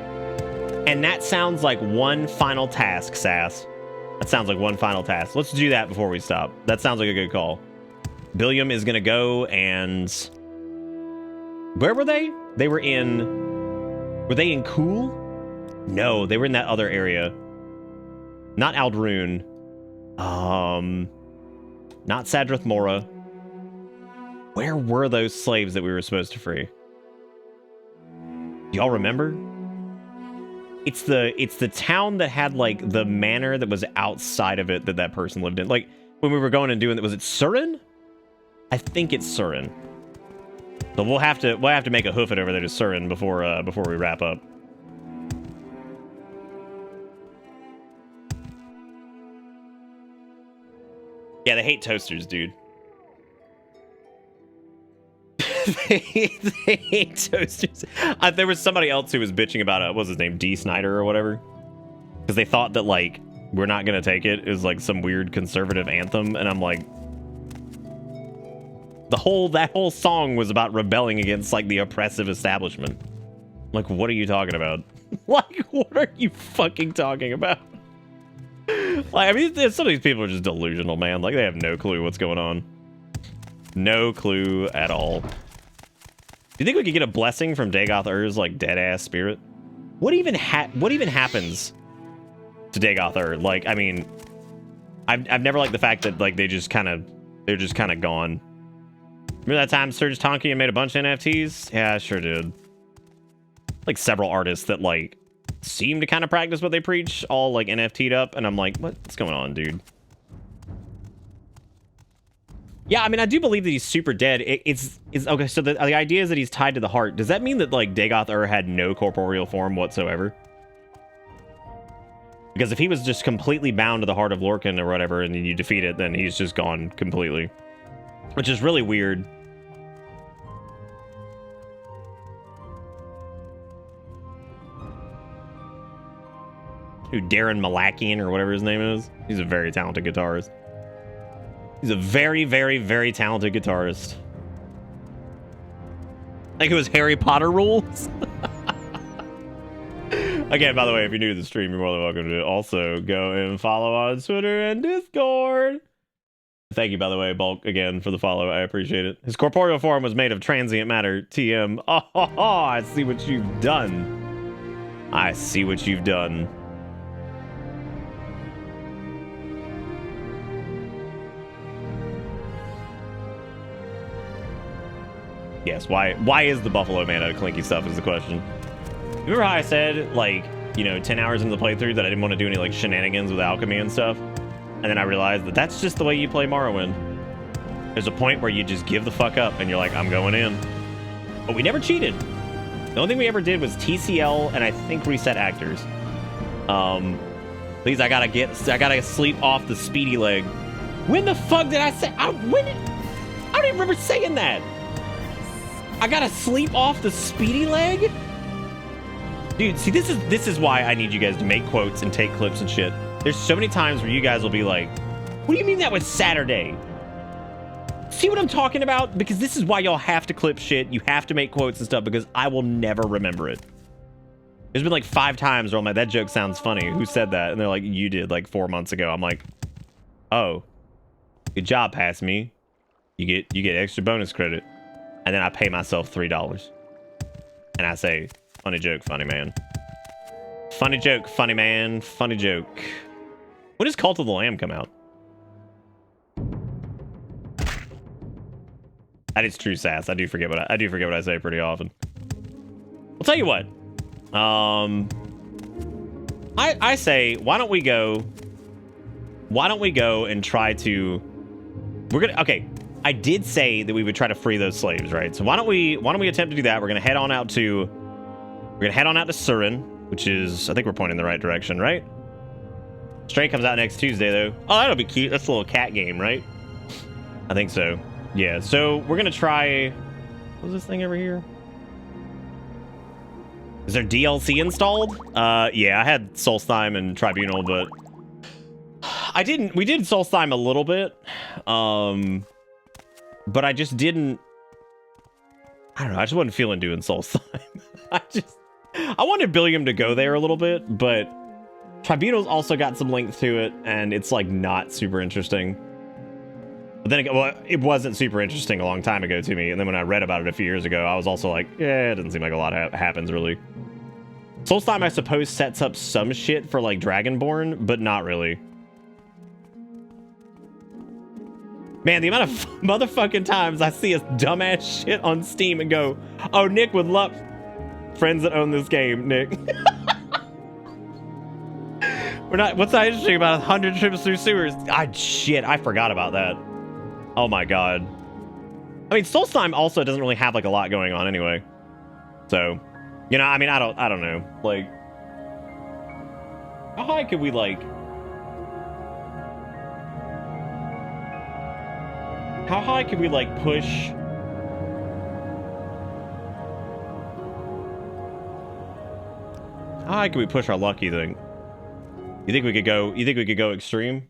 And that sounds like one final task, Sass. That sounds like one final task. Let's do that before we stop. That sounds like a good call. Billiam is gonna go and... Where were they? They were in... Were they in Cool? No, they were in that other area. Not Aldrune. Not Sadrith Mora. Where were those slaves that we were supposed to free? Do y'all remember? It's the town that had, like, the manor that was outside of it that person lived in. Like, when we were going and doing it, was it Surin? I think it's Surin. So we'll have to make a hoof it over there to Surin before we wrap up. Yeah, they hate toasters, dude. they hate toasters. There was somebody else who was bitching about what was his name, D. Snyder or whatever, because they thought that like we're not gonna take it is like some weird conservative anthem, and I'm like, that whole song was about rebelling against like the oppressive establishment. Like, what are you talking about? Like, what are you fucking talking about? Like, I mean, some of these people are just delusional, man. Like, they have no clue what's going on. No clue at all. Do you think we could get a blessing from Dagoth Ur's like dead ass spirit? What even happens to Dagoth Ur? Like, I mean, I've never liked the fact that like they're just kind of gone. Remember that time Serge Tonkian made a bunch of NFTs? Yeah, I sure did. Like several artists that like seem to kind of practice what they preach, all like NFT'd up, and I'm like, what's going on, dude? Yeah, I mean, I do believe that he's super dead. It's okay. So the idea is that he's tied to the heart. Does that mean that like Dagoth Ur had no corporeal form whatsoever? Because if he was just completely bound to the heart of Lorcan or whatever, and then you defeat it, then he's just gone completely, which is really weird. Who, Darren Malakian or whatever his name is? He's a very talented guitarist. He's a very, very, very talented guitarist. Like it was Harry Potter rules. Again, by the way, if you're new to the stream, you're more than welcome to also go and follow on Twitter and Discord. Thank you, by the way, Bulk, again, for the follow. I appreciate it. His corporeal form was made of transient matter, TM. Oh, I see what you've done. I see what you've done. Yes, why is the Buffalo Man out of Clinky stuff is the question. Remember how I said, like, 10 hours into the playthrough that I didn't want to do any, like, shenanigans with alchemy and stuff? And then I realized that that's just the way you play Morrowind. There's a point where you just give the fuck up and you're like, I'm going in. But we never cheated. The only thing we ever did was TCL and I think reset actors. Please, I gotta sleep off the speedy leg. When the fuck did I say? I don't even remember saying that. I gotta sleep off the speedy leg? Dude, see, this is why I need you guys to make quotes and take clips and shit. There's so many times where you guys will be like, what do you mean that was Saturday? See what I'm talking about? Because this is why y'all have to clip shit. You have to make quotes and stuff because I will never remember it. There's been like 5 times where I'm like, that joke sounds funny. Who said that? And they're like, you did like 4 months ago. I'm like, oh, good job, pass me. You get extra bonus credit. And then I pay myself $3. And I say, funny joke, funny man. Funny joke, funny man, funny joke. When does Cult of the Lamb come out? That is true sass. I do forget what I say pretty often. I'll tell you what. I say, why don't we go and try to... Okay. I did say that we would try to free those slaves, right? So why don't we attempt to do that? We're gonna head on out to Surin, which is, I think we're pointing in the right direction, right? Stray comes out next Tuesday though. Oh, that'll be cute. That's a little cat game, right? I think so. Yeah. So we're gonna try. What's this thing over here? Is there DLC installed? Yeah, I had Solstheim and Tribunal, but I didn't. We did Solstheim a little bit. But I just didn't... I don't know. I just wasn't feeling doing Solstheim. I wanted Billiam to go there a little bit, but Tribunal's also got some length to it, and it's, like, not super interesting. But then again, well, it wasn't super interesting a long time ago to me, and then when I read about it a few years ago, I was also like, yeah, it doesn't seem like a lot happens, really. Solstheim, I suppose, sets up some shit for, like, Dragonborn, but not really. Man, the amount of motherfucking times I see a dumbass shit on Steam and go, oh, Nick would love... Friends that own this game, Nick. What's not interesting about 100 trips through sewers? Shit, I forgot about that. Oh my god. I mean, Solstheim also doesn't really have like a lot going on anyway. So, you know, I mean, I don't know. Like, how high could we like? How high could we like push? How high could we push our luck, you think? You think we could go extreme?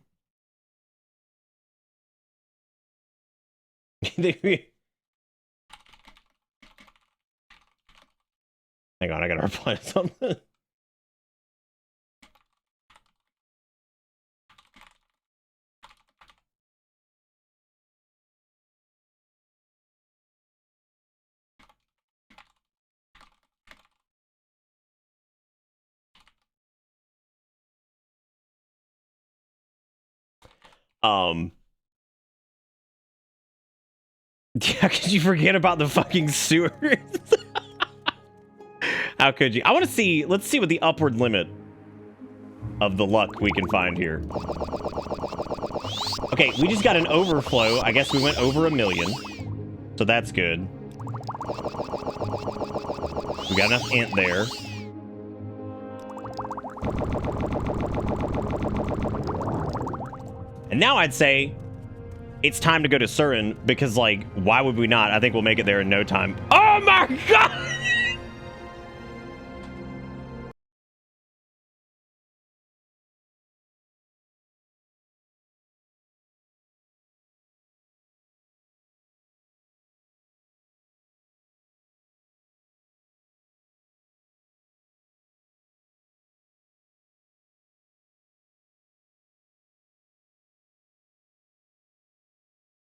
You think we... Hang on, I gotta reply to something. How could you forget about the fucking sewers? How could you? I want to see, let's see what the upward limit of the luck we can find here. Okay, we just got an overflow. I guess we went over 1 million. So that's good. We got enough int there. And now I'd say it's time to go to Surin because, like, why would we not? I think we'll make it there in no time. Oh my god!